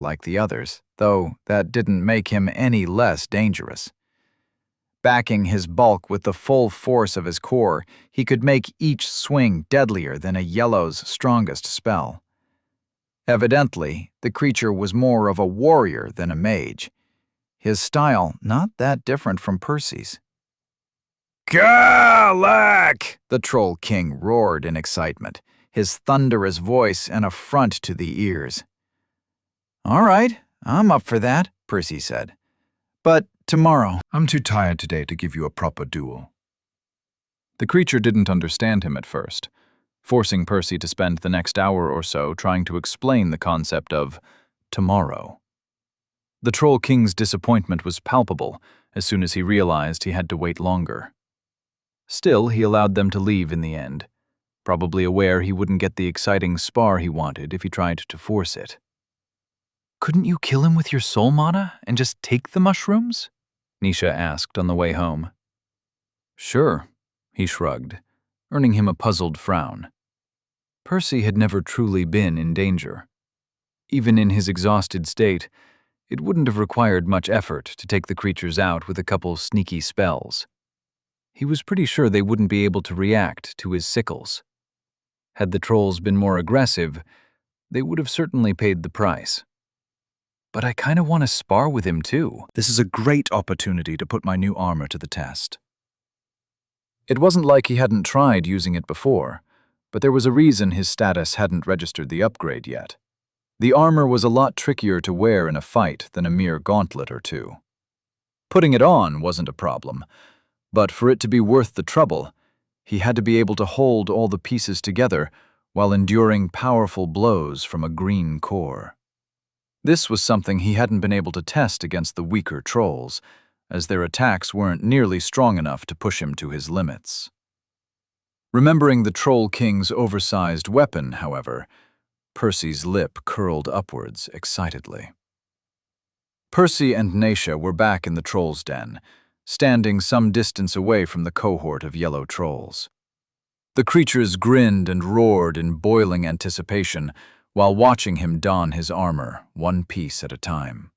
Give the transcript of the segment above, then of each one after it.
like the others, though that didn't make him any less dangerous. Backing his bulk with the full force of his core, he could make each swing deadlier than a yellow's strongest spell. Evidently, the creature was more of a warrior than a mage, his style not that different from Percy's. "Galak!" the Troll King roared in excitement, his thunderous voice an affront to the ears. "All right, I'm up for that," Percy said. "But tomorrow." "I'm too tired today to give you a proper duel." The creature didn't understand him at first, forcing Percy to spend the next hour or so trying to explain the concept of tomorrow. The Troll King's disappointment was palpable as soon as he realized he had to wait longer. Still, he allowed them to leave in the end, probably aware he wouldn't get the exciting spar he wanted if he tried to force it. "Couldn't you kill him with your soul mana and just take the mushrooms?" Nisha asked on the way home. "Sure," he shrugged, earning him a puzzled frown. Percy had never truly been in danger. Even in his exhausted state, it wouldn't have required much effort to take the creatures out with a couple sneaky spells. He was pretty sure they wouldn't be able to react to his sickles. Had the trolls been more aggressive, they would have certainly paid the price. "But I kind of want to spar with him too. This is a great opportunity to put my new armor to the test." It wasn't like he hadn't tried using it before, but there was a reason his status hadn't registered the upgrade yet. The armor was a lot trickier to wear in a fight than a mere gauntlet or two. Putting it on wasn't a problem, but for it to be worth the trouble, he had to be able to hold all the pieces together while enduring powerful blows from a green core. This was something he hadn't been able to test against the weaker trolls, as their attacks weren't nearly strong enough to push him to his limits. Remembering the Troll King's oversized weapon, however, Percy's lip curled upwards excitedly. Percy and Naisha were back in the troll's den, standing some distance away from the cohort of yellow trolls. The creatures grinned and roared in boiling anticipation while watching him don his armor, one piece at a time.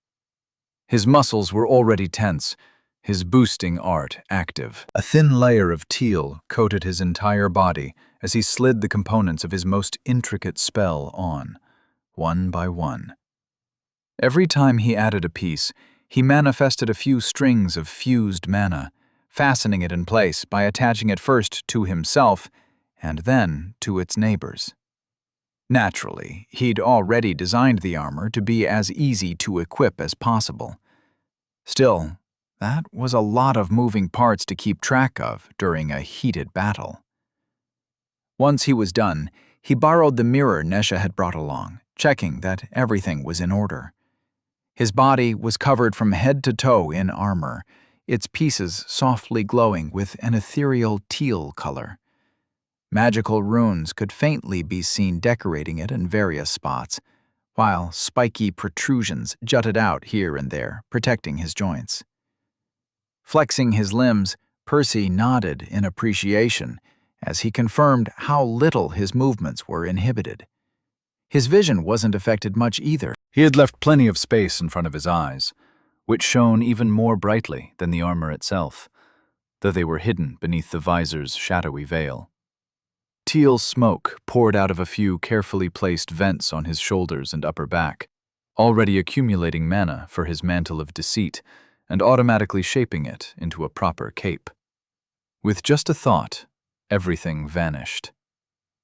His muscles were already tense, his boosting art active. A thin layer of teal coated his entire body as he slid the components of his most intricate spell on, one by one. Every time he added a piece, he manifested a few strings of fused mana, fastening it in place by attaching it first to himself and then to its neighbors. Naturally, he'd already designed the armor to be as easy to equip as possible. Still, that was a lot of moving parts to keep track of during a heated battle. Once he was done, he borrowed the mirror Nesha had brought along, checking that everything was in order. His body was covered from head to toe in armor, its pieces softly glowing with an ethereal teal color. Magical runes could faintly be seen decorating it in various spots, while spiky protrusions jutted out here and there, protecting his joints. Flexing his limbs, Percy nodded in appreciation as he confirmed how little his movements were inhibited. His vision wasn't affected much either. He had left plenty of space in front of his eyes, which shone even more brightly than the armor itself, though they were hidden beneath the visor's shadowy veil. Teal smoke poured out of a few carefully placed vents on his shoulders and upper back, already accumulating mana for his mantle of deceit and automatically shaping it into a proper cape. With just a thought, everything vanished.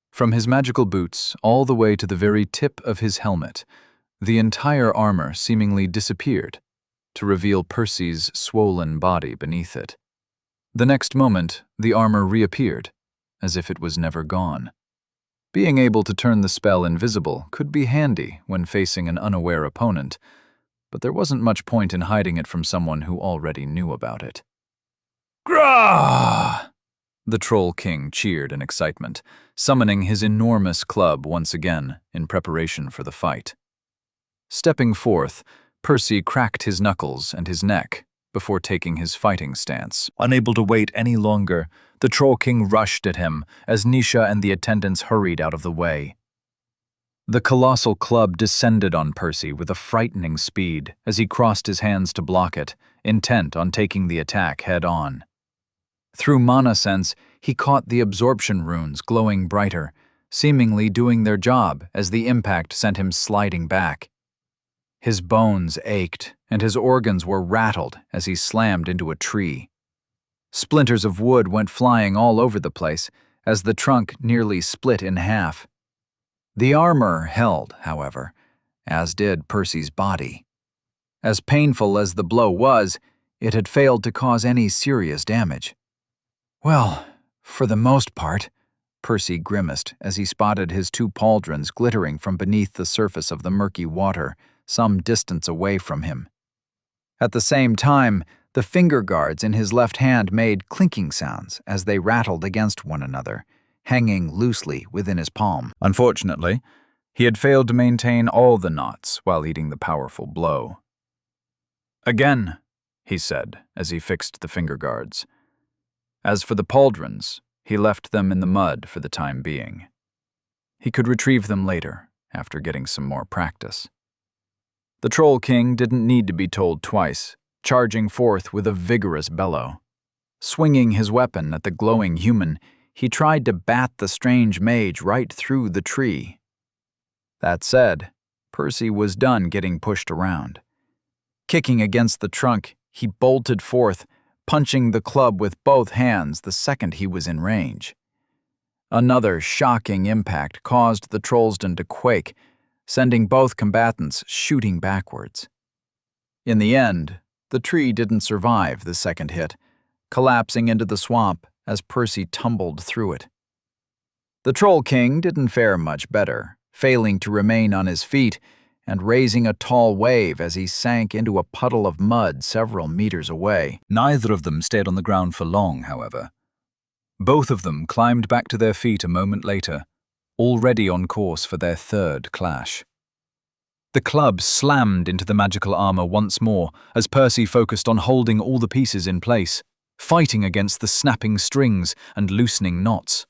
From his magical boots all the way to the very tip of his helmet, the entire armor seemingly disappeared to reveal Percy's swollen body beneath it. The next moment, the armor reappeared, as if it was never gone. Being able to turn the spell invisible could be handy when facing an unaware opponent, but there wasn't much point in hiding it from someone who already knew about it. "Grah!" The Troll King cheered in excitement, summoning his enormous club once again in preparation for the fight. Stepping forth, Percy cracked his knuckles and his neck before taking his fighting stance. Unable to wait any longer, the Troll King rushed at him as Nisha and the attendants hurried out of the way. The colossal club descended on Percy with a frightening speed as he crossed his hands to block it, intent on taking the attack head-on. Through mana sense, he caught the absorption runes glowing brighter, seemingly doing their job as the impact sent him sliding back. His bones ached, and his organs were rattled as he slammed into a tree. Splinters of wood went flying all over the place as the trunk nearly split in half. The armor held, however, as did Percy's body. As painful as the blow was, it had failed to cause any serious damage. "Well, for the most part," Percy grimaced as he spotted his two pauldrons glittering from beneath the surface of the murky water, some distance away from him. At the same time, the finger guards in his left hand made clinking sounds as they rattled against one another, hanging loosely within his palm. Unfortunately, he had failed to maintain all the knots while eating the powerful blow. "Again," he said as he fixed the finger guards. As for the pauldrons, he left them in the mud for the time being. He could retrieve them later, after getting some more practice. The Troll King didn't need to be told twice, charging forth with a vigorous bellow. Swinging his weapon at the glowing human, he tried to bat the strange mage right through the tree. That said, Percy was done getting pushed around. Kicking against the trunk, he bolted forth, punching the club with both hands the second he was in range. Another shocking impact caused the Trollsden to quake, sending both combatants shooting backwards. In the end, the tree didn't survive the second hit, collapsing into the swamp as Percy tumbled through it. The Troll King didn't fare much better, failing to remain on his feet and raising a tall wave as he sank into a puddle of mud several meters away. Neither of them stayed on the ground for long, however. Both of them climbed back to their feet a moment later, already on course for their third clash. The club slammed into the magical armor once more as Percy focused on holding all the pieces in place, fighting against the snapping strings and loosening knots.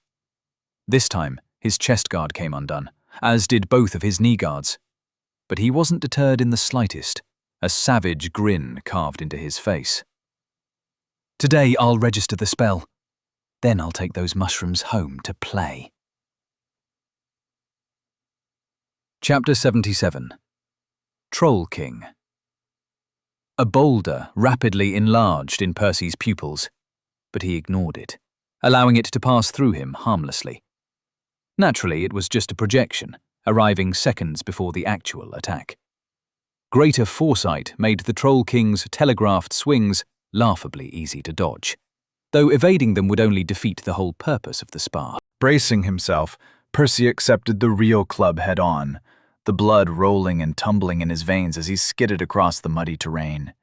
This time, his chest guard came undone, as did both of his knee guards. But he wasn't deterred in the slightest, a savage grin carved into his face. "Today I'll register the spell. Then I'll take those mushrooms home to play." Chapter 77. Troll King. A boulder rapidly enlarged in Percy's pupils, but he ignored it, allowing it to pass through him harmlessly. Naturally, it was just a projection, arriving seconds before the actual attack. Greater foresight made the Troll King's telegraphed swings laughably easy to dodge, though evading them would only defeat the whole purpose of the spar. Bracing himself, Percy accepted the real club head-on, the blood rolling and tumbling in his veins as he skidded across the muddy terrain.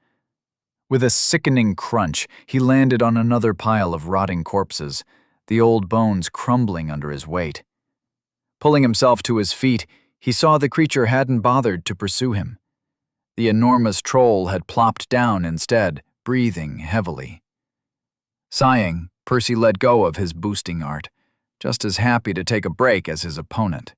With a sickening crunch, he landed on another pile of rotting corpses, the old bones crumbling under his weight. Pulling himself to his feet, he saw the creature hadn't bothered to pursue him. The enormous troll had plopped down instead, breathing heavily. Sighing, Percy let go of his boosting art, just as happy to take a break as his opponent.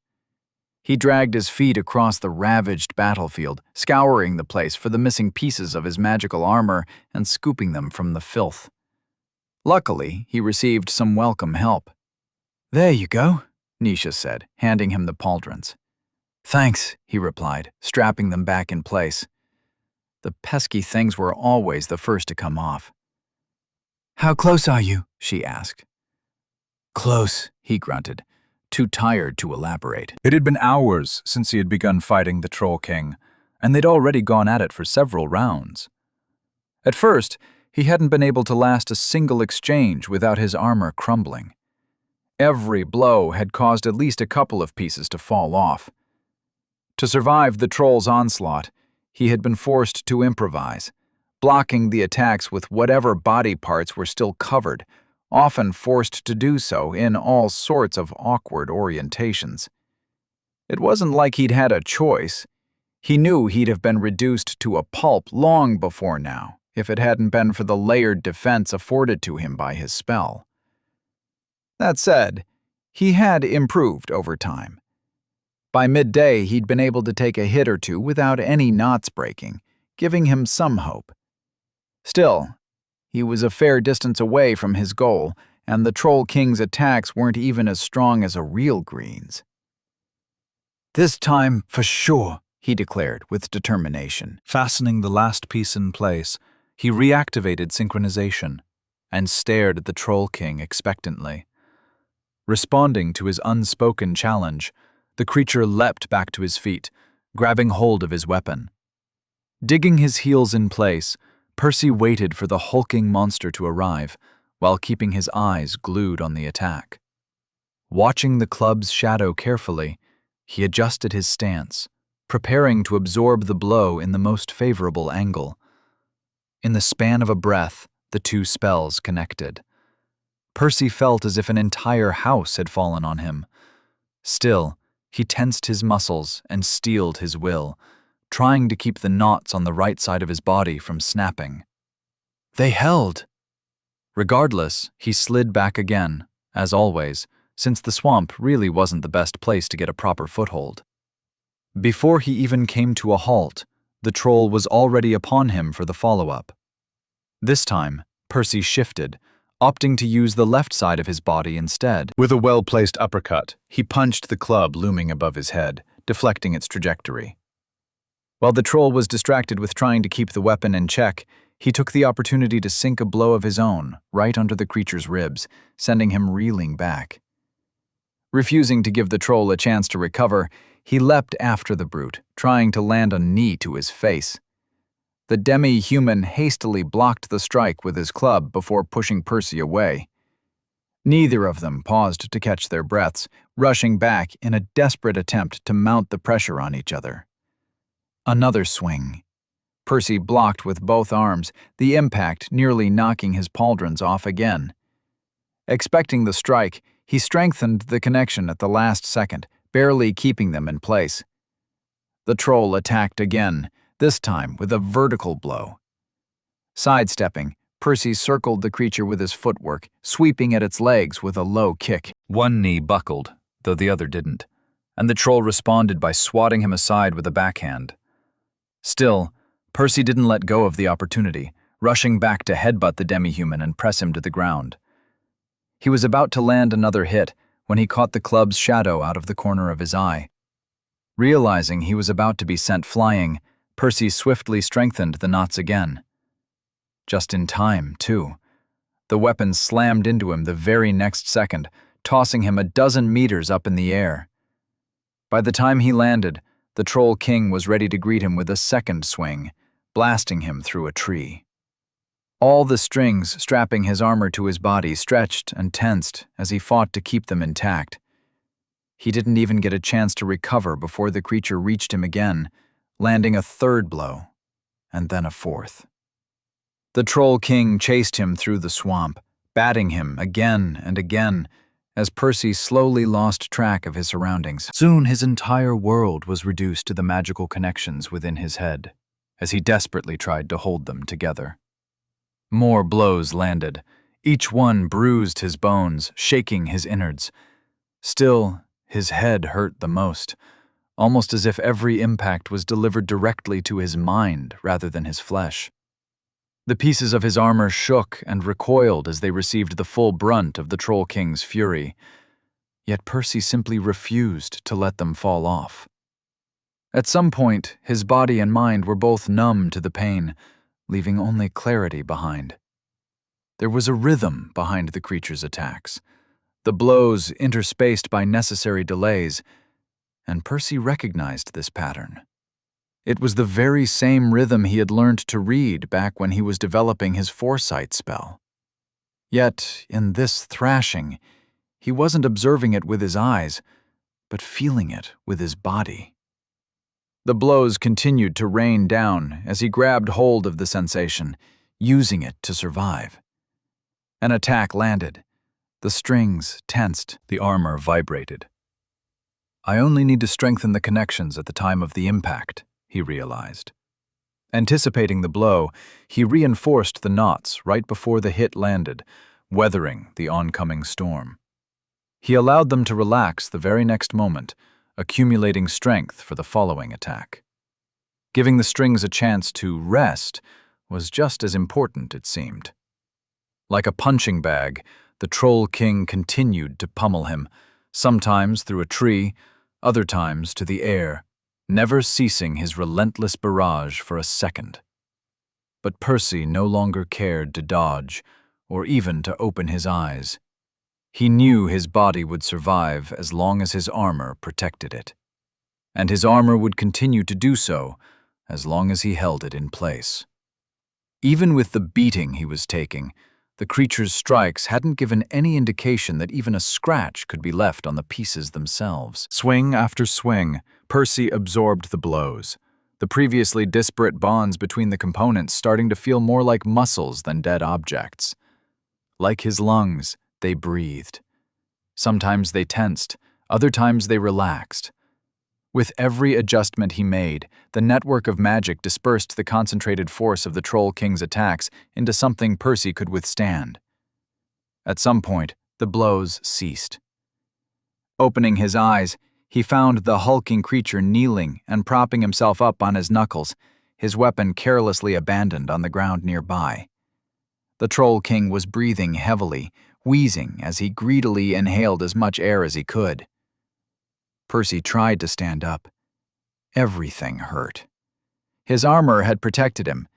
He dragged his feet across the ravaged battlefield, scouring the place for the missing pieces of his magical armor and scooping them from the filth. Luckily, he received some welcome help. "There you go," Nisha said, handing him the pauldrons. "Thanks," he replied, strapping them back in place. The pesky things were always the first to come off. "How close are you?" she asked. "Close," he grunted, too tired to elaborate. It had been hours since he had begun fighting the Troll King, and they'd already gone at it for several rounds. At first, he hadn't been able to last a single exchange without his armor crumbling. Every blow had caused at least a couple of pieces to fall off. To survive the troll's onslaught, he had been forced to improvise, blocking the attacks with whatever body parts were still covered, often forced to do so in all sorts of awkward orientations. It wasn't like he'd had a choice. He knew he'd have been reduced to a pulp long before now, if it hadn't been for the layered defense afforded to him by his spell. That said, he had improved over time. By midday, he'd been able to take a hit or two without any knots breaking, giving him some hope. Still, he was a fair distance away from his goal, and the Troll King's attacks weren't even as strong as a real green's. "This time, for sure," he declared with determination. Fastening the last piece in place, he reactivated synchronization and stared at the Troll King expectantly. Responding to his unspoken challenge, the creature leapt back to his feet, grabbing hold of his weapon. Digging his heels in place, Percy waited for the hulking monster to arrive, while keeping his eyes glued on the attack. Watching the club's shadow carefully, he adjusted his stance, preparing to absorb the blow in the most favorable angle. In the span of a breath, the two spells connected. Percy felt as if an entire house had fallen on him. Still, he tensed his muscles and steeled his will, trying to keep the knots on the right side of his body from snapping. They held. Regardless, he slid back again, as always, since the swamp really wasn't the best place to get a proper foothold. Before he even came to a halt, the troll was already upon him for the follow-up. This time, Percy shifted, opting to use the left side of his body instead. With a well-placed uppercut, he punched the club looming above his head, deflecting its trajectory. While the troll was distracted with trying to keep the weapon in check, he took the opportunity to sink a blow of his own right under the creature's ribs, sending him reeling back. Refusing to give the troll a chance to recover, he leapt after the brute, trying to land a knee to his face. The demi-human hastily blocked the strike with his club before pushing Percy away. Neither of them paused to catch their breaths, rushing back in a desperate attempt to mount the pressure on each other. Another swing. Percy blocked with both arms, the impact nearly knocking his pauldrons off again. Expecting the strike, he strengthened the connection at the last second, barely keeping them in place. The troll attacked again, this time with a vertical blow. Sidestepping, Percy circled the creature with his footwork, sweeping at its legs with a low kick. One knee buckled, though the other didn't, and the troll responded by swatting him aside with a backhand. Still, Percy didn't let go of the opportunity, rushing back to headbutt the demi-human and press him to the ground. He was about to land another hit when he caught the club's shadow out of the corner of his eye. Realizing he was about to be sent flying, Percy swiftly strengthened the knots again. Just in time, too. The weapon slammed into him the very next second, tossing him a dozen meters up in the air. By the time he landed, the Troll King was ready to greet him with a second swing, blasting him through a tree. All the strings strapping his armor to his body stretched and tensed as he fought to keep them intact. He didn't even get a chance to recover before the creature reached him again, landing a third blow, and then a fourth. The Troll King chased him through the swamp, batting him again and again, as Percy slowly lost track of his surroundings. Soon his entire world was reduced to the magical connections within his head, as he desperately tried to hold them together. More blows landed. Each one bruised his bones, shaking his innards. Still, his head hurt the most, almost as if every impact was delivered directly to his mind rather than his flesh. The pieces of his armor shook and recoiled as they received the full brunt of the Troll King's fury, yet Percy simply refused to let them fall off. At some point, his body and mind were both numb to the pain, leaving only clarity behind. There was a rhythm behind the creature's attacks, the blows interspaced by necessary delays, and Percy recognized this pattern. It was the very same rhythm he had learned to read back when he was developing his foresight spell. Yet, in this thrashing, he wasn't observing it with his eyes, but feeling it with his body. The blows continued to rain down as he grabbed hold of the sensation, using it to survive. An attack landed. The strings tensed. The armor vibrated. I only need to strengthen the connections at the time of the impact, he realized. Anticipating the blow, he reinforced the knots right before the hit landed, weathering the oncoming storm. He allowed them to relax the very next moment, accumulating strength for the following attack. Giving the strings a chance to rest was just as important, it seemed. Like a punching bag, the Troll King continued to pummel him, sometimes through a tree, other times to the air, never ceasing his relentless barrage for a second. But Percy no longer cared to dodge, or even to open his eyes. He knew his body would survive as long as his armor protected it. And his armor would continue to do so as long as he held it in place. Even with the beating he was taking, the creature's strikes hadn't given any indication that even a scratch could be left on the pieces themselves. Swing after swing, Percy absorbed the blows, the previously disparate bonds between the components starting to feel more like muscles than dead objects. Like his lungs, they breathed. Sometimes they tensed, other times they relaxed. With every adjustment he made, the network of magic dispersed the concentrated force of the Troll King's attacks into something Percy could withstand. At some point, the blows ceased. Opening his eyes, he found the hulking creature kneeling and propping himself up on his knuckles, his weapon carelessly abandoned on the ground nearby. The Troll King was breathing heavily, wheezing as he greedily inhaled as much air as he could. Percy tried to stand up. Everything hurt. His armor had protected him,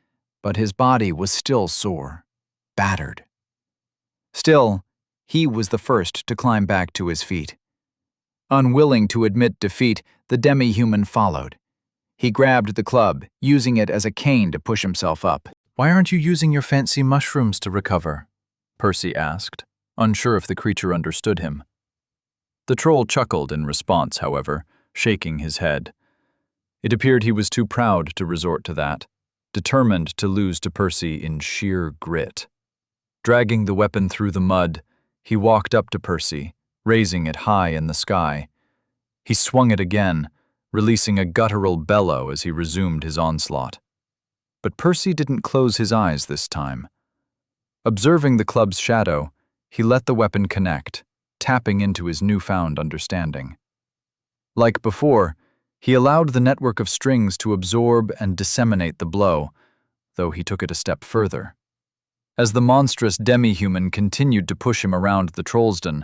but his body was still sore, battered. Still, he was the first to climb back to his feet. Unwilling to admit defeat, the demi-human followed. He grabbed the club, using it as a cane to push himself up. "Why aren't you using your fancy mushrooms to recover?" Percy asked, unsure if the creature understood him. The troll chuckled in response, however, shaking his head. It appeared he was too proud to resort to that, determined to lose to Percy in sheer grit. Dragging the weapon through the mud, he walked up to Percy, raising it high in the sky. He swung it again, releasing a guttural bellow as he resumed his onslaught. But Percy didn't close his eyes this time. Observing the club's shadow, he let the weapon connect, tapping into his newfound understanding. Like before, he allowed the network of strings to absorb and disseminate the blow, though he took it a step further. As the monstrous demi-human continued to push him around the Trollsden,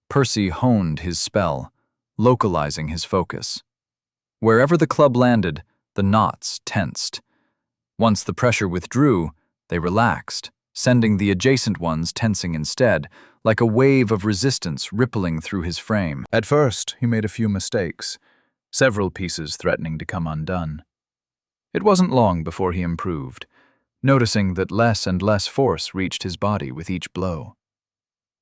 Percy honed his spell, localizing his focus. Wherever the club landed, the knots tensed. Once the pressure withdrew, they relaxed, sending the adjacent ones tensing instead, like a wave of resistance rippling through his frame. At first, he made a few mistakes, several pieces threatening to come undone. It wasn't long before he improved, noticing that less and less force reached his body with each blow.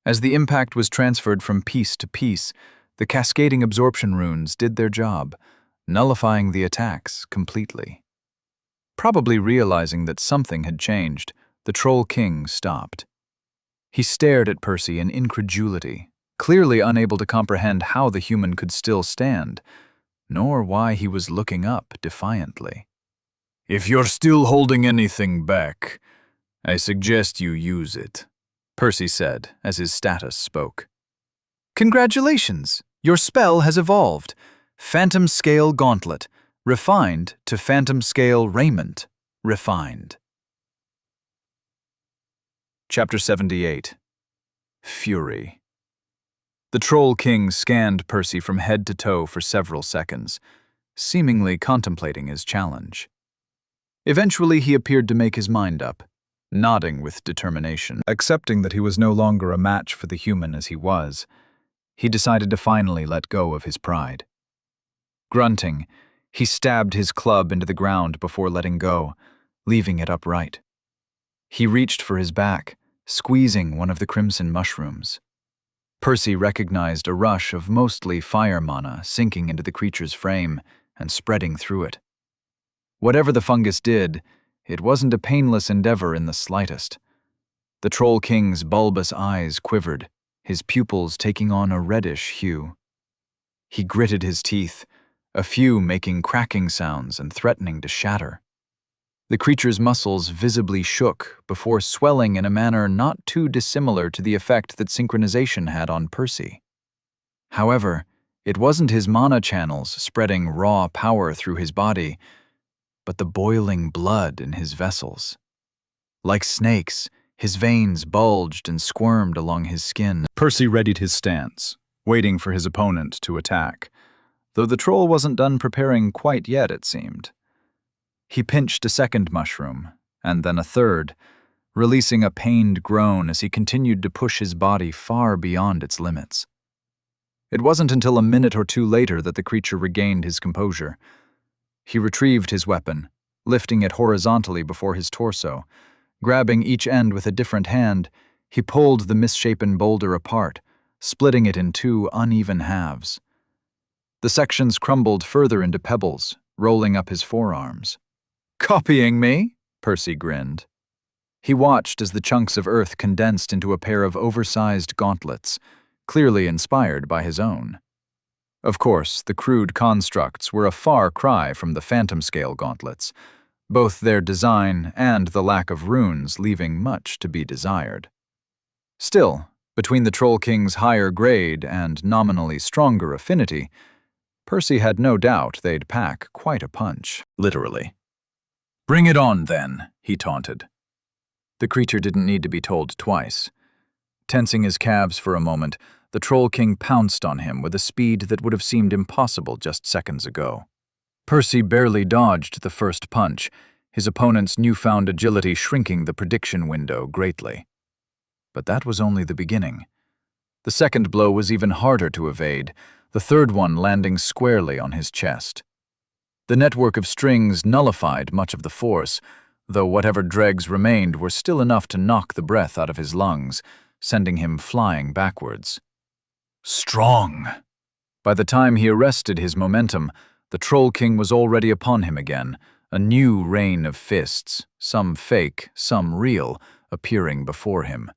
As the impact was transferred from piece to piece, the cascading absorption runes did their job, nullifying the attacks completely. Probably realizing that something had changed, the Troll King stopped. He stared at Percy in incredulity, clearly unable to comprehend how the human could still stand, nor why he was looking up defiantly. "If you're still holding anything back, I suggest you use it," Percy said as his status spoke. "Congratulations! Your spell has evolved. Phantom Scale Gauntlet, refined to Phantom Scale Raiment, refined." Chapter 78. Fury. The Troll King scanned Percy from head to toe for several seconds, seemingly contemplating his challenge. Eventually he appeared to make his mind up, nodding with determination. Accepting that he was no longer a match for the human as he was, he decided to finally let go of his pride. Grunting, he stabbed his club into the ground before letting go, leaving it upright. He reached for his back, squeezing one of the crimson mushrooms. Percy recognized a rush of mostly fire mana sinking into the creature's frame and spreading through it. Whatever the fungus did, it wasn't a painless endeavor in the slightest. The Troll King's bulbous eyes quivered, his pupils taking on a reddish hue. He gritted his teeth, a few making cracking sounds and threatening to shatter. The creature's muscles visibly shook before swelling in a manner not too dissimilar to the effect that synchronization had on Percy. However, It wasn't his mana channels spreading raw power through his body, but the boiling blood in his vessels. Like snakes, his veins bulged and squirmed along his skin. Percy readied his stance, waiting for his opponent to attack, though the troll wasn't done preparing quite yet, it seemed. He pinched a second mushroom, and then a third, releasing a pained groan as he continued to push his body far beyond its limits. It wasn't until a minute or two later that the creature regained his composure. He retrieved his weapon, lifting it horizontally before his torso. Grabbing each end with a different hand, he pulled the misshapen boulder apart, splitting it in two uneven halves. The sections crumbled further into pebbles, rolling up his forearms. "Copying me?" Percy grinned. He watched as the chunks of earth condensed into a pair of oversized gauntlets, clearly inspired by his own. Of course, the crude constructs were a far cry from the phantom-scale gauntlets, both their design and the lack of runes leaving much to be desired. Still, between the Troll King's higher grade and nominally stronger affinity, Percy had no doubt they'd pack quite a punch. Literally. "Bring it on, then," he taunted. The creature didn't need to be told twice. Tensing his calves for a moment, the Troll King pounced on him with a speed that would have seemed impossible just seconds ago. Percy barely dodged the first punch, his opponent's newfound agility shrinking the prediction window greatly. But that was only the beginning. The second blow was even harder to evade, the third one landing squarely on his chest. The network of strings nullified much of the force, though whatever dregs remained were still enough to knock the breath out of his lungs, sending him flying backwards. Strong! By the time he arrested his momentum, the Troll King was already upon him again, a new rain of fists, some fake, some real, appearing before him.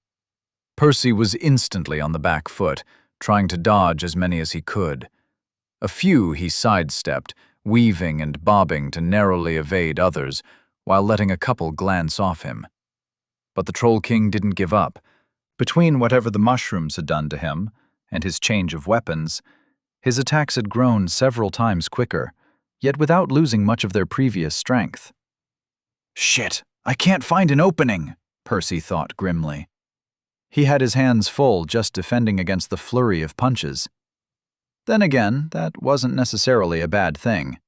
Percy was instantly on the back foot, trying to dodge as many as he could. A few he sidestepped, weaving and bobbing to narrowly evade others, while letting a couple glance off him. But the Troll King didn't give up. Between whatever the mushrooms had done to him and his change of weapons, his attacks had grown several times quicker, yet without losing much of their previous strength. "Shit, I can't find an opening," Percy thought grimly. He had his hands full just defending against the flurry of punches. Then again, that wasn't necessarily a bad thing.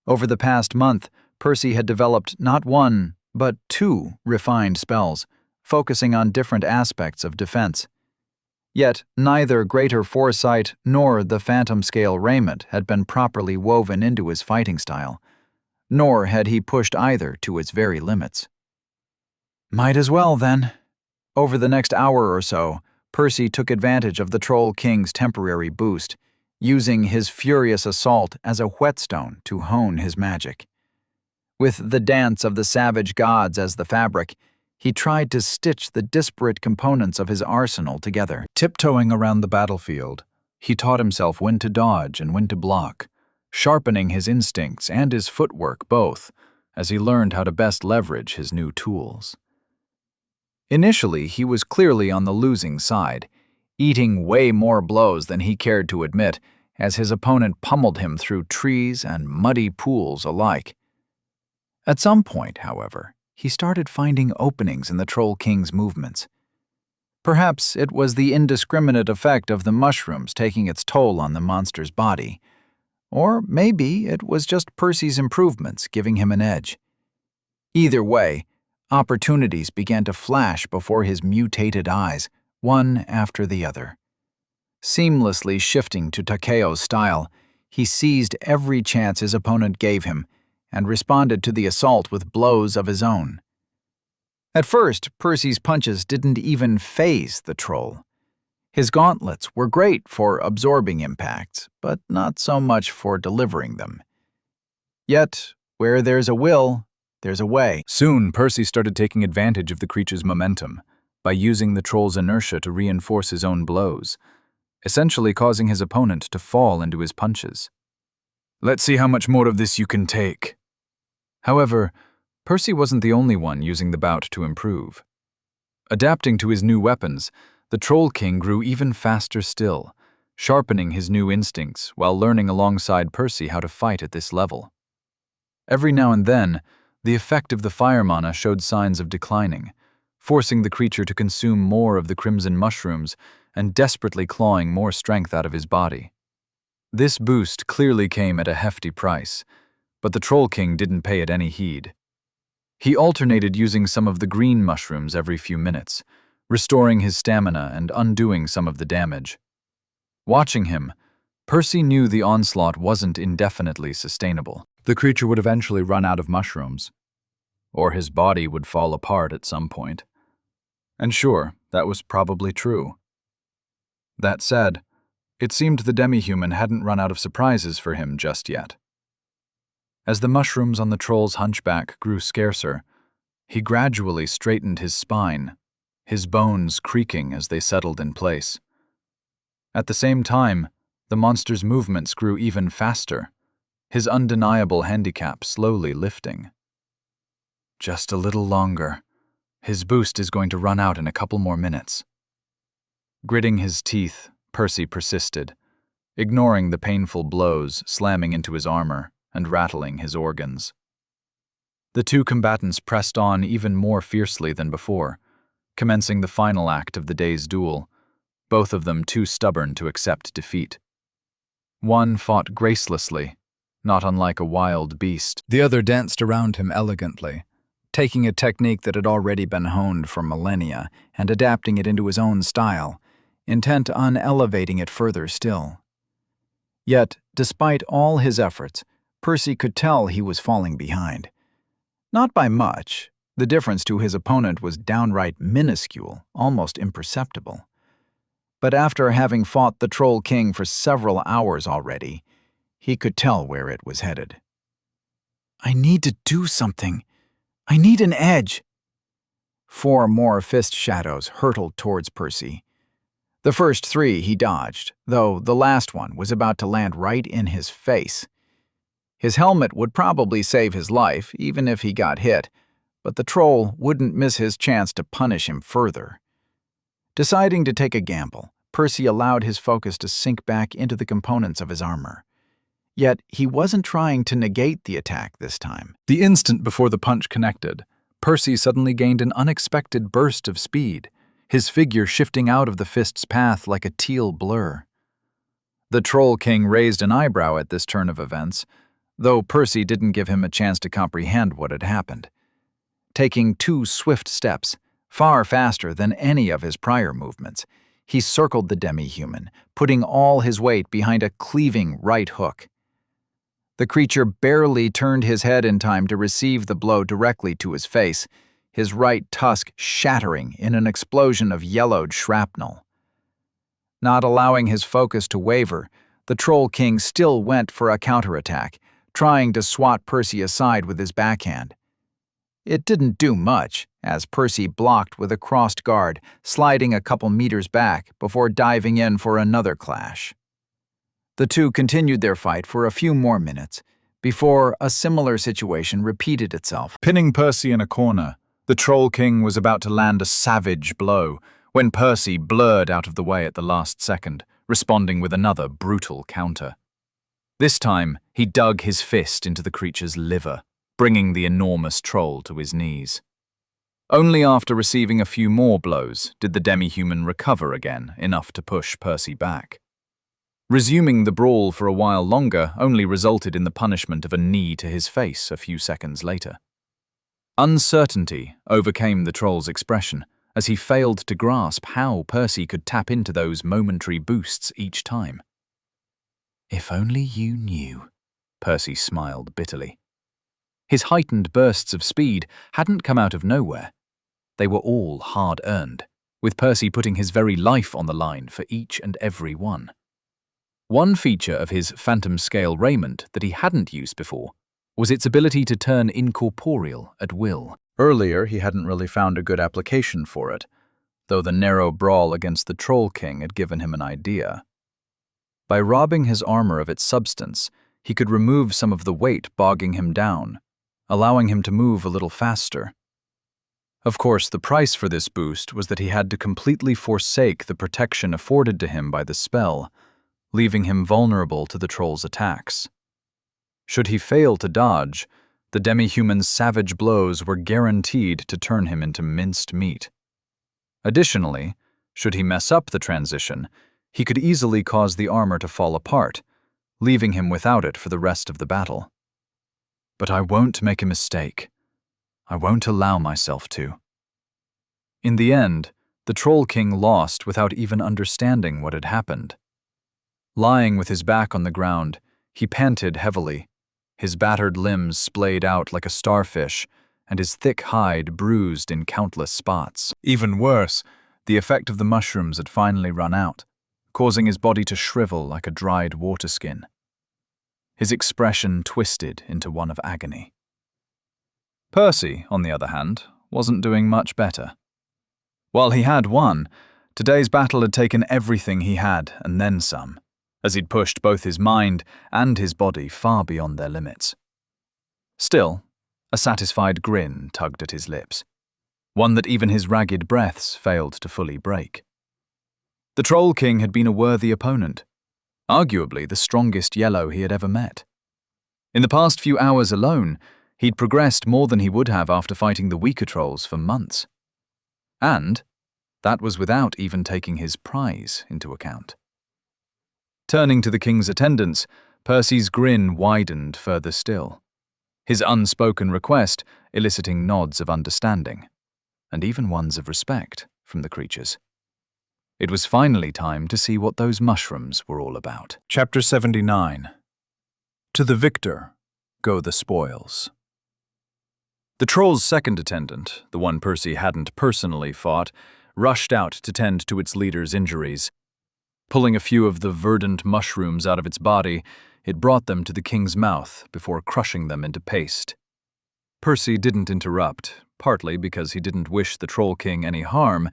Over the past month, Percy had developed not one, but two refined spells, focusing on different aspects of defense. Yet neither greater foresight nor the phantom-scale raiment had been properly woven into his fighting style, nor had he pushed either to its very limits. Might as well, then. Over the next hour or so, Percy took advantage of the Troll King's temporary boost, using his furious assault as a whetstone to hone his magic. With the dance of the savage gods as the fabric, he tried to stitch the disparate components of his arsenal together. Tiptoeing around the battlefield, he taught himself when to dodge and when to block, sharpening his instincts and his footwork both, as he learned how to best leverage his new tools. Initially, he was clearly on the losing side, eating way more blows than he cared to admit, as his opponent pummeled him through trees and muddy pools alike. At some point, however, he started finding openings in the Troll King's movements. Perhaps it was the indiscriminate effect of the mushrooms taking its toll on the monster's body, or maybe it was just Percy's improvements giving him an edge. Either way, opportunities began to flash before his mutated eyes, one after the other. Seamlessly shifting to Takeo's style, he seized every chance his opponent gave him and responded to the assault with blows of his own. At first, Percy's punches didn't even faze the troll. His gauntlets were great for absorbing impacts, but not so much for delivering them. Yet, where there's a will, there's a way. Soon, Percy started taking advantage of the creature's momentum by using the troll's inertia to reinforce his own blows, essentially causing his opponent to fall into his punches. "Let's see how much more of this you can take." However, Percy wasn't the only one using the bout to improve. Adapting to his new weapons, the Troll King grew even faster still, sharpening his new instincts while learning alongside Percy how to fight at this level. Every now and then, the effect of the fire mana showed signs of declining, forcing the creature to consume more of the crimson mushrooms and desperately clawing more strength out of his body. This boost clearly came at a hefty price, but the Troll King didn't pay it any heed. He alternated using some of the green mushrooms every few minutes, restoring his stamina and undoing some of the damage. Watching him, Percy knew the onslaught wasn't indefinitely sustainable. The creature would eventually run out of mushrooms, or his body would fall apart at some point. And sure, that was probably true. That said, it seemed the demi-human hadn't run out of surprises for him just yet. As the mushrooms on the troll's hunchback grew scarcer, he gradually straightened his spine, his bones creaking as they settled in place. At the same time, the monster's movements grew even faster, his undeniable handicap slowly lifting. Just a little longer. His boost is going to run out in a couple more minutes. Gritting his teeth, Percy persisted, ignoring the painful blows slamming into his armor and rattling his organs. The two combatants pressed on even more fiercely than before, commencing the final act of the day's duel, both of them too stubborn to accept defeat. One fought gracelessly, not unlike a wild beast. The other danced around him elegantly, taking a technique that had already been honed for millennia and adapting it into his own style, intent on elevating it further still. Yet, despite all his efforts, Percy could tell he was falling behind. Not by much. The difference to his opponent was downright minuscule, almost imperceptible. But after having fought the Troll King for several hours already, he could tell where it was headed. I need to do something. I need an edge. 4 more fist shadows hurtled towards Percy. The first 3 he dodged, though the last one was about to land right in his face. His helmet would probably save his life, even if he got hit, but the troll wouldn't miss his chance to punish him further. Deciding to take a gamble, Percy allowed his focus to sink back into the components of his armor. Yet he wasn't trying to negate the attack this time. The instant before the punch connected, Percy suddenly gained an unexpected burst of speed, his figure shifting out of the fist's path like a teal blur. The Troll King raised an eyebrow at this turn of events, though Percy didn't give him a chance to comprehend what had happened. Taking 2 swift steps, far faster than any of his prior movements, he circled the demi-human, putting all his weight behind a cleaving right hook. The creature barely turned his head in time to receive the blow directly to his face, his right tusk shattering in an explosion of yellowed shrapnel. Not allowing his focus to waver, the Troll King still went for a counterattack, trying to swat Percy aside with his backhand. It didn't do much, as Percy blocked with a crossed guard, sliding a couple meters back before diving in for another clash. The two continued their fight for a few more minutes, before a similar situation repeated itself. Pinning Percy in a corner, the Troll King was about to land a savage blow, when Percy blurred out of the way at the last second, responding with another brutal counter. This time, he dug his fist into the creature's liver, bringing the enormous troll to his knees. Only after receiving a few more blows did the demi-human recover again enough to push Percy back. Resuming the brawl for a while longer only resulted in the punishment of a knee to his face a few seconds later. Uncertainty overcame the troll's expression as he failed to grasp how Percy could tap into those momentary boosts each time. If only you knew, Percy smiled bitterly. His heightened bursts of speed hadn't come out of nowhere. They were all hard-earned, with Percy putting his very life on the line for each and every one. One feature of his phantom-scale raiment that he hadn't used before was its ability to turn incorporeal at will. Earlier, he hadn't really found a good application for it, though the narrow brawl against the Troll King had given him an idea. By robbing his armor of its substance, he could remove some of the weight bogging him down, allowing him to move a little faster. Of course, the price for this boost was that he had to completely forsake the protection afforded to him by the spell, leaving him vulnerable to the troll's attacks. Should he fail to dodge, the demi-human's savage blows were guaranteed to turn him into minced meat. Additionally, should he mess up the transition, he could easily cause the armor to fall apart, leaving him without it for the rest of the battle. But I won't make a mistake. I won't allow myself to. In the end, the Troll King lost without even understanding what had happened. Lying with his back on the ground, he panted heavily, his battered limbs splayed out like a starfish, and his thick hide bruised in countless spots. Even worse, the effect of the mushrooms had finally run out, causing his body to shrivel like a dried water skin. His expression twisted into one of agony. Percy, on the other hand, wasn't doing much better. While he had won, today's battle had taken everything he had and then some, as he'd pushed both his mind and his body far beyond their limits. Still, a satisfied grin tugged at his lips, one that even his ragged breaths failed to fully break. The Troll King had been a worthy opponent, arguably the strongest yellow he had ever met. In the past few hours alone, he'd progressed more than he would have after fighting the weaker trolls for months. And that was without even taking his prize into account. Turning to the king's attendants, Percy's grin widened further still, his unspoken request eliciting nods of understanding, and even ones of respect from the creatures. It was finally time to see what those mushrooms were all about. Chapter 79. To the victor go the spoils. The troll's second attendant, the one Percy hadn't personally fought, rushed out to tend to its leader's injuries. Pulling a few of the verdant mushrooms out of its body, it brought them to the king's mouth before crushing them into paste. Percy didn't interrupt, partly because he didn't wish the Troll King any harm,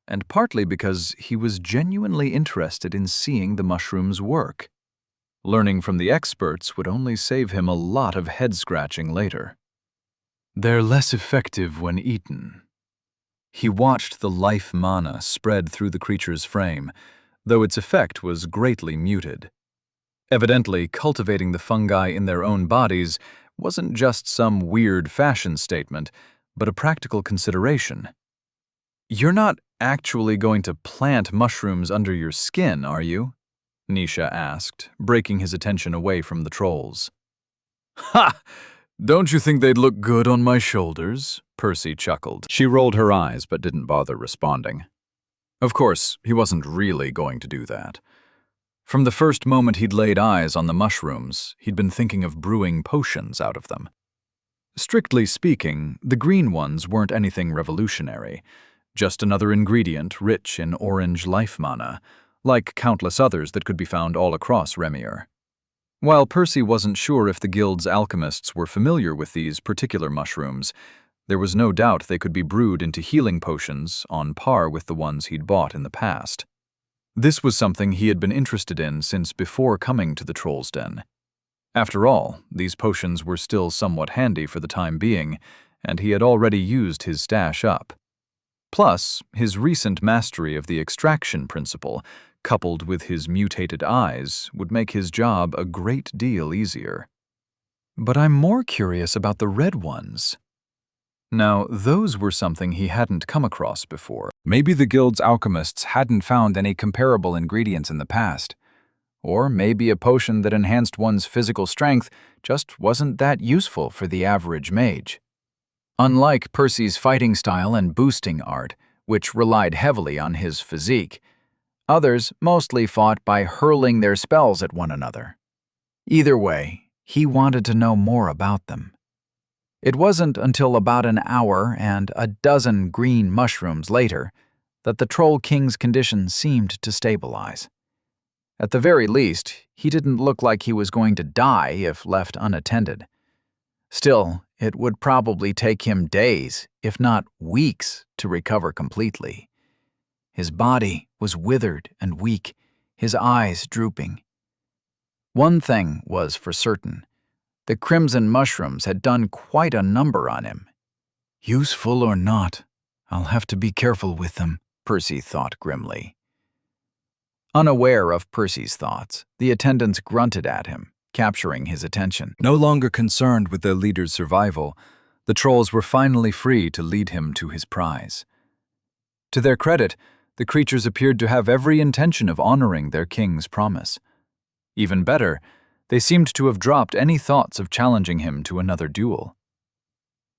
and partly because he was genuinely interested in seeing the mushrooms work. Learning from the experts would only save him a lot of head-scratching later. They're less effective when eaten. He watched the life mana spread through the creature's frame, though its effect was greatly muted. Evidently, cultivating the fungi in their own bodies wasn't just some weird fashion statement, but a practical consideration. You're not actually going to plant mushrooms under your skin, are you? Nisha asked, breaking his attention away from the trolls. Ha! Don't you think they'd look good on my shoulders? Percy chuckled. She rolled her eyes but didn't bother responding. Of course, he wasn't really going to do that. From the first moment he'd laid eyes on the mushrooms, he'd been thinking of brewing potions out of them. Strictly speaking, the green ones weren't anything revolutionary, just another ingredient rich in orange life mana, like countless others that could be found all across Remir. While Percy wasn't sure if the guild's alchemists were familiar with these particular mushrooms, there was no doubt they could be brewed into healing potions on par with the ones he'd bought in the past. This was something he had been interested in since before coming to the Troll's Den. After all, these potions were still somewhat handy for the time being, and he had already used his stash up. Plus, his recent mastery of the extraction principle, coupled with his mutated eyes, would make his job a great deal easier. But I'm more curious about the red ones. Now, those were something he hadn't come across before. Maybe the guild's alchemists hadn't found any comparable ingredients in the past. Or maybe a potion that enhanced one's physical strength just wasn't that useful for the average mage. Unlike Percy's fighting style and boosting art, which relied heavily on his physique, others mostly fought by hurling their spells at one another. Either way, he wanted to know more about them. It wasn't until about an hour and a dozen green mushrooms later that the Troll King's condition seemed to stabilize. At the very least, he didn't look like he was going to die if left unattended. Still, it would probably take him days, if not weeks, to recover completely. His body was withered and weak, his eyes drooping. One thing was for certain. The crimson mushrooms had done quite a number on him. Useful or not, I'll have to be careful with them, Percy thought grimly. Unaware of Percy's thoughts, the attendants grunted at him, capturing his attention. No longer concerned with their leader's survival, the trolls were finally free to lead him to his prize. To their credit, the creatures appeared to have every intention of honoring their king's promise. Even better, they seemed to have dropped any thoughts of challenging him to another duel.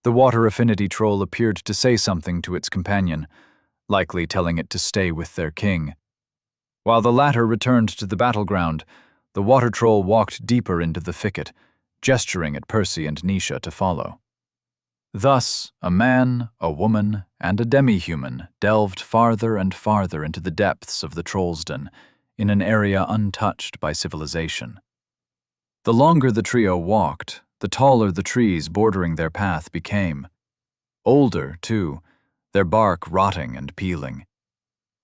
The water affinity troll appeared to say something to its companion, likely telling it to stay with their king. While the latter returned to the battleground, the water troll walked deeper into the thicket, gesturing at Percy and Nisha to follow. Thus, a man, a woman, and a demi-human delved farther and farther into the depths of the troll's den, in an area untouched by civilization. The longer the trio walked, the taller the trees bordering their path became. Older, too, their bark rotting and peeling.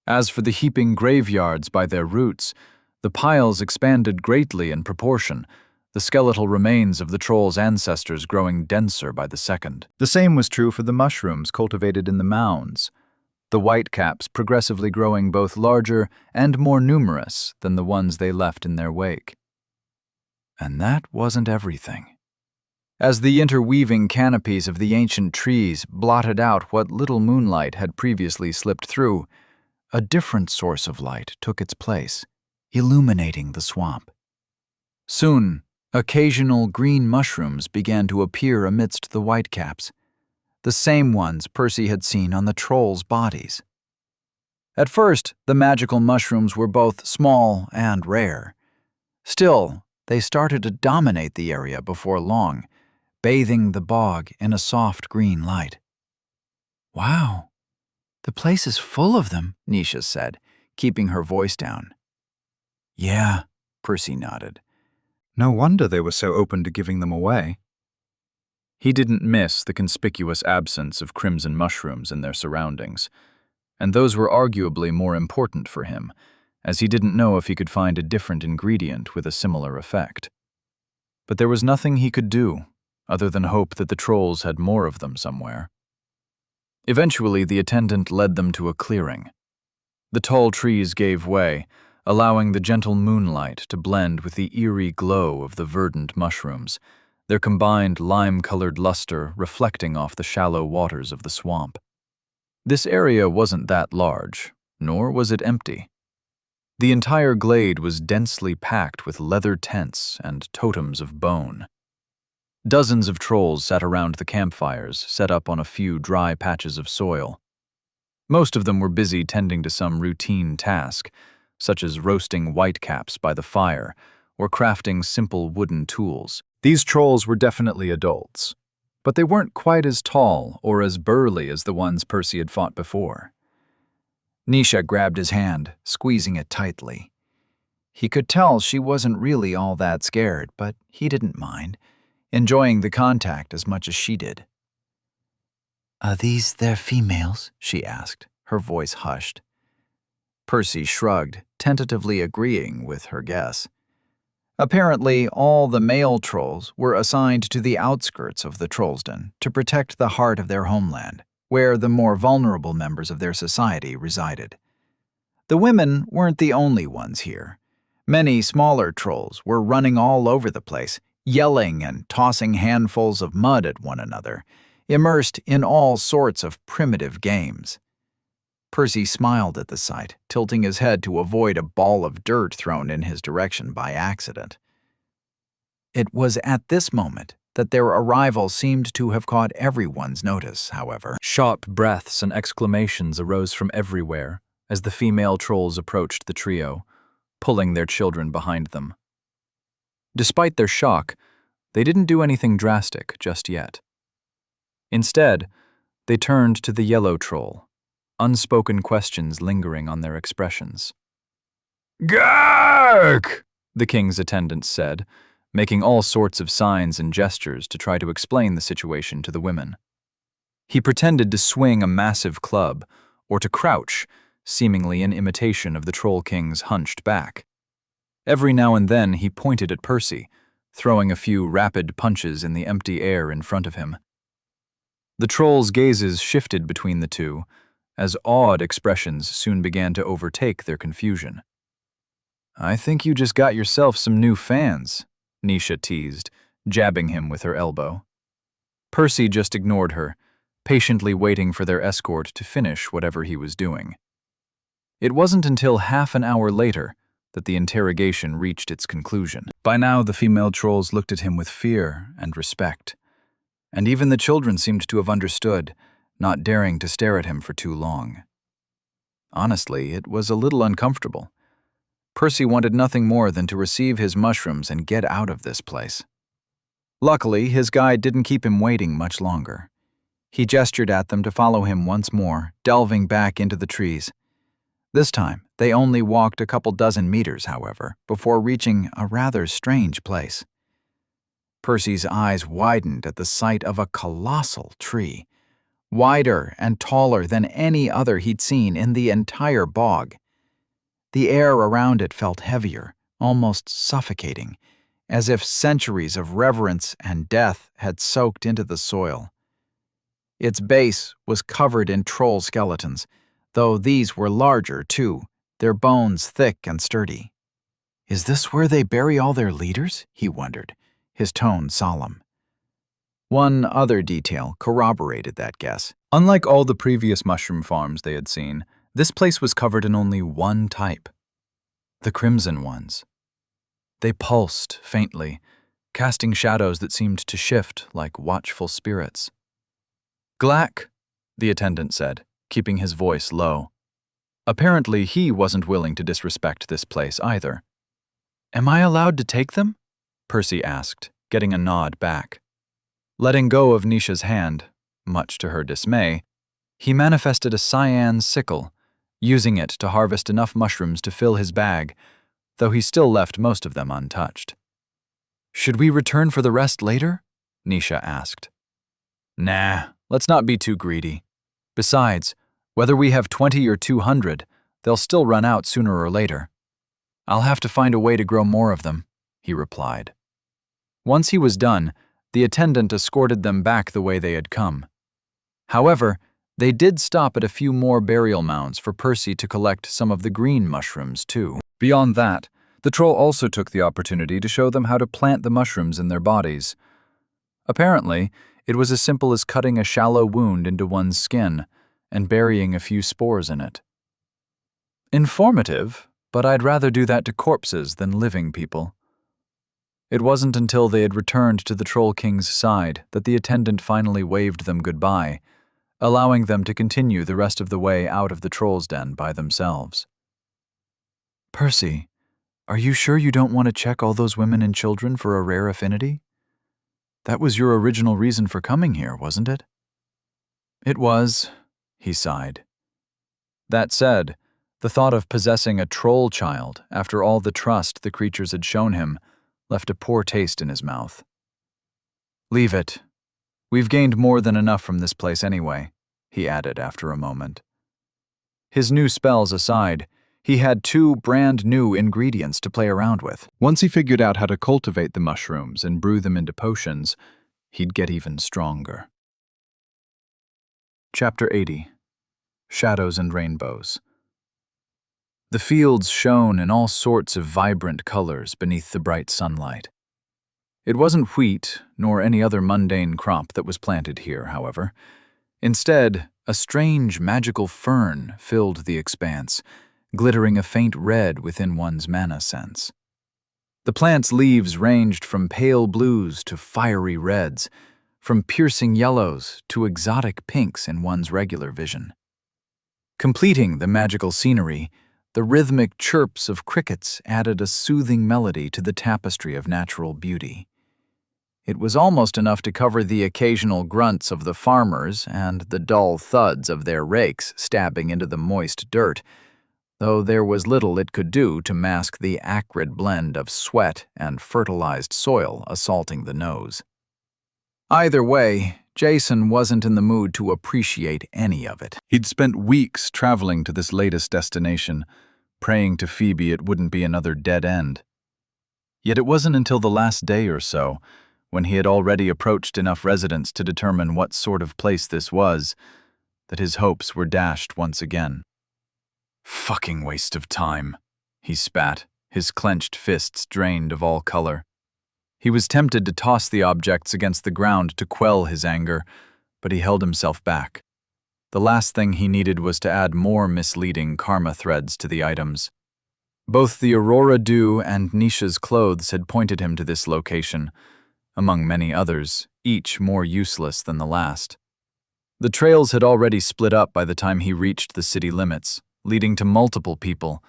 As for the heaping graveyards by their roots, the piles expanded greatly in proportion, the skeletal remains of the troll's ancestors growing denser by the second. The same was true for the mushrooms cultivated in the mounds, the whitecaps progressively growing both larger and more numerous than the ones they left in their wake. And that wasn't everything. As the interweaving canopies of the ancient trees blotted out what little moonlight had previously slipped through, a different source of light took its place, illuminating the swamp. Soon, occasional green mushrooms began to appear amidst the whitecaps, the same ones Percy had seen on the trolls' bodies. At first, the magical mushrooms were both small and rare. Still, they started to dominate the area before long, bathing the bog in a soft green light. "Wow, the place is full of them," Nisha said, keeping her voice down. "Yeah," Percy nodded. No wonder they were so open to giving them away. He didn't miss the conspicuous absence of crimson mushrooms in their surroundings, and those were arguably more important for him, as he didn't know if he could find a different ingredient with a similar effect. But there was nothing he could do, other than hope that the trolls had more of them somewhere. Eventually, the attendant led them to a clearing. The tall trees gave way, allowing the gentle moonlight to blend with the eerie glow of the verdant mushrooms, their combined lime-colored luster reflecting off the shallow waters of the swamp. This area wasn't that large, nor was it empty. The entire glade was densely packed with leather tents and totems of bone. Dozens of trolls sat around the campfires set up on a few dry patches of soil. Most of them were busy tending to some routine task, such as roasting whitecaps by the fire or crafting simple wooden tools. These trolls were definitely adults, but they weren't quite as tall or as burly as the ones Percy had fought before. Nisha grabbed his hand, squeezing it tightly. He could tell she wasn't really all that scared, but he didn't mind, enjoying the contact as much as she did. "Are these their females?" she asked, her voice hushed. Percy shrugged, tentatively agreeing with her guess. Apparently, all the male trolls were assigned to the outskirts of the Trollsden to protect the heart of their homeland, where the more vulnerable members of their society resided. The women weren't the only ones here. Many smaller trolls were running all over the place, yelling and tossing handfuls of mud at one another, immersed in all sorts of primitive games. Percy smiled at the sight, tilting his head to avoid a ball of dirt thrown in his direction by accident. It was at this moment that their arrival seemed to have caught everyone's notice, however. Sharp breaths and exclamations arose from everywhere as the female trolls approached the trio, pulling their children behind them. Despite their shock, they didn't do anything drastic just yet. Instead, they turned to the yellow troll, unspoken questions lingering on their expressions. "Gark!" the king's attendant said, making all sorts of signs and gestures to try to explain the situation to the women. He pretended to swing a massive club, or to crouch, seemingly in imitation of the Troll King's hunched back. Every now and then he pointed at Percy, throwing a few rapid punches in the empty air in front of him. The troll's gazes shifted between the two, as awed expressions soon began to overtake their confusion. I think you just got yourself some new fans, Nisha teased, jabbing him with her elbow. Percy just ignored her, patiently waiting for their escort to finish whatever he was doing. It wasn't until half an hour later that the interrogation reached its conclusion. By now, the female trolls looked at him with fear and respect, and even the children seemed to have understood, not daring to stare at him for too long. Honestly, it was a little uncomfortable. Percy wanted nothing more than to receive his mushrooms and get out of this place. Luckily, his guide didn't keep him waiting much longer. He gestured at them to follow him once more, delving back into the trees. This time, they only walked a couple dozen meters, however, before reaching a rather strange place. Percy's eyes widened at the sight of a colossal tree, wider and taller than any other he'd seen in the entire bog. The air around it felt heavier, almost suffocating, as if centuries of reverence and death had soaked into the soil. Its base was covered in troll skeletons, though these were larger too, their bones thick and sturdy. Is this where they bury all their leaders? He wondered, his tone solemn. One other detail corroborated that guess. Unlike all the previous mushroom farms they had seen, this place was covered in only one type, the crimson ones. They pulsed faintly, casting shadows that seemed to shift like watchful spirits. "Glack," the attendant said, keeping his voice low. Apparently, he wasn't willing to disrespect this place either. "Am I allowed to take them?" Percy asked, getting a nod back. Letting go of Nisha's hand, much to her dismay, he manifested a cyan sickle, using it to harvest enough mushrooms to fill his bag, though he still left most of them untouched. "Should we return for the rest later?" Nisha asked. "Nah, let's not be too greedy. Besides, whether we have 20 or 200, they'll still run out sooner or later. I'll have to find a way to grow more of them," he replied. Once he was done, the attendant escorted them back the way they had come. However, they did stop at a few more burial mounds for Percy to collect some of the green mushrooms, too. Beyond that, the troll also took the opportunity to show them how to plant the mushrooms in their bodies. Apparently, it was as simple as cutting a shallow wound into one's skin and burying a few spores in it. Informative, but I'd rather do that to corpses than living people. It wasn't until they had returned to the Troll King's side that the attendant finally waved them goodbye, allowing them to continue the rest of the way out of the troll's den by themselves. "Percy, are you sure you don't want to check all those women and children for a rare affinity? That was your original reason for coming here, wasn't it?" "It was," he sighed. That said, the thought of possessing a troll child after all the trust the creatures had shown him left a poor taste in his mouth. "Leave it. We've gained more than enough from this place anyway," he added after a moment. His new spells aside, he had 2 brand new ingredients to play around with. Once he figured out how to cultivate the mushrooms and brew them into potions, he'd get even stronger. Chapter 80. Shadows and Rainbows. The fields shone in all sorts of vibrant colors beneath the bright sunlight. It wasn't wheat nor any other mundane crop that was planted here, however. Instead, a strange magical fern filled the expanse, glittering a faint red within one's mana sense. The plant's leaves ranged from pale blues to fiery reds, from piercing yellows to exotic pinks in one's regular vision. Completing the magical scenery, the rhythmic chirps of crickets added a soothing melody to the tapestry of natural beauty. It was almost enough to cover the occasional grunts of the farmers and the dull thuds of their rakes stabbing into the moist dirt, though there was little it could do to mask the acrid blend of sweat and fertilized soil assaulting the nose. Either way, Jason wasn't in the mood to appreciate any of it. He'd spent weeks traveling to this latest destination, praying to Phoebe it wouldn't be another dead end. Yet it wasn't until the last day or so, when he had already approached enough residents to determine what sort of place this was, that his hopes were dashed once again. "Fucking waste of time," he spat, his clenched fists drained of all color. He was tempted to toss the objects against the ground to quell his anger, but he held himself back. The last thing he needed was to add more misleading karma threads to the items. Both the Aurora Dew and Nisha's clothes had pointed him to this location, among many others, each more useless than the last. The trails had already split up by the time he reached the city limits, leading to multiple people,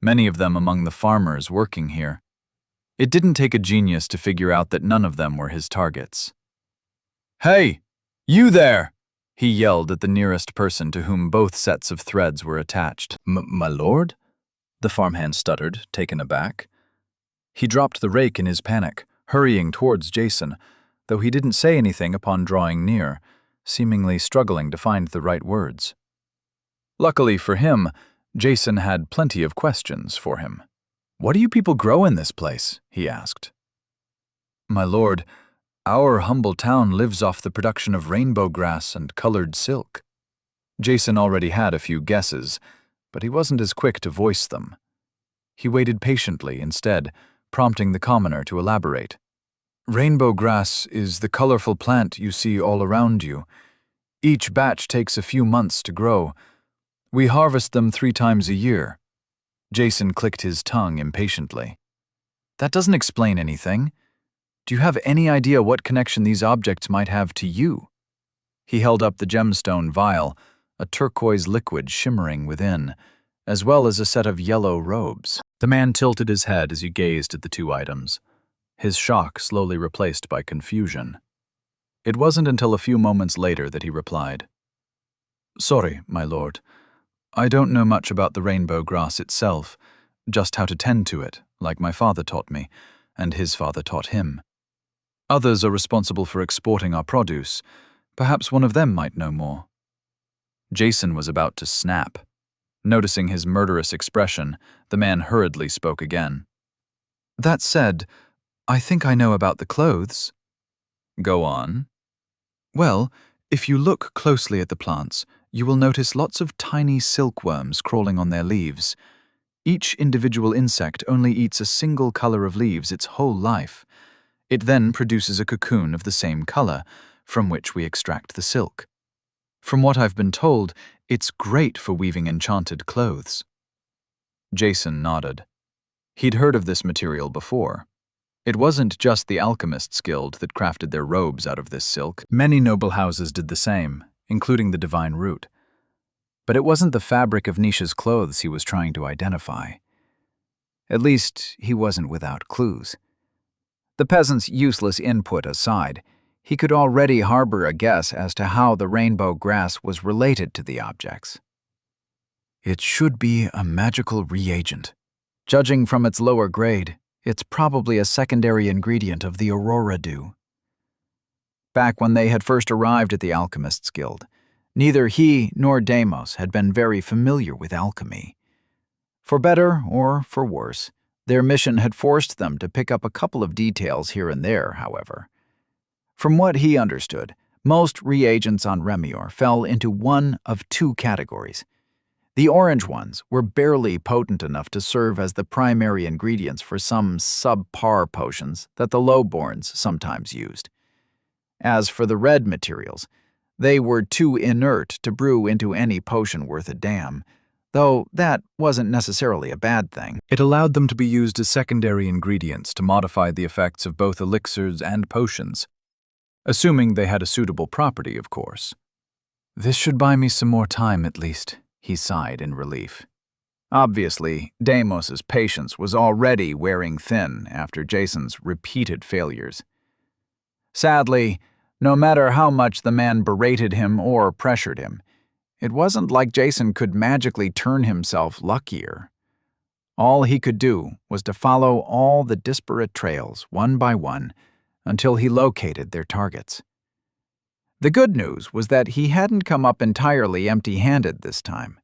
many of them among the farmers working here. It didn't take a genius to figure out that none of them were his targets. "Hey, you there!" he yelled at the nearest person to whom both sets of threads were attached. My lord?" The farmhand stuttered, taken aback. He dropped the rake in his panic, hurrying towards Jason, though he didn't say anything upon drawing near, seemingly struggling to find the right words. Luckily for him, Jason had plenty of questions for him. "What do you people grow in this place?" he asked. "My lord, our humble town lives off the production of rainbow grass and colored silk." Jason already had a few guesses, but he wasn't as quick to voice them. He waited patiently instead, prompting the commoner to elaborate. "Rainbow grass is the colorful plant you see all around you. Each batch takes a few months to grow. We harvest them 3 times a year." Jason clicked his tongue impatiently. "That doesn't explain anything. Do you have any idea what connection these objects might have to you?" He held up the gemstone vial, a turquoise liquid shimmering within, as well as a set of yellow robes. The man tilted his head as he gazed at the 2 items, his shock slowly replaced by confusion. It wasn't until a few moments later that he replied, "Sorry, my lord. I don't know much about the rainbow grass itself, just how to tend to it, like my father taught me, and his father taught him. Others are responsible for exporting our produce. Perhaps one of them might know more." Jason was about to snap. Noticing his murderous expression, the man hurriedly spoke again. "That said, I think I know about the clothes." "Go on." "Well, if you look closely at the plants, you will notice lots of tiny silkworms crawling on their leaves. Each individual insect only eats a single color of leaves its whole life. It then produces a cocoon of the same color, from which we extract the silk. From what I've been told, it's great for weaving enchanted clothes." Jason nodded. He'd heard of this material before. It wasn't just the alchemists' guild that crafted their robes out of this silk. Many noble houses did the same, including the Divine Root. But it wasn't the fabric of Nisha's clothes he was trying to identify. At least, he wasn't without clues. The peasant's useless input aside, he could already harbor a guess as to how the rainbow grass was related to the objects. It should be a magical reagent. Judging from its lower grade, it's probably a secondary ingredient of the Aurora Dew. Back when they had first arrived at the Alchemists' Guild, neither he nor Deimos had been very familiar with alchemy. For better or for worse, their mission had forced them to pick up a couple of details here and there, however. From what he understood, most reagents on Remior fell into one of 2 categories. The orange ones were barely potent enough to serve as the primary ingredients for some subpar potions that the lowborns sometimes used. As for the red materials, they were too inert to brew into any potion worth a damn, though that wasn't necessarily a bad thing. It allowed them to be used as secondary ingredients to modify the effects of both elixirs and potions, assuming they had a suitable property, of course. "This should buy me some more time at least," he sighed in relief. Obviously, Deimos's patience was already wearing thin after Jason's repeated failures. Sadly, no matter how much the man berated him or pressured him, it wasn't like Jason could magically turn himself luckier. All he could do was to follow all the disparate trails, one by one, until he located their targets. The good news was that he hadn't come up entirely empty-handed this time.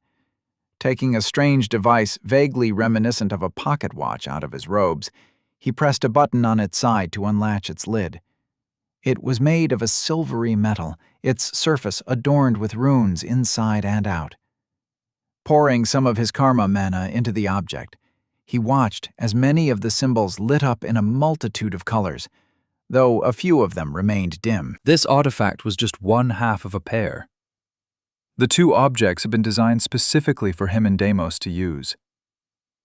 Taking a strange device vaguely reminiscent of a pocket watch out of his robes, he pressed a button on its side to unlatch its lid. It was made of a silvery metal, its surface adorned with runes inside and out. Pouring some of his karma mana into the object, He watched as many of the symbols lit up in a multitude of colors, though a few of them remained dim. This artifact was just one half of a pair. The two objects had been designed specifically for him and Deimos to use.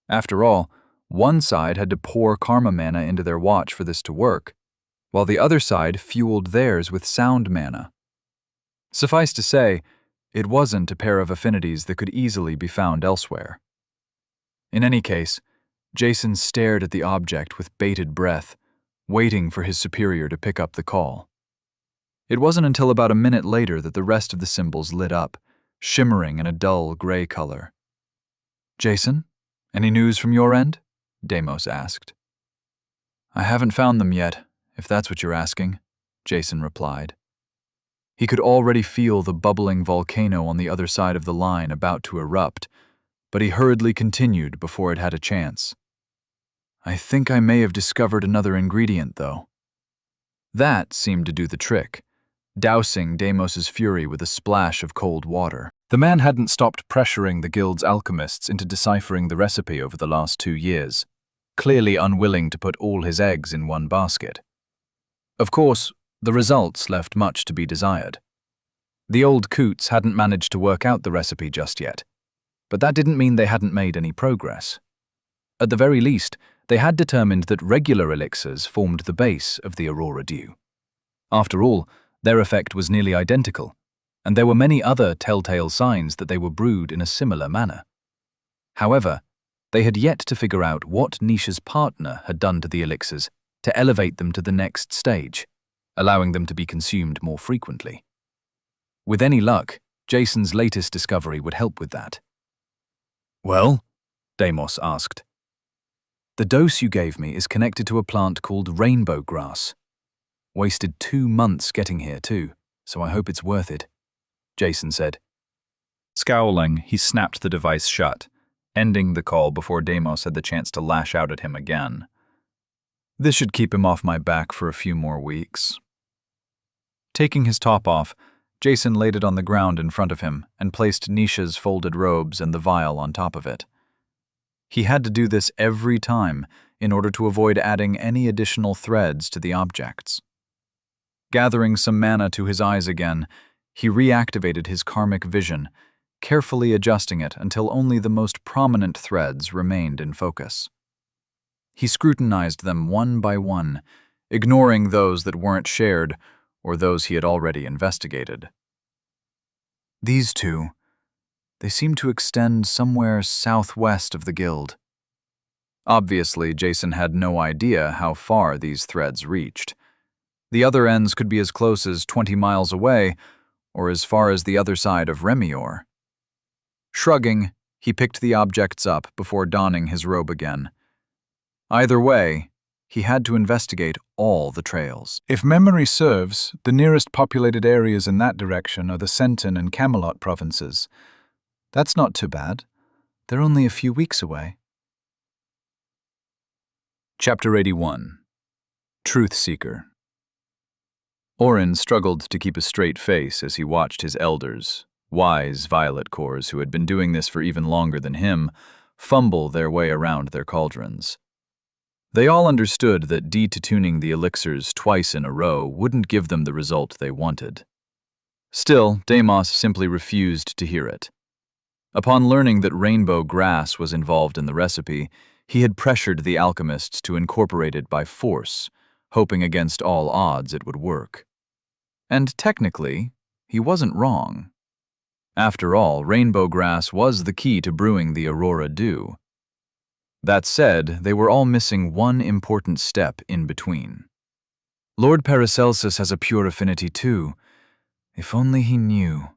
After all, one side had to pour karma mana into their watch for this to work, while the other side fueled theirs with sound mana. Suffice to say, it wasn't a pair of affinities that could easily be found elsewhere. In any case, Jason stared at the object with bated breath, waiting for his superior to pick up the call. It wasn't until about a minute later that the rest of the symbols lit up, shimmering in a dull gray color. "Jason, any news from your end?" Deimos asked. "I haven't found them yet, if that's what you're asking," Jason replied. He could already feel the bubbling volcano on the other side of the line about to erupt, but he hurriedly continued before it had a chance. "I think I may have discovered another ingredient, though." That seemed to do the trick, dousing Deimos's fury with a splash of cold water. The man hadn't stopped pressuring the guild's alchemists into deciphering the recipe over the last 2 years, clearly unwilling to put all his eggs in one basket. Of course, the results left much to be desired. The old coots hadn't managed to work out the recipe just yet, but that didn't mean they hadn't made any progress. At the very least, they had determined that regular elixirs formed the base of the Aurora Dew. After all, their effect was nearly identical, and there were many other telltale signs that they were brewed in a similar manner. However, they had yet to figure out what Nisha's partner had done to the elixirs to elevate them to the next stage, allowing them to be consumed more frequently. With any luck, Jason's latest discovery would help with that. "Well?" Deimos asked. "The dose you gave me is connected to a plant called rainbow grass. Wasted 2 months getting here, too, so I hope it's worth it," Jason said. Scowling, he snapped the device shut, ending the call before Deimos had the chance to lash out at him again. This should keep him off my back for a few more weeks. Taking his top off, Jason laid it on the ground in front of him and placed Nisha's folded robes and the vial on top of it. He had to do this every time in order to avoid adding any additional threads to the objects. Gathering some mana to his eyes again, he reactivated his karmic vision, carefully adjusting it until only the most prominent threads remained in focus. He scrutinized them one by one, ignoring those that weren't shared or those he had already investigated. These two, they seem to extend somewhere southwest of the guild. Obviously, Jason had no idea how far these threads reached. The other ends could be as close as 20 miles away, or as far as the other side of Remior. Shrugging, he picked the objects up before donning his robe again. Either way, he had to investigate all the trails. If memory serves, the nearest populated areas in that direction are the Senton and Camelot provinces. That's not too bad. They're only a few weeks away. Chapter 81. Truth Seeker. Orin struggled to keep a straight face as he watched his elders, wise violet cores who had been doing this for even longer than him, fumble their way around their cauldrons. They all understood that detuning the elixirs twice in a row wouldn't give them the result they wanted. Still, Deimos simply refused to hear it. Upon learning that rainbow grass was involved in the recipe, he had pressured the alchemists to incorporate it by force, hoping against all odds it would work. And technically, he wasn't wrong. After all, rainbow grass was the key to brewing the Aurora Dew. That said, they were all missing one important step in between. Lord Paracelsus has a pure affinity too. If only he knew.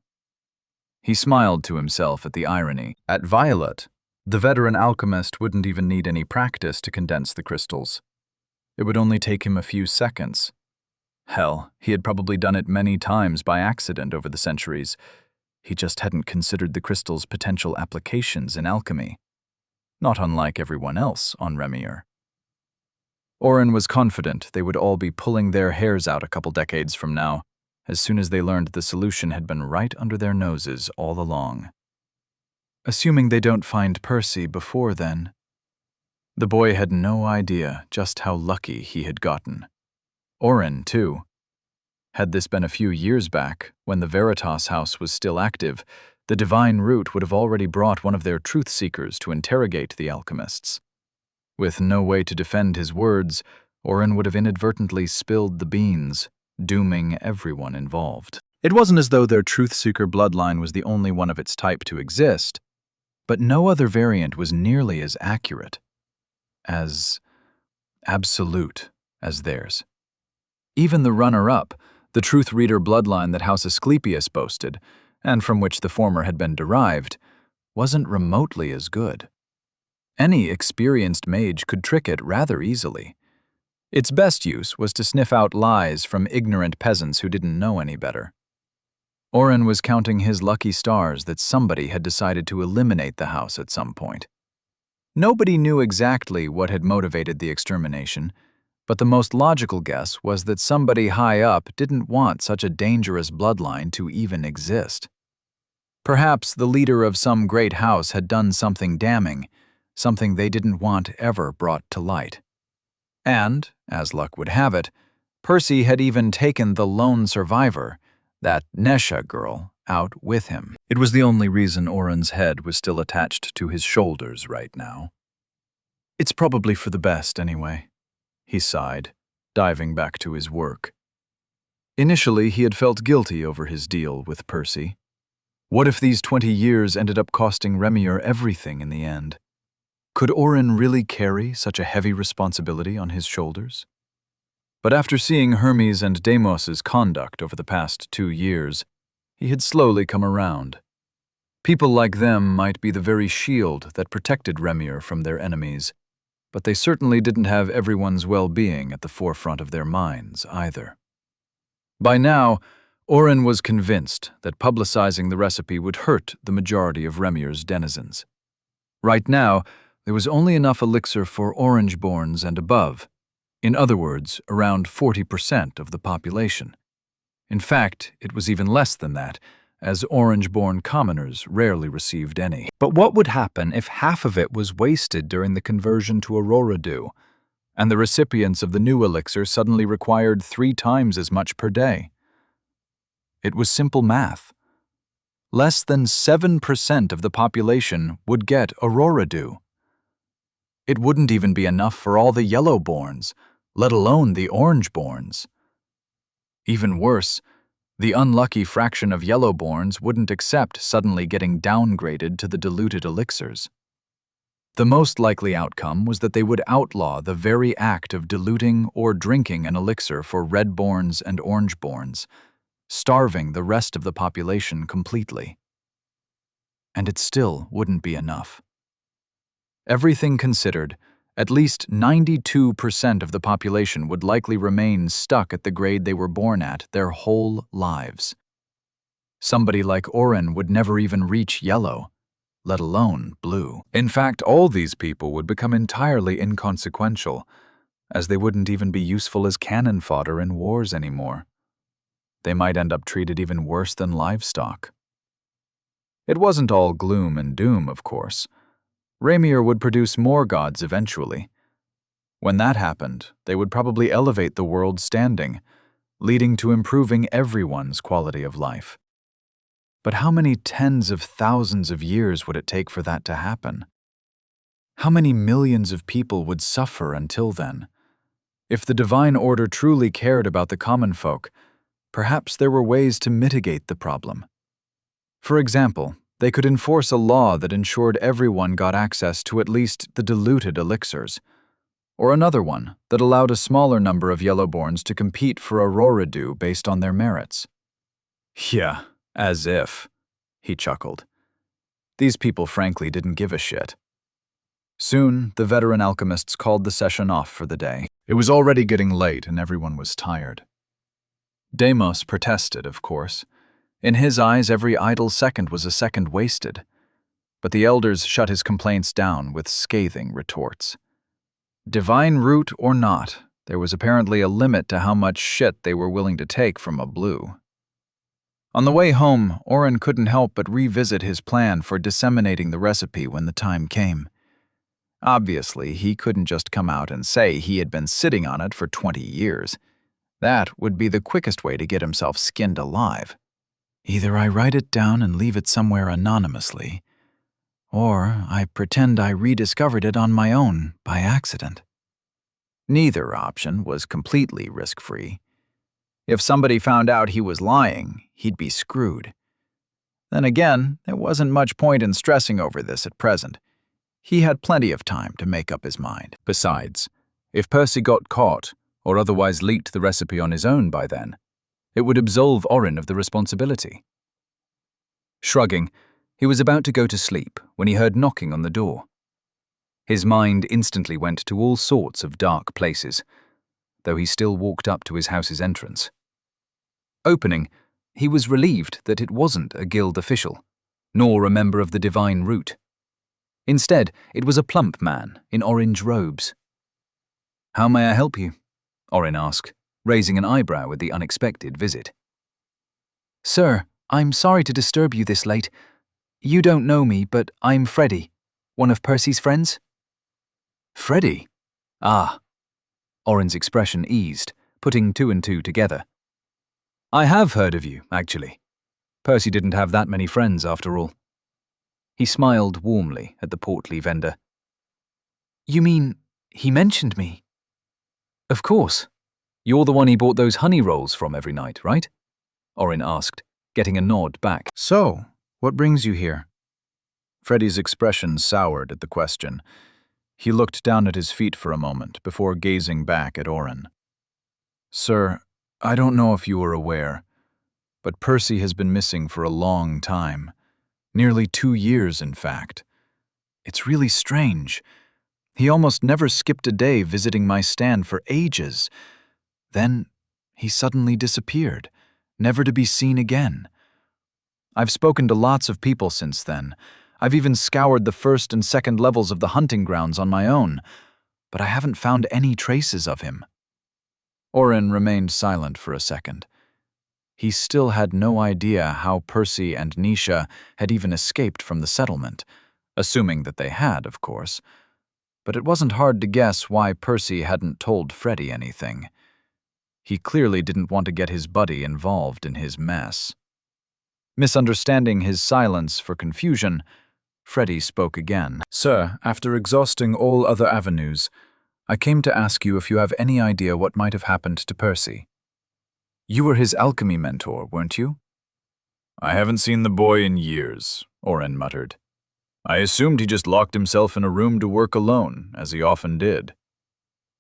He smiled to himself at the irony. At Violet, the veteran alchemist wouldn't even need any practice to condense the crystals. It would only take him a few seconds. Hell, he had probably done it many times by accident over the centuries. He just hadn't considered the crystal's potential applications in alchemy. Not unlike everyone else on Remior. Orin was confident they would all be pulling their hairs out a couple decades from now, as soon as they learned the solution had been right under their noses all along. Assuming they don't find Percy before then. The boy had no idea just how lucky he had gotten. Oren, too. Had this been a few years back, when the Veritas house was still active, the divine root would have already brought one of their truth seekers to interrogate the alchemists. With no way to defend his words, Oren would have inadvertently spilled the beans, dooming everyone involved. It wasn't as though their truth seeker bloodline was the only one of its type to exist, but no other variant was nearly as accurate, as absolute as theirs. Even the runner-up, the truth reader bloodline that House Asclepius boasted, and from which the former had been derived, wasn't remotely as good. Any experienced mage could trick it rather easily. Its best use was to sniff out lies from ignorant peasants who didn't know any better. Oren was counting his lucky stars that somebody had decided to eliminate the house at some point. Nobody knew exactly what had motivated the extermination, but the most logical guess was that somebody high up didn't want such a dangerous bloodline to even exist. Perhaps the leader of some great house had done something damning, something they didn't want ever brought to light. And, as luck would have it, Percy had even taken the lone survivor, that Nesha girl, out with him. It was the only reason Oren's head was still attached to his shoulders right now. It's probably for the best anyway, he sighed, diving back to his work. Initially, he had felt guilty over his deal with Percy. What if these 20 years ended up costing Remier everything in the end? Could Oren really carry such a heavy responsibility on his shoulders? But after seeing Hermes and Deimos's conduct over the past 2 years, he had slowly come around. People like them might be the very shield that protected Remier from their enemies, but they certainly didn't have everyone's well-being at the forefront of their minds either. By now, Oren was convinced that publicizing the recipe would hurt the majority of Remier's denizens. Right now, there was only enough elixir for Orangeborns and above. In other words, around 40% of the population. In fact, it was even less than that, as Orange-born commoners rarely received any. But what would happen if half of it was wasted during the conversion to Aurora Dew, and the recipients of the new elixir suddenly required 3 times as much per day? It was simple math. Less than 7% of the population would get Aurora Dew. It wouldn't even be enough for all the Yellowborns, let alone the Orangeborns. Even worse, the unlucky fraction of Yellowborns wouldn't accept suddenly getting downgraded to the diluted elixirs. The most likely outcome was that they would outlaw the very act of diluting or drinking an elixir for Redborns and Orangeborns, starving the rest of the population completely. And it still wouldn't be enough. Everything considered, at least 92% of the population would likely remain stuck at the grade they were born at their whole lives. Somebody like Oren would never even reach yellow, let alone blue. In fact, all these people would become entirely inconsequential, as they wouldn't even be useful as cannon fodder in wars anymore. They might end up treated even worse than livestock. It wasn't all gloom and doom, of course. Remier would produce more gods eventually. When that happened, they would probably elevate the world's standing, leading to improving everyone's quality of life. But how many tens of thousands of years would it take for that to happen? How many millions of people would suffer until then? If the divine order truly cared about the common folk, perhaps there were ways to mitigate the problem. For example, they could enforce a law that ensured everyone got access to at least the diluted elixirs, or another one that allowed a smaller number of Yellowborns to compete for Aurora Dew based on their merits. Yeah, as if, he chuckled. These people frankly didn't give a shit. Soon, the veteran alchemists called the session off for the day. It was already getting late and everyone was tired. Deimos protested, of course. In his eyes, every idle second was a second wasted. But the elders shut his complaints down with scathing retorts. Divine root or not, there was apparently a limit to how much shit they were willing to take from a blue. On the way home, Oren couldn't help but revisit his plan for disseminating the recipe when the time came. Obviously, he couldn't just come out and say he had been sitting on it for 20 years. That would be the quickest way to get himself skinned alive. Either I write it down and leave it somewhere anonymously, or I pretend I rediscovered it on my own by accident. Neither option was completely risk-free. If somebody found out he was lying, he'd be screwed. Then again, there wasn't much point in stressing over this at present. He had plenty of time to make up his mind. Besides, if Percy got caught or otherwise leaked the recipe on his own by then, it would absolve Orin of the responsibility. Shrugging, he was about to go to sleep when he heard knocking on the door. His mind instantly went to all sorts of dark places, though he still walked up to his house's entrance. Opening, he was relieved that it wasn't a guild official, nor a member of the Divine Root. Instead, it was a plump man in orange robes. "How may I help you?" Orin asked, raising an eyebrow at the unexpected visit. "Sir, I'm sorry to disturb you this late. You don't know me, but I'm Freddy, one of Percy's friends." "Freddy? Ah." Orin's expression eased, putting two and two together. "I have heard of you, actually. Percy didn't have that many friends, after all." He smiled warmly at the portly vendor. "You mean he mentioned me?" "Of course. You're the one he bought those honey rolls from every night, right?" Orin asked, getting a nod back. "So, what brings you here?" Freddy's expression soured at the question. He looked down at his feet for a moment before gazing back at Orin. "Sir, I don't know if you are aware, but Percy has been missing for a long time. Nearly 2 years, in fact. It's really strange. He almost never skipped a day visiting my stand for ages. Then he suddenly disappeared, never to be seen again. I've spoken to lots of people since then. I've even scoured the first and second levels of the hunting grounds on my own, but I haven't found any traces of him." Orin remained silent for a second. He still had no idea how Percy and Nisha had even escaped from the settlement, assuming that they had, of course. But it wasn't hard to guess why Percy hadn't told Freddy anything. He clearly didn't want to get his buddy involved in his mess. Misunderstanding his silence for confusion, Freddy spoke again. "Sir, after exhausting all other avenues, I came to ask you if you have any idea what might have happened to Percy. You were his alchemy mentor, weren't you?" "I haven't seen the boy in years," Orin muttered. "I assumed he just locked himself in a room to work alone, as he often did.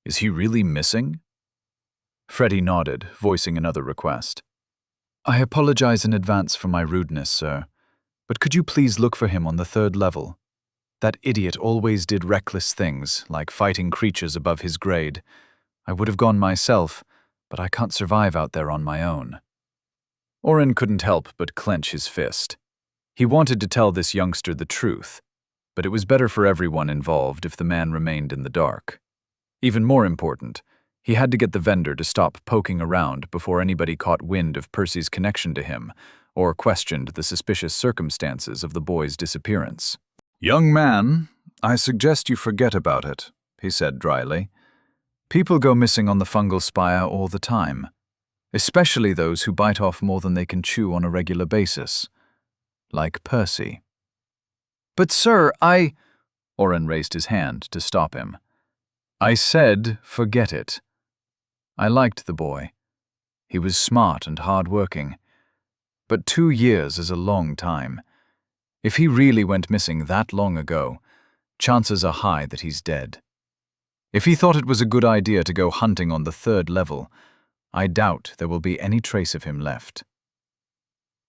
Is he really missing?" Freddy nodded, voicing another request. "I apologize in advance for my rudeness, sir, but could you please look for him on the 3rd level? That idiot always did reckless things, like fighting creatures above his grade. I would have gone myself, but I can't survive out there on my own." Orin couldn't help but clench his fist. He wanted to tell this youngster the truth, but it was better for everyone involved if the man remained in the dark. Even more important, he had to get the vendor to stop poking around before anybody caught wind of Percy's connection to him or questioned the suspicious circumstances of the boy's disappearance. "Young man, I suggest you forget about it," he said dryly. "People go missing on the fungal spire all the time, especially those who bite off more than they can chew on a regular basis. Like Percy." "But sir, Orin raised his hand to stop him. "I said forget it. I liked the boy. He was smart and hard-working. But 2 years is a long time. If he really went missing that long ago, chances are high that he's dead. If he thought it was a good idea to go hunting on the 3rd level, I doubt there will be any trace of him left."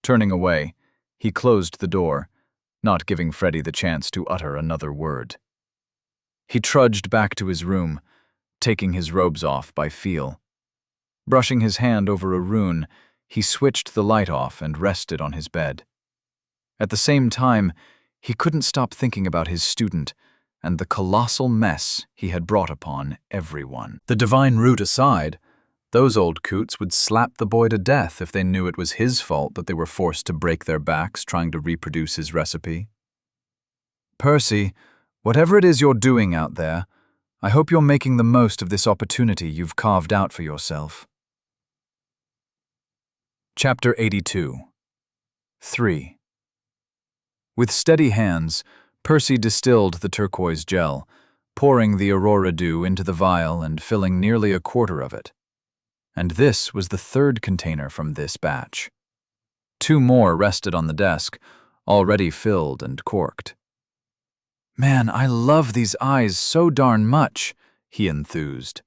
Turning away, he closed the door, not giving Freddy the chance to utter another word. He trudged back to his room, taking his robes off by feel. Brushing his hand over a rune, he switched the light off and rested on his bed. At the same time, he couldn't stop thinking about his student and the colossal mess he had brought upon everyone. The Divine Root aside, those old coots would slap the boy to death if they knew it was his fault that they were forced to break their backs trying to reproduce his recipe. Percy, Whatever it is you're doing out there, I hope you're making the most of this opportunity you've carved out for yourself. Chapter 82. 3. With steady hands, Percy distilled the turquoise gel, pouring the aurora dew into the vial and filling nearly a quarter of it. And this was the third container from this batch. 2 more rested on the desk, already filled and corked. "Man, I love these eyes so darn much," he enthused.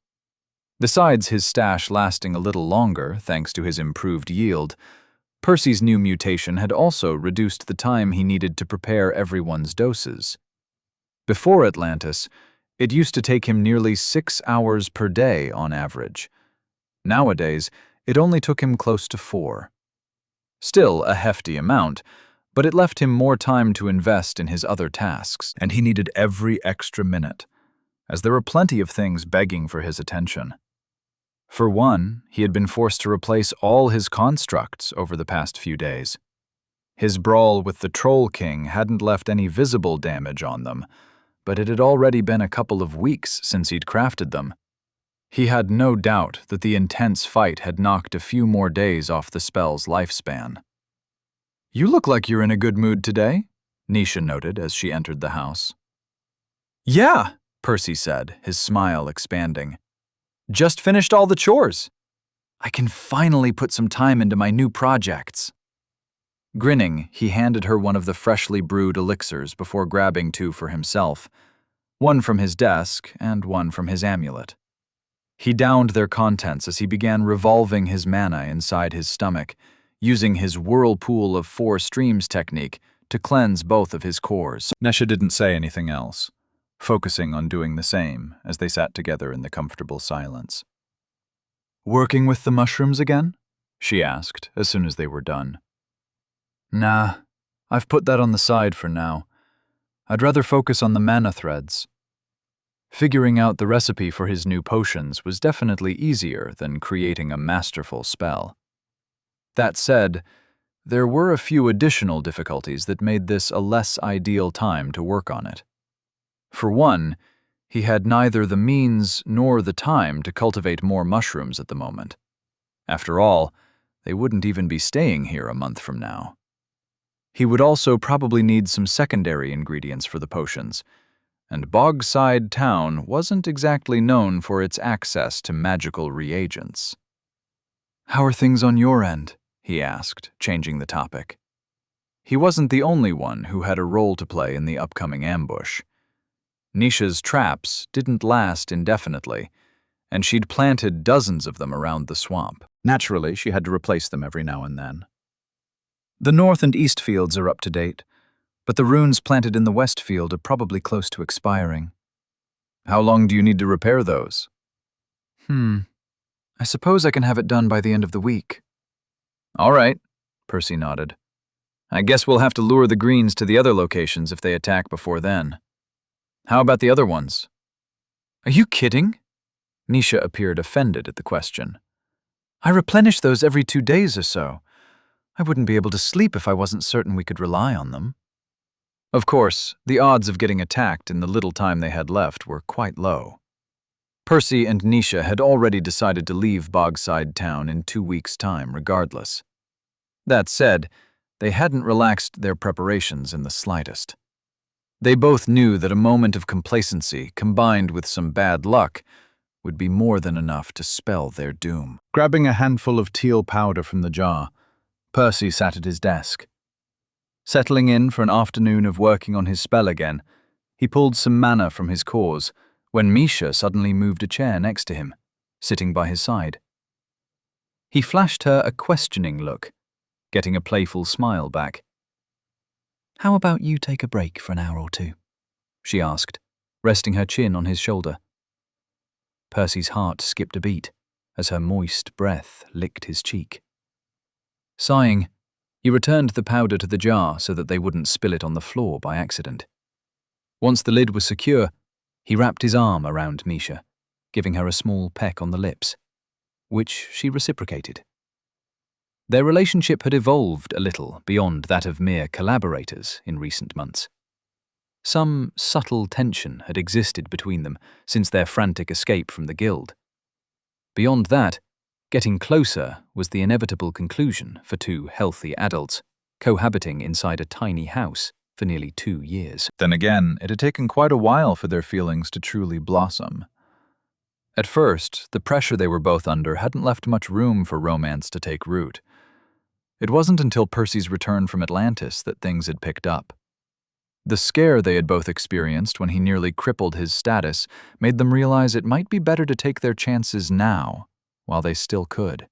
Besides his stash lasting a little longer thanks to his improved yield, Percy's new mutation had also reduced the time he needed to prepare everyone's doses. Before Atlantis, it used to take him nearly 6 hours per day on average. Nowadays, it only took him close to 4. Still a hefty amount, but it left him more time to invest in his other tasks, and he needed every extra minute, as there were plenty of things begging for his attention. For one, he had been forced to replace all his constructs over the past few days. His brawl with the Troll King hadn't left any visible damage on them, but it had already been a couple of weeks since he'd crafted them. He had no doubt that the intense fight had knocked a few more days off the spell's lifespan. "You look like you're in a good mood today," Nisha noted as she entered the house. "Yeah," Percy said, his smile expanding. "Just finished all the chores. I can finally put some time into my new projects." Grinning, he handed her one of the freshly brewed elixirs before grabbing 2 for himself, one from his desk and one from his amulet. He downed their contents as he began revolving his mana inside his stomach, using his whirlpool of 4 streams technique to cleanse both of his cores. Nesha didn't say anything else, focusing on doing the same as they sat together in the comfortable silence. "Working with the mushrooms again?" she asked as soon as they were done. "Nah, I've put that on the side for now. I'd rather focus on the mana threads." Figuring out the recipe for his new potions was definitely easier than creating a masterful spell. That said, there were a few additional difficulties that made this a less ideal time to work on it. For one, he had neither the means nor the time to cultivate more mushrooms at the moment. After all, they wouldn't even be staying here a month from now. He would also probably need some secondary ingredients for the potions, and Bogside Town wasn't exactly known for its access to magical reagents. "How are things on your end?" he asked, changing the topic. He wasn't the only one who had a role to play in the upcoming ambush. Nisha's traps didn't last indefinitely, and she'd planted dozens of them around the swamp. Naturally, she had to replace them every now and then. "The north and east fields are up to date, but the runes planted in the west field are probably close to expiring." "How long do you need to repair those?" I suppose I can have it done by the end of the week." "All right," Percy nodded. "I guess we'll have to lure the greens to the other locations if they attack before then. How about the other ones?" "Are you kidding?" Nisha appeared offended at the question. "I replenish those every 2 days or so. I wouldn't be able to sleep if I wasn't certain we could rely on them." Of course, the odds of getting attacked in the little time they had left were quite low. Percy and Nisha had already decided to leave Bogside Town in 2 weeks' time regardless. That said, they hadn't relaxed their preparations in the slightest. They both knew that a moment of complacency combined with some bad luck would be more than enough to spell their doom. Grabbing a handful of teal powder from the jar, Percy sat at his desk. Settling in for an afternoon of working on his spell again, he pulled some mana from his cores when Misha suddenly moved a chair next to him, sitting by his side. He flashed her a questioning look, getting a playful smile back. "How about you take a break for an hour or 2? She asked, resting her chin on his shoulder. Percy's heart skipped a beat as her moist breath licked his cheek. Sighing, he returned the powder to the jar so that they wouldn't spill it on the floor by accident. Once the lid was secure, he wrapped his arm around Misha, giving her a small peck on the lips, which she reciprocated. Their relationship had evolved a little beyond that of mere collaborators in recent months. Some subtle tension had existed between them since their frantic escape from the guild. Beyond that, getting closer was the inevitable conclusion for two healthy adults cohabiting inside a tiny house for nearly 2 years. Then again, it had taken quite a while for their feelings to truly blossom. At first, the pressure they were both under hadn't left much room for romance to take root. It wasn't until Percy's return from Atlantis that things had picked up. The scare they had both experienced when he nearly crippled his status made them realize it might be better to take their chances now, while they still could.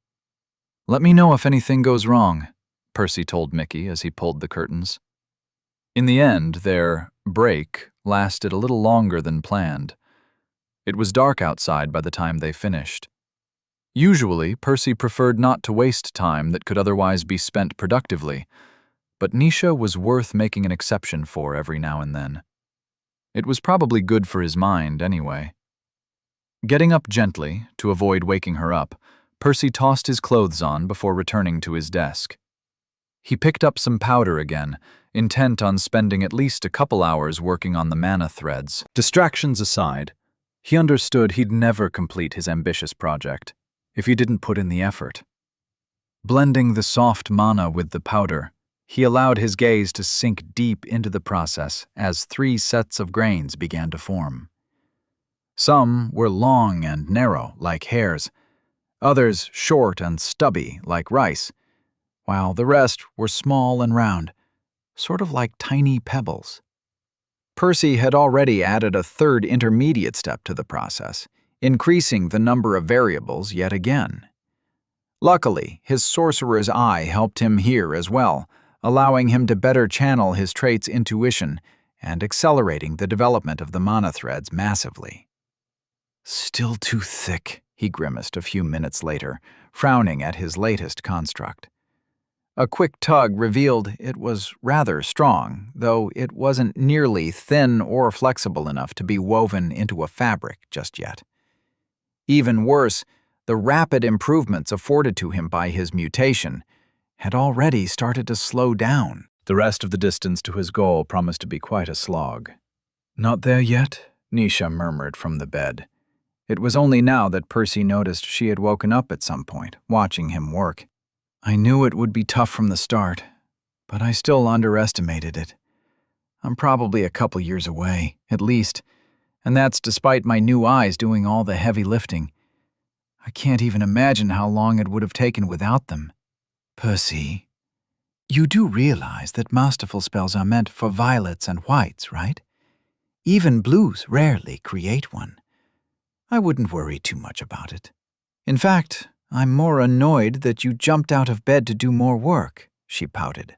"Let me know if anything goes wrong," Percy told Mickey as he pulled the curtains. In the end, their break lasted a little longer than planned. It was dark outside by the time they finished. Usually, Percy preferred not to waste time that could otherwise be spent productively, but Nisha was worth making an exception for every now and then. It was probably good for his mind, anyway. Getting up gently, to avoid waking her up, Percy tossed his clothes on before returning to his desk. He picked up some powder again, intent on spending at least a couple hours working on the mana threads. Distractions aside, he understood he'd never complete his ambitious project if he didn't put in the effort. Blending the soft mana with the powder, he allowed his gaze to sink deep into the process as 3 sets of grains began to form. Some were long and narrow, like hairs, others short and stubby, like rice, while the rest were small and round, sort of like tiny pebbles. Percy had already added a third intermediate step to the process, increasing the number of variables yet again. Luckily, his sorcerer's eye helped him here as well, allowing him to better channel his trait's intuition and accelerating the development of the mana threads massively. "Still too thick," he grimaced a few minutes later, frowning at his latest construct. A quick tug revealed it was rather strong, though it wasn't nearly thin or flexible enough to be woven into a fabric just yet. Even worse, the rapid improvements afforded to him by his mutation had already started to slow down. The rest of the distance to his goal promised to be quite a slog. "Not there yet?" Nisha murmured from the bed. It was only now that Percy noticed she had woken up at some point, watching him work. "I knew it would be tough from the start, but I still underestimated it. I'm probably a couple years away, at least, and that's despite my new eyes doing all the heavy lifting. I can't even imagine how long it would have taken without them." "Percy, you do realize that masterful spells are meant for violets and whites, right? Even blues rarely create one. I wouldn't worry too much about it. In fact, I'm more annoyed that you jumped out of bed to do more work," she pouted.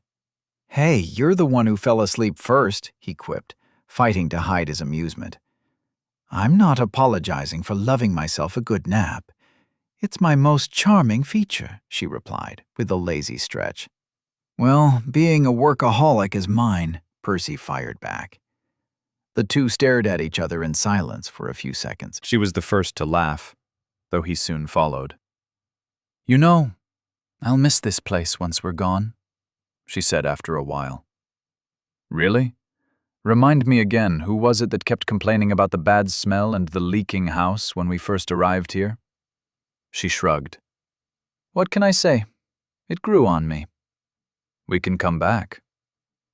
"Hey, you're the one who fell asleep first," he quipped, fighting to hide his amusement. "I'm not apologizing for loving myself a good nap. It's my most charming feature," she replied, with a lazy stretch. "Well, being a workaholic is mine," Percy fired back. The two stared at each other in silence for a few seconds. She was the first to laugh, though he soon followed. "You know, I'll miss this place once we're gone," she said after a while. "Really? Remind me again, who was it that kept complaining about the bad smell and the leaking house when we first arrived here?" She shrugged. "What can I say? It grew on me." "We can come back."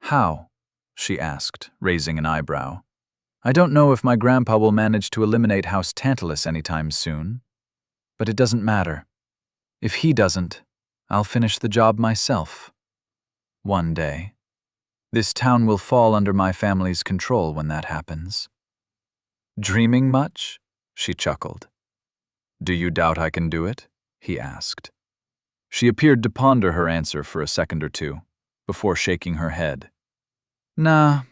"How?" she asked, raising an eyebrow. "I don't know if my grandpa will manage to eliminate House Tantalus anytime soon, but it doesn't matter. If he doesn't, I'll finish the job myself. One day. This town will fall under my family's control when that happens." "Dreaming much?" she chuckled. "Do you doubt I can do it?" he asked. She appeared to ponder her answer for a second or two, before shaking her head. "Nah,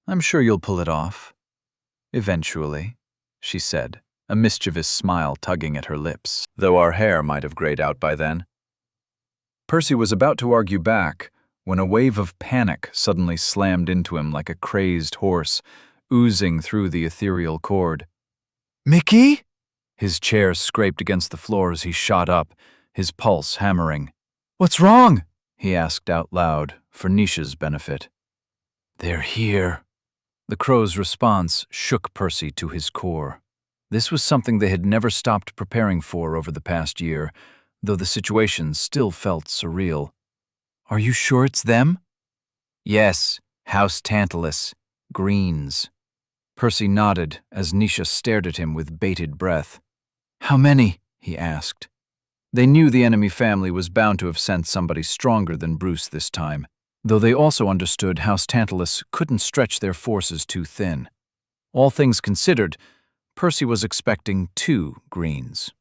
I'm sure you'll pull it off. Eventually," she said, a mischievous smile tugging at her lips. "Though our hair might have grayed out by then." Percy was about to argue back when a wave of panic suddenly slammed into him like a crazed horse, oozing through the ethereal cord. "Mickey?" His chair scraped against the floor as he shot up, his pulse hammering. "What's wrong?" he asked out loud, for Nisha's benefit. "They're here," The crow's response shook Percy to his core. This was something they had never stopped preparing for over the past year, though the situation still felt surreal. "Are you sure it's them?" "Yes, House Tantalus, Greens." Percy nodded as Nisha stared at him with bated breath. "How many?" he asked. They knew the enemy family was bound to have sent somebody stronger than Bruce this time, though they also understood House Tantalus couldn't stretch their forces too thin. All things considered, Percy was expecting 2 Greens.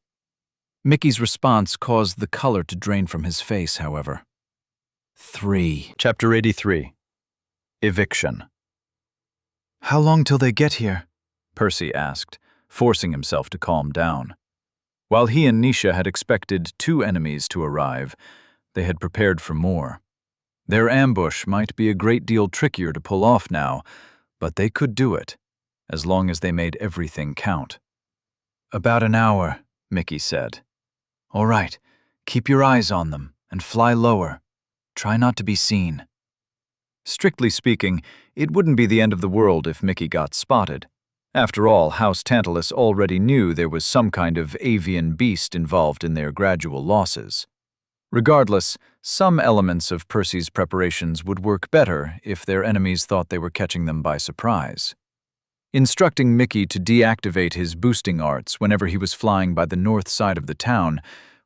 Mickey's response caused the color to drain from his face, however. 3. Chapter 83. Eviction. "How long till they get here?" Percy asked, forcing himself to calm down. While he and Nisha had expected 2 enemies to arrive, they had prepared for more. Their ambush might be a great deal trickier to pull off now, but they could do it, as long as they made everything count. "About an hour," Mickey said. "All right, keep your eyes on them and fly lower. Try not to be seen." Strictly speaking, it wouldn't be the end of the world if Mickey got spotted. After all, House Tantalus already knew there was some kind of avian beast involved in their gradual losses. Regardless, some elements of Percy's preparations would work better if their enemies thought they were catching them by surprise. Instructing Mickey to deactivate his boosting arts whenever he was flying by the north side of the town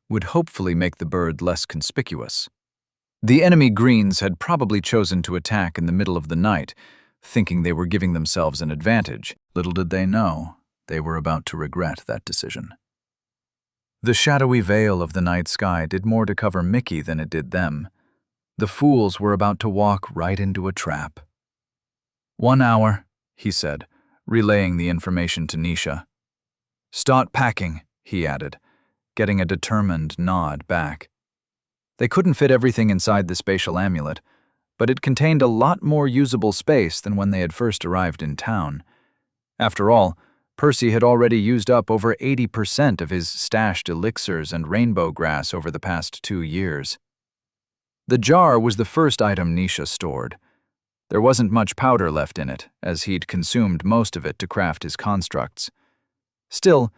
would hopefully make the bird less conspicuous. The enemy Greens had probably chosen to attack in the middle of the night, thinking they were giving themselves an advantage. Little did they know, they were about to regret that decision. The shadowy veil of the night sky did more to cover Mickey than it did them. The fools were about to walk right into a trap. 1 hour, he said, relaying the information to Nisha. "Start packing," he added, getting a determined nod back. They couldn't fit everything inside the spatial amulet, but it contained a lot more usable space than when they had first arrived in town. After all, Percy had already used up over 80% of his stashed elixirs and rainbow grass over the past 2 years. The jar was the first item Nisha stored. There wasn't much powder left in it, as he'd consumed most of it to craft his constructs. Still,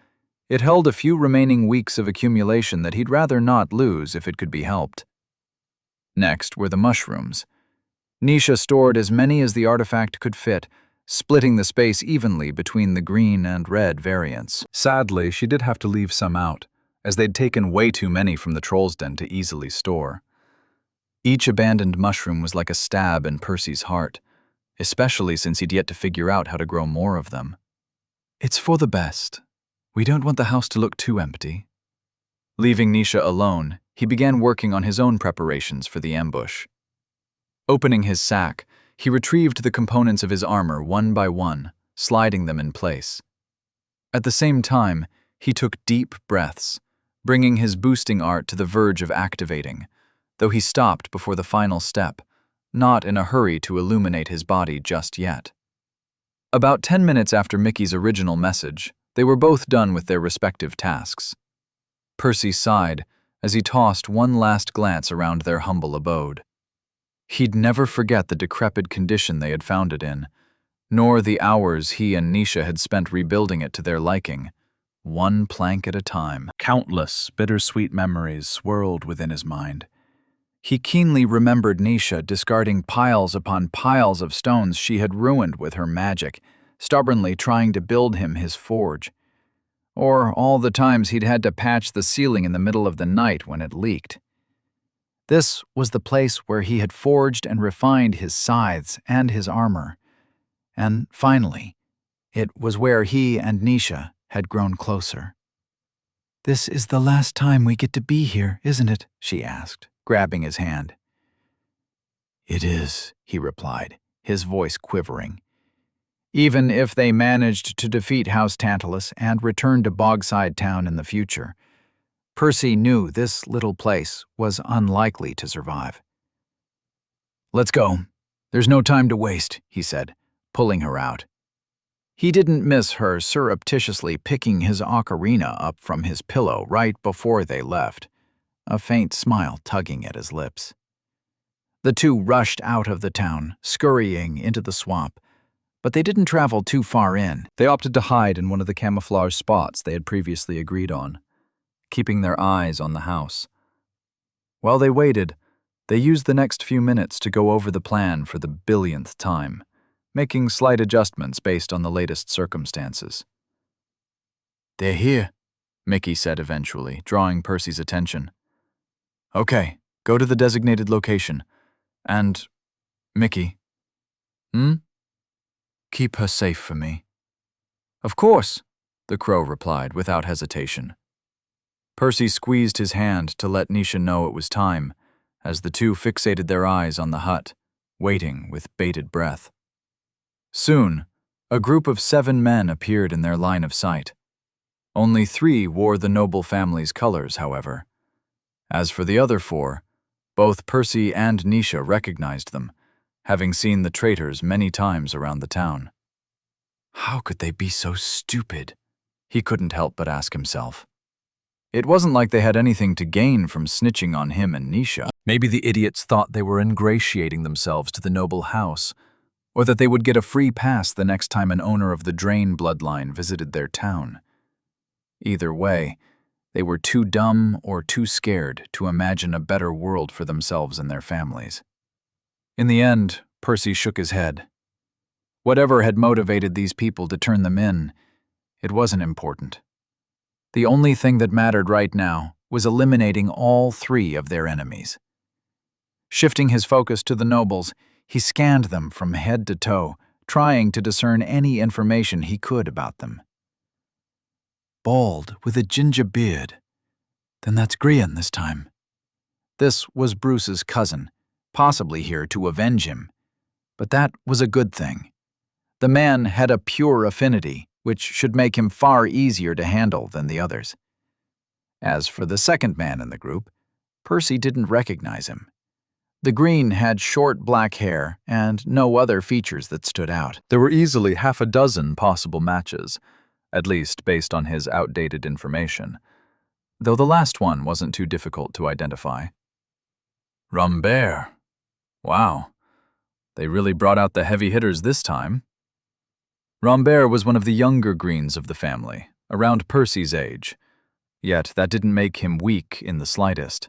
it held a few remaining weeks of accumulation that he'd rather not lose if it could be helped. Next were the mushrooms. Nisha stored as many as the artifact could fit, splitting the space evenly between the green and red variants. Sadly, she did have to leave some out, as they'd taken way too many from the troll's den to easily store. Each abandoned mushroom was like a stab in Percy's heart, especially since he'd yet to figure out how to grow more of them. "It's for the best. We don't want the house to look too empty." Leaving Nisha alone, he began working on his own preparations for the ambush. Opening his sack, he retrieved the components of his armor one by one, sliding them in place. At the same time, he took deep breaths, bringing his boosting art to the verge of activating, though he stopped before the final step, not in a hurry to illuminate his body just yet. About 10 minutes after Mickey's original message, they were both done with their respective tasks. Percy sighed as he tossed one last glance around their humble abode. He'd never forget the decrepit condition they had found it in, nor the hours he and Nisha had spent rebuilding it to their liking, one plank at a time. Countless bittersweet memories swirled within his mind. He keenly remembered Nisha discarding piles upon piles of stones she had ruined with her magic, stubbornly trying to build him his forge. Or all the times he'd had to patch the ceiling in the middle of the night when it leaked. This was the place where he had forged and refined his scythes and his armor. And finally, it was where he and Nisha had grown closer. "This is the last time we get to be here, isn't it?" she asked, grabbing his hand. "It is," he replied, his voice quivering. Even if they managed to defeat House Tantalus and return to Bogside Town in the future, Percy knew this little place was unlikely to survive. "Let's go. There's no time to waste," he said, pulling her out. He didn't miss her surreptitiously picking his ocarina up from his pillow right before they left, a faint smile tugging at his lips. The two rushed out of the town, scurrying into the swamp, but they didn't travel too far in. They opted to hide in one of the camouflage spots they had previously agreed on, keeping their eyes on the house. While they waited, they used the next few minutes to go over the plan for the billionth time, making slight adjustments based on the latest circumstances. "They're here," Mickey said eventually, drawing Percy's attention. "Okay, go to the designated location. And, Mickey." "Keep her safe for me." "Of course," the crow replied without hesitation. Percy squeezed his hand to let Nisha know it was time, as the two fixated their eyes on the hut, waiting with bated breath. Soon, a group of 7 men appeared in their line of sight. Only 3 wore the noble family's colors, however. As for the other 4, both Percy and Nisha recognized them, having seen the traitors many times around the town. How could they be so stupid? He couldn't help but ask himself. It wasn't like they had anything to gain from snitching on him and Nisha. Maybe the idiots thought they were ingratiating themselves to the noble house, or that they would get a free pass the next time an owner of the Drain bloodline visited their town. Either way, they were too dumb or too scared to imagine a better world for themselves and their families. In the end, Percy shook his head. Whatever had motivated these people to turn them in, it wasn't important. The only thing that mattered right now was eliminating all 3 of their enemies. Shifting his focus to the nobles, he scanned them from head to toe, trying to discern any information he could about them. Bald, with a ginger beard. Then that's Grian this time. This was Bruce's cousin, possibly here to avenge him. But that was a good thing. The man had a pure affinity, which should make him far easier to handle than the others. As for the second man in the group, Percy didn't recognize him. The green had short black hair and no other features that stood out. There were easily 6 possible matches, at least based on his outdated information, though the last one wasn't too difficult to identify. Rambert. Wow, they really brought out the heavy hitters this time. Rambert was one of the younger greens of the family, around Percy's age, yet that didn't make him weak in the slightest.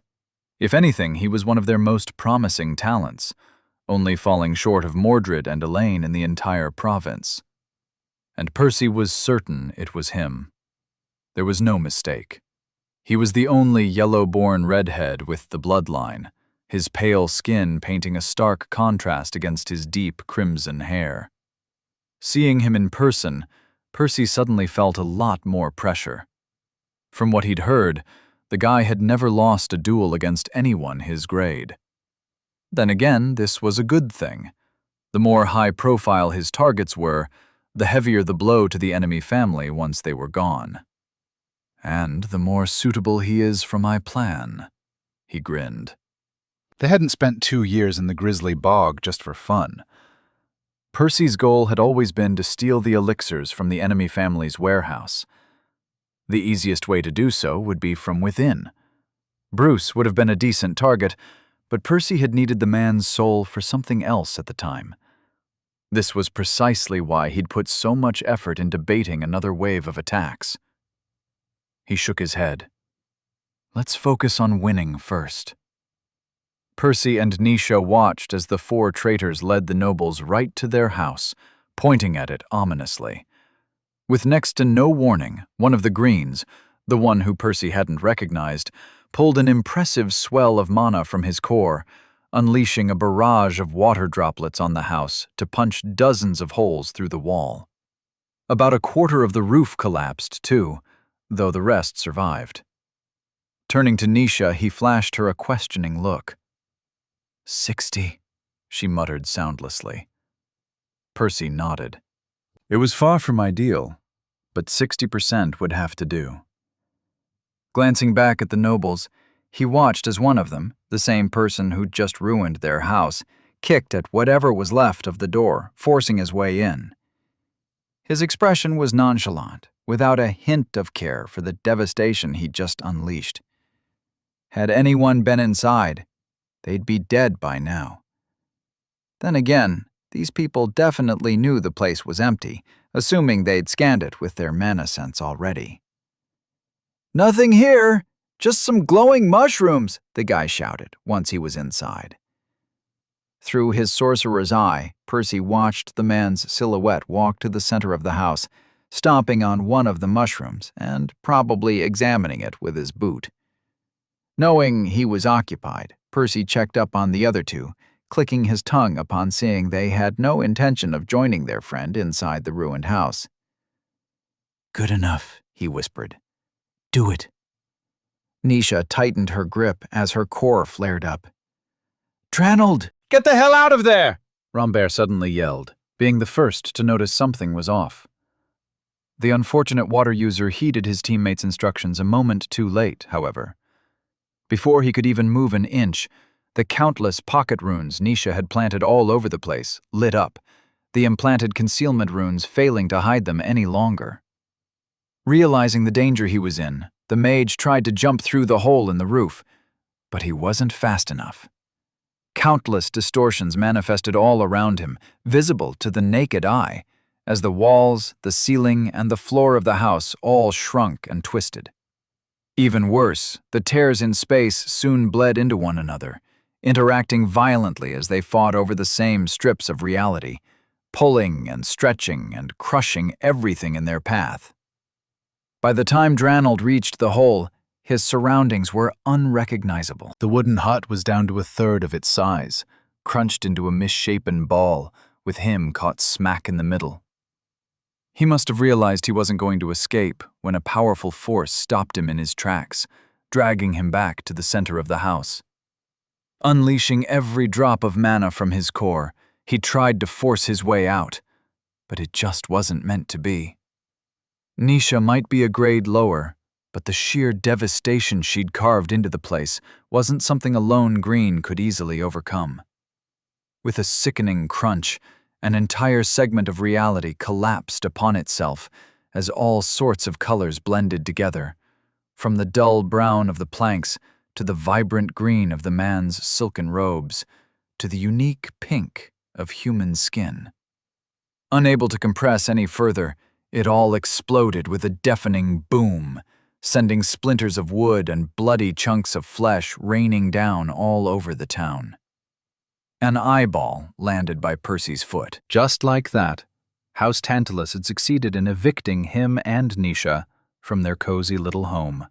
If anything, he was one of their most promising talents, only falling short of Mordred and Elaine in the entire province. And Percy was certain it was him. There was no mistake. He was the only yellow-born redhead with the bloodline, his pale skin painting a stark contrast against his deep crimson hair. Seeing him in person, Percy suddenly felt a lot more pressure. From what he'd heard, the guy had never lost a duel against anyone his grade. Then again, this was a good thing. The more high-profile his targets were, the heavier the blow to the enemy family once they were gone. And the more suitable he is for my plan, he grinned. They hadn't spent 2 years in the Grizzly Bog just for fun. Percy's goal had always been to steal the elixirs from the enemy family's warehouse. The easiest way to do so would be from within. Bruce would have been a decent target, but Percy had needed the man's soul for something else at the time. This was precisely why he'd put so much effort into baiting another wave of attacks. He shook his head. Let's focus on winning first. Percy and Nisha watched as the 4 traitors led the nobles right to their house, pointing at it ominously. With next to no warning, one of the greens, the one who Percy hadn't recognized, pulled an impressive swell of mana from his core, unleashing a barrage of water droplets on the house to punch dozens of holes through the wall. About a quarter of the roof collapsed, too, though the rest survived. Turning to Nisha, he flashed her a questioning look. 60, she muttered soundlessly. Percy nodded. It was far from ideal, but 60% would have to do. Glancing back at the nobles, he watched as one of them, the same person who'd just ruined their house, kicked at whatever was left of the door, forcing his way in. His expression was nonchalant, without a hint of care for the devastation he'd just unleashed. Had anyone been inside, they'd be dead by now. Then again, These people definitely knew the place was empty, assuming they'd scanned it with their mana sense already. "Nothing here! Just some glowing mushrooms," the guy shouted once he was inside. Through his sorcerer's eye, Percy watched the man's silhouette walk to the center of the house, stomping on one of the mushrooms and probably examining it with his boot. Knowing he was occupied, Percy checked up on the other two, clicking his tongue upon seeing they had no intention of joining their friend inside the ruined house. "Good enough," he whispered. "Do it." Nisha tightened her grip as her core flared up. "Dranold! Get the hell out of there! Rambert suddenly yelled, being the first to notice something was off. The unfortunate water user heeded his teammates' instructions a moment too late, however. Before he could even move an inch, the countless pocket runes Nisha had planted all over the place lit up, the implanted concealment runes failing to hide them any longer. Realizing the danger he was in, the mage tried to jump through the hole in the roof, but he wasn't fast enough. Countless distortions manifested all around him, visible to the naked eye, as the walls, the ceiling, and the floor of the house all shrunk and twisted. Even worse, the tears in space soon bled into one another, interacting violently as they fought over the same strips of reality, pulling and stretching and crushing everything in their path. By the time Dranold reached the hole, his surroundings were unrecognizable. The wooden hut was down to a third of its size, crunched into a misshapen ball, with him caught smack in the middle. He must have realized he wasn't going to escape when a powerful force stopped him in his tracks, dragging him back to the center of the house. Unleashing every drop of mana from his core, he tried to force his way out, but it just wasn't meant to be. Nisha might be a grade lower, but the sheer devastation she'd carved into the place wasn't something a lone green could easily overcome. With a sickening crunch, an entire segment of reality collapsed upon itself as all sorts of colors blended together, from the dull brown of the planks to the vibrant green of the man's silken robes, to the unique pink of human skin. Unable to compress any further, it all exploded with a deafening boom, sending splinters of wood and bloody chunks of flesh raining down all over the town. An eyeball landed by Percy's foot. Just like that, House Tantalus had succeeded in evicting him and Nisha from their cozy little home.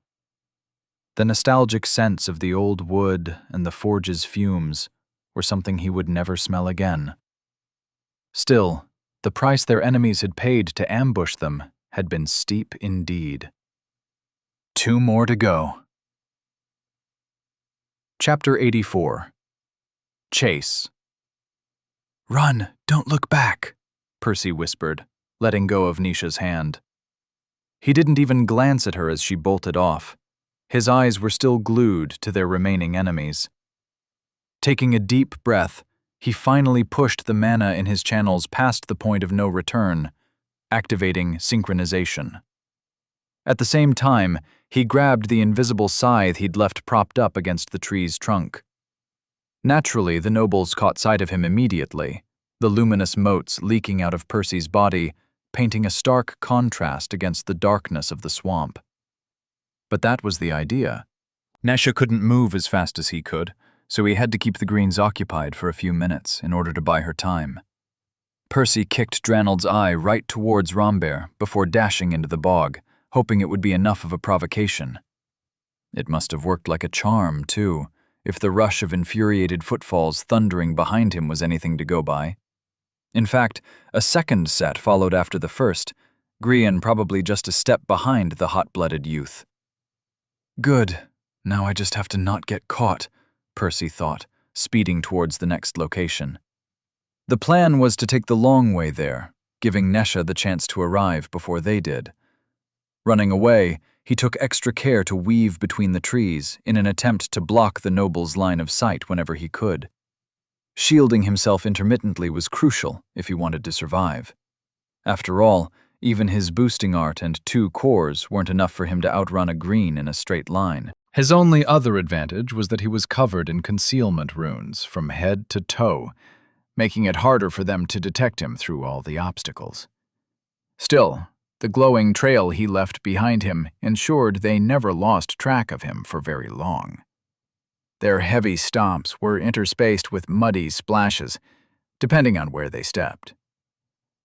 The nostalgic scents of the old wood and the forge's fumes were something he would never smell again. Still, the price their enemies had paid to ambush them had been steep indeed. 2 more to go. Chapter 84. Chase. "Run, don't look back," Percy whispered, letting go of Nisha's hand. He didn't even glance at her as she bolted off. His eyes were still glued to their remaining enemies. Taking a deep breath, he finally pushed the mana in his channels past the point of no return, activating synchronization. At the same time, he grabbed the invisible scythe he'd left propped up against the tree's trunk. Naturally, the nobles caught sight of him immediately, the luminous motes leaking out of Percy's body, painting a stark contrast against the darkness of the swamp. But that was the idea. Nesha couldn't move as fast as he could, so he had to keep the greens occupied for a few minutes in order to buy her time. Percy kicked Dranold's eye right towards Rambert before dashing into the bog, hoping it would be enough of a provocation. It must have worked like a charm, too, if the rush of infuriated footfalls thundering behind him was anything to go by. In fact, a second set followed after the first, Grian probably just a step behind the hot-blooded youth. "Good. Now I just have to not get caught," Percy thought, speeding towards the next location. The plan was to take the long way there, giving Nesha the chance to arrive before they did. Running away, he took extra care to weave between the trees in an attempt to block the noble's line of sight whenever he could. Shielding himself intermittently was crucial if he wanted to survive. After all, even his boosting art and 2 cores weren't enough for him to outrun a green in a straight line. His only other advantage was that he was covered in concealment runes from head to toe, making it harder for them to detect him through all the obstacles. Still, the glowing trail he left behind him ensured they never lost track of him for very long. Their heavy stomps were interspaced with muddy splashes, depending on where they stepped.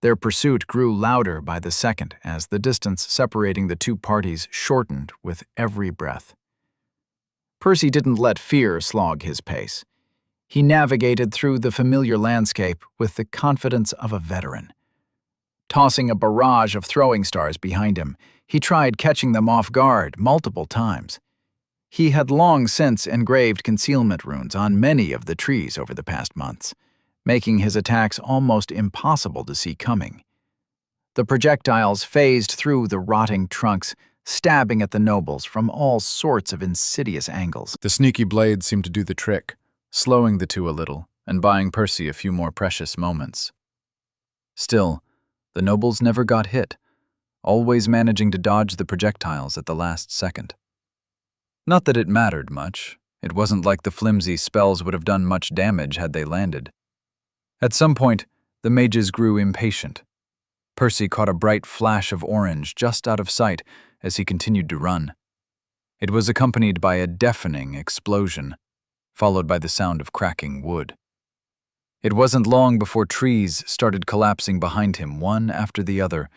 Their pursuit grew louder by the second as the distance separating the two parties shortened with every breath. Percy didn't let fear slog his pace. He navigated through the familiar landscape with the confidence of a veteran. Tossing a barrage of throwing stars behind him, he tried catching them off guard multiple times. He had long since engraved concealment runes on many of the trees over the past months, making his attacks almost impossible to see coming. The projectiles phased through the rotting trunks, stabbing at the nobles from all sorts of insidious angles. The sneaky blade seemed to do the trick, slowing the two a little and buying Percy a few more precious moments. Still, the nobles never got hit, always managing to dodge the projectiles at the last second. Not that it mattered much. It wasn't like the flimsy spells would have done much damage had they landed. At some point, the mages grew impatient. Percy caught a bright flash of orange just out of sight as he continued to run. It was accompanied by a deafening explosion, followed by the sound of cracking wood. It wasn't long before trees started collapsing behind him one after the other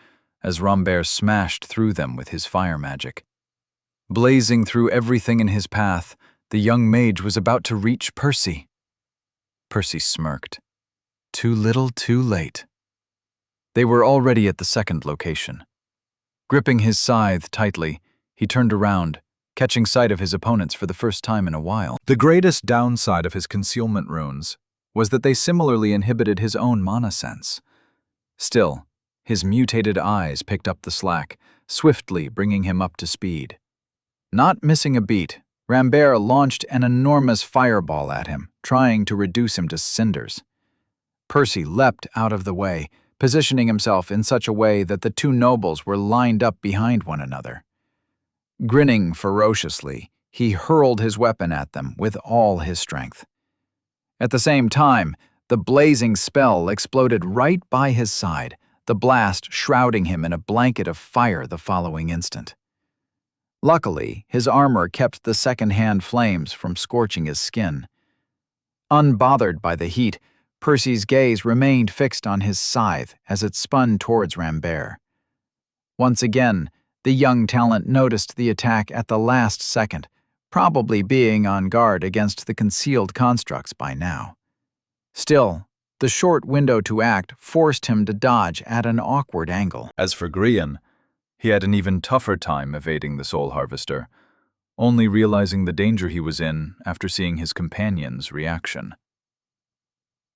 as Rambert smashed through them with his fire magic. Blazing through everything in his path, the young mage was about to reach Percy. Percy smirked. Too little, too late. They were already at the second location. Gripping his scythe tightly, he turned around, catching sight of his opponents for the first time in a while. The greatest downside of his concealment runes was that they similarly inhibited his own mana sense. Still, his mutated eyes picked up the slack, swiftly bringing him up to speed. Not missing a beat, Rambert launched an enormous fireball at him, trying to reduce him to cinders. Percy leapt out of the way, positioning himself in such a way that the two nobles were lined up behind one another. Grinning ferociously, he hurled his weapon at them with all his strength. At the same time, the blazing spell exploded right by his side, the blast shrouding him in a blanket of fire the following instant. Luckily, his armor kept the second-hand flames from scorching his skin. Unbothered by the heat, Percy's gaze remained fixed on his scythe as it spun towards Rambert. Once again, the young talent noticed the attack at the last second, probably being on guard against the concealed constructs by now. Still, the short window to act forced him to dodge at an awkward angle. As for Grian, he had an even tougher time evading the Soul Harvester, only realizing the danger he was in after seeing his companion's reaction.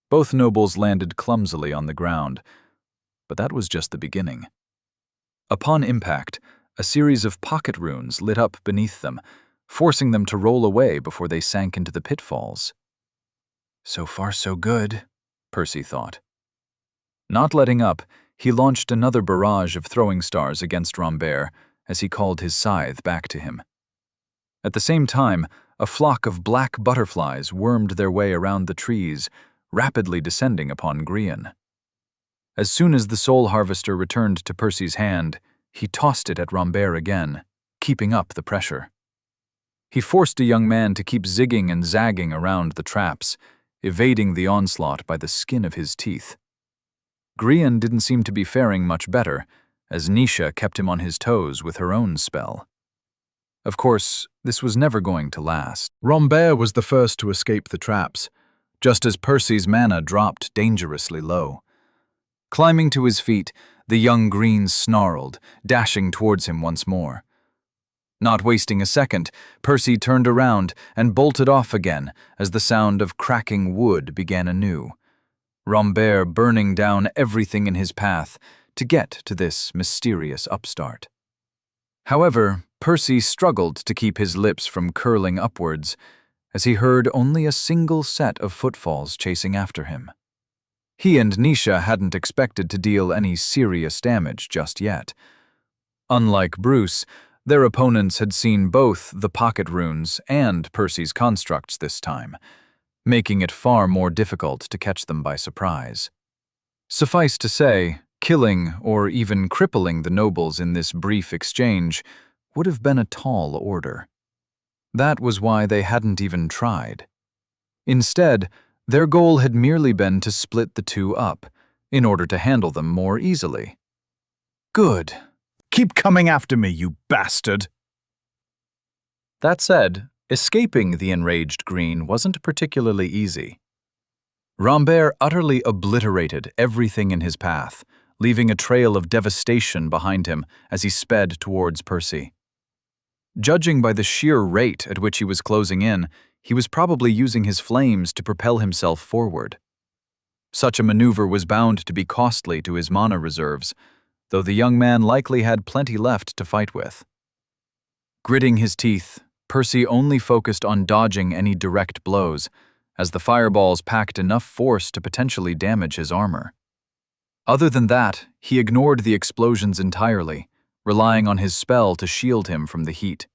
Both nobles landed clumsily on the ground, but that was just the beginning. Upon impact, a series of pocket runes lit up beneath them, forcing them to roll away before they sank into the pitfalls. So far so good, Percy thought. Not letting up, he launched another barrage of throwing stars against Rambert as he called his scythe back to him. At the same time, a flock of black butterflies wormed their way around the trees, rapidly descending upon Grian. As soon as the Soul Harvester returned to Percy's hand, he tossed it at Rambert again, keeping up the pressure. He forced a young man to keep zigging and zagging around the traps, evading the onslaught by the skin of his teeth. Grian didn't seem to be faring much better, as Nisha kept him on his toes with her own spell. Of course, this was never going to last. Rambert was the first to escape the traps, just as Percy's mana dropped dangerously low. Climbing to his feet, the young green snarled, dashing towards him once more. Not wasting a second, Percy turned around and bolted off again as the sound of cracking wood began anew, Rambert burning down everything in his path to get to this mysterious upstart. However, Percy struggled to keep his lips from curling upwards as he heard only a single set of footfalls chasing after him. He and Nisha hadn't expected to deal any serious damage just yet. Unlike Bruce, their opponents had seen both the pocket runes and Percy's constructs this time, making it far more difficult to catch them by surprise. Suffice to say, killing or even crippling the nobles in this brief exchange would have been a tall order. That was why they hadn't even tried. Instead, their goal had merely been to split the two up, in order to handle them more easily. Good. Keep coming after me, you bastard! That said, escaping the enraged Green wasn't particularly easy. Rambert utterly obliterated everything in his path, leaving a trail of devastation behind him as he sped towards Percy. Judging by the sheer rate at which he was closing in, he was probably using his flames to propel himself forward. Such a maneuver was bound to be costly to his mana reserves, though the young man likely had plenty left to fight with. Gritting his teeth, Percy only focused on dodging any direct blows, as the fireballs packed enough force to potentially damage his armor. Other than that, he ignored the explosions entirely, relying on his spell to shield him from the heat.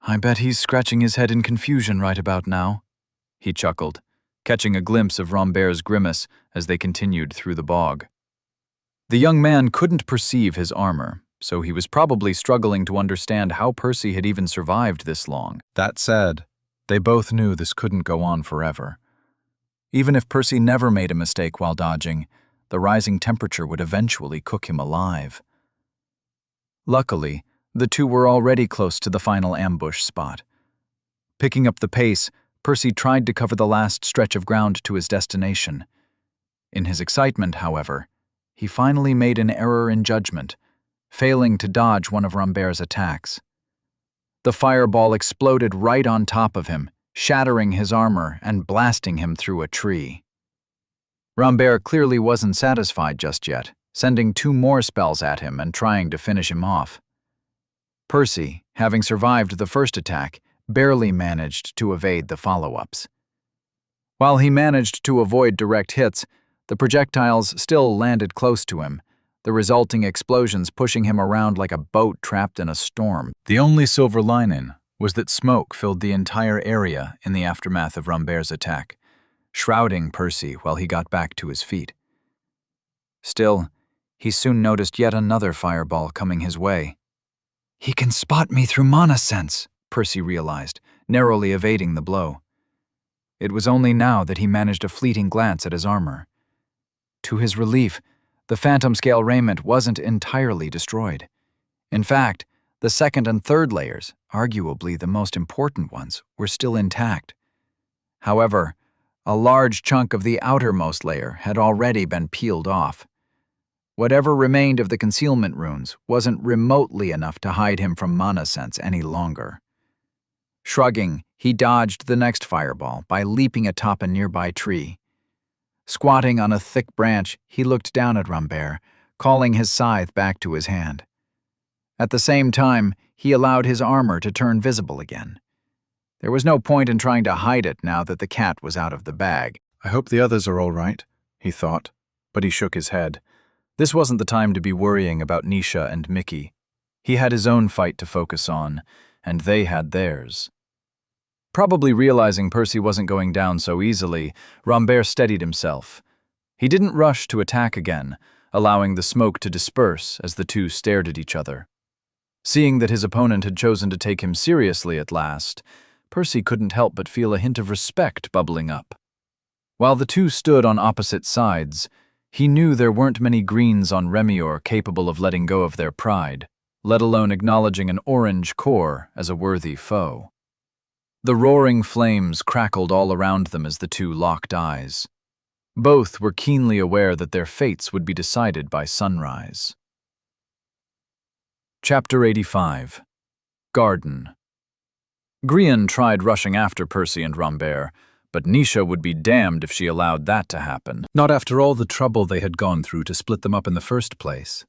"I bet he's scratching his head in confusion right about now," he chuckled, catching a glimpse of Rambert's grimace as they continued through the bog. The young man couldn't perceive his armor, so he was probably struggling to understand how Percy had even survived this long. That said, they both knew this couldn't go on forever. Even if Percy never made a mistake while dodging, the rising temperature would eventually cook him alive. Luckily, the two were already close to the final ambush spot. Picking up the pace, Percy tried to cover the last stretch of ground to his destination. In his excitement, however, he finally made an error in judgment, failing to dodge one of Rambert's attacks. The fireball exploded right on top of him, shattering his armor and blasting him through a tree. Rambert clearly wasn't satisfied just yet, sending 2 more spells at him and trying to finish him off. Percy, having survived the first attack, barely managed to evade the follow-ups. While he managed to avoid direct hits, the projectiles still landed close to him, the resulting explosions pushing him around like a boat trapped in a storm. The only silver lining was that smoke filled the entire area in the aftermath of Rambert's attack, shrouding Percy while he got back to his feet. Still, he soon noticed yet another fireball coming his way. "He can spot me through mana sense," Percy realized, narrowly evading the blow. It was only now that he managed a fleeting glance at his armor. To his relief, the phantom scale raiment wasn't entirely destroyed. In fact, the second and third layers, arguably the most important ones, were still intact. However, a large chunk of the outermost layer had already been peeled off. Whatever remained of the concealment runes wasn't remotely enough to hide him from mana sense any longer. Shrugging, he dodged the next fireball by leaping atop a nearby tree. Squatting on a thick branch, he looked down at Rambert, calling his scythe back to his hand. At the same time, he allowed his armor to turn visible again. There was no point in trying to hide it now that the cat was out of the bag. "I hope the others are all right," he thought, but he shook his head. This wasn't the time to be worrying about Nisha and Mickey. He had his own fight to focus on, and they had theirs. Probably realizing Percy wasn't going down so easily, Rambert steadied himself. He didn't rush to attack again, allowing the smoke to disperse as the two stared at each other. Seeing that his opponent had chosen to take him seriously at last, Percy couldn't help but feel a hint of respect bubbling up. While the two stood on opposite sides, he knew there weren't many greens on Remior capable of letting go of their pride, let alone acknowledging an orange core as a worthy foe. The roaring flames crackled all around them as the two locked eyes. Both were keenly aware that their fates would be decided by sunrise. Chapter 85. Garden. Grian tried rushing after Percy and Rambert, but Nisha would be damned if she allowed that to happen. Not after all the trouble they had gone through to split them up in the first place.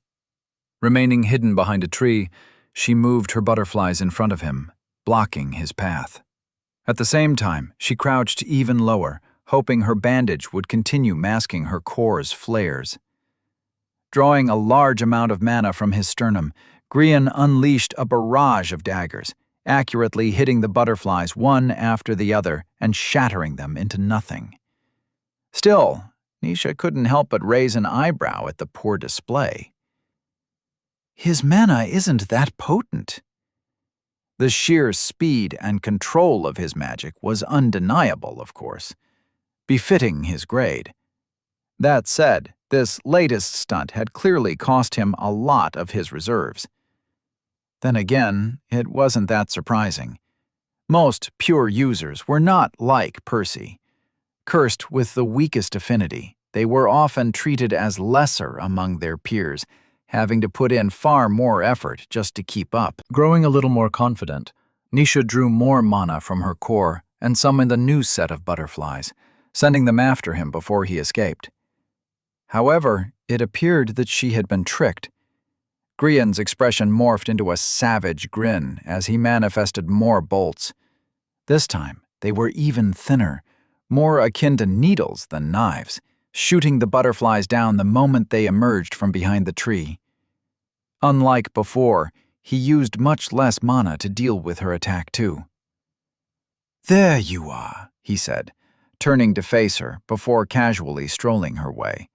Remaining hidden behind a tree, she moved her butterflies in front of him, blocking his path. At the same time, she crouched even lower, hoping her bandage would continue masking her core's flares. Drawing a large amount of mana from his sternum, Grian unleashed a barrage of daggers, accurately hitting the butterflies one after the other and shattering them into nothing. Still, Nisha couldn't help but raise an eyebrow at the poor display. His mana isn't that potent. The sheer speed and control of his magic was undeniable, of course, befitting his grade. That said, this latest stunt had clearly cost him a lot of his reserves. Then again, it wasn't that surprising. Most pure users were not like Percy. Cursed with the weakest affinity, they were often treated as lesser among their peers, having to put in far more effort just to keep up. Growing a little more confident, Nisha drew more mana from her core and summoned a new set of butterflies, sending them after him before he escaped. However, it appeared that she had been tricked. Grian's expression morphed into a savage grin as he manifested more bolts. This time, they were even thinner, more akin to needles than knives, shooting the butterflies down the moment they emerged from behind the tree. Unlike before, he used much less mana to deal with her attack too. "There you are," he said, turning to face her before casually strolling her way.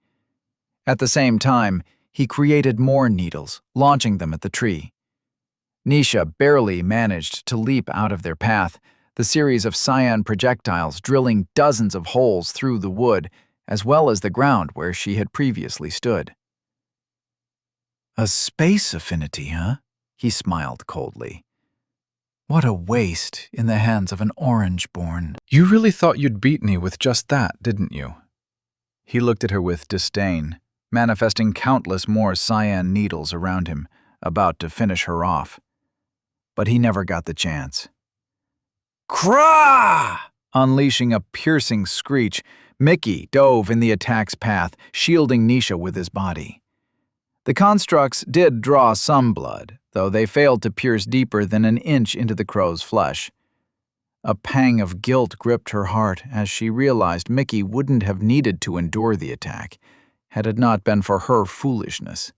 At the same time, he created more needles, launching them at the tree. Nisha barely managed to leap out of their path, the series of cyan projectiles drilling dozens of holes through the wood, as well as the ground where she had previously stood. "A space affinity, huh?" he smiled coldly. "What a waste in the hands of an orange-born." You really thought you'd beat me with just that, didn't you? He looked at her with disdain, manifesting countless more cyan needles around him, about to finish her off. But he never got the chance. Krah! Unleashing a piercing screech, Mickey dove in the attack's path, shielding Nisha with his body. The constructs did draw some blood, though they failed to pierce deeper than an inch into the crow's flesh. A pang of guilt gripped her heart as she realized Mickey wouldn't have needed to endure the attack, had it not been for her foolishness.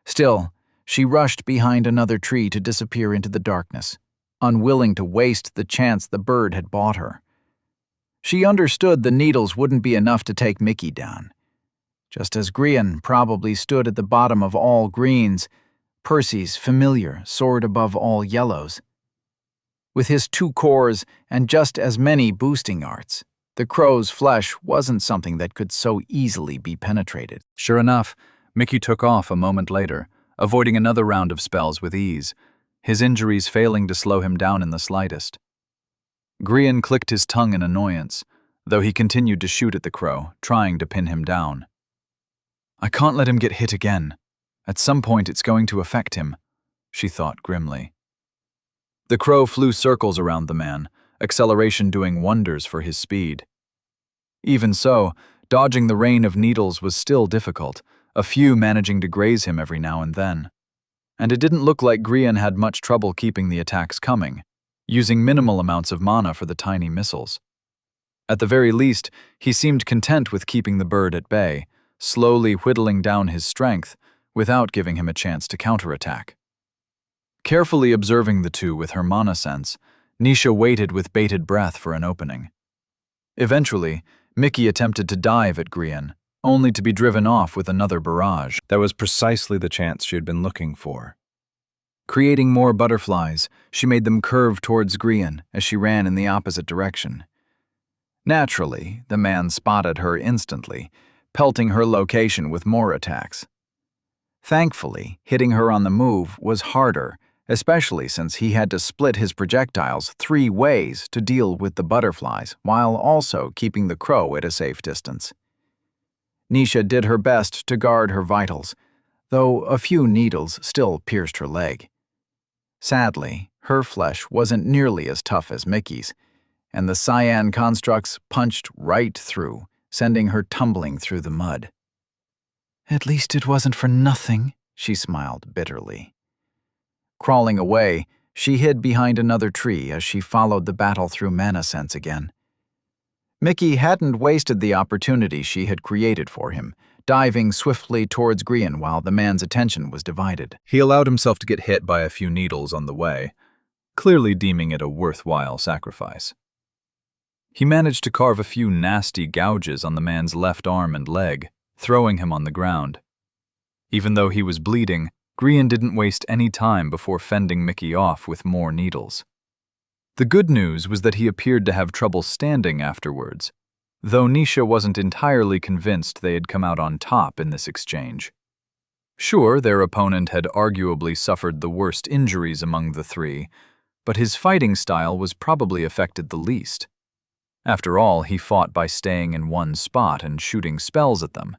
Still, she rushed behind another tree to disappear into the darkness, unwilling to waste the chance the bird had bought her. She understood the needles wouldn't be enough to take Mickey down. Just as Grian probably stood at the bottom of all greens, Percy's familiar soared above all yellows. With his 2 cores and just as many boosting arts, the crow's flesh wasn't something that could so easily be penetrated. Sure enough, Mickey took off a moment later, avoiding another round of spells with ease, his injuries failing to slow him down in the slightest. Grian clicked his tongue in annoyance, though he continued to shoot at the crow, trying to pin him down. "I can't let him get hit again. At some point it's going to affect him," she thought grimly. The crow flew circles around the man, acceleration doing wonders for his speed. Even so, dodging the rain of needles was still difficult, a few managing to graze him every now and then. And it didn't look like Grian had much trouble keeping the attacks coming, using minimal amounts of mana for the tiny missiles. At the very least, he seemed content with keeping the bird at bay, slowly whittling down his strength without giving him a chance to counterattack. Carefully observing the two with her mana sense, Nisha waited with bated breath for an opening. Eventually, Mickey attempted to dive at Grian, only to be driven off with another barrage. That was precisely the chance she had been looking for. Creating more butterflies, she made them curve towards Grian as she ran in the opposite direction. Naturally, the man spotted her instantly, pelting her location with more attacks. Thankfully, hitting her on the move was harder, especially since he had to split his projectiles 3 ways to deal with the butterflies while also keeping the crow at a safe distance. Nisha did her best to guard her vitals, though a few needles still pierced her leg. Sadly, her flesh wasn't nearly as tough as Mickey's, and the cyan constructs punched right through, sending her tumbling through the mud. "At least it wasn't for nothing," she smiled bitterly. Crawling away, she hid behind another tree as she followed the battle through mana sense again. Mickey hadn't wasted the opportunity she had created for him, diving swiftly towards Grian while the man's attention was divided. He allowed himself to get hit by a few needles on the way, clearly deeming it a worthwhile sacrifice. He managed to carve a few nasty gouges on the man's left arm and leg, throwing him on the ground. Even though he was bleeding, Grian didn't waste any time before fending Mickey off with more needles. The good news was that he appeared to have trouble standing afterwards, though Nisha wasn't entirely convinced they had come out on top in this exchange. Sure, their opponent had arguably suffered the worst injuries among the three, but his fighting style was probably affected the least. After all, he fought by staying in one spot and shooting spells at them.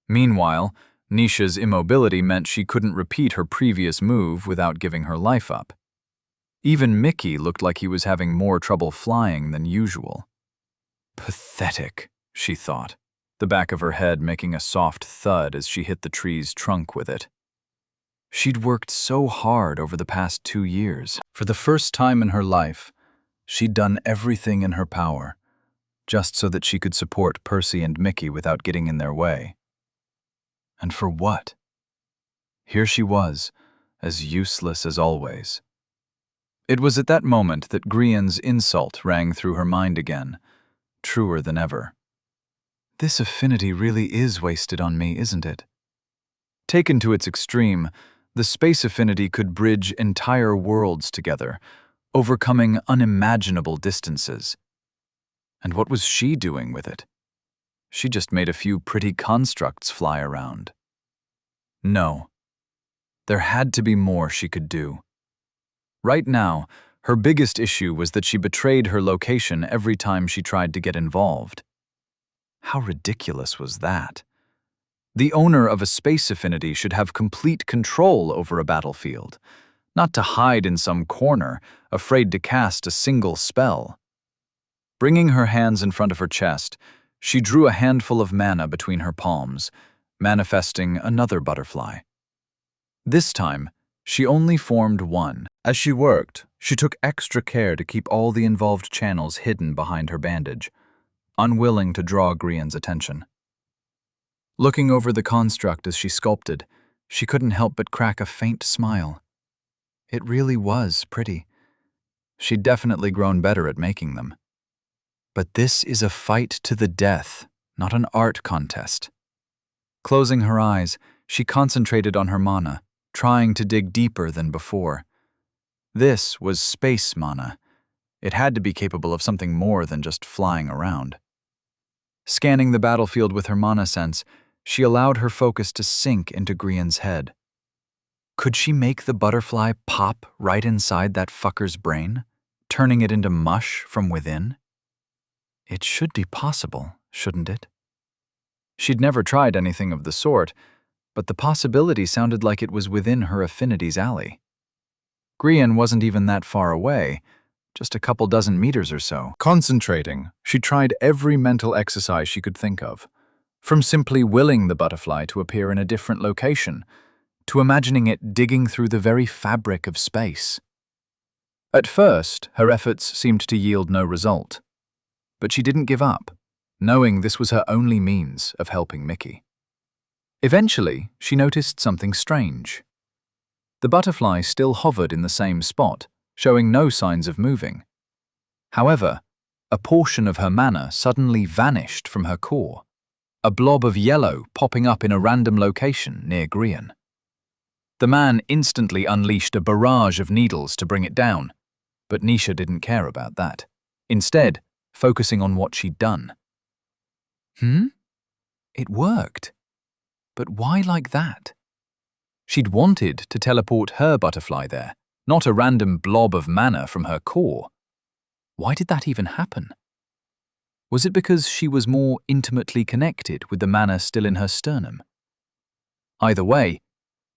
Meanwhile, Nisha's immobility meant she couldn't repeat her previous move without giving her life up. Even Mickey looked like he was having more trouble flying than usual. Pathetic, she thought, the back of her head making a soft thud as she hit the tree's trunk with it. She'd worked so hard over the past 2 years. For the first time in her life, she'd done everything in her power, just so that she could support Percy and Mickey without getting in their way. And for what? Here she was, as useless as always. It was at that moment that Grian's insult rang through her mind again, truer than ever. This affinity really is wasted on me, isn't it? Taken to its extreme, the space affinity could bridge entire worlds together, overcoming unimaginable distances. And what was she doing with it? She just made a few pretty constructs fly around. No. There had to be more she could do. Right now, her biggest issue was that she betrayed her location every time she tried to get involved. How ridiculous was that? The owner of a space affinity should have complete control over a battlefield, not to hide in some corner, afraid to cast a single spell. Bringing her hands in front of her chest, she drew a handful of mana between her palms, manifesting another butterfly. This time, she only formed one. As she worked, she took extra care to keep all the involved channels hidden behind her bandage, unwilling to draw Grian's attention. Looking over the construct as she sculpted, she couldn't help but crack a faint smile. It really was pretty. She'd definitely grown better at making them. But this is a fight to the death, not an art contest. Closing her eyes, she concentrated on her mana, trying to dig deeper than before. This was space mana. It had to be capable of something more than just flying around. Scanning the battlefield with her mana sense, she allowed her focus to sink into Grian's head. Could she make the butterfly pop right inside that fucker's brain, turning it into mush from within? It should be possible, shouldn't it? She'd never tried anything of the sort, but the possibility sounded like it was within her affinity's alley. Grian wasn't even that far away, just a couple dozen meters or so. Concentrating, she tried every mental exercise she could think of, from simply willing the butterfly to appear in a different location, to imagining it digging through the very fabric of space. At first, her efforts seemed to yield no result, but she didn't give up, knowing this was her only means of helping Mickey. Eventually, she noticed something strange. The butterfly still hovered in the same spot, showing no signs of moving. However, a portion of her mana suddenly vanished from her core, a blob of yellow popping up in a random location near Grian. The man instantly unleashed a barrage of needles to bring it down, but Nisha didn't care about that, instead focusing on what she'd done. It worked. But why like that? She'd wanted to teleport her butterfly there, not a random blob of mana from her core. Why did that even happen? Was it because she was more intimately connected with the mana still in her sternum? Either way,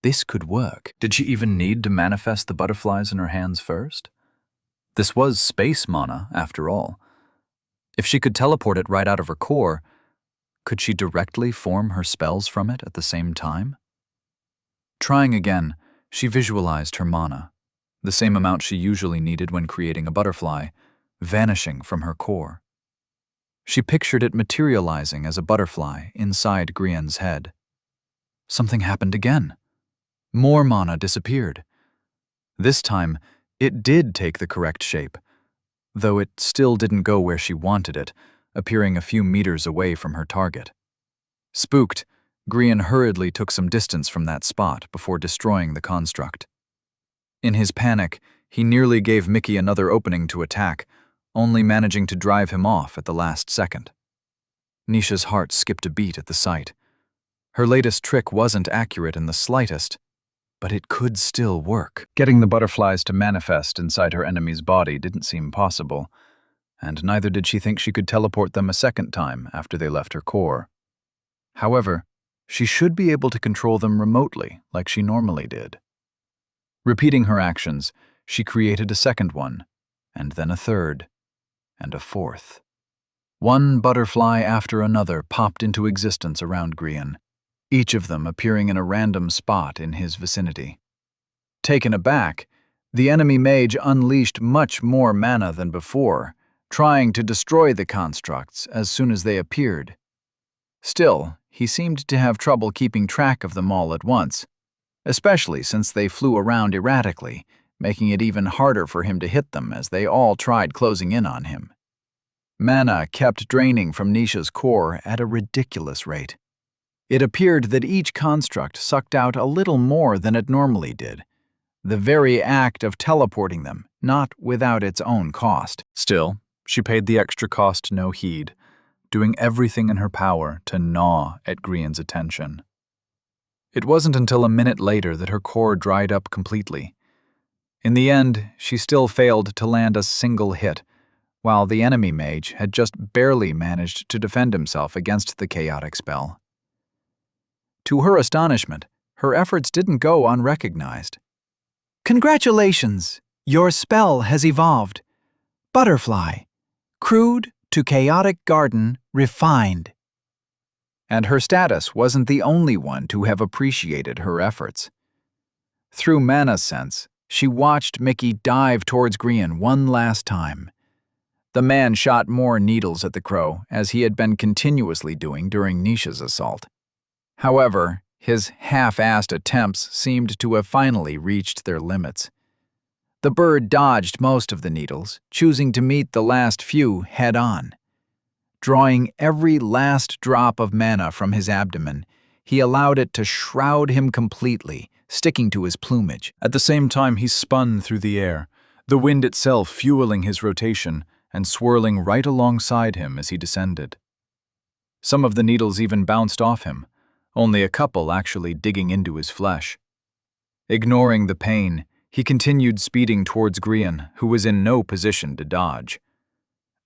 this could work. Did she even need to manifest the butterflies in her hands first? This was space mana, after all. If she could teleport it right out of her core, could she directly form her spells from it at the same time? Trying again, she visualized her mana, the same amount she usually needed when creating a butterfly, vanishing from her core. She pictured it materializing as a butterfly inside Grian's head. Something happened again. More mana disappeared. This time, It did take the correct shape, though it still didn't go where she wanted it, appearing a few meters away from her target. Spooked, Grian hurriedly took some distance from that spot before destroying the construct. In his panic, he nearly gave Mickey another opening to attack, only managing to drive him off at the last second. Nisha's heart skipped a beat at the sight. Her latest trick wasn't accurate in the slightest, but it could still work. Getting the butterflies to manifest inside her enemy's body didn't seem possible, and neither did she think she could teleport them a second time after they left her core. However, she should be able to control them remotely like she normally did. Repeating her actions, she created a second one, and then a third, and a fourth. One butterfly after another popped into existence around Grian, each of them appearing in a random spot in his vicinity. Taken aback, the enemy mage unleashed much more mana than before, trying to destroy the constructs as soon as they appeared. Still, he seemed to have trouble keeping track of them all at once, especially since they flew around erratically, making it even harder for him to hit them as they all tried closing in on him. Mana kept draining from Nisha's core at a ridiculous rate. It appeared that each construct sucked out a little more than it normally did, the very act of teleporting them, not without its own cost. Still, she paid the extra cost no heed, doing everything in her power to gnaw at Grian's attention. It wasn't until a minute later that her core dried up completely. In the end, she still failed to land a single hit, while the enemy mage had just barely managed to defend himself against the chaotic spell. To her astonishment, her efforts didn't go unrecognized. "Congratulations! Your spell has evolved. Butterfly. Crude to chaotic garden refined." And her status wasn't the only one to have appreciated her efforts. Through Mana Sense, she watched Mickey dive towards Grian one last time. The man shot more needles at the crow, as he had been continuously doing during Nisha's assault. However, his half-assed attempts seemed to have finally reached their limits. The bird dodged most of the needles, choosing to meet the last few head-on. Drawing every last drop of mana from his abdomen, he allowed it to shroud him completely, sticking to his plumage. At the same time, he spun through the air, the wind itself fueling his rotation and swirling right alongside him as he descended. Some of the needles even bounced off him, only a couple actually digging into his flesh. Ignoring the pain, he continued speeding towards Grian, who was in no position to dodge.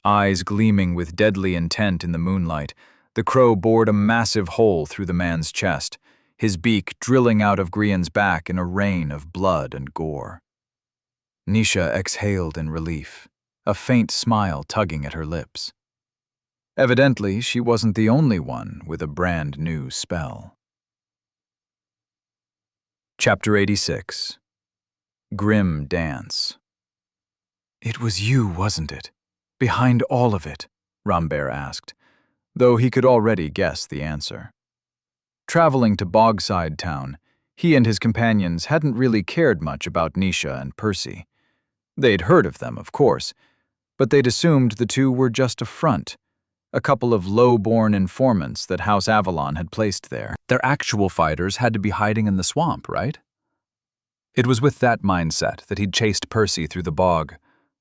Eyes gleaming with deadly intent in the moonlight, the crow bored a massive hole through the man's chest, his beak drilling out of Grian's back in a rain of blood and gore. Nisha exhaled in relief, a faint smile tugging at her lips. Evidently, she wasn't the only one with a brand new spell. Chapter 86. Grim Dance. "It was you, wasn't it? Behind all of it?" Rambert asked, though he could already guess the answer. Traveling to Bogside Town, he and his companions hadn't really cared much about Nisha and Percy. They'd heard of them, of course, but they'd assumed the two were just a front, a couple of low-born informants that House Avalon had placed there. Their actual fighters had to be hiding in the swamp, right? It was with that mindset that he'd chased Percy through the bog,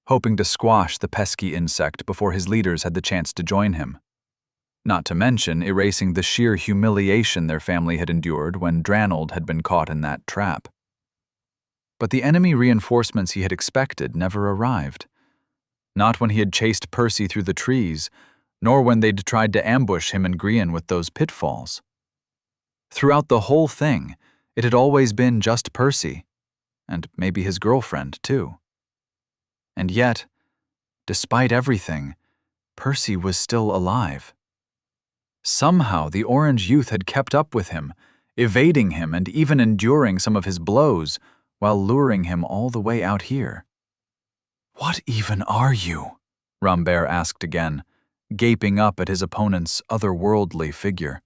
hoping to squash the pesky insect before his leaders had the chance to join him. Not to mention erasing the sheer humiliation their family had endured when Dranold had been caught in that trap. But the enemy reinforcements he had expected never arrived. Not when he had chased Percy through the trees, nor when they'd tried to ambush him and Grian with those pitfalls. Throughout the whole thing, it had always been just Percy, and maybe his girlfriend, too. And yet, despite everything, Percy was still alive. Somehow the orange youth had kept up with him, evading him and even enduring some of his blows, while luring him all the way out here. "What even are you?" Rambert asked again, gaping up at his opponent's otherworldly figure.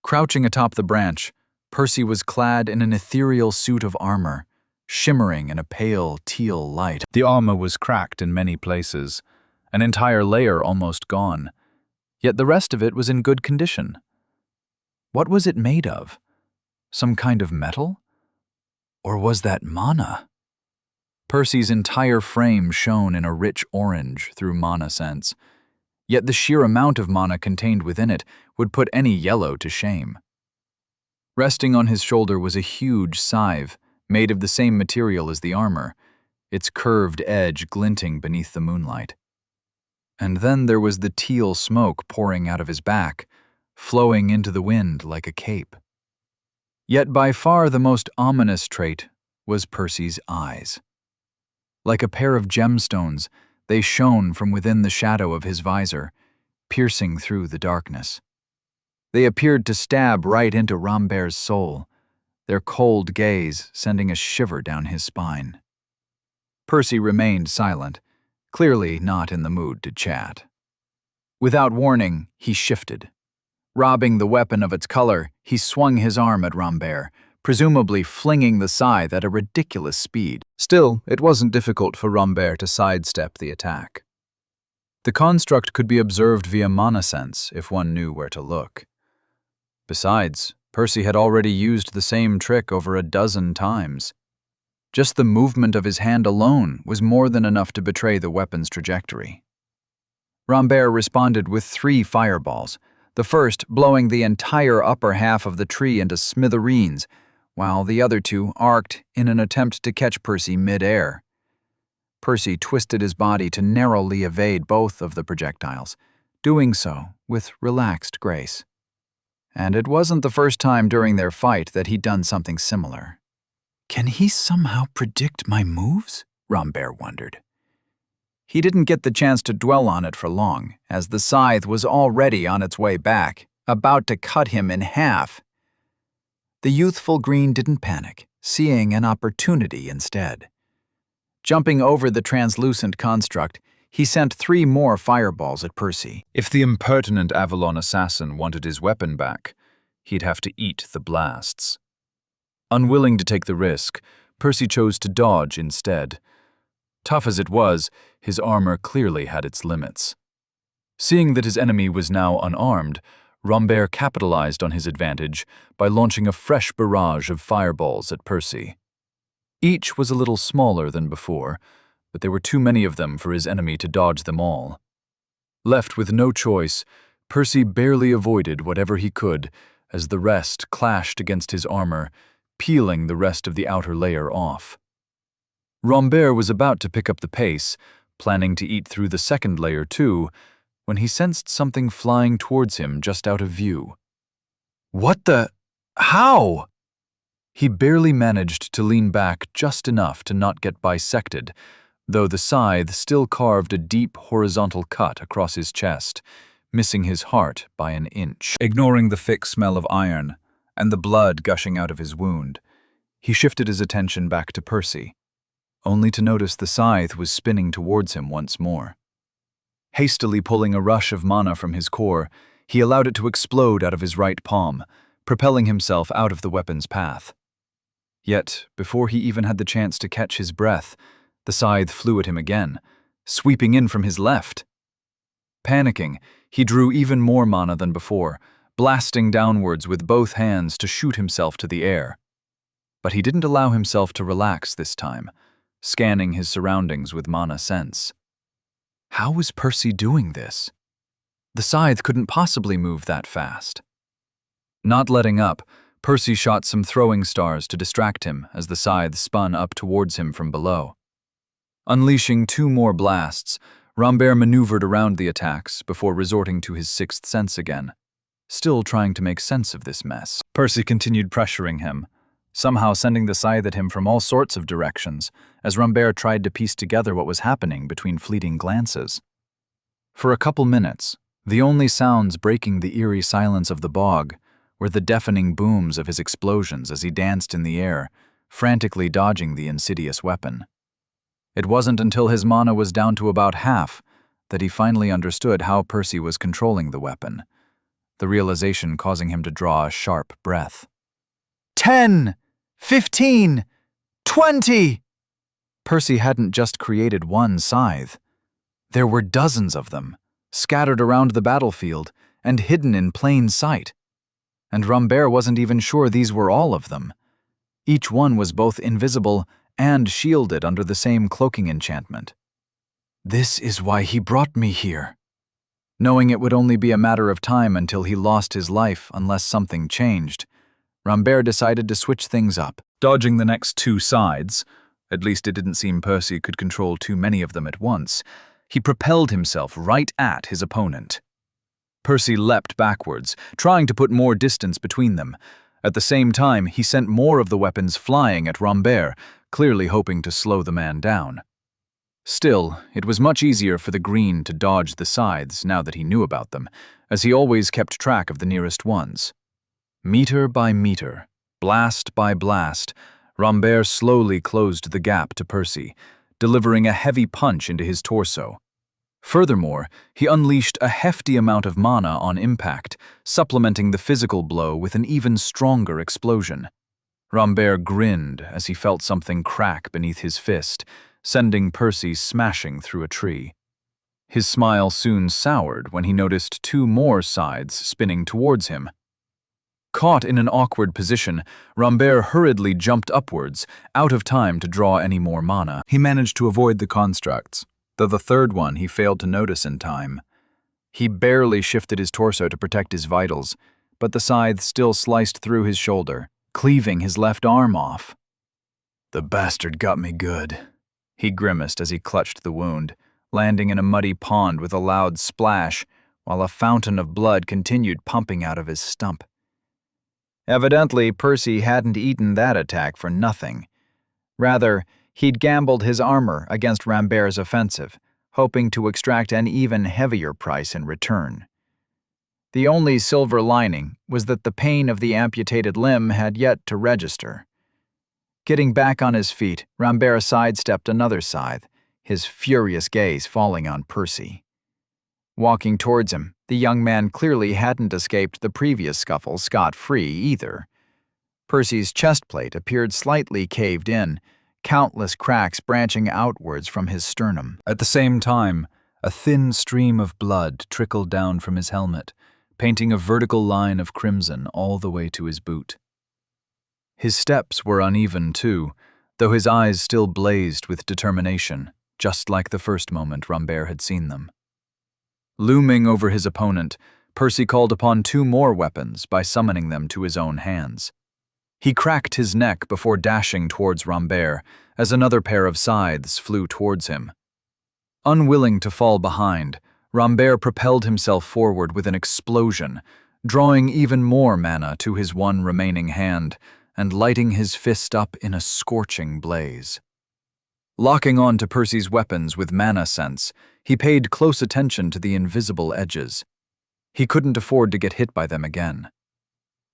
Crouching atop the branch, Percy was clad in an ethereal suit of armor, shimmering in a pale teal light. The armor was cracked in many places, an entire layer almost gone, yet the rest of it was in good condition. What was it made of? Some kind of metal? Or was that mana? Percy's entire frame shone in a rich orange through mana sense, yet the sheer amount of mana contained within it would put any yellow to shame. Resting on his shoulder was a huge scythe, made of the same material as the armor, its curved edge glinting beneath the moonlight. And then there was the teal smoke pouring out of his back, flowing into the wind like a cape. Yet by far the most ominous trait was Percy's eyes. Like a pair of gemstones, they shone from within the shadow of his visor, piercing through the darkness. They appeared to stab right into Rambert's soul, their cold gaze sending a shiver down his spine. Percy remained silent, clearly not in the mood to chat. Without warning, he shifted. Robbing the weapon of its color, he swung his arm at Rambert, presumably flinging the scythe at a ridiculous speed. Still, it wasn't difficult for Rambert to sidestep the attack. The construct could be observed via mana sense if one knew where to look. Besides, Percy had already used the same trick over a dozen times. Just the movement of his hand alone was more than enough to betray the weapon's trajectory. Rambert responded with 3 fireballs, the first blowing the entire upper half of the tree into smithereens, while the other 2 arced in an attempt to catch Percy mid-air. Percy twisted his body to narrowly evade both of the projectiles, doing so with relaxed grace. And it wasn't the first time during their fight that he'd done something similar. Can he somehow predict my moves? Rambert wondered. He didn't get the chance to dwell on it for long, as the scythe was already on its way back, about to cut him in half. The youthful green didn't panic, seeing an opportunity instead. Jumping over the translucent construct, he sent 3 more fireballs at Percy. If the impertinent Avalon assassin wanted his weapon back, he'd have to eat the blasts. Unwilling to take the risk, Percy chose to dodge instead. Tough as it was, his armor clearly had its limits. Seeing that his enemy was now unarmed, Rambert capitalized on his advantage by launching a fresh barrage of fireballs at Percy. Each was a little smaller than before, but there were too many of them for his enemy to dodge them all. Left with no choice, Percy barely avoided whatever he could as the rest clashed against his armor, peeling the rest of the outer layer off. Rambert was about to pick up the pace, planning to eat through the second layer too, when he sensed something flying towards him just out of view. What the? How? He barely managed to lean back just enough to not get bisected, though the scythe still carved a deep horizontal cut across his chest, missing his heart by an inch. Ignoring the thick smell of iron and the blood gushing out of his wound, he shifted his attention back to Percy, only to notice the scythe was spinning towards him once more. Hastily pulling a rush of mana from his core, he allowed it to explode out of his right palm, propelling himself out of the weapon's path. Yet, before he even had the chance to catch his breath, the scythe flew at him again, sweeping in from his left. Panicking, he drew even more mana than before, blasting downwards with both hands to shoot himself to the air. But he didn't allow himself to relax this time, scanning his surroundings with mana sense. How was Percy doing this? The scythe couldn't possibly move that fast. Not letting up, Percy shot some throwing stars to distract him as the scythe spun up towards him from below. Unleashing 2 more blasts, Rambert maneuvered around the attacks before resorting to his 6th sense again, still trying to make sense of this mess. Percy continued pressuring him, somehow sending the scythe at him from all sorts of directions, as Rambert tried to piece together what was happening between fleeting glances. For a couple minutes, the only sounds breaking the eerie silence of the bog were the deafening booms of his explosions as he danced in the air, frantically dodging the insidious weapon. It wasn't until his mana was down to about half that he finally understood how Percy was controlling the weapon, the realization causing him to draw a sharp breath. 10! 15! 20! Percy hadn't just created one scythe. There were dozens of them, scattered around the battlefield and hidden in plain sight. And Rambert wasn't even sure these were all of them. Each one was both invisible and shielded under the same cloaking enchantment. This is why he brought me here. Knowing it would only be a matter of time until he lost his life unless something changed, Rambert decided to switch things up. Dodging the next two sides, at least it didn't seem Percy could control too many of them at once, he propelled himself right at his opponent. Percy leapt backwards, trying to put more distance between them. At the same time, he sent more of the weapons flying at Rambert, clearly hoping to slow the man down. Still, it was much easier for the green to dodge the scythes now that he knew about them, as he always kept track of the nearest ones. Meter by meter, blast by blast, Rambert slowly closed the gap to Percy, delivering a heavy punch into his torso. Furthermore, he unleashed a hefty amount of mana on impact, supplementing the physical blow with an even stronger explosion. Rambert grinned as he felt something crack beneath his fist, sending Percy smashing through a tree. His smile soon soured when he noticed two more scythes spinning towards him. Caught in an awkward position, Rambert hurriedly jumped upwards, out of time to draw any more mana. He managed to avoid the constructs, though the third one he failed to notice in time. He barely shifted his torso to protect his vitals, but the scythe still sliced through his shoulder, cleaving his left arm off. "The bastard got me good," he grimaced as he clutched the wound, landing in a muddy pond with a loud splash, while a fountain of blood continued pumping out of his stump. Evidently, Percy hadn't eaten that attack for nothing. Rather, he'd gambled his armor against Rambert's offensive, hoping to extract an even heavier price in return. The only silver lining was that the pain of the amputated limb had yet to register. Getting back on his feet, Rambert sidestepped another scythe, his furious gaze falling on Percy. Walking towards him, the young man clearly hadn't escaped the previous scuffle scot-free either. Percy's chest plate appeared slightly caved in, countless cracks branching outwards from his sternum. At the same time, a thin stream of blood trickled down from his helmet, painting a vertical line of crimson all the way to his boot. His steps were uneven too, though his eyes still blazed with determination, just like the first moment Rambert had seen them. Looming over his opponent, Percy called upon two more weapons by summoning them to his own hands. He cracked his neck before dashing towards Rambert as another pair of scythes flew towards him. Unwilling to fall behind, Rambert propelled himself forward with an explosion, drawing even more mana to his one remaining hand and lighting his fist up in a scorching blaze. Locking on to Percy's weapons with mana sense, he paid close attention to the invisible edges. He couldn't afford to get hit by them again.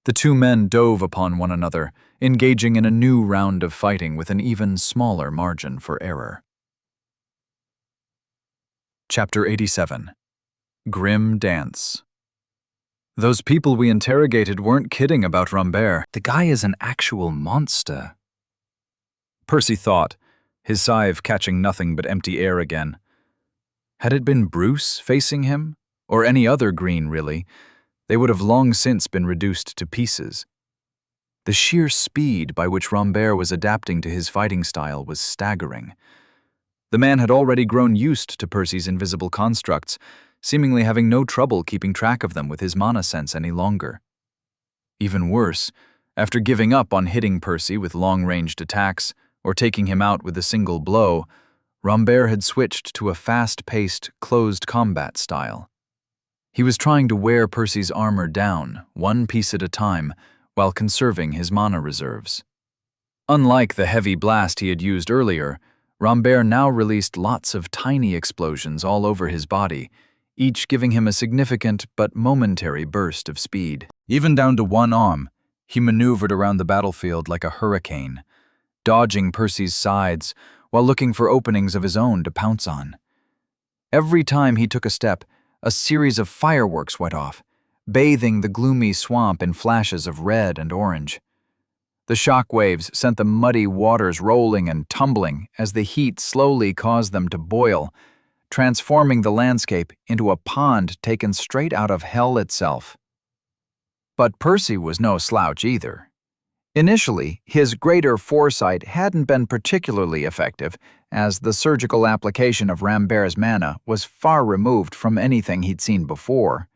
The two men dove upon one another, engaging in a new round of fighting with an even smaller margin for error. Chapter 87. Grim Dance. Those people we interrogated weren't kidding about Rambert. The guy is an actual monster. Percy thought, his scythe catching nothing but empty air again. Had it been Bruce facing him, or any other green really, they would have long since been reduced to pieces. The sheer speed by which Rambert was adapting to his fighting style was staggering. The man had already grown used to Percy's invisible constructs, seemingly having no trouble keeping track of them with his mana sense any longer. Even worse, after giving up on hitting Percy with long-ranged attacks or taking him out with a single blow, Rambert had switched to a fast-paced, closed combat style. He was trying to wear Percy's armor down, one piece at a time, while conserving his mana reserves. Unlike the heavy blast he had used earlier, Rambert now released lots of tiny explosions all over his body, each giving him a significant but momentary burst of speed. Even down to one arm, he maneuvered around the battlefield like a hurricane, dodging Percy's sides while looking for openings of his own to pounce on. Every time he took a step, a series of fireworks went off, bathing the gloomy swamp in flashes of red and orange. The shock waves sent the muddy waters rolling and tumbling as the heat slowly caused them to boil, transforming the landscape into a pond taken straight out of hell itself. But Percy was no slouch either. Initially, his greater foresight hadn't been particularly effective, as the surgical application of Rambert's mana was far removed from anything he'd seen before.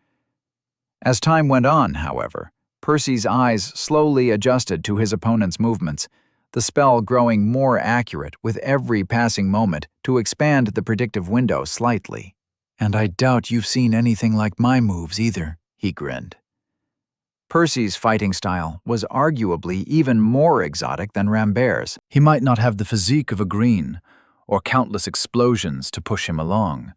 As time went on, however, Percy's eyes slowly adjusted to his opponent's movements, the spell growing more accurate with every passing moment to expand the predictive window slightly. "And I doubt you've seen anything like my moves either," he grinned. Percy's fighting style was arguably even more exotic than Rambert's. He might not have the physique of a green, or countless explosions to push him along,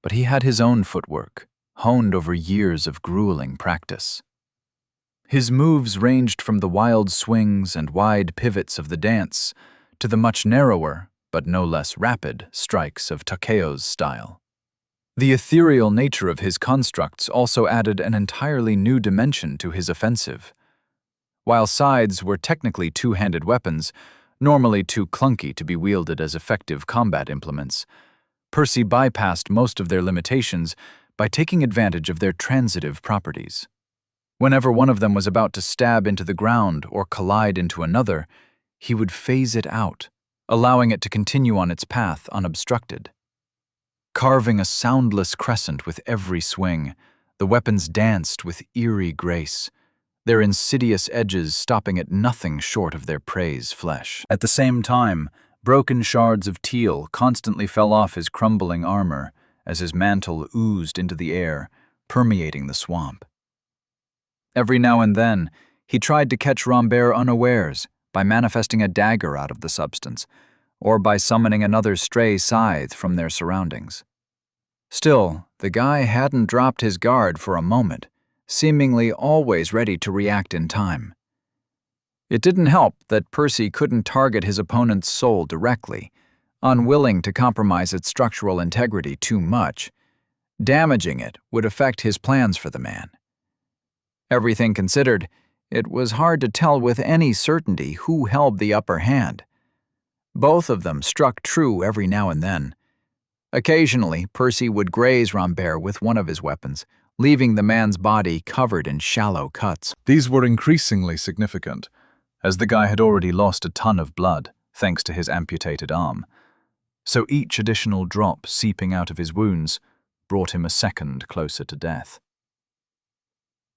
but he had his own footwork, honed over years of grueling practice. His moves ranged from the wild swings and wide pivots of the dance to the much narrower, but no less rapid, strikes of Takeo's style. The ethereal nature of his constructs also added an entirely new dimension to his offensive. While scythes were technically two-handed weapons, normally too clunky to be wielded as effective combat implements, Percy bypassed most of their limitations by taking advantage of their transitive properties. Whenever one of them was about to stab into the ground or collide into another, he would phase it out, allowing it to continue on its path unobstructed. Carving a soundless crescent with every swing, the weapons danced with eerie grace, their insidious edges stopping at nothing short of their prey's flesh. At the same time, broken shards of teal constantly fell off his crumbling armor as his mantle oozed into the air, permeating the swamp. Every now and then, he tried to catch Rambert unawares by manifesting a dagger out of the substance, or by summoning another stray scythe from their surroundings. Still, the guy hadn't dropped his guard for a moment, seemingly always ready to react in time. It didn't help that Percy couldn't target his opponent's soul directly, unwilling to compromise its structural integrity too much. Damaging it would affect his plans for the man. Everything considered, it was hard to tell with any certainty who held the upper hand. Both of them struck true every now and then. Occasionally, Percy would graze Rambert with one of his weapons, leaving the man's body covered in shallow cuts. These were increasingly significant, as the guy had already lost a ton of blood, thanks to his amputated arm. So each additional drop seeping out of his wounds brought him a second closer to death.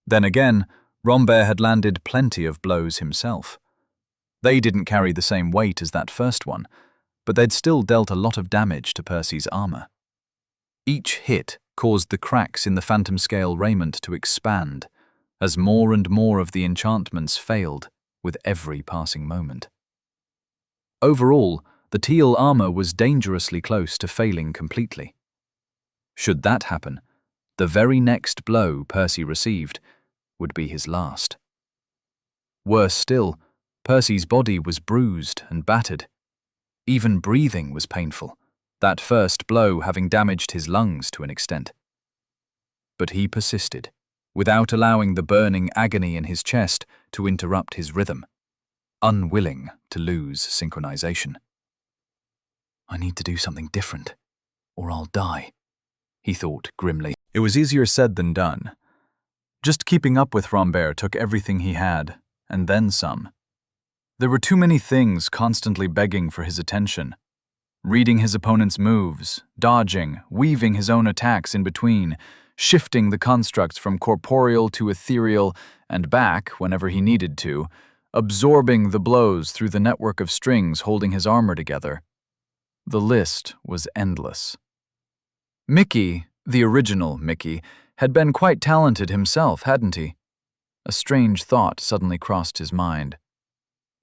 Then again, Rambert had landed plenty of blows himself. They didn't carry the same weight as that first one, but they'd still dealt a lot of damage to Percy's armor. Each hit caused the cracks in the phantom scale raiment to expand, as more and more of the enchantments failed with every passing moment. Overall, the teal armor was dangerously close to failing completely. Should that happen, the very next blow Percy received would be his last. Worse still, Percy's body was bruised and battered. Even breathing was painful, that first blow having damaged his lungs to an extent. But he persisted, without allowing the burning agony in his chest to interrupt his rhythm, unwilling to lose synchronization. "I need to do something different, or I'll die," he thought grimly. It was easier said than done. Just keeping up with Rambert took everything he had, and then some. There were too many things constantly begging for his attention. Reading his opponent's moves, dodging, weaving his own attacks in between, shifting the constructs from corporeal to ethereal and back whenever he needed to, absorbing the blows through the network of strings holding his armor together. The list was endless. Mickey, the original Mickey, had been quite talented himself, hadn't he? A strange thought suddenly crossed his mind.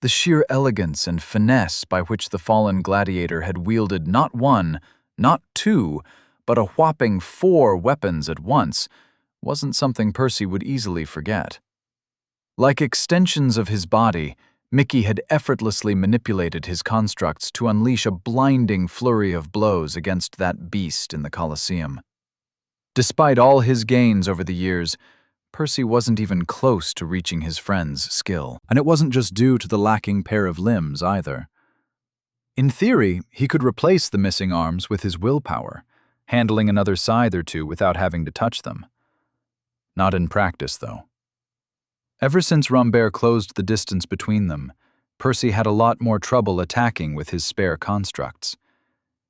The sheer elegance and finesse by which the fallen gladiator had wielded not one, not two, but a whopping 4 weapons at once wasn't something Percy would easily forget. Like extensions of his body, Mickey had effortlessly manipulated his constructs to unleash a blinding flurry of blows against that beast in the Colosseum. Despite all his gains over the years, Percy wasn't even close to reaching his friend's skill. And it wasn't just due to the lacking pair of limbs either. In theory, he could replace the missing arms with his willpower, handling another scythe or two without having to touch them. Not in practice, though. Ever since Rambert closed the distance between them, Percy had a lot more trouble attacking with his spare constructs.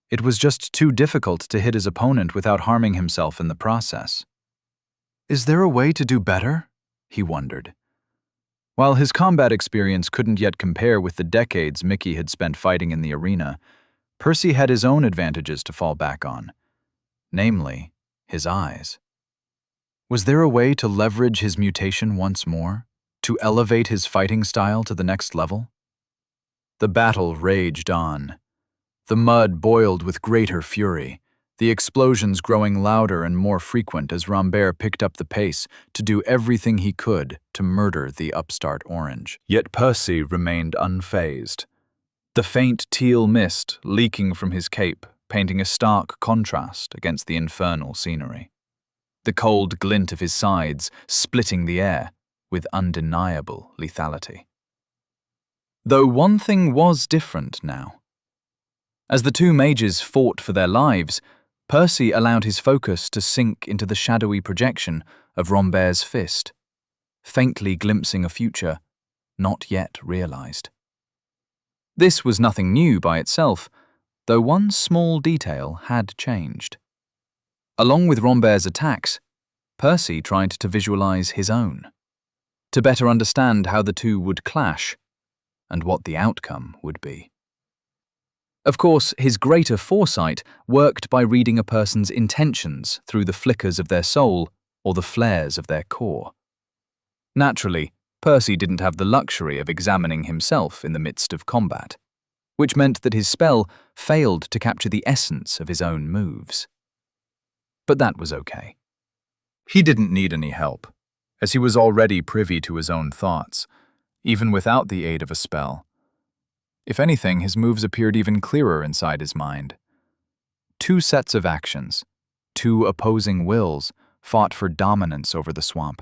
It was just too difficult to hit his opponent without harming himself in the process. Is there a way to do better? He wondered. While his combat experience couldn't yet compare with the decades Mickey had spent fighting in the arena, Percy had his own advantages to fall back on, namely, his eyes. Was there a way to leverage his mutation once more, to elevate his fighting style to the next level? The battle raged on. The mud boiled with greater fury, the explosions growing louder and more frequent as Rambert picked up the pace to do everything he could to murder the upstart orange. Yet Percy remained unfazed. The faint teal mist leaking from his cape, painting a stark contrast against the infernal scenery. The cold glint of his sides splitting the air with undeniable lethality. Though one thing was different now. As the two mages fought for their lives, Percy allowed his focus to sink into the shadowy projection of Rambert's fist, faintly glimpsing a future not yet realized. This was nothing new by itself, though one small detail had changed. Along with Rambert's attacks, Percy tried to visualize his own, to better understand how the two would clash and what the outcome would be. Of course, his greater foresight worked by reading a person's intentions through the flickers of their soul or the flares of their core. Naturally, Percy didn't have the luxury of examining himself in the midst of combat, which meant that his spell failed to capture the essence of his own moves. But that was okay. He didn't need any help, as he was already privy to his own thoughts, even without the aid of a spell. If anything, his moves appeared even clearer inside his mind. Two sets of actions, two opposing wills, fought for dominance over the swamp.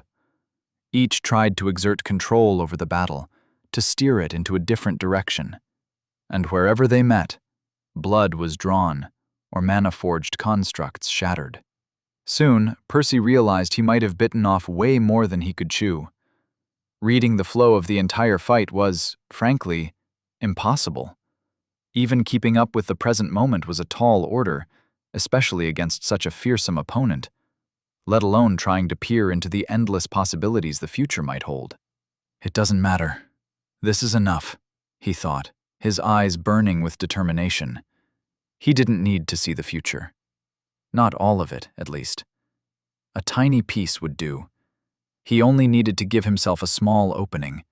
Each tried to exert control over the battle, to steer it into a different direction. And wherever they met, blood was drawn, or mana-forged constructs shattered. Soon, Percy realized he might have bitten off way more than he could chew. Reading the flow of the entire fight was, frankly, impossible. Even keeping up with the present moment was a tall order, especially against such a fearsome opponent, let alone trying to peer into the endless possibilities the future might hold. It doesn't matter. This is enough, he thought, his eyes burning with determination. He didn't need to see the future. Not all of it, at least. A tiny piece would do. He only needed to give himself a small opening.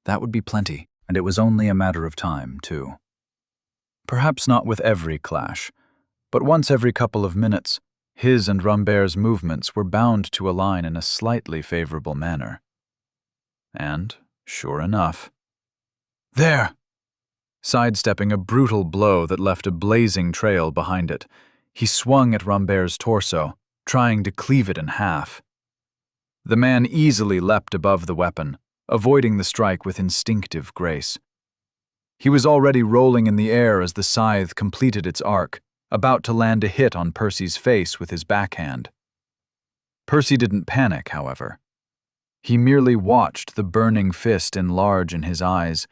That would be plenty. And it was only a matter of time, too. Perhaps not with every clash, but once every couple of minutes, his and Rambert's movements were bound to align in a slightly favorable manner. And, sure enough, there! Sidestepping a brutal blow that left a blazing trail behind it, he swung at Rambert's torso, trying to cleave it in half. The man easily leapt above the weapon, avoiding the strike with instinctive grace. He was already rolling in the air as the scythe completed its arc, about to land a hit on Percy's face with his backhand. Percy didn't panic, however. He merely watched the burning fist enlarge in his eyes,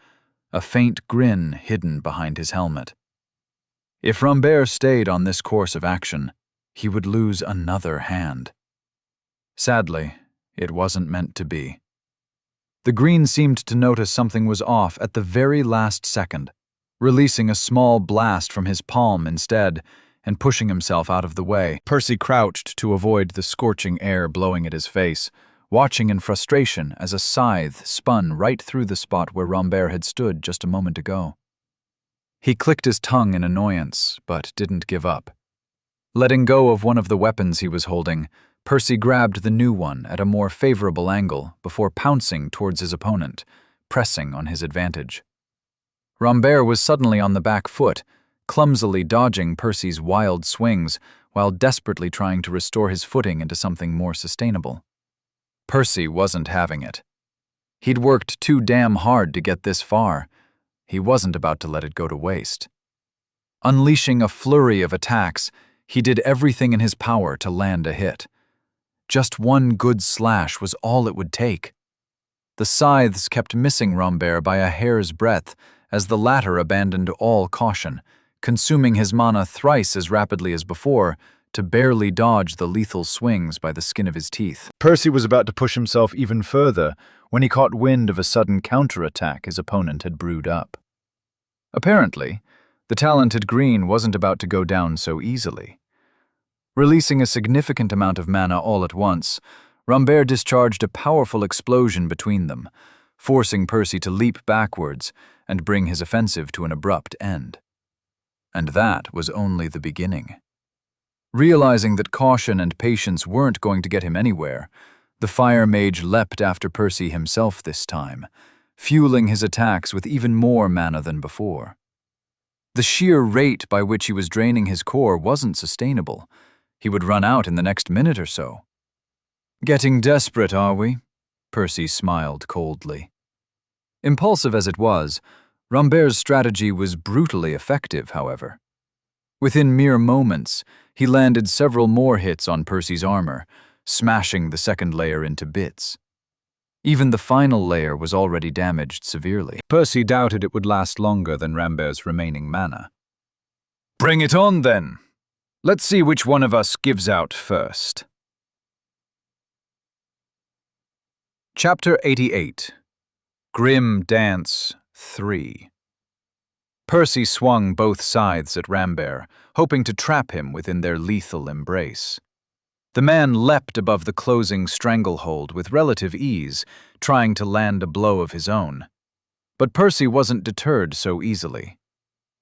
a faint grin hidden behind his helmet. If Rambert stayed on this course of action, he would lose another hand. Sadly, it wasn't meant to be. The green seemed to notice something was off at the very last second, releasing a small blast from his palm instead and pushing himself out of the way. Percy crouched to avoid the scorching air blowing at his face, watching in frustration as a scythe spun right through the spot where Rambert had stood just a moment ago. He clicked his tongue in annoyance, but didn't give up. Letting go of one of the weapons he was holding, Percy grabbed the new one at a more favorable angle before pouncing towards his opponent, pressing on his advantage. Rambert was suddenly on the back foot, clumsily dodging Percy's wild swings while desperately trying to restore his footing into something more sustainable. Percy wasn't having it. He'd worked too damn hard to get this far. He wasn't about to let it go to waste. Unleashing a flurry of attacks, he did everything in his power to land a hit. Just one good slash was all it would take. The scythes kept missing Rambert by a hair's breadth as the latter abandoned all caution, consuming his mana thrice as rapidly as before to barely dodge the lethal swings by the skin of his teeth. Percy was about to push himself even further when he caught wind of a sudden counterattack his opponent had brewed up. Apparently, the talented green wasn't about to go down so easily. Releasing a significant amount of mana all at once, Rambert discharged a powerful explosion between them, forcing Percy to leap backwards and bring his offensive to an abrupt end. And that was only the beginning. Realizing that caution and patience weren't going to get him anywhere, the fire mage leapt after Percy himself this time, fueling his attacks with even more mana than before. The sheer rate by which he was draining his core wasn't sustainable. He would run out in the next minute or so. "Getting desperate, are we?" Percy smiled coldly. Impulsive as it was, Rambert's strategy was brutally effective, however. Within mere moments, he landed several more hits on Percy's armor, smashing the second layer into bits. Even the final layer was already damaged severely. Percy doubted it would last longer than Rambert's remaining mana. "Bring it on, then. Let's see which one of us gives out first." Chapter 88. Grim Dance 3. Percy swung both scythes at Rambert, hoping to trap him within their lethal embrace. The man leapt above the closing stranglehold with relative ease, trying to land a blow of his own. But Percy wasn't deterred so easily.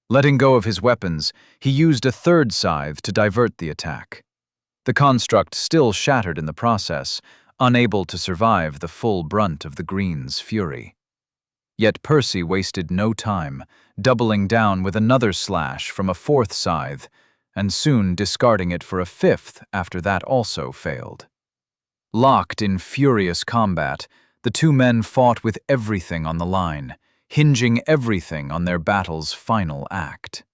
Letting go of his weapons, he used a third scythe to divert the attack. The construct still shattered in the process, unable to survive the full brunt of the green's fury. Yet Percy wasted no time, doubling down with another slash from a fourth scythe, and soon discarding it for a fifth after that also failed. Locked in furious combat, the two men fought with everything on the line, hinging everything on their battle's final act.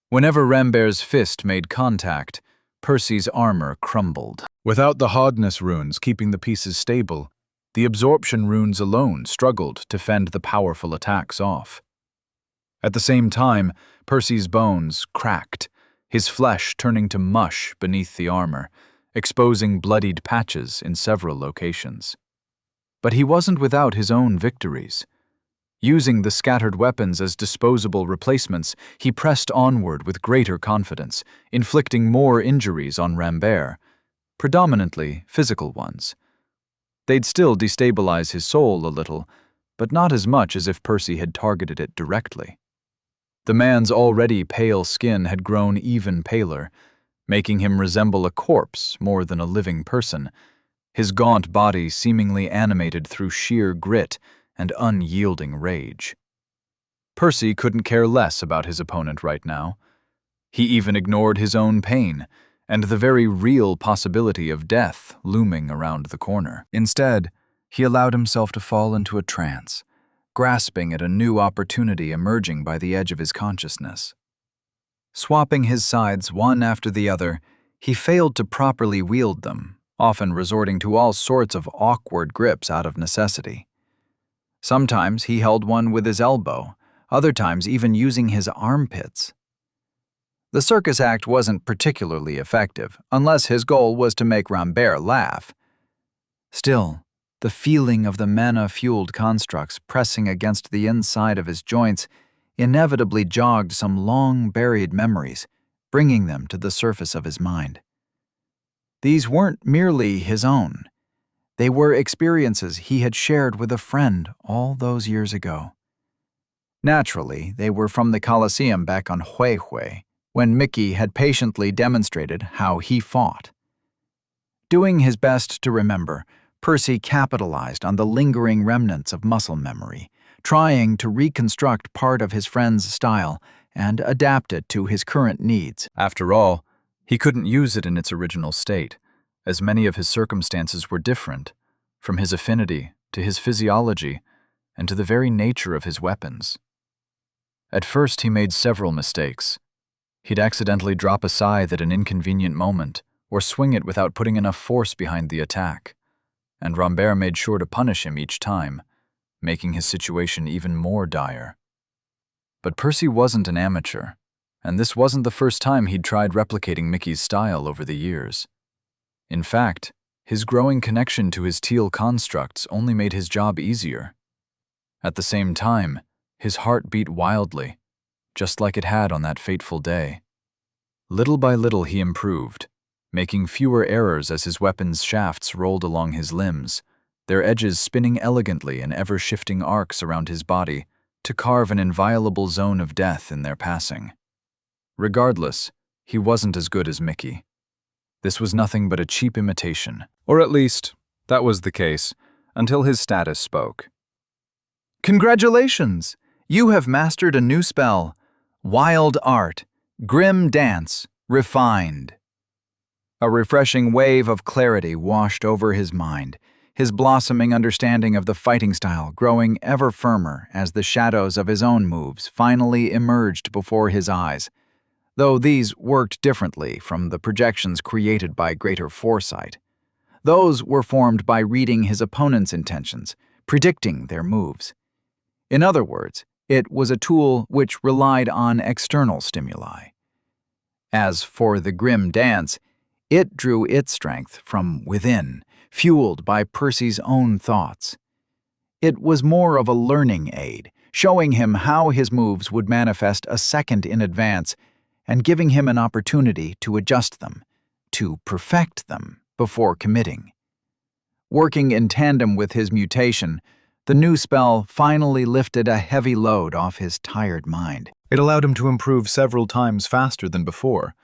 Whenever Rambert's fist made contact, Percy's armor crumbled. Without the hardness runes keeping the pieces stable, the absorption runes alone struggled to fend the powerful attacks off. At the same time, Percy's bones cracked, his flesh turning to mush beneath the armor, exposing bloodied patches in several locations. But he wasn't without his own victories. Using the scattered weapons as disposable replacements, he pressed onward with greater confidence, inflicting more injuries on Rambert, predominantly physical ones. They'd still destabilize his soul a little, but not as much as if Percy had targeted it directly. The man's already pale skin had grown even paler, making him resemble a corpse more than a living person, his gaunt body seemingly animated through sheer grit and unyielding rage. Percy couldn't care less about his opponent right now. He even ignored his own pain and the very real possibility of death looming around the corner. Instead, he allowed himself to fall into a trance, grasping at a new opportunity emerging by the edge of his consciousness. Swapping his scythes one after the other, he failed to properly wield them, often resorting to all sorts of awkward grips out of necessity. Sometimes he held one with his elbow, other times even using his armpits. The circus act wasn't particularly effective, unless his goal was to make Rambert laugh. Still, the feeling of the mana-fueled constructs pressing against the inside of his joints inevitably jogged some long-buried memories, bringing them to the surface of his mind. These weren't merely his own. They were experiences he had shared with a friend all those years ago. Naturally, they were from the Colosseum back on Huehue, when Mickey had patiently demonstrated how he fought. Doing his best to remember, Percy capitalized on the lingering remnants of muscle memory, trying to reconstruct part of his friend's style and adapt it to his current needs. After all, he couldn't use it in its original state, as many of his circumstances were different, from his affinity to his physiology and to the very nature of his weapons. At first, he made several mistakes. He'd accidentally drop a scythe at an inconvenient moment or swing it without putting enough force behind the attack, and Rambert made sure to punish him each time, making his situation even more dire. But Percy wasn't an amateur, and this wasn't the first time he'd tried replicating Mickey's style over the years. In fact, his growing connection to his teal constructs only made his job easier. At the same time, his heart beat wildly, just like it had on that fateful day. Little by little he improved, making fewer errors as his weapon's shafts rolled along his limbs, their edges spinning elegantly in ever-shifting arcs around his body to carve an inviolable zone of death in their passing. Regardless, he wasn't as good as Mickey. This was nothing but a cheap imitation. Or at least, that was the case, until his status spoke. Congratulations! You have mastered a new spell. Wild Art, Grim Dance, Refined. A refreshing wave of clarity washed over his mind, his blossoming understanding of the fighting style growing ever firmer as the shadows of his own moves finally emerged before his eyes, though these worked differently from the projections created by greater foresight. Those were formed by reading his opponent's intentions, predicting their moves. In other words, it was a tool which relied on external stimuli. As for the grim dance, it drew its strength from within, fueled by Percy's own thoughts. It was more of a learning aid, showing him how his moves would manifest a second in advance and giving him an opportunity to adjust them, to perfect them before committing. Working in tandem with his mutation, the new spell finally lifted a heavy load off his tired mind. It allowed him to improve several times faster than before,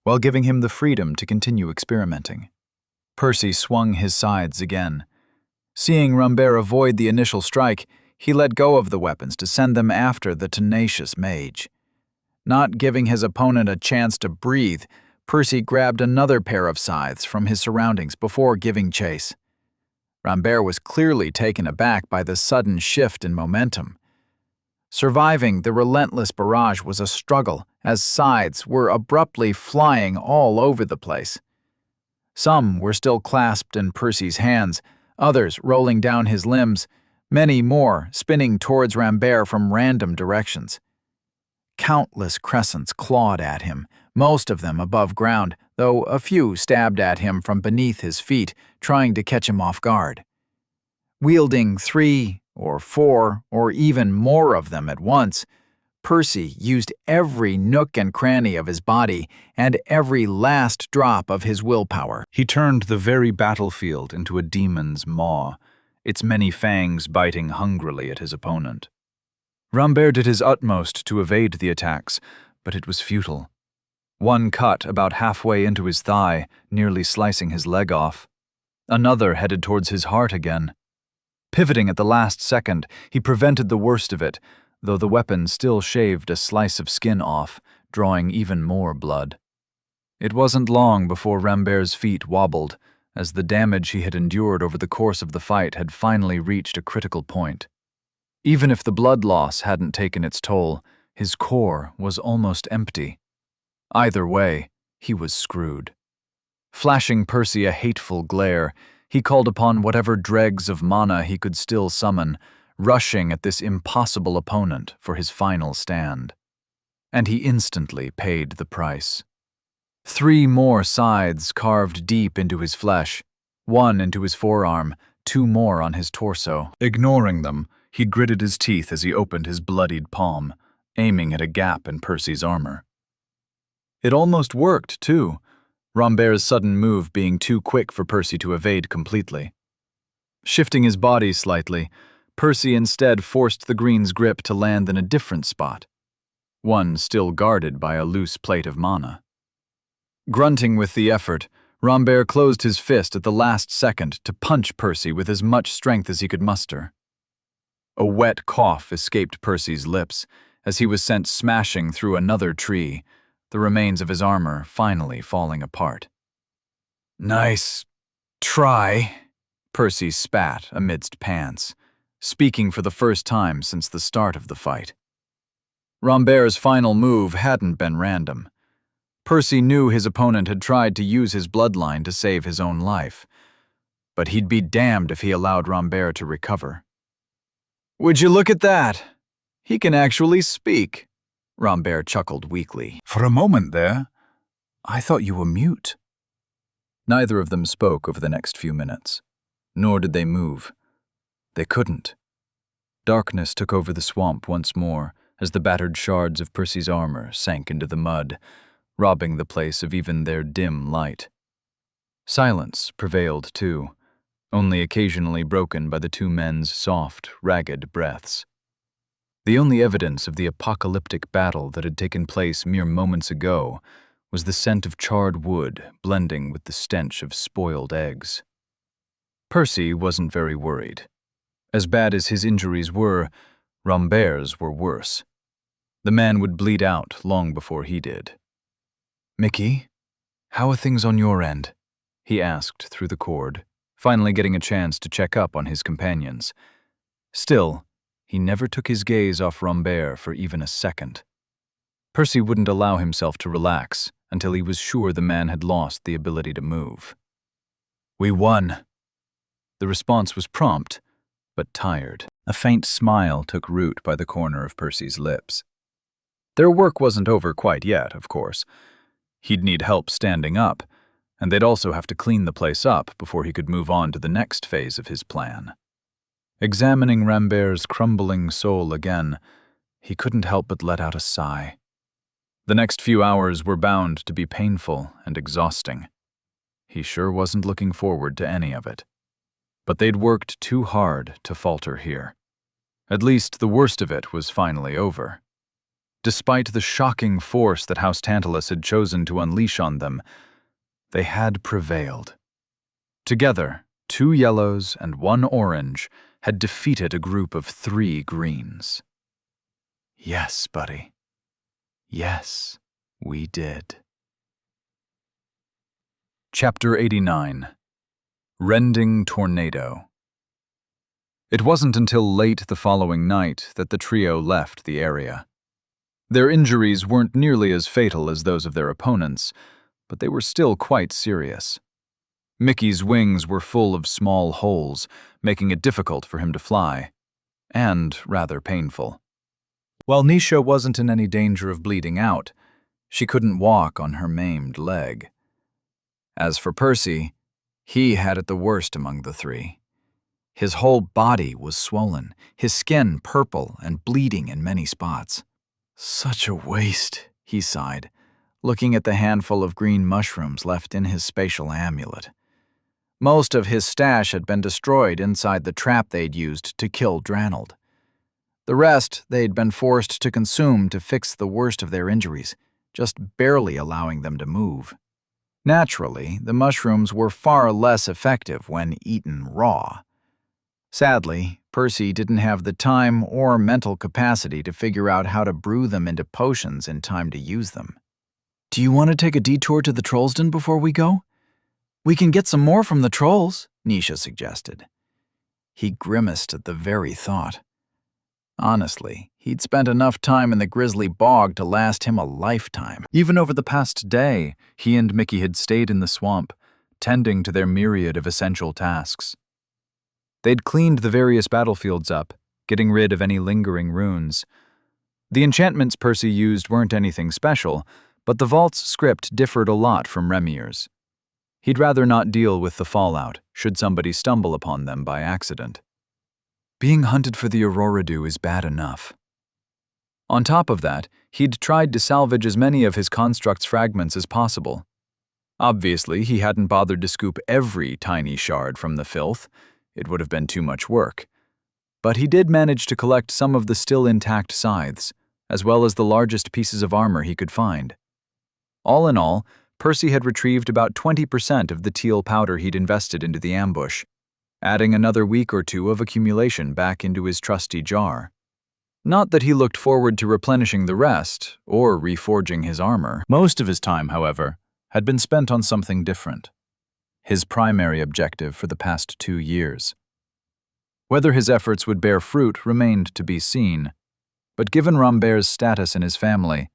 while giving him the freedom to continue experimenting. Percy swung his scythes again. Seeing Rambert avoid the initial strike, he let go of the weapons to send them after the tenacious mage. Not giving his opponent a chance to breathe, Percy grabbed another pair of scythes from his surroundings before giving chase. Rambert was clearly taken aback by the sudden shift in momentum. Surviving the relentless barrage was a struggle, as scythes were abruptly flying all over the place. Some were still clasped in Percy's hands, others rolling down his limbs, many more spinning towards Rambert from random directions. Countless crescents clawed at him, most of them above ground, though a few stabbed at him from beneath his feet, trying to catch him off guard. Wielding 3 or 4 or even more of them at once, Percy used every nook and cranny of his body and every last drop of his willpower. He turned the very battlefield into a demon's maw, its many fangs biting hungrily at his opponent. Rambert did his utmost to evade the attacks, but it was futile. One cut about halfway into his thigh, nearly slicing his leg off. Another headed towards his heart again. Pivoting at the last second, he prevented the worst of it, though the weapon still shaved a slice of skin off, drawing even more blood. It wasn't long before Rambert's feet wobbled, as the damage he had endured over the course of the fight had finally reached a critical point. Even if the blood loss hadn't taken its toll, his core was almost empty. Either way, he was screwed. Flashing Percy a hateful glare, he called upon whatever dregs of mana he could still summon, rushing at this impossible opponent for his final stand. And he instantly paid the price. 3 more scythes carved deep into his flesh, 1 into his forearm, 2 more on his torso. Ignoring them, he gritted his teeth as he opened his bloodied palm, aiming at a gap in Percy's armor. It almost worked, too, Rambert's sudden move being too quick for Percy to evade completely. Shifting his body slightly, Percy instead forced the green's grip to land in a different spot, one still guarded by a loose plate of mana. Grunting with the effort, Rambert closed his fist at the last second to punch Percy with as much strength as he could muster. A wet cough escaped Percy's lips as he was sent smashing through another tree, the remains of his armor finally falling apart. "Nice try," Percy spat amidst pants, speaking for the first time since the start of the fight. Rambert's final move hadn't been random. Percy knew his opponent had tried to use his bloodline to save his own life, but he'd be damned if he allowed Rambert to recover. "Would you look at that? He can actually speak," Rambert chuckled weakly. For a moment there, I thought you were mute. Neither of them spoke over the next few minutes, nor did they move. They couldn't. Darkness took over the swamp once more as the battered shards of Percy's armor sank into the mud, robbing the place of even their dim light. Silence prevailed, too, only occasionally broken by the two men's soft, ragged breaths. The only evidence of the apocalyptic battle that had taken place mere moments ago was the scent of charred wood blending with the stench of spoiled eggs. Percy wasn't very worried. As bad as his injuries were, Rambert's were worse. The man would bleed out long before he did. "Mickey, how are things on your end?" he asked through the cord, finally getting a chance to check up on his companions. Still, he never took his gaze off Rambert for even a second. Percy wouldn't allow himself to relax until he was sure the man had lost the ability to move. "We won." The response was prompt, but tired. A faint smile took root by the corner of Percy's lips. Their work wasn't over quite yet, of course. He'd need help standing up, and they'd also have to clean the place up before he could move on to the next phase of his plan. Examining Rambert's crumbling soul again, he couldn't help but let out a sigh. The next few hours were bound to be painful and exhausting. He sure wasn't looking forward to any of it. But they'd worked too hard to falter here. At least the worst of it was finally over. Despite the shocking force that House Tantalus had chosen to unleash on them, they had prevailed. Together, 2 yellows and 1 orange had defeated a group of 3 greens. Yes, buddy. Yes, we did. Chapter 89. Rending Tornado. It wasn't until late the following night that the trio left the area. Their injuries weren't nearly as fatal as those of their opponents, but they were still quite serious. Mickey's wings were full of small holes, making it difficult for him to fly, and rather painful. While Nisha wasn't in any danger of bleeding out, she couldn't walk on her maimed leg. As for Percy, he had it the worst among the 3. His whole body was swollen, his skin purple and bleeding in many spots. "Such a waste," he sighed, looking at the handful of green mushrooms left in his spatial amulet. Most of his stash had been destroyed inside the trap they'd used to kill Dranold. The rest they'd been forced to consume to fix the worst of their injuries, just barely allowing them to move. Naturally, the mushrooms were far less effective when eaten raw. Sadly, Percy didn't have the time or mental capacity to figure out how to brew them into potions in time to use them. "Do you want to take a detour to the Trolls' Den before we go? We can get some more from the trolls," Nisha suggested. He grimaced at the very thought. Honestly, he'd spent enough time in the grisly bog to last him a lifetime. Even over the past day, he and Mickey had stayed in the swamp, tending to their myriad of essential tasks. They'd cleaned the various battlefields up, getting rid of any lingering runes. The enchantments Percy used weren't anything special, but the vault's script differed a lot from Remier's. He'd rather not deal with the fallout, should somebody stumble upon them by accident. Being hunted for the Aurora Dew is bad enough. On top of that, he'd tried to salvage as many of his construct's fragments as possible. Obviously, he hadn't bothered to scoop every tiny shard from the filth. It would have been too much work. But he did manage to collect some of the still intact scythes, as well as the largest pieces of armor he could find. All in all, Percy had retrieved about 20% of the teal powder he'd invested into the ambush, adding another week or 2 of accumulation back into his trusty jar. Not that he looked forward to replenishing the rest, or reforging his armor. Most of his time, however, had been spent on something different. his primary objective for the past 2 years. Whether his efforts would bear fruit remained to be seen, but given Rambert's status in his family,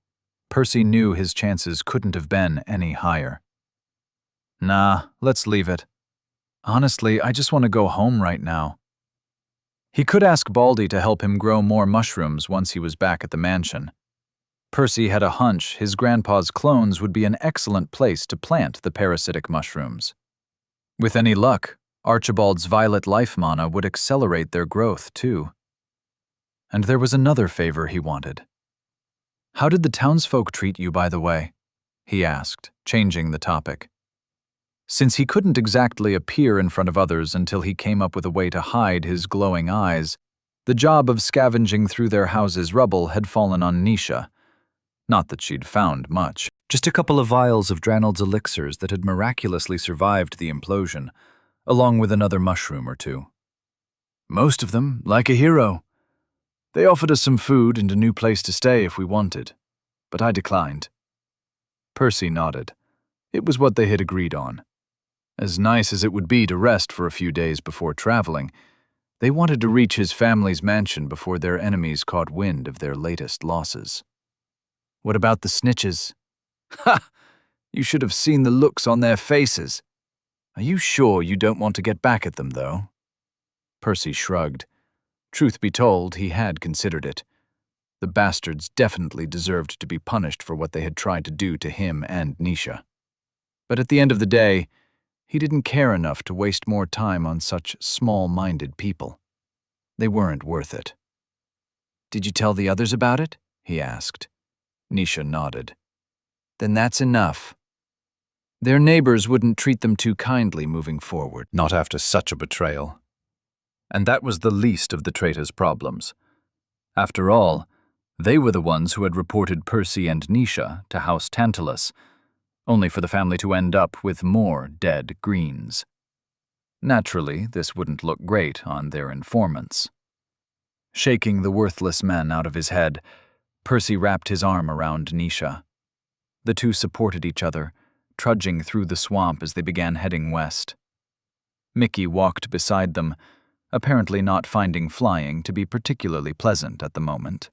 Percy knew his chances couldn't have been any higher. "Nah, let's leave it. Honestly, I just want to go home right now." He could ask Baldy to help him grow more mushrooms once he was back at the mansion. Percy had a hunch his grandpa's clones would be an excellent place to plant the parasitic mushrooms. With any luck, Archibald's violet life mana would accelerate their growth, too. And there was another favor he wanted. "How did the townsfolk treat you, by the way?" he asked, changing the topic. Since he couldn't exactly appear in front of others until he came up with a way to hide his glowing eyes, the job of scavenging through their house's rubble had fallen on Nisha. Not that she'd found much. Just a couple of vials of Dranald's elixirs that had miraculously survived the implosion, along with another mushroom or two. "Most of them, like a hero. They offered us some food and a new place to stay if we wanted, but I declined." Percy nodded. It was what they had agreed on. As nice as it would be to rest for a few days before traveling, they wanted to reach his family's mansion before their enemies caught wind of their latest losses. "What about the snitches?" "Ha! You should have seen the looks on their faces. Are you sure you don't want to get back at them, though?" Percy shrugged. Truth be told, he had considered it. The bastards definitely deserved to be punished for what they had tried to do to him and Nisha. But at the end of the day, he didn't care enough to waste more time on such small-minded people. They weren't worth it. "Did you tell the others about it?" he asked. Nisha nodded. "Then that's enough. Their neighbors wouldn't treat them too kindly moving forward." Not after such a betrayal. And that was the least of the traitor's problems. After all, they were the ones who had reported Percy and Nisha to House Tantalus, only for the family to end up with more dead greens. Naturally, this wouldn't look great on their informants. Shaking the worthless men out of his head, Percy wrapped his arm around Nisha. The two supported each other, trudging through the swamp as they began heading west. Mickey walked beside them, apparently not finding flying to be particularly pleasant at the moment.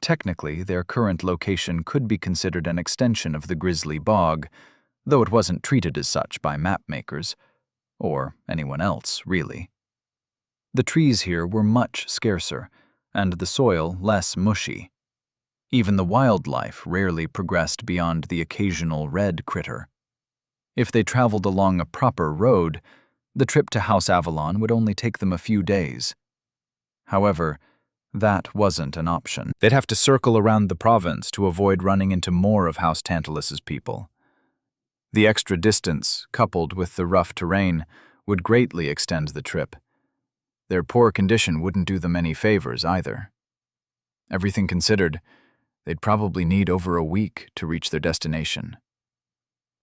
Technically, their current location could be considered an extension of the Grizzly Bog, though it wasn't treated as such by mapmakers, or anyone else, really. The trees here were much scarcer, and the soil less mushy. Even the wildlife rarely progressed beyond the occasional red critter. If they traveled along a proper road, the trip to House Avalon would only take them a few days. However, that wasn't an option. They'd have to circle around the province to avoid running into more of House Tantalus's people. The extra distance, coupled with the rough terrain, would greatly extend the trip. Their poor condition wouldn't do them any favors either. Everything considered, they'd probably need over a week to reach their destination.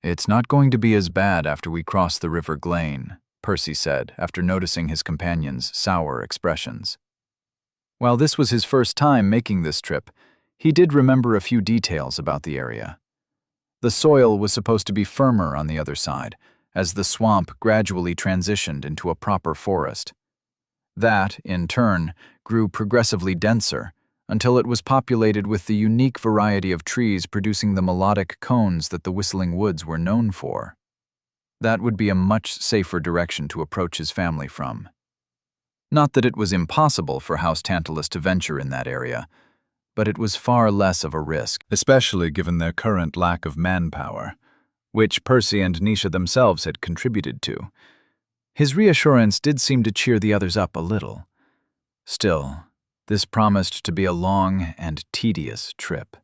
"It's not going to be as bad after we cross the River Glane," Percy said after noticing his companion's sour expressions. While this was his first time making this trip, he did remember a few details about the area. The soil was supposed to be firmer on the other side, as the swamp gradually transitioned into a proper forest. That, in turn, grew progressively denser, until it was populated with the unique variety of trees producing the melodic cones that the Whistling Woods were known for. That would be a much safer direction to approach his family from. Not that it was impossible for House Tantalus to venture in that area, but it was far less of a risk, especially given their current lack of manpower, which Percy and Nisha themselves had contributed to. His reassurance did seem to cheer the others up a little. Still, this promised to be a long and tedious trip.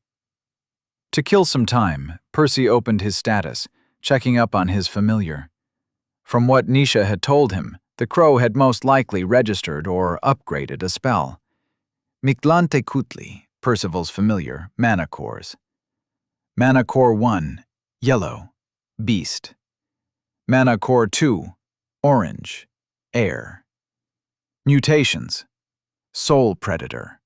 To kill some time, Percy opened his status, checking up on his familiar. From what Nisha had told him, the crow had most likely registered or upgraded a spell. Mictlante Kutli, Percival's familiar, mana cores. Mana core 1, yellow, beast. Mana core 2, orange, air. Mutations. Soul predator.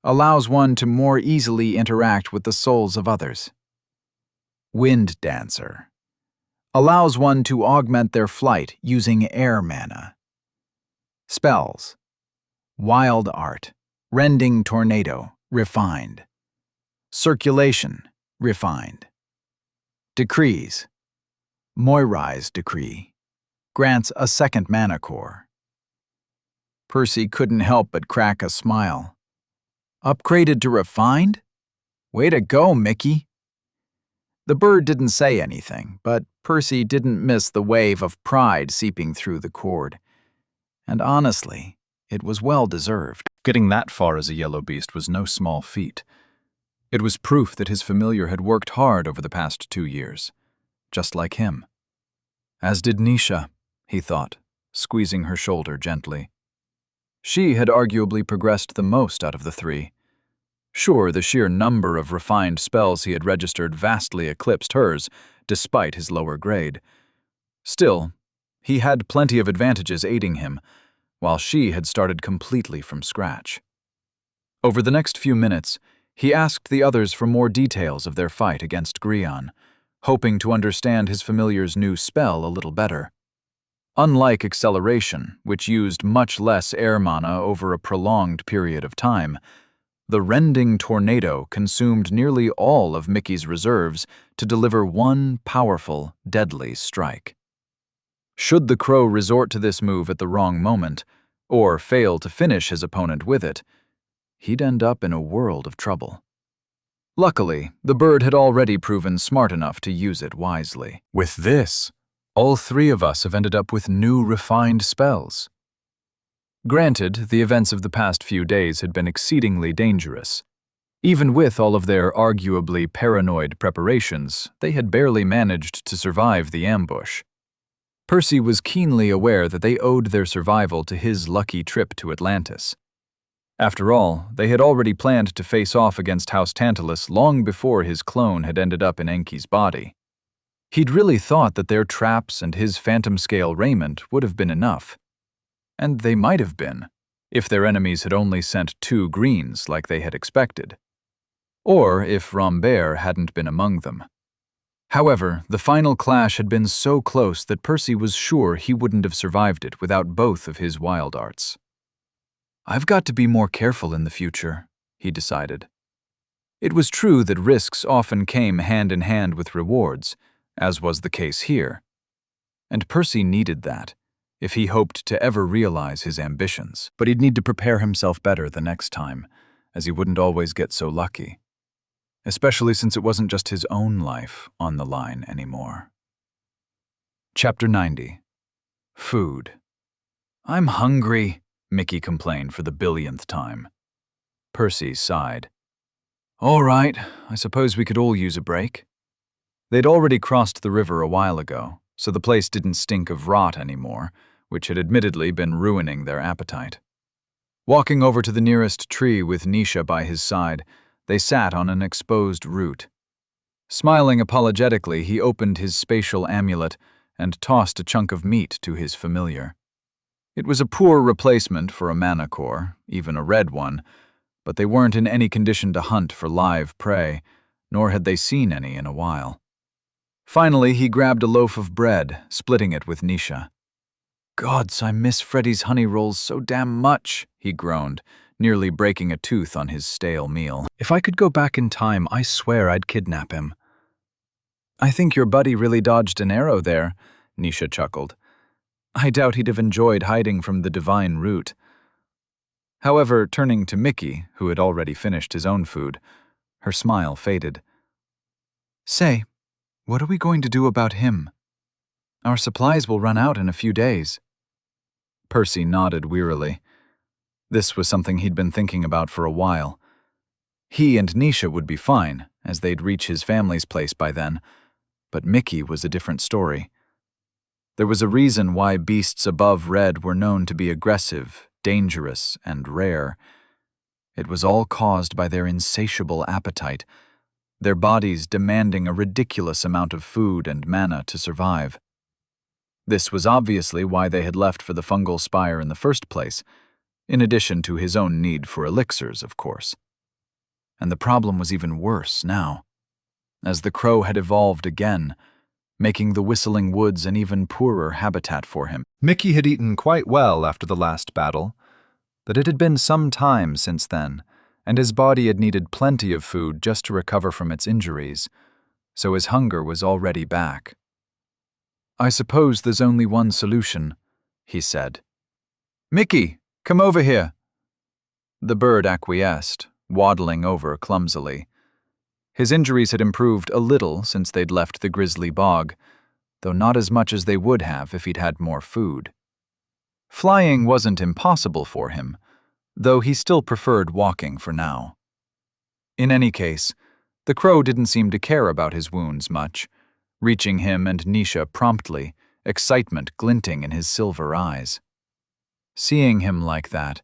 Allows one to more easily interact with the souls of others. Wind dancer. allows one to augment their flight using air mana. Spells: Wild Art, Rending Tornado, refined. Circulation, refined. Decrees: Moirai's Decree, grants a second mana core. Percy couldn't help but crack a smile. Upgraded to refined? Way to go, Mickey. The bird didn't say anything, but Percy didn't miss the wave of pride seeping through the cord. And honestly, it was well-deserved. Getting that far as a yellow beast was no small feat. It was proof that his familiar had worked hard over the past 2 years, just like him. As did Nisha, he thought, squeezing her shoulder gently. She had arguably progressed the most out of the three. Sure, the sheer number of refined spells he had registered vastly eclipsed hers, despite his lower grade. Still, he had plenty of advantages aiding him, while she had started completely from scratch. Over the next few minutes, he asked the others for more details of their fight against Grion, hoping to understand his familiar's new spell a little better. Unlike Acceleration, which used much less air mana over a prolonged period of time, the Rending Tornado consumed nearly all of Mickey's reserves to deliver one powerful, deadly strike. Should the crow resort to this move at the wrong moment, or fail to finish his opponent with it, he'd end up in a world of trouble. Luckily, the bird had already proven smart enough to use it wisely. With this, all three of us have ended up with new refined spells. Granted, the events of the past few days had been exceedingly dangerous. Even with all of their arguably paranoid preparations, they had barely managed to survive the ambush. Percy was keenly aware that they owed their survival to his lucky trip to Atlantis. After all, they had already planned to face off against House Tantalus long before his clone had ended up in Enki's body. He'd really thought that their traps and his phantom-scale raiment would have been enough. And they might have been, if their enemies had only sent 2 greens like they had expected. Or if Rambert hadn't been among them. However, the final clash had been so close that Percy was sure he wouldn't have survived it without both of his wild arts. I've got to be more careful in the future, he decided. It was true that risks often came hand in hand with rewards, as was the case here. And Percy needed that, if he hoped to ever realize his ambitions. But he'd need to prepare himself better the next time, as he wouldn't always get so lucky. Especially since it wasn't just his own life on the line anymore. Chapter 90. Food. I'm hungry, Mickey complained for the billionth time. Percy sighed. All right, I suppose we could all use a break. They'd already crossed the river a while ago, so the place didn't stink of rot anymore, which had admittedly been ruining their appetite. Walking over to the nearest tree with Nisha by his side, they sat on an exposed root. Smiling apologetically, he opened his spatial amulet and tossed a chunk of meat to his familiar. It was a poor replacement for a mana core, even a red one, but they weren't in any condition to hunt for live prey, nor had they seen any in a while. Finally, he grabbed a loaf of bread, splitting it with Nisha. Gods, I miss Freddy's honey rolls so damn much, he groaned, nearly breaking a tooth on his stale meal. If I could go back in time, I swear I'd kidnap him. I think your buddy really dodged an arrow there, Nisha chuckled. I doubt he'd have enjoyed hiding from the divine root. However, turning to Mickey, who had already finished his own food, her smile faded. Say, what are we going to do about him? Our supplies will run out in a few days. Percy nodded wearily. This was something he'd been thinking about for a while. He and Nisha would be fine, as they'd reach his family's place by then, but Mickey was a different story. There was a reason why beasts above red were known to be aggressive, dangerous, and rare. It was all caused by their insatiable appetite, their bodies demanding a ridiculous amount of food and mana to survive. This was obviously why they had left for the fungal spire in the first place, in addition to his own need for elixirs, of course. And the problem was even worse now. As the crow had evolved again, making the whistling woods an even poorer habitat for him. Mickey had eaten quite well after the last battle, but it had been some time since then, and his body had needed plenty of food just to recover from its injuries, so his hunger was already back. "I suppose there's only one solution," he said. "Mickey, come over here." The bird acquiesced, waddling over clumsily. His injuries had improved a little since they'd left the grisly bog, though not as much as they would have if he'd had more food. Flying wasn't impossible for him, though he still preferred walking for now. In any case, the crow didn't seem to care about his wounds much, reaching him and Nisha promptly, excitement glinting in his silver eyes. Seeing him like that,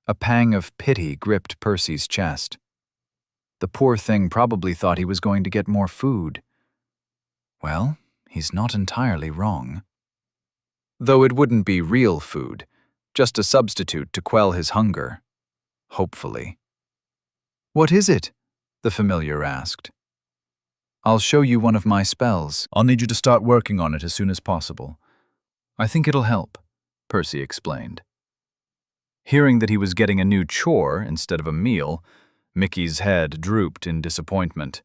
a pang of pity gripped Percy's chest. The poor thing probably thought he was going to get more food. Well, he's not entirely wrong. Though it wouldn't be real food, just a substitute to quell his hunger. Hopefully. "What is it?" the familiar asked. "I'll show you one of my spells." I'll need you to start working on it as soon as possible. I think it'll help, Percy explained. Hearing that he was getting a new chore instead of a meal, Mickey's head drooped in disappointment.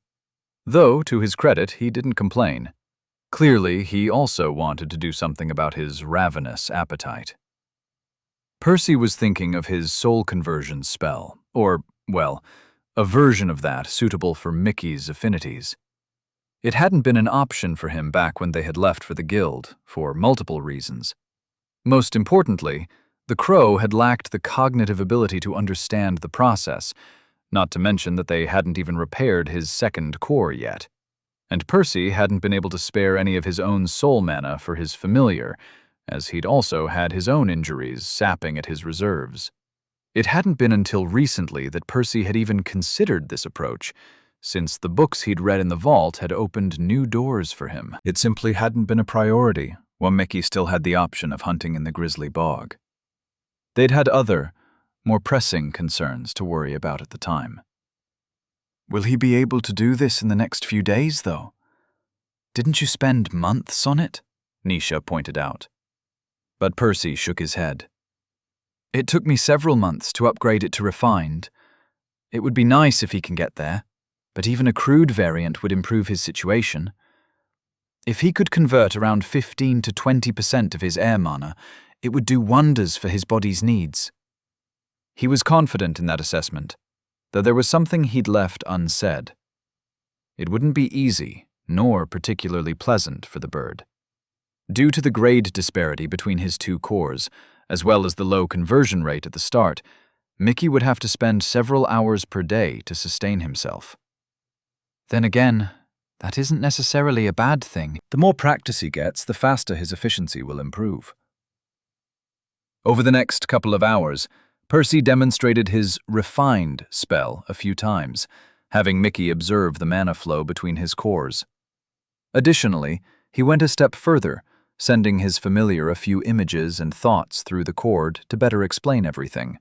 Though, to his credit, he didn't complain. Clearly, he also wanted to do something about his ravenous appetite. Percy was thinking of his soul conversion spell, or, well, a version of that suitable for Mickey's affinities. It hadn't been an option for him back when they had left for the guild, for multiple reasons. Most importantly, the crow had lacked the cognitive ability to understand the process, not to mention that they hadn't even repaired his second core yet. And Percy hadn't been able to spare any of his own soul mana for his familiar, as he'd also had his own injuries sapping at his reserves. It hadn't been until recently that Percy had even considered this approach, since the books he'd read in the vault had opened new doors for him. It simply hadn't been a priority, while Mickey still had the option of hunting in the grisly bog. They'd had other, more pressing concerns to worry about at the time. "Will he be able to do this in the next few days, though? Didn't you spend months on it?" Nisha pointed out. But Percy shook his head. "It took me several months to upgrade it to refined. It would be nice if he can get there, but even a crude variant would improve his situation. If he could convert around 15 to 20% of his air mana, it would do wonders for his body's needs." He was confident in that assessment, though there was something he'd left unsaid. It wouldn't be easy, nor particularly pleasant for the bird. Due to the grade disparity between his two cores, as well as the low conversion rate at the start, Mickey would have to spend several hours per day to sustain himself. Then again, that isn't necessarily a bad thing. The more practice he gets, the faster his efficiency will improve. Over the next couple of hours, Percy demonstrated his refined spell a few times, having Mickey observe the mana flow between his cores. Additionally, he went a step further, sending his familiar a few images and thoughts through the cord to better explain everything.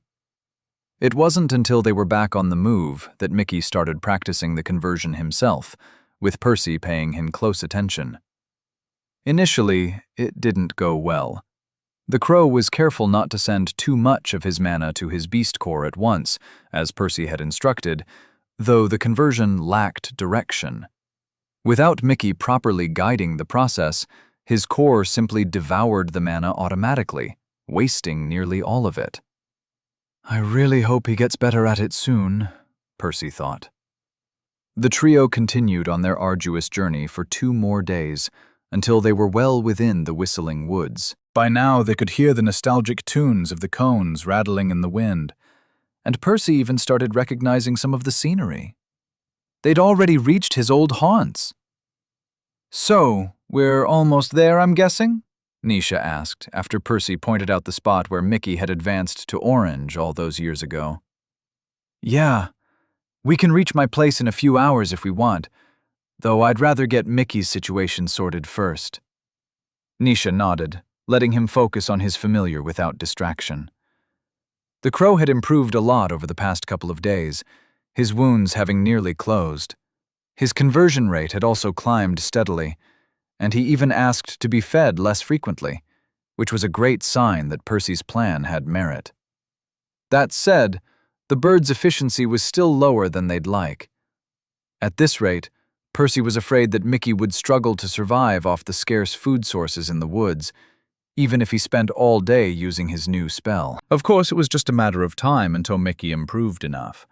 It wasn't until they were back on the move that Mickey started practicing the conversion himself, with Percy paying him close attention. Initially, it didn't go well. The crow was careful not to send too much of his mana to his beast core at once, as Percy had instructed, though the conversion lacked direction. Without Mickey properly guiding the process, his core simply devoured the mana automatically, wasting nearly all of it. "I really hope he gets better at it soon," Percy thought. The trio continued on their arduous journey for 2 more days, until they were well within the whistling woods. By now they could hear the nostalgic tunes of the cones rattling in the wind, and Percy even started recognizing some of the scenery. They'd already reached his old haunts. "So, we're almost there, I'm guessing?" Nisha asked, after Percy pointed out the spot where Mickey had advanced to orange all those years ago. "Yeah, we can reach my place in a few hours if we want, though I'd rather get Mickey's situation sorted first." Nisha nodded, letting him focus on his familiar without distraction. The crow had improved a lot over the past couple of days, his wounds having nearly closed. His conversion rate had also climbed steadily, and he even asked to be fed less frequently, which was a great sign that Percy's plan had merit. That said, the bird's efficiency was still lower than they'd like. At this rate, Percy was afraid that Mickey would struggle to survive off the scarce food sources in the woods, even if he spent all day using his new spell. Of course, it was just a matter of time until Mickey improved enough.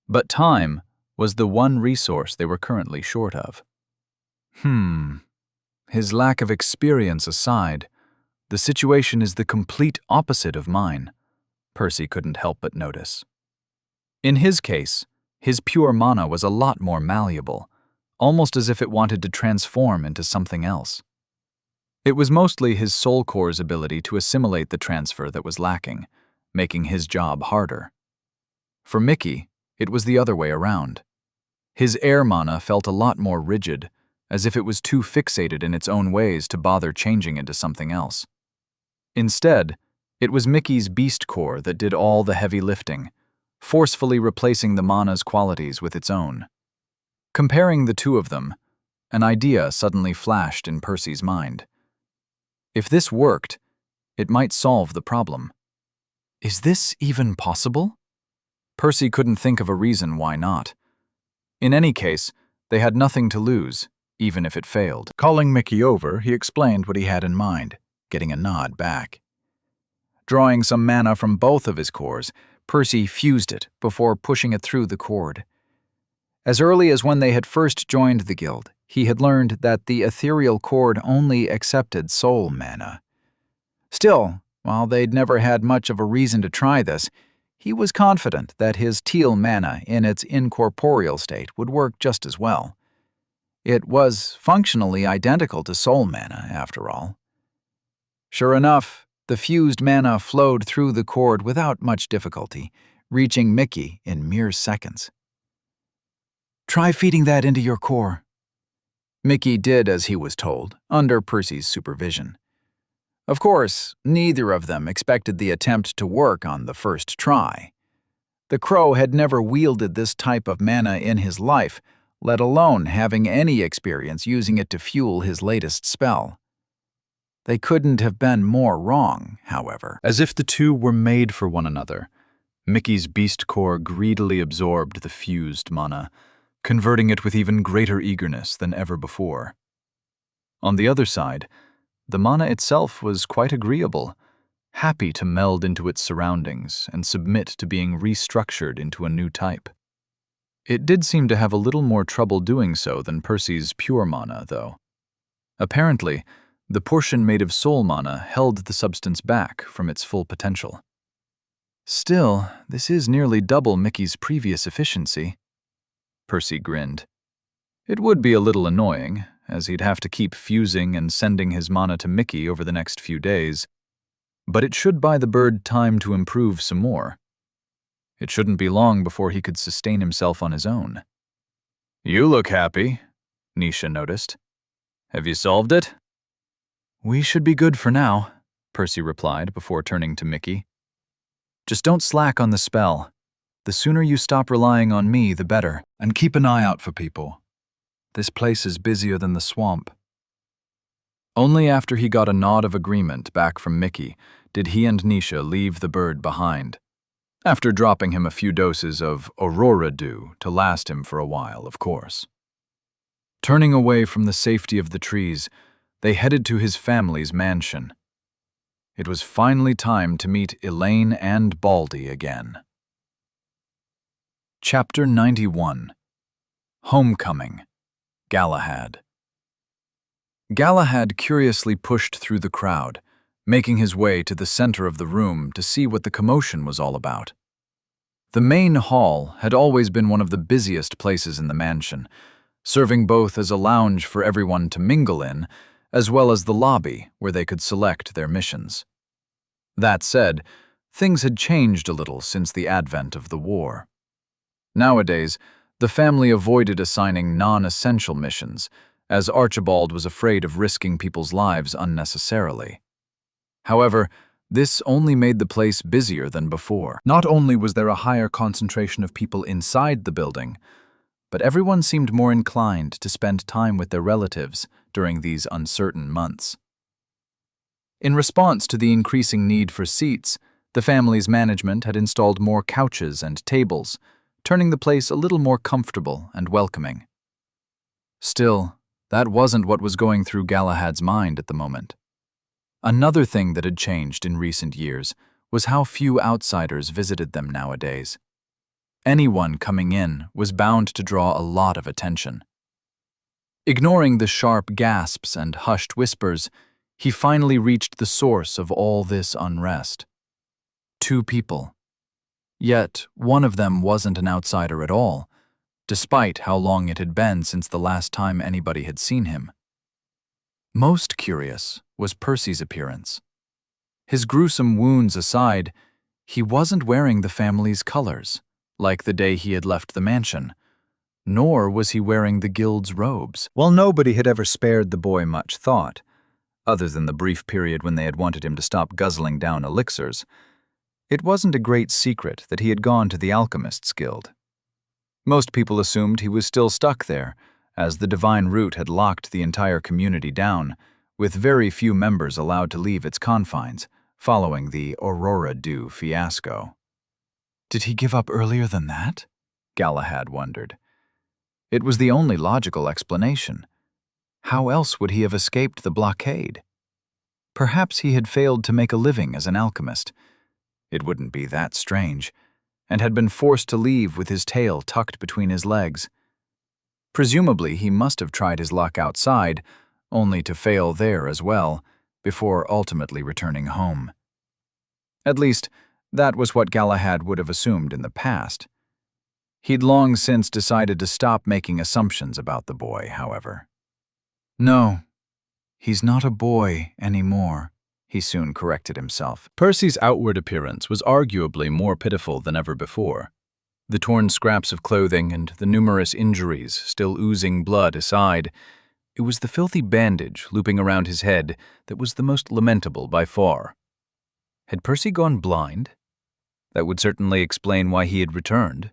But time was the one resource they were currently short of. His lack of experience aside, the situation is the complete opposite of mine, Percy couldn't help but notice. In his case, his pure mana was a lot more malleable, almost as if it wanted to transform into something else. It was mostly his soul core's ability to assimilate the transfer that was lacking, making his job harder. For Mickey, it was the other way around. His air mana felt a lot more rigid, as if it was too fixated in its own ways to bother changing into something else. Instead, it was Mickey's beast core that did all the heavy lifting, forcefully replacing the mana's qualities with its own. Comparing the two of them, an idea suddenly flashed in Percy's mind. If this worked, it might solve the problem. Is this even possible? Percy couldn't think of a reason why not. In any case, they had nothing to lose, even if it failed. Calling Mickey over, he explained what he had in mind, getting a nod back. Drawing some mana from both of his cores, Percy fused it before pushing it through the cord. As early as when they had first joined the guild, he had learned that the ethereal cord only accepted soul mana. Still, while they'd never had much of a reason to try this, he was confident that his teal mana in its incorporeal state would work just as well. It was functionally identical to soul mana, after all. Sure enough, the fused mana flowed through the cord without much difficulty, reaching Mickey in mere seconds. Try feeding that into your core. Mickey did as he was told, under Percy's supervision. Of course, neither of them expected the attempt to work on the first try. The crow had never wielded this type of mana in his life, let alone having any experience using it to fuel his latest spell. They couldn't have been more wrong, however. As if the two were made for one another, Mickey's beast core greedily absorbed the fused mana, converting it with even greater eagerness than ever before. On the other side, the mana itself was quite agreeable, happy to meld into its surroundings and submit to being restructured into a new type. It did seem to have a little more trouble doing so than Percy's pure mana, though. Apparently, the portion made of soul mana held the substance back from its full potential. Still, this is nearly double Mickey's previous efficiency. Percy grinned. It would be a little annoying, as he'd have to keep fusing and sending his mana to Mickey over the next few days, but it should buy the bird time to improve some more. It shouldn't be long before he could sustain himself on his own. You look happy, Nisha noticed. Have you solved it? We should be good for now, Percy replied before turning to Mickey. Just don't slack on the spell. The sooner you stop relying on me, the better. And keep an eye out for people. This place is busier than the swamp. Only after he got a nod of agreement back from Mickey did he and Nisha leave the bird behind, after dropping him a few doses of Aurora Dew to last him for a while, of course. Turning away from the safety of the trees, they headed to his family's mansion. It was finally time to meet Elaine and Baldy again. Chapter 91. Homecoming. Galahad. Galahad curiously pushed through the crowd, making his way to the center of the room to see what the commotion was all about. The main hall had always been one of the busiest places in the mansion, serving both as a lounge for everyone to mingle in, as well as the lobby where they could select their missions. That said, things had changed a little since the advent of the war. Nowadays, the family avoided assigning non-essential missions, as Archibald was afraid of risking people's lives unnecessarily. However, this only made the place busier than before. Not only was there a higher concentration of people inside the building, but everyone seemed more inclined to spend time with their relatives during these uncertain months. In response to the increasing need for seats, the family's management had installed more couches and tables, turning the place a little more comfortable and welcoming. Still, that wasn't what was going through Galahad's mind at the moment. Another thing that had changed in recent years was how few outsiders visited them nowadays. Anyone coming in was bound to draw a lot of attention. Ignoring the sharp gasps and hushed whispers, he finally reached the source of all this unrest. 2 people. Yet one of them wasn't an outsider at all, despite how long it had been since the last time anybody had seen him. Most curious was Percy's appearance. His gruesome wounds aside, he wasn't wearing the family's colors, like the day he had left the mansion, nor was he wearing the guild's robes. While nobody had ever spared the boy much thought, other than the brief period when they had wanted him to stop guzzling down elixirs, it wasn't a great secret that he had gone to the Alchemists' Guild. Most people assumed he was still stuck there, as the Divine Root had locked the entire community down, with very few members allowed to leave its confines, following the Aurora Dew fiasco. Did he give up earlier than that? Galahad wondered. It was the only logical explanation. How else would he have escaped the blockade? Perhaps he had failed to make a living as an alchemist. It wouldn't be that strange, and had been forced to leave with his tail tucked between his legs. Presumably, he must have tried his luck outside, only to fail there as well, before ultimately returning home. At least, that was what Galahad would have assumed in the past. He'd long since decided to stop making assumptions about the boy, however. No, he's not a boy anymore, he soon corrected himself. Percy's outward appearance was arguably more pitiful than ever before. The torn scraps of clothing and the numerous injuries still oozing blood aside, it was the filthy bandage looping around his head that was the most lamentable by far. Had Percy gone blind? That would certainly explain why he had returned.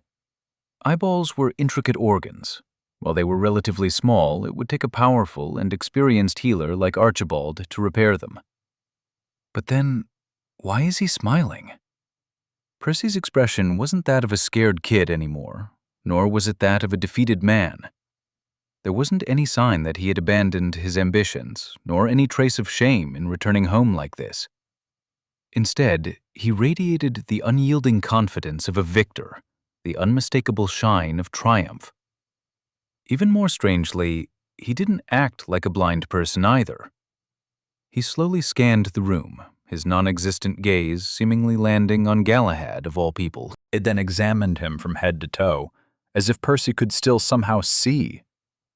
Eyeballs were intricate organs. While they were relatively small, it would take a powerful and experienced healer like Archibald to repair them. But then, why is he smiling? Percy's expression wasn't that of a scared kid anymore, nor was it that of a defeated man. There wasn't any sign that he had abandoned his ambitions, nor any trace of shame in returning home like this. Instead, he radiated the unyielding confidence of a victor, the unmistakable shine of triumph. Even more strangely, he didn't act like a blind person either. He slowly scanned the room, his non-existent gaze seemingly landing on Galahad of all people. It then examined him from head to toe, as if Percy could still somehow see.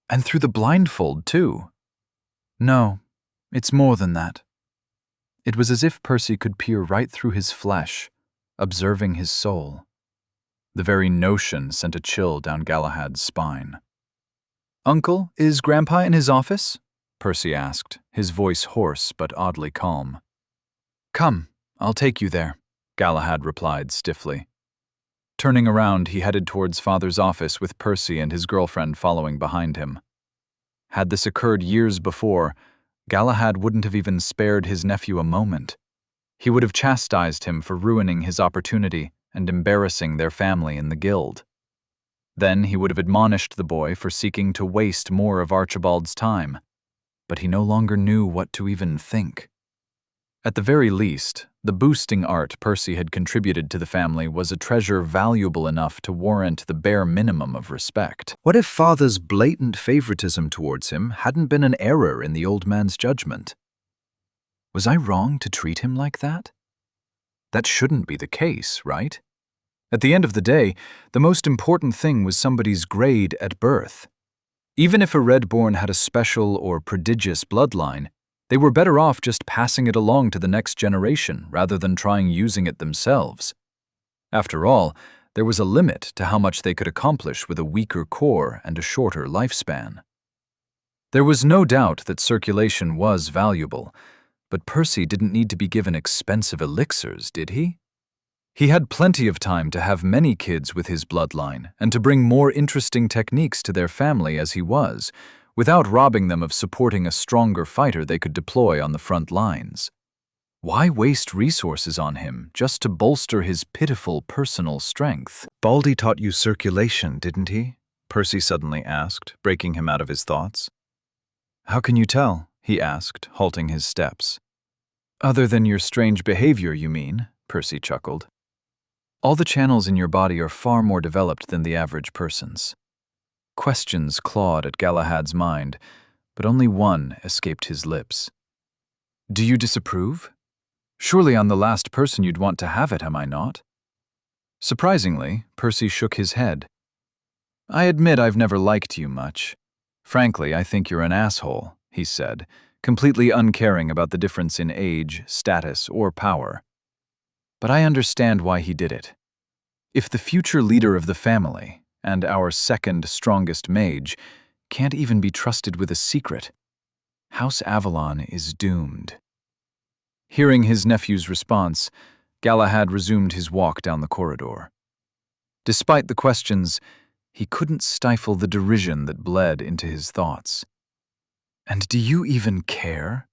And through the blindfold, too. No, it's more than that. It was as if Percy could peer right through his flesh, observing his soul. The very notion sent a chill down Galahad's spine. "Uncle, is Grandpa in his office?" Percy asked, his voice hoarse but oddly calm. "Come, I'll take you there," Galahad replied stiffly. Turning around, he headed towards Father's office with Percy and his girlfriend following behind him. Had this occurred years before, Galahad wouldn't have even spared his nephew a moment. He would have chastised him for ruining his opportunity and embarrassing their family in the guild. Then he would have admonished the boy for seeking to waste more of Archibald's time, but he no longer knew what to even think. At the very least, the boosting art Percy had contributed to the family was a treasure valuable enough to warrant the bare minimum of respect. What if Father's blatant favoritism towards him hadn't been an error in the old man's judgment? Was I wrong to treat him like that? That shouldn't be the case, right? At the end of the day, the most important thing was somebody's grade at birth. Even if a Redborn had a special or prodigious bloodline, they were better off just passing it along to the next generation rather than trying using it themselves. After all, there was a limit to how much they could accomplish with a weaker core and a shorter lifespan. There was no doubt that circulation was valuable, but Percy didn't need to be given expensive elixirs, did he? He had plenty of time to have many kids with his bloodline and to bring more interesting techniques to their family as he was, without robbing them of supporting a stronger fighter they could deploy on the front lines. Why waste resources on him just to bolster his pitiful personal strength? Baldy taught you circulation, didn't he? Percy suddenly asked, breaking him out of his thoughts. How can you tell? He asked, halting his steps. Other than your strange behavior, you mean? Percy chuckled. All the channels in your body are far more developed than the average person's. Questions clawed at Galahad's mind, but only one escaped his lips. Do you disapprove? Surely I'm the last person you'd want to have it, am I not? Surprisingly, Percy shook his head. I admit I've never liked you much. Frankly, I think you're an asshole, he said, completely uncaring about the difference in age, status, or power. But I understand why he did it. If the future leader of the family, and our second strongest mage, can't even be trusted with a secret, House Avalon is doomed. Hearing his nephew's response, Galahad resumed his walk down the corridor. Despite the questions, he couldn't stifle the derision that bled into his thoughts. And do you even care?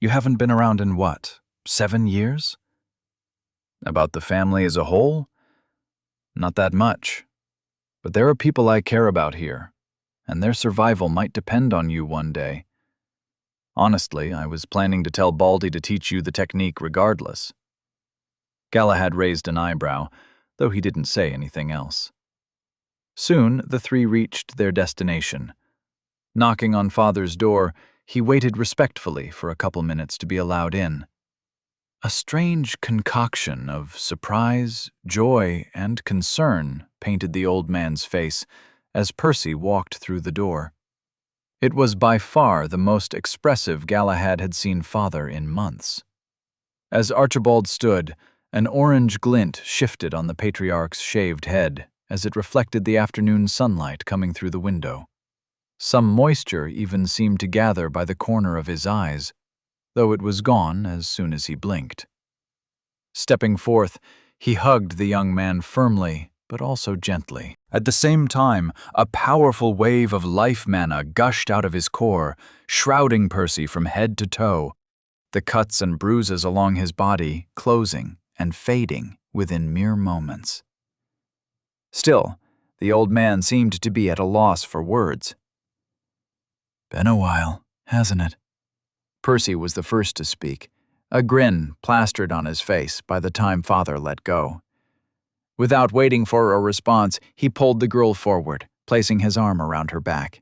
You haven't been around in what, 7 years? About the family as a whole? Not that much. But there are people I care about here, and their survival might depend on you one day. Honestly, I was planning to tell Baldy to teach you the technique regardless. Galahad raised an eyebrow, though he didn't say anything else. Soon, the three reached their destination. Knocking on Father's door, he waited respectfully for a couple minutes to be allowed in. A strange concoction of surprise, joy, and concern painted the old man's face as Percy walked through the door. It was by far the most expressive Galahad had seen Father in months. As Archibald stood, an orange glint shifted on the patriarch's shaved head as it reflected the afternoon sunlight coming through the window. Some moisture even seemed to gather by the corner of his eyes, though it was gone as soon as he blinked. Stepping forth, he hugged the young man firmly, but also gently. At the same time, a powerful wave of life mana gushed out of his core, shrouding Percy from head to toe, the cuts and bruises along his body closing and fading within mere moments. Still, the old man seemed to be at a loss for words. Been a while, hasn't it? Percy was the first to speak, a grin plastered on his face by the time Father let go. Without waiting for a response, he pulled the girl forward, placing his arm around her back.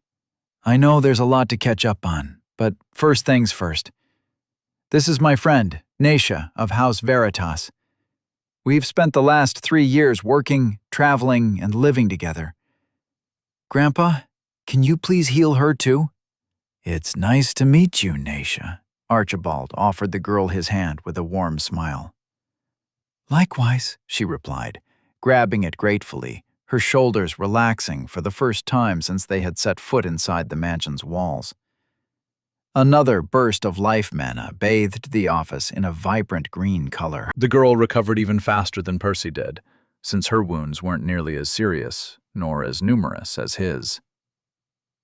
I know there's a lot to catch up on, but first things first. This is my friend, Naisha of House Veritas. We've spent the last 3 years working, traveling, and living together. Grandpa, can you please heal her too? It's nice to meet you, Naisha. Archibald offered the girl his hand with a warm smile. Likewise, she replied, grabbing it gratefully, her shoulders relaxing for the first time since they had set foot inside the mansion's walls. Another burst of life mana bathed the office in a vibrant green color. The girl recovered even faster than Percy did, since her wounds weren't nearly as serious, nor as numerous as his.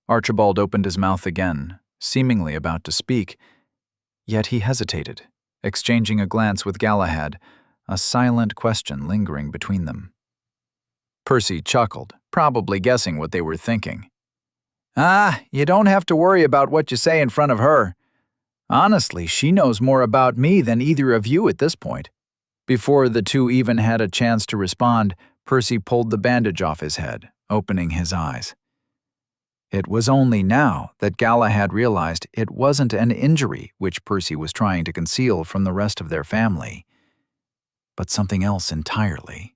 Archibald opened his mouth again, seemingly about to speak, yet he hesitated, exchanging a glance with Galahad, a silent question lingering between them. Percy chuckled, probably guessing what they were thinking. You don't have to worry about what you say in front of her. Honestly, she knows more about me than either of you at this point. Before the two even had a chance to respond, Percy pulled the bandage off his head, opening his eyes. It was only now that Galahad realized it wasn't an injury which Percy was trying to conceal from the rest of their family, but something else entirely.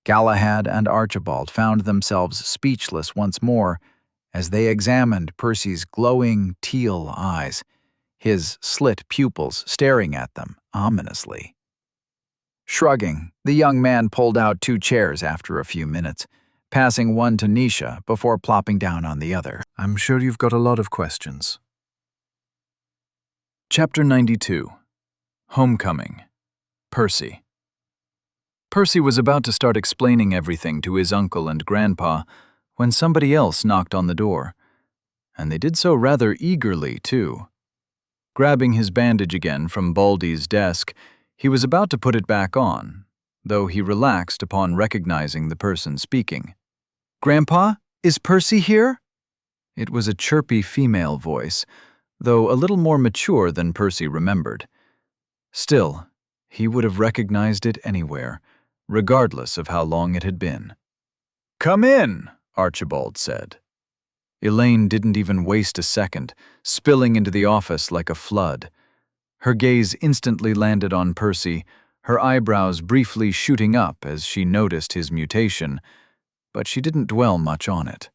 Galahad and Archibald found themselves speechless once more as they examined Percy's glowing teal eyes, his slit pupils staring at them ominously. Shrugging, the young man pulled out 2 chairs after a few minutes, passing one to Naisha before plopping down on the other. I'm sure you've got a lot of questions. Chapter 92. Homecoming. Percy. Percy was about to start explaining everything to his uncle and grandpa when somebody else knocked on the door. and they did so rather eagerly, too. Grabbing his bandage again from Baldy's desk, he was about to put it back on, though he relaxed upon recognizing the person speaking. "Grandpa, is Percy here?" It was a chirpy female voice, though a little more mature than Percy remembered. Still, he would have recognized it anywhere, regardless of how long it had been. "Come in," Archibald said. Elaine didn't even waste a second, spilling into the office like a flood. Her gaze instantly landed on Percy, her eyebrows briefly shooting up as she noticed his mutation, but she didn't dwell much on it.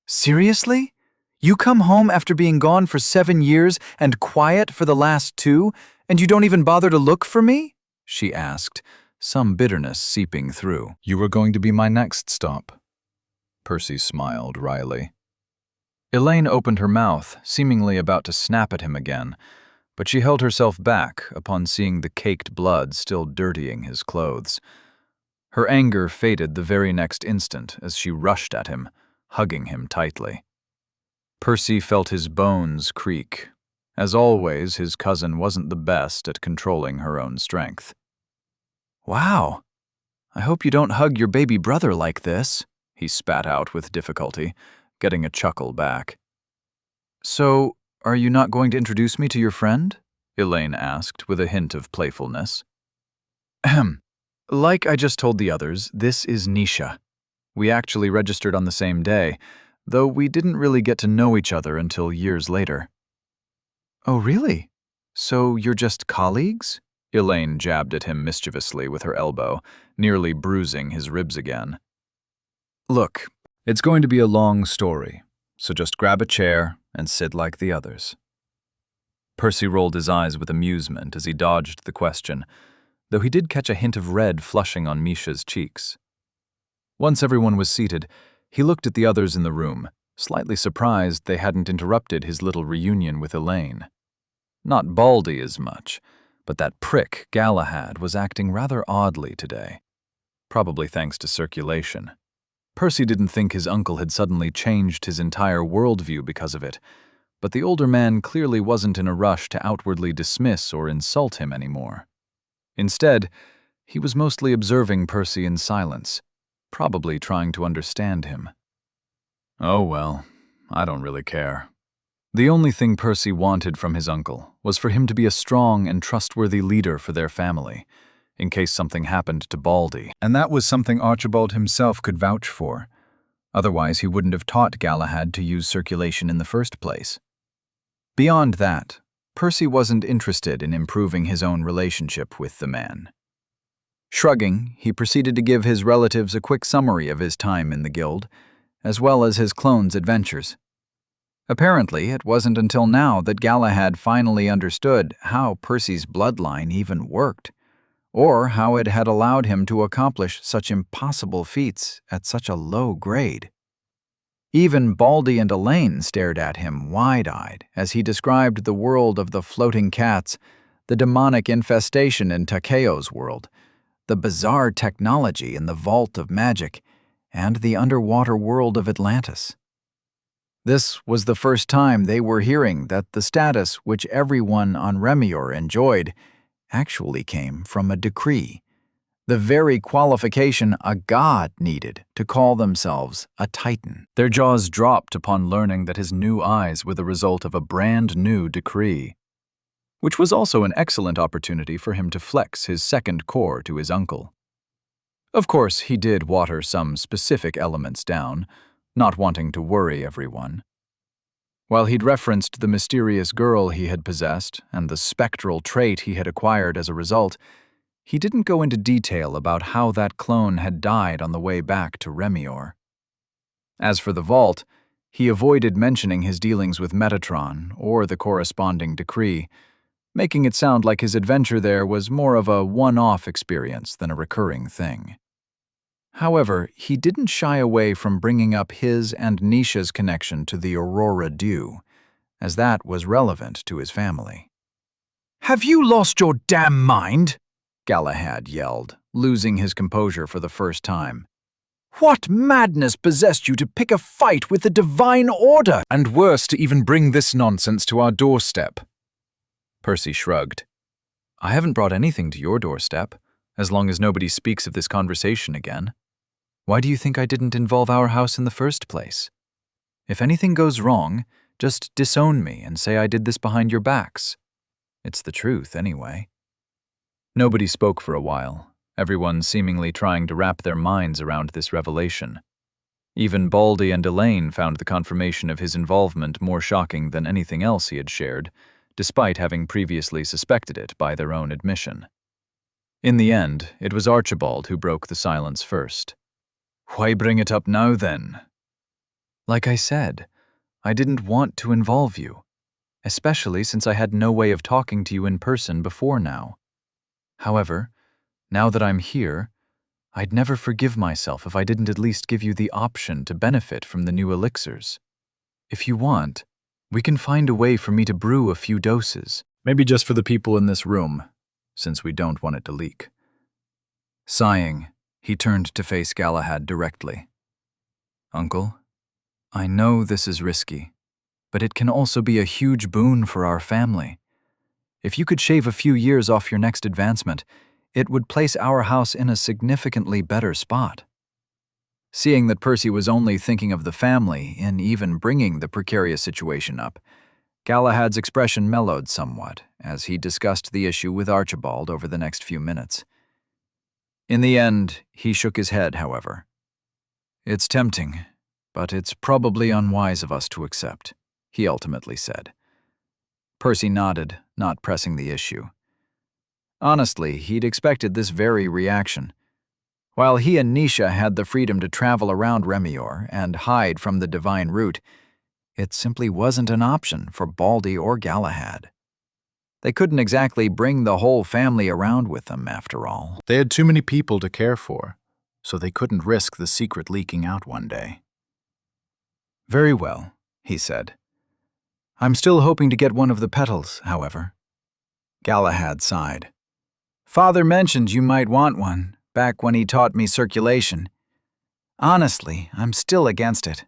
"Seriously? You come home after being gone for 7 years and quiet for the last 2, and you don't even bother to look for me?" she asked, some bitterness seeping through. "You were going to be my next stop." Percy smiled wryly. Elaine opened her mouth, seemingly about to snap at him again, but she held herself back upon seeing the caked blood still dirtying his clothes. Her anger faded the very next instant as she rushed at him, hugging him tightly. Percy felt his bones creak. As always, his cousin wasn't the best at controlling her own strength. "Wow, I hope you don't hug your baby brother like this," he spat out with difficulty, getting a chuckle back. "So, are you not going to introduce me to your friend?" Elaine asked with a hint of playfulness. "Ahem. Like I just told the others, this is Nisha. We actually registered on the same day, though we didn't really get to know each other until years later." "Oh, really? So you're just colleagues?" Elaine jabbed at him mischievously with her elbow, nearly bruising his ribs again. "Look, it's going to be a long story, so just grab a chair and sit like the others." Percy rolled his eyes with amusement as he dodged the question, though he did catch a hint of red flushing on Misha's cheeks. Once everyone was seated, he looked at the others in the room, slightly surprised they hadn't interrupted his little reunion with Elaine. Not Baldy as much, but that prick Galahad was acting rather oddly today, probably thanks to circulation. Percy didn't think his uncle had suddenly changed his entire worldview because of it, but the older man clearly wasn't in a rush to outwardly dismiss or insult him anymore. Instead, he was mostly observing Percy in silence, probably trying to understand him. Oh well, I don't really care. The only thing Percy wanted from his uncle was for him to be a strong and trustworthy leader for their family, in case something happened to Baldy. And that was something Archibald himself could vouch for. Otherwise, he wouldn't have taught Galahad to use circulation in the first place. Beyond that, Percy wasn't interested in improving his own relationship with the man. Shrugging, he proceeded to give his relatives a quick summary of his time in the guild, as well as his clone's adventures. Apparently, it wasn't until now that Galahad finally understood how Percy's bloodline even worked, or how it had allowed him to accomplish such impossible feats at such a low grade. Even Baldy and Elaine stared at him wide-eyed as he described the world of the floating cats, the demonic infestation in Takeo's world, the bizarre technology in the Vault of Magic, and the underwater world of Atlantis. This was the first time they were hearing that the status which everyone on Remior enjoyed actually came from a decree, the very qualification a god needed to call themselves a titan. Their jaws dropped upon learning that his new eyes were the result of a brand new decree, which was also an excellent opportunity for him to flex his second core to his uncle. Of course, he did water some specific elements down, not wanting to worry everyone. While he'd referenced the mysterious girl he had possessed and the spectral trait he had acquired as a result, he didn't go into detail about how that clone had died on the way back to Remior. As for the vault, he avoided mentioning his dealings with Metatron or the corresponding decree, making it sound like his adventure there was more of a one-off experience than a recurring thing. However, he didn't shy away from bringing up his and Nisha's connection to the Aurora Dew, as that was relevant to his family. "Have you lost your damn mind?" Galahad yelled, losing his composure for the first time. What madness possessed you to pick a fight with the divine order? And worse, to even bring this nonsense to our doorstep. Percy shrugged. I haven't brought anything to your doorstep, as long as nobody speaks of this conversation again. Why do you think I didn't involve our house in the first place? If anything goes wrong, just disown me and say I did this behind your backs. It's the truth, anyway. Nobody spoke for a while, everyone seemingly trying to wrap their minds around this revelation. Even Baldy and Elaine found the confirmation of his involvement more shocking than anything else he had shared, despite having previously suspected it by their own admission. In the end, it was Archibald who broke the silence first. Why bring it up now, then? Like I said, I didn't want to involve you, especially since I had no way of talking to you in person before now. However, now that I'm here, I'd never forgive myself if I didn't at least give you the option to benefit from the new elixirs. If you want, we can find a way for me to brew a few doses. Maybe just for the people in this room, since we don't want it to leak. Sighing, he turned to face Galahad directly. Uncle, I know this is risky, but it can also be a huge boon for our family. If you could shave a few years off your next advancement, it would place our house in a significantly better spot. Seeing that Percy was only thinking of the family in even bringing the precarious situation up, Galahad's expression mellowed somewhat as he discussed the issue with Archibald over the next few minutes. In the end, he shook his head, however. It's tempting, but it's probably unwise of us to accept, he ultimately said. Percy nodded, not pressing the issue. Honestly, he'd expected this very reaction. While he and Nisha had the freedom to travel around Remior and hide from the divine root, it simply wasn't an option for Baldy or Galahad. They couldn't exactly bring the whole family around with them, after all. They had too many people to care for, so they couldn't risk the secret leaking out one day. Very well, he said. I'm still hoping to get one of the petals, however. Galahad sighed. Father mentioned you might want one, back when he taught me circulation. Honestly, I'm still against it.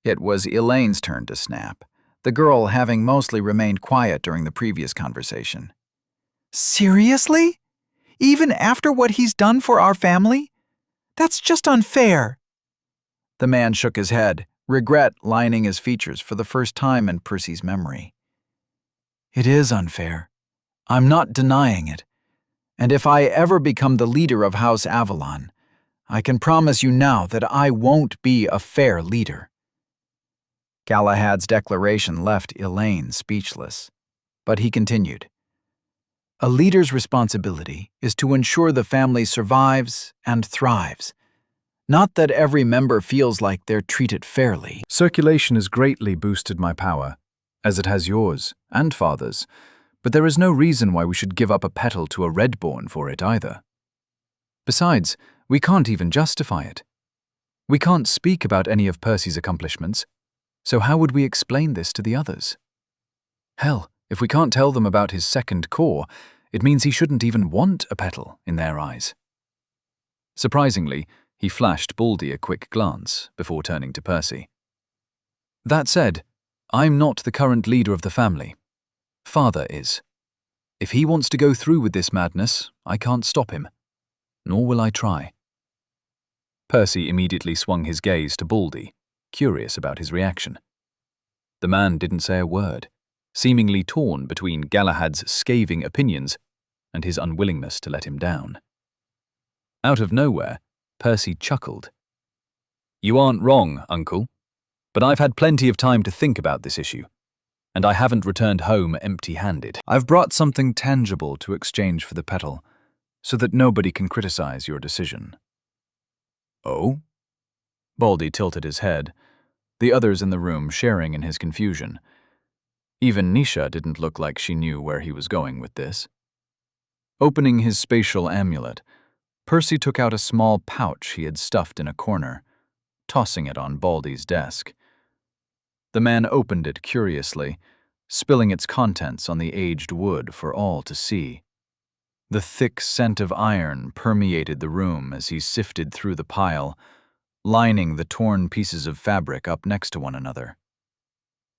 It was Elaine's turn to snap, the girl having mostly remained quiet during the previous conversation. Seriously? Even after what he's done for our family? That's just unfair. The man shook his head, regret lining his features for the first time in Percy's memory. It is unfair. I'm not denying it. And if I ever become the leader of House Avalon, I can promise you now that I won't be a fair leader. Galahad's declaration left Elaine speechless, but he continued. A leader's responsibility is to ensure the family survives and thrives, not that every member feels like they're treated fairly. Circulation has greatly boosted my power, as it has yours and Father's, but there is no reason why we should give up a petal to a Redborn for it either. Besides, we can't even justify it. We can't speak about any of Percy's accomplishments, so how would we explain this to the others? Hell, if we can't tell them about his second core, it means he shouldn't even want a petal in their eyes. Surprisingly, he flashed Baldy a quick glance before turning to Percy. That said, I'm not the current leader of the family. Father is. If he wants to go through with this madness, I can't stop him. Nor will I try. Percy immediately swung his gaze to Baldy, curious about his reaction. The man didn't say a word, seemingly torn between Galahad's scathing opinions and his unwillingness to let him down. Out of nowhere, Percy chuckled. You aren't wrong, Uncle, but I've had plenty of time to think about this issue, and I haven't returned home empty-handed. I've brought something tangible to exchange for the petal, so that nobody can criticize your decision. Oh? Baldy tilted his head, the others in the room sharing in his confusion. Even Nisha didn't look like she knew where he was going with this. Opening his spatial amulet, Percy took out a small pouch he had stuffed in a corner, tossing it on Baldy's desk. The man opened it curiously, spilling its contents on the aged wood for all to see. The thick scent of iron permeated the room as he sifted through the pile, lining the torn pieces of fabric up next to one another.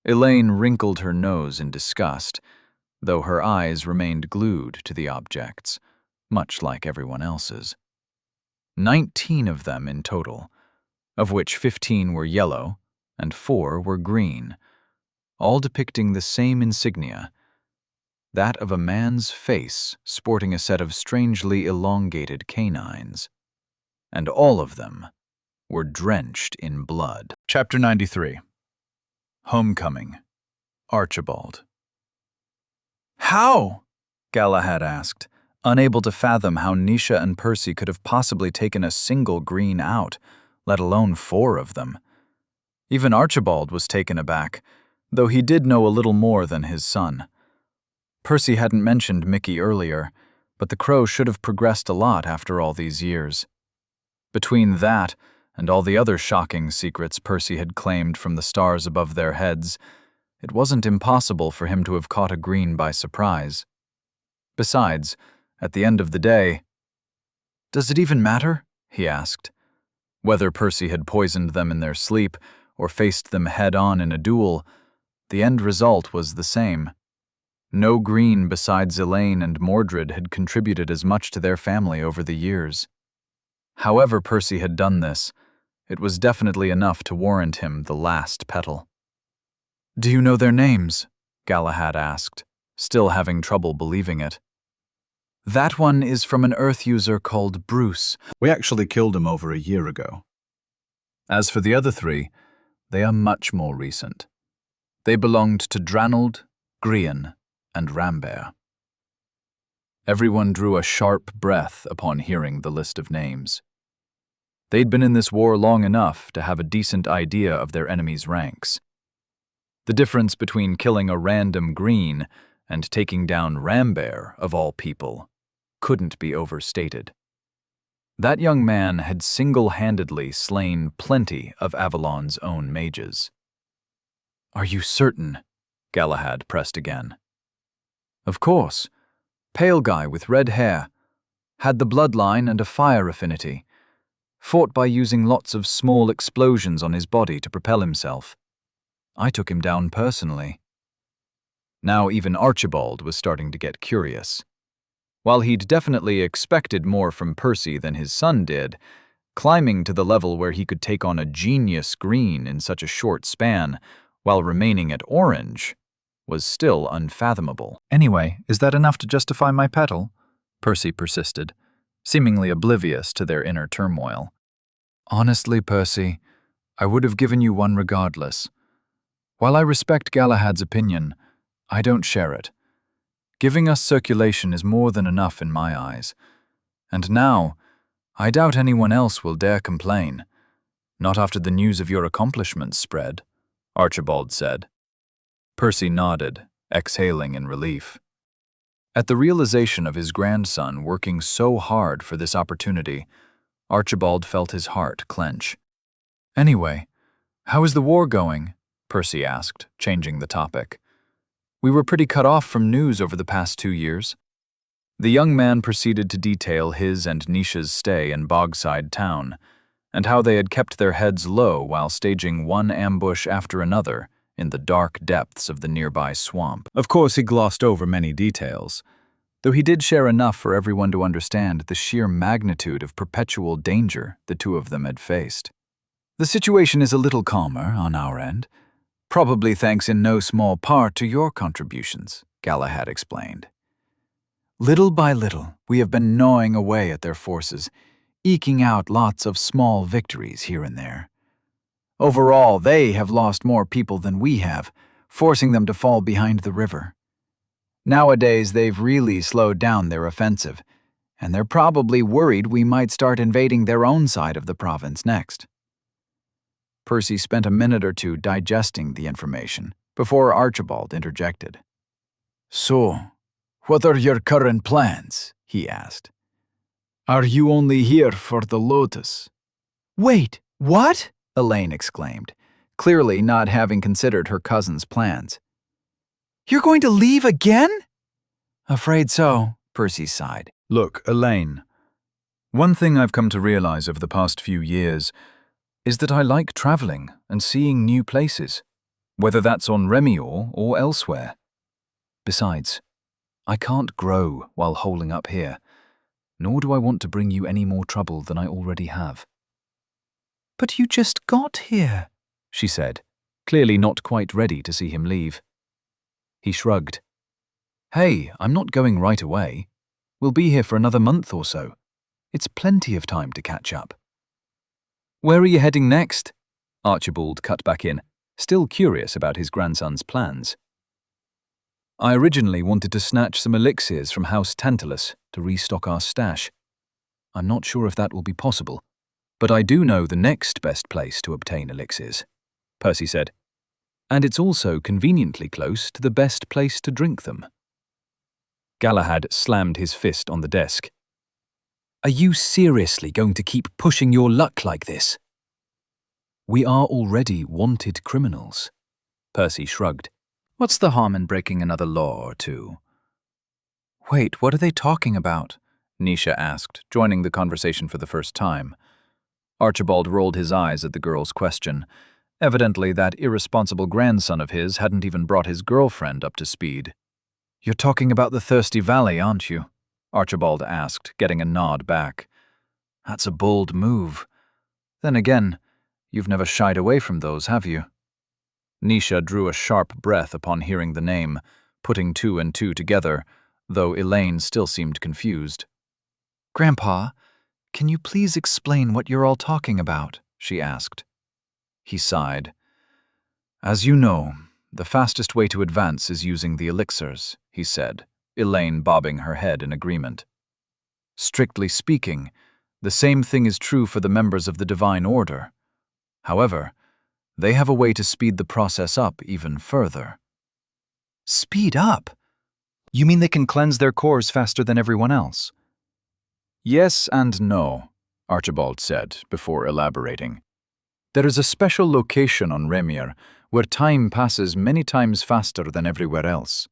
Elaine wrinkled her nose in disgust, though her eyes remained glued to the objects, much like everyone else's. 19 of them in total, of which 15 were yellow and 4 were green, all depicting the same insignia, that of a man's face sporting a set of strangely elongated canines. And all of them were drenched in blood. Chapter 93. Homecoming. Archibald. How? Galahad asked, unable to fathom how Nisha and Percy could have possibly taken a single green out, let alone 4 of them. Even Archibald was taken aback, though he did know a little more than his son. Percy hadn't mentioned Mickey earlier, but the crow should have progressed a lot after all these years. Between that and all the other shocking secrets Percy had claimed from the stars above their heads, it wasn't impossible for him to have caught a green by surprise. Besides, at the end of the day, "Does it even matter?" he asked. Whether Percy had poisoned them in their sleep or faced them head-on in a duel, the end result was the same. No green besides Elaine and Mordred had contributed as much to their family over the years. However Percy had done this, it was definitely enough to warrant him the last petal. "Do you know their names?" Galahad asked, still having trouble believing it. "That one is from an Earth user called Bruce. We actually killed him over a year ago. As for the other 3, they are much more recent. They belonged to Dranold, Grian, and Rambert." Everyone drew a sharp breath upon hearing the list of names. They'd been in this war long enough to have a decent idea of their enemy's ranks. The difference between killing a random green and taking down Rambert, of all people, couldn't be overstated. That young man had single-handedly slain plenty of Avalon's own mages. "Are you certain?" Galahad pressed again. "Of course. Pale guy with red hair. Had the bloodline and a fire affinity. Fought by using lots of small explosions on his body to propel himself. I took him down personally." Now even Archibald was starting to get curious. While he'd definitely expected more from Percy than his son did, climbing to the level where he could take on a genius green in such a short span while remaining at orange was still unfathomable. "Anyway, is that enough to justify my petal?" Percy persisted, seemingly oblivious to their inner turmoil. "Honestly, Percy, I would have given you one regardless. While I respect Galahad's opinion, I don't share it. Giving us circulation is more than enough in my eyes. And now, I doubt anyone else will dare complain. Not after the news of your accomplishments spread," Archibald said. Percy nodded, exhaling in relief. At the realization of his grandson working so hard for this opportunity, Archibald felt his heart clench. "Anyway, how is the war going?" Percy asked, changing the topic. "We were pretty cut off from news over the past 2 years." The young man proceeded to detail his and Nisha's stay in Bogside Town, and how they had kept their heads low while staging one ambush after another in the dark depths of the nearby swamp. Of course, he glossed over many details, though he did share enough for everyone to understand the sheer magnitude of perpetual danger the 2 of them had faced. "The situation is a little calmer on our end, probably thanks in no small part to your contributions," Galahad explained. "Little by little, we have been gnawing away at their forces, eking out lots of small victories here and there. Overall, they have lost more people than we have, forcing them to fall behind the river. Nowadays, they've really slowed down their offensive, and they're probably worried we might start invading their own side of the province next." Percy spent a minute or 2 digesting the information before Archibald interjected. "So, what are your current plans?" he asked. "Are you only here for the Lotus?" "Wait, what?" Elaine exclaimed, clearly not having considered her cousin's plans. "You're going to leave again?" "Afraid so," Percy sighed. "Look, Elaine, one thing I've come to realize over the past few years, is that I like traveling and seeing new places, whether that's on Remior or elsewhere. Besides, I can't grow while holing up here, nor do I want to bring you any more trouble than I already have. But you just got here, she said, clearly not quite ready to see him leave. He shrugged. Hey, I'm not going right away. We'll be here for another month or so. It's plenty of time to catch up. Where are you heading next? Archibald cut back in, still curious about his grandson's plans. I originally wanted to snatch some elixirs from House Tantalus to restock our stash. I'm not sure if that will be possible, but I do know the next best place to obtain elixirs, Percy said, and it's also conveniently close to the best place to drink them. Galahad slammed his fist on the desk. Are you seriously going to keep pushing your luck like this? We are already wanted criminals, Percy shrugged. What's the harm in breaking another law or two? Wait, what are they talking about? Nisha asked, joining the conversation for the first time. Archibald rolled his eyes at the girl's question. Evidently, that irresponsible grandson of his hadn't even brought his girlfriend up to speed. You're talking about the Thirsty Valley, aren't you? Archibald asked, getting a nod back. That's a bold move. Then again, you've never shied away from those, have you? Nisha drew a sharp breath upon hearing the name, putting two and two together, though Elaine still seemed confused. Grandpa, can you please explain what you're all talking about? She asked. He sighed. As you know, the fastest way to advance is using the elixirs, he said, Elaine bobbing her head in agreement. Strictly speaking, the same thing is true for the members of the Divine Order. However, they have a way to speed the process up even further. Speed up? You mean they can cleanse their cores faster than everyone else? Yes and no, Archibald said, before elaborating. There is a special location on Remir where time passes many times faster than everywhere else.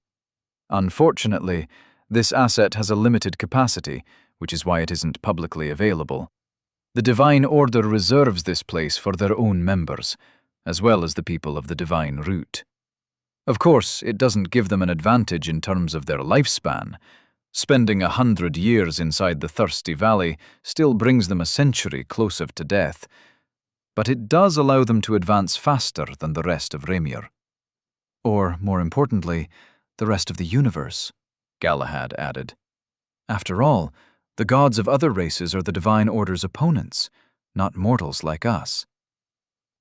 Unfortunately, this asset has a limited capacity, which is why it isn't publicly available. The Divine Order reserves this place for their own members, as well as the people of the Divine Root. Of course, it doesn't give them an advantage in terms of their lifespan. Spending 100 years inside the Thirsty Valley still brings them a century closer to death, but it does allow them to advance faster than the rest of Remir. Or, more importantly, the rest of the universe, Galahad added. After all, the gods of other races are the Divine Order's opponents, not mortals like us.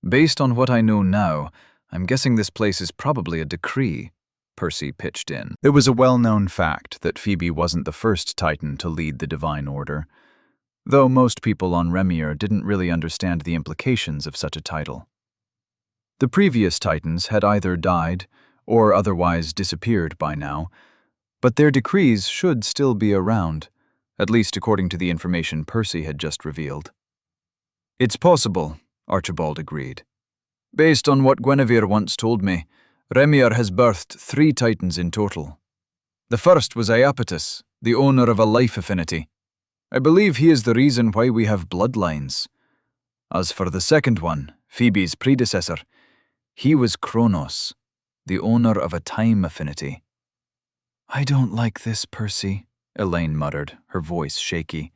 Based on what I know now, I'm guessing this place is probably a decree, Percy pitched in. It was a well-known fact that Phoebe wasn't the first Titan to lead the Divine Order, though most people on Remir didn't really understand the implications of such a title. The previous Titans had either died or otherwise disappeared by now, but their decrees should still be around, at least according to the information Percy had just revealed. It's possible, Archibald agreed. Based on what Guinevere once told me, Remir has birthed 3 Titans in total. The first was Iapetus, the owner of a life affinity. I believe he is the reason why we have bloodlines. As for the second one, Phoebe's predecessor, he was Kronos, the owner of a time affinity. I don't like this, Percy, Elaine muttered, her voice shaky.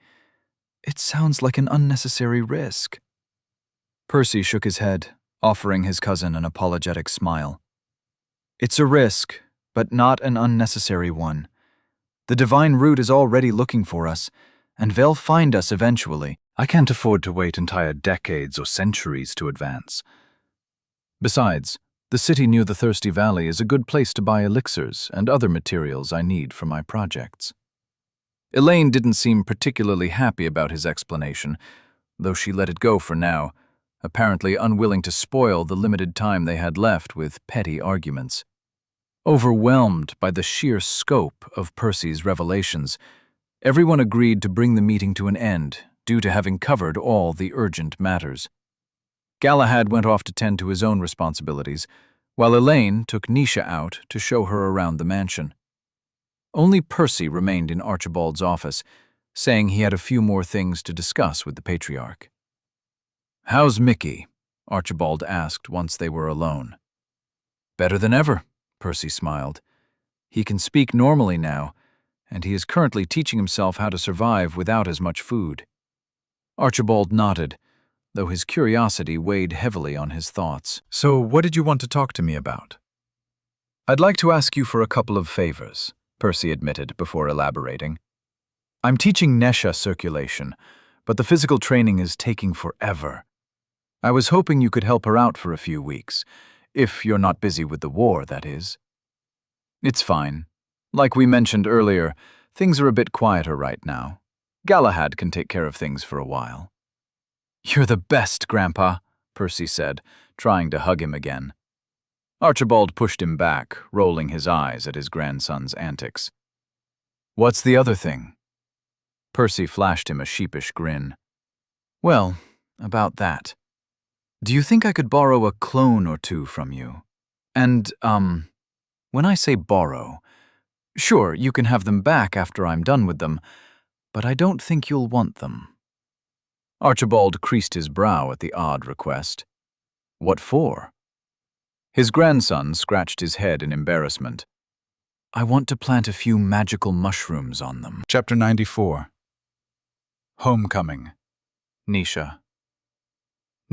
It sounds like an unnecessary risk. Percy shook his head, offering his cousin an apologetic smile. It's a risk, but not an unnecessary one. The Divine Root is already looking for us, and they'll find us eventually. I can't afford to wait entire decades or centuries to advance. Besides, the city near the Thirsty Valley is a good place to buy elixirs and other materials I need for my projects. Elaine didn't seem particularly happy about his explanation, though she let it go for now, apparently unwilling to spoil the limited time they had left with petty arguments. Overwhelmed by the sheer scope of Percy's revelations, everyone agreed to bring the meeting to an end due to having covered all the urgent matters. Galahad went off to tend to his own responsibilities, while Elaine took Nisha out to show her around the mansion. Only Percy remained in Archibald's office, saying he had a few more things to discuss with the Patriarch. "How's Mickey?" Archibald asked once they were alone. "Better than ever," Percy smiled. "He can speak normally now, and he is currently teaching himself how to survive without as much food." Archibald nodded, though his curiosity weighed heavily on his thoughts. "So what did you want to talk to me about?" "I'd like to ask you for a couple of favors," Percy admitted before elaborating. "I'm teaching Nesha circulation, but the physical training is taking forever. I was hoping you could help her out for a few weeks, if you're not busy with the war, that is." "It's fine. Like we mentioned earlier, things are a bit quieter right now. Galahad can take care of things for a while." "You're the best, Grandpa," Percy said, trying to hug him again. Archibald pushed him back, rolling his eyes at his grandson's antics. "What's the other thing?" Percy flashed him a sheepish grin. "Well, about that. Do you think I could borrow a clone or two from you? And, when I say borrow, sure, you can have them back after I'm done with them, but I don't think you'll want them." Archibald creased his brow at the odd request. "What for?" His grandson scratched his head in embarrassment. "I want to plant a few magical mushrooms on them." Chapter 94. Homecoming. Nisha.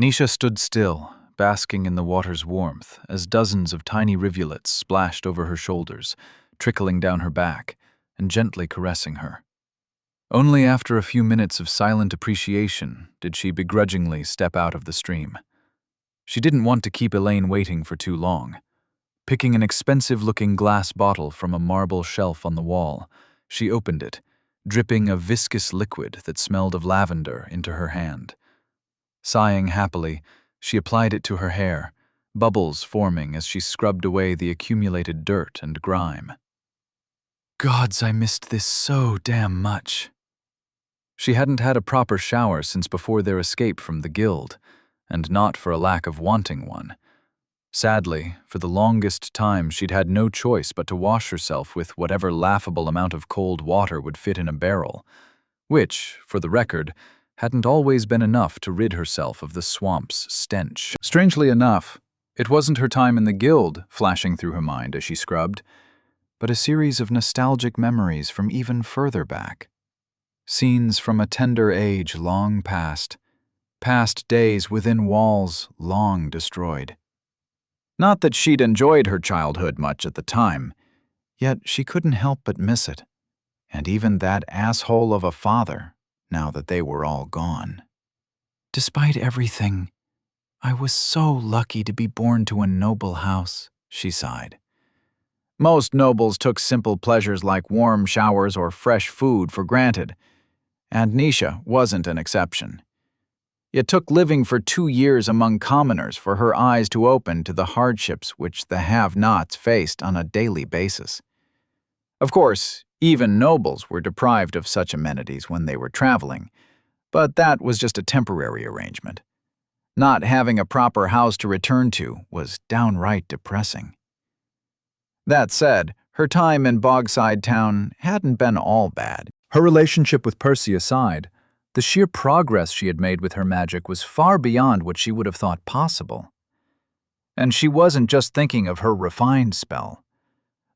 Nisha stood still, basking in the water's warmth, as dozens of tiny rivulets splashed over her shoulders, trickling down her back, and gently caressing her. Only after a few minutes of silent appreciation did she begrudgingly step out of the stream. She didn't want to keep Elaine waiting for too long. Picking an expensive-looking glass bottle from a marble shelf on the wall, she opened it, dripping a viscous liquid that smelled of lavender into her hand. Sighing happily, she applied it to her hair, bubbles forming as she scrubbed away the accumulated dirt and grime. "Gods, I missed this so damn much." She hadn't had a proper shower since before their escape from the guild, and not for a lack of wanting one. Sadly, for the longest time she'd had no choice but to wash herself with whatever laughable amount of cold water would fit in a barrel, which, for the record, hadn't always been enough to rid herself of the swamp's stench. Strangely enough, it wasn't her time in the guild flashing through her mind as she scrubbed, but a series of nostalgic memories from even further back. Scenes from a tender age long past days within walls long destroyed. Not that she'd enjoyed her childhood much at the time, yet she couldn't help but miss it, and even that asshole of a father, now that they were all gone. "Despite everything, I was so lucky to be born to a noble house," she sighed. Most nobles took simple pleasures like warm showers or fresh food for granted, and Nisha wasn't an exception. It took living for 2 years among commoners for her eyes to open to the hardships which the have-nots faced on a daily basis. Of course, even nobles were deprived of such amenities when they were traveling, but that was just a temporary arrangement. Not having a proper house to return to was downright depressing. That said, her time in Bogside Town hadn't been all bad. Her relationship with Percy aside, the sheer progress she had made with her magic was far beyond what she would have thought possible. And she wasn't just thinking of her refined spell.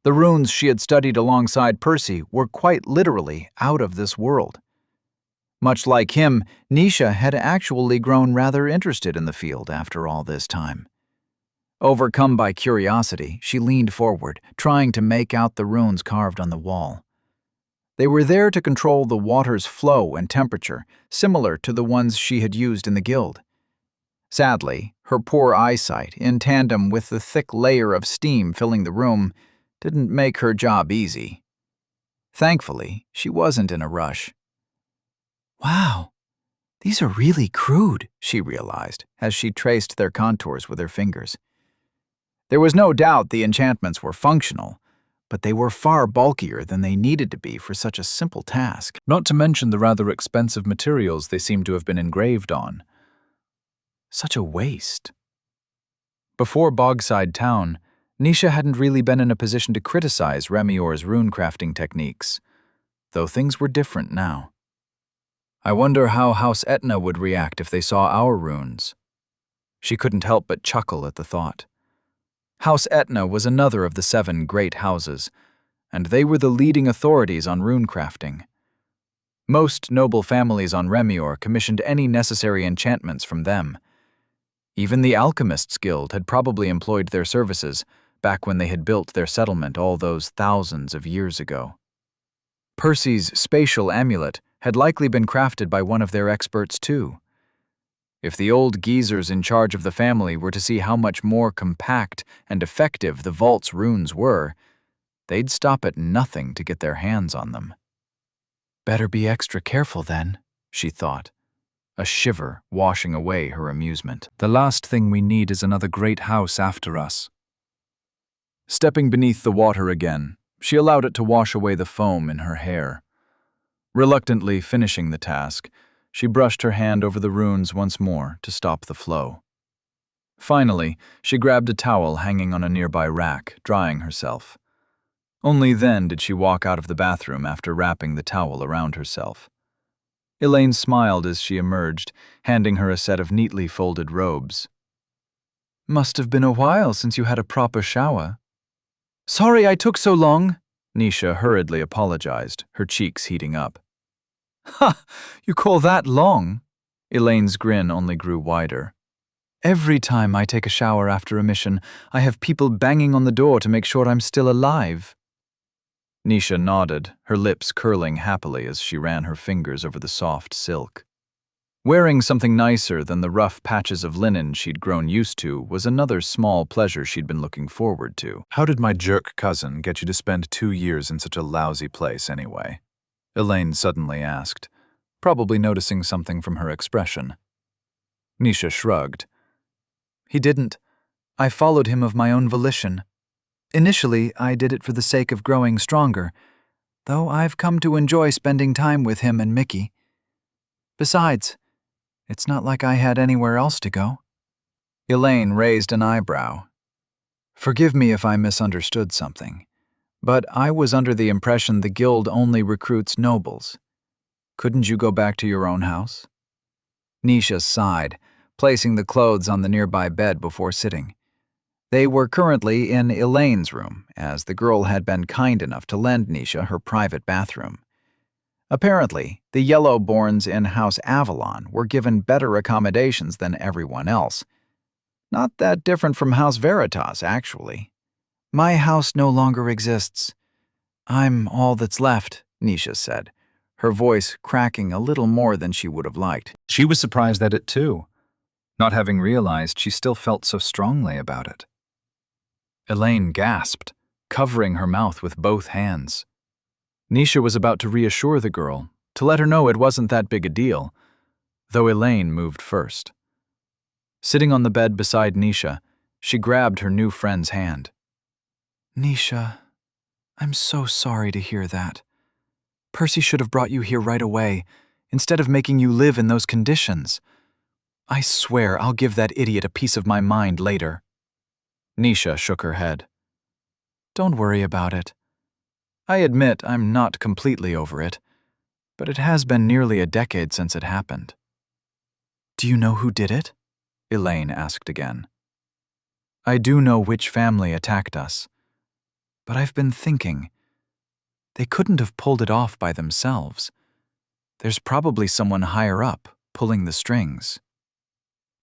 The runes she had studied alongside Percy were quite literally out of this world. Much like him, Nisha had actually grown rather interested in the field after all this time. Overcome by curiosity, she leaned forward, trying to make out the runes carved on the wall. They were there to control the water's flow and temperature, similar to the ones she had used in the guild. Sadly, her poor eyesight, in tandem with the thick layer of steam filling the room, didn't make her job easy. Thankfully, she wasn't in a rush. "Wow, these are really crude," she realized, as she traced their contours with her fingers. There was no doubt the enchantments were functional, but they were far bulkier than they needed to be for such a simple task. Not to mention the rather expensive materials they seemed to have been engraved on. Such a waste. Before Bogside Town, Nisha hadn't really been in a position to criticize Remior's runecrafting techniques, though things were different now. I wonder how House Etna would react if they saw our runes. She couldn't help but chuckle at the thought. House Etna was another of the 7 great houses, and they were the leading authorities on rune crafting. Most noble families on Remior commissioned any necessary enchantments from them. Even the Alchemists' Guild had probably employed their services back when they had built their settlement all those thousands of years ago. Percy's spatial amulet had likely been crafted by one of their experts too. If the old geezers in charge of the family were to see how much more compact and effective the vault's runes were, they'd stop at nothing to get their hands on them. Better be extra careful then, she thought, a shiver washing away her amusement. The last thing we need is another great house after us. Stepping beneath the water again, she allowed it to wash away the foam in her hair. Reluctantly finishing the task, she brushed her hand over the runes once more to stop the flow. Finally, she grabbed a towel hanging on a nearby rack, drying herself. Only then did she walk out of the bathroom after wrapping the towel around herself. Elaine smiled as she emerged, handing her a set of neatly folded robes. Must have been a while since you had a proper shower. Sorry I took so long, Nisha hurriedly apologized, her cheeks heating up. Ha! You call that long? Elaine's grin only grew wider. Every time I take a shower after a mission, I have people banging on the door to make sure I'm still alive. Nisha nodded, her lips curling happily as she ran her fingers over the soft silk. Wearing something nicer than the rough patches of linen she'd grown used to was another small pleasure she'd been looking forward to. How did my jerk cousin get you to spend 2 years in such a lousy place anyway? Elaine suddenly asked, probably noticing something from her expression. Nisha shrugged. He didn't. I followed him of my own volition. Initially, I did it for the sake of growing stronger, though I've come to enjoy spending time with him and Mickey. Besides, it's not like I had anywhere else to go. Elaine raised an eyebrow. Forgive me if I misunderstood something, but I was under the impression the guild only recruits nobles. Couldn't you go back to your own house? Nisha sighed, placing the clothes on the nearby bed before sitting. They were currently in Elaine's room, as the girl had been kind enough to lend Nisha her private bathroom. Apparently, the Yellowborns in House Avalon were given better accommodations than everyone else. Not that different from House Veritas, actually. My house no longer exists. I'm all that's left, Nisha said, her voice cracking a little more than she would have liked. She was surprised at it too, not having realized she still felt so strongly about it. Elaine gasped, covering her mouth with both hands. Nisha was about to reassure the girl, to let her know it wasn't that big a deal, though Elaine moved first. Sitting on the bed beside Nisha, she grabbed her new friend's hand. Nisha, I'm so sorry to hear that. Percy should have brought you here right away, instead of making you live in those conditions. I swear I'll give that idiot a piece of my mind later. Nisha shook her head. Don't worry about it. I admit I'm not completely over it, but it has been nearly a decade since it happened. Do you know who did it? Elaine asked again. I do know which family attacked us, but I've been thinking. They couldn't have pulled it off by themselves. There's probably someone higher up pulling the strings.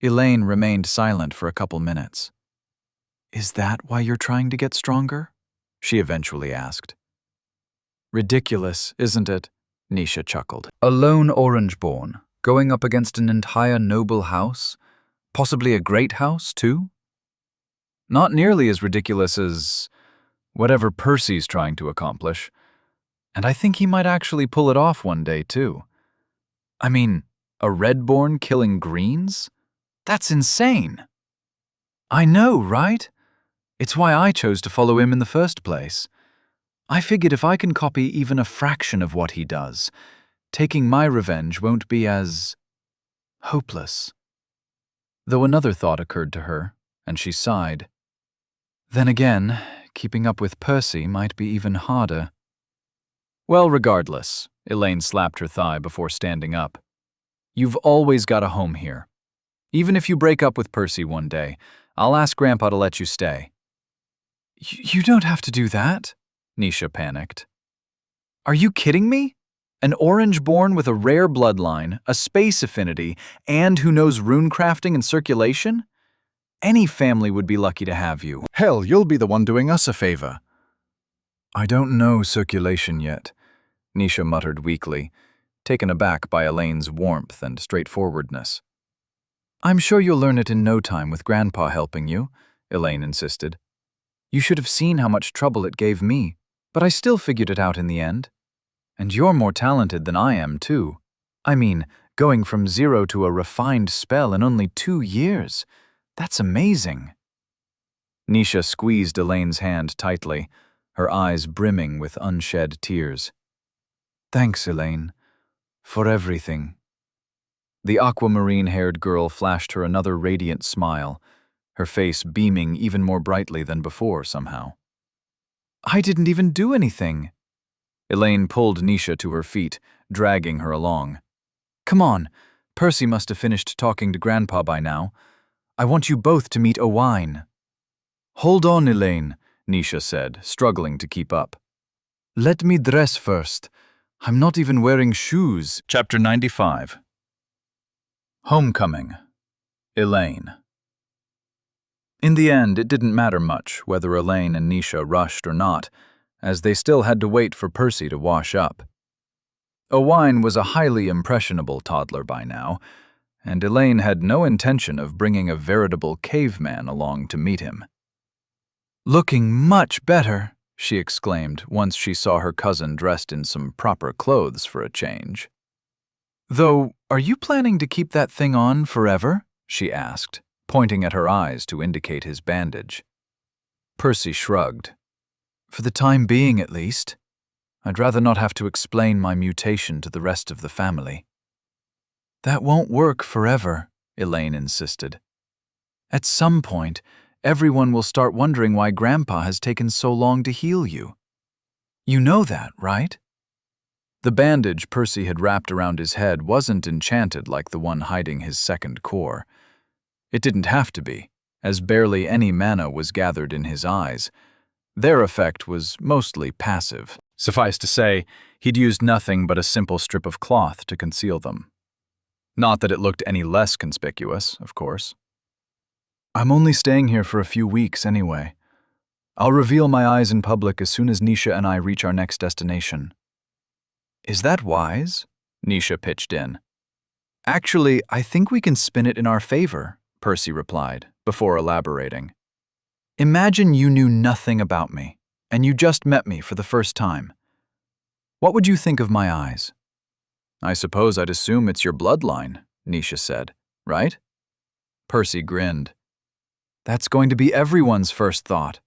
Elaine remained silent for a couple minutes. Is that why you're trying to get stronger? She eventually asked. Ridiculous, isn't it? Nisha chuckled. A lone Orangeborn, going up against an entire noble house? Possibly a great house, too? Not nearly as ridiculous as whatever Percy's trying to accomplish. And I think he might actually pull it off one day, too. I mean, a Redborn killing Greens? That's insane. I know, right? It's why I chose to follow him in the first place. I figured if I can copy even a fraction of what he does, taking my revenge won't be as hopeless. Though another thought occurred to her, and she sighed. Then again, keeping up with Percy might be even harder. Well, regardless, Elaine slapped her thigh before standing up. You've always got a home here. Even if you break up with Percy one day, I'll ask Grandpa to let you stay." You don't have to do that," Nisha panicked. "Are you kidding me? An orange born with a rare bloodline, a space affinity, and who knows runecrafting and circulation? Any family would be lucky to have you." Hell, you'll be the one doing us a favor. I don't know circulation yet, Nisha muttered weakly, taken aback by Elaine's warmth and straightforwardness. "I'm sure you'll learn it in no time with Grandpa helping you," Elaine insisted. "You should have seen how much trouble it gave me, but I still figured it out in the end. And you're more talented than I am, too. I mean, going from zero to a refined spell in only 2 years. That's amazing." Nisha squeezed Elaine's hand tightly, her eyes brimming with unshed tears. "Thanks, Elaine, for everything." The aquamarine-haired girl flashed her another radiant smile, her face beaming even more brightly than before somehow. "I didn't even do anything." Elaine pulled Nisha to her feet, dragging her along. "Come on, Percy must have finished talking to Grandpa by now. I want you both to meet Owain." "Hold on, Elaine," Nisha said, struggling to keep up. "Let me dress first. I'm not even wearing shoes." Chapter 95. Homecoming. Elaine. In the end, it didn't matter much whether Elaine and Nisha rushed or not, as they still had to wait for Percy to wash up. Owain was a highly impressionable toddler by now, and Elaine had no intention of bringing a veritable caveman along to meet him. "Looking much better," she exclaimed once she saw her cousin dressed in some proper clothes for a change. "Though, are you planning to keep that thing on forever?" she asked, pointing at her eyes to indicate his bandage. Percy shrugged. "For the time being, at least. I'd rather not have to explain my mutation to the rest of the family." "That won't work forever," Elaine insisted. "At some point, everyone will start wondering why Grandpa has taken so long to heal you. You know that, right?" The bandage Percy had wrapped around his head wasn't enchanted like the one hiding his second core. It didn't have to be, as barely any mana was gathered in his eyes. Their effect was mostly passive. Suffice to say, he'd used nothing but a simple strip of cloth to conceal them. Not that it looked any less conspicuous, of course. "I'm only staying here for a few weeks anyway. I'll reveal my eyes in public as soon as Nisha and I reach our next destination." "Is that wise?" Nisha pitched in. "Actually, I think we can spin it in our favor," Percy replied, before elaborating. "Imagine you knew nothing about me, and you just met me for the first time. What would you think of my eyes?" "I suppose I'd assume it's your bloodline," Nisha said, "right?" Percy grinned. "That's going to be everyone's first thought.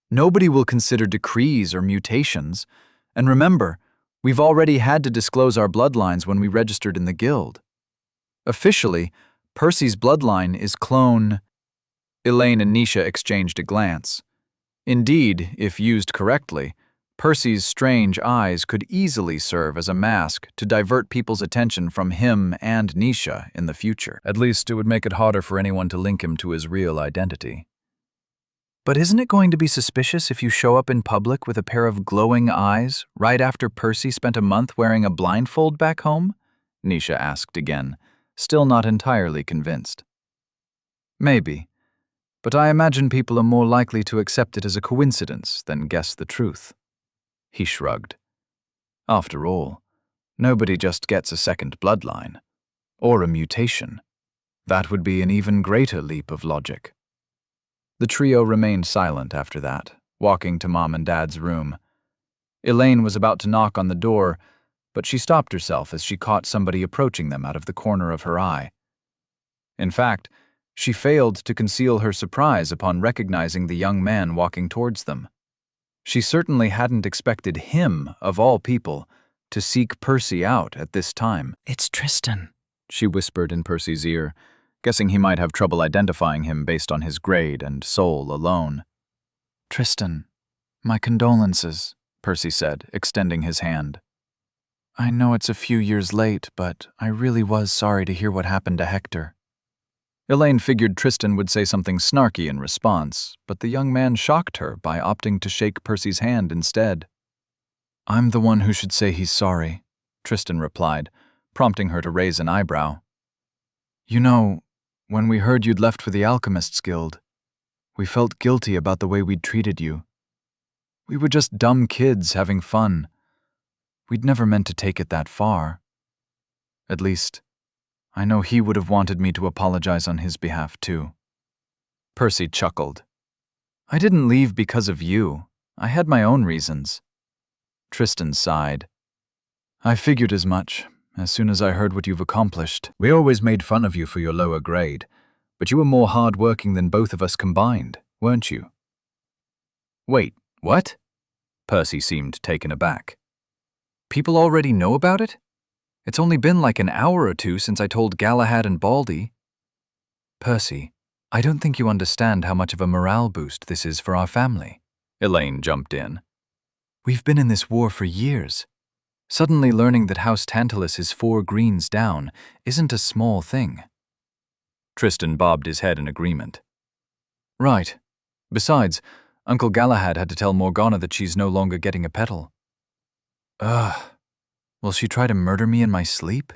Nobody will consider decrees or mutations. And remember, we've already had to disclose our bloodlines when we registered in the guild. Officially, Percy's bloodline is clone..." Elaine and Nisha exchanged a glance. Indeed, if used correctly, Percy's strange eyes could easily serve as a mask to divert people's attention from him and Nisha in the future. At least it would make it harder for anyone to link him to his real identity. "But isn't it going to be suspicious if you show up in public with a pair of glowing eyes right after Percy spent a month wearing a blindfold back home?" Nisha asked again, still not entirely convinced. "Maybe, but I imagine people are more likely to accept it as a coincidence than guess the truth." He shrugged. "After all, nobody just gets a second bloodline, or a mutation. That would be an even greater leap of logic." The trio remained silent after that, walking to Mom and Dad's room. Elaine was about to knock on the door, but she stopped herself as she caught somebody approaching them out of the corner of her eye. In fact, she failed to conceal her surprise upon recognizing the young man walking towards them. She certainly hadn't expected him, of all people, to seek Percy out at this time. "It's Tristan," she whispered in Percy's ear, guessing he might have trouble identifying him based on his grade and soul alone. "Tristan, my condolences," Percy said, extending his hand. I know it's a few years late, but I really was sorry to hear what happened to Hector. Elaine figured Tristan would say something snarky in response, but the young man shocked her by opting to shake Percy's hand instead. I'm the one who should say he's sorry, Tristan replied, prompting her to raise an eyebrow. You know, when we heard you'd left for the Alchemists Guild, we felt guilty about the way we'd treated you. We were just dumb kids having fun. We'd never meant to take it that far. At least, I know he would have wanted me to apologize on his behalf too. Percy chuckled. I didn't leave because of you. I had my own reasons. Tristan sighed. I figured as much, as soon as I heard what you've accomplished. We always made fun of you for your lower grade, but you were more hard-working than both of us combined, weren't you? Wait, what? Percy seemed taken aback. People already know about it? It's only been like an hour or two since I told Galahad and Baldy. Percy, I don't think you understand how much of a morale boost this is for our family. Elaine jumped in. We've been in this war for years. Suddenly learning that House Tantalus is 4 greens down isn't a small thing. Tristan bobbed his head in agreement. Right. Besides, Uncle Galahad had to tell Morgana that she's no longer getting a petal. Ugh. Will she try to murder me in my sleep?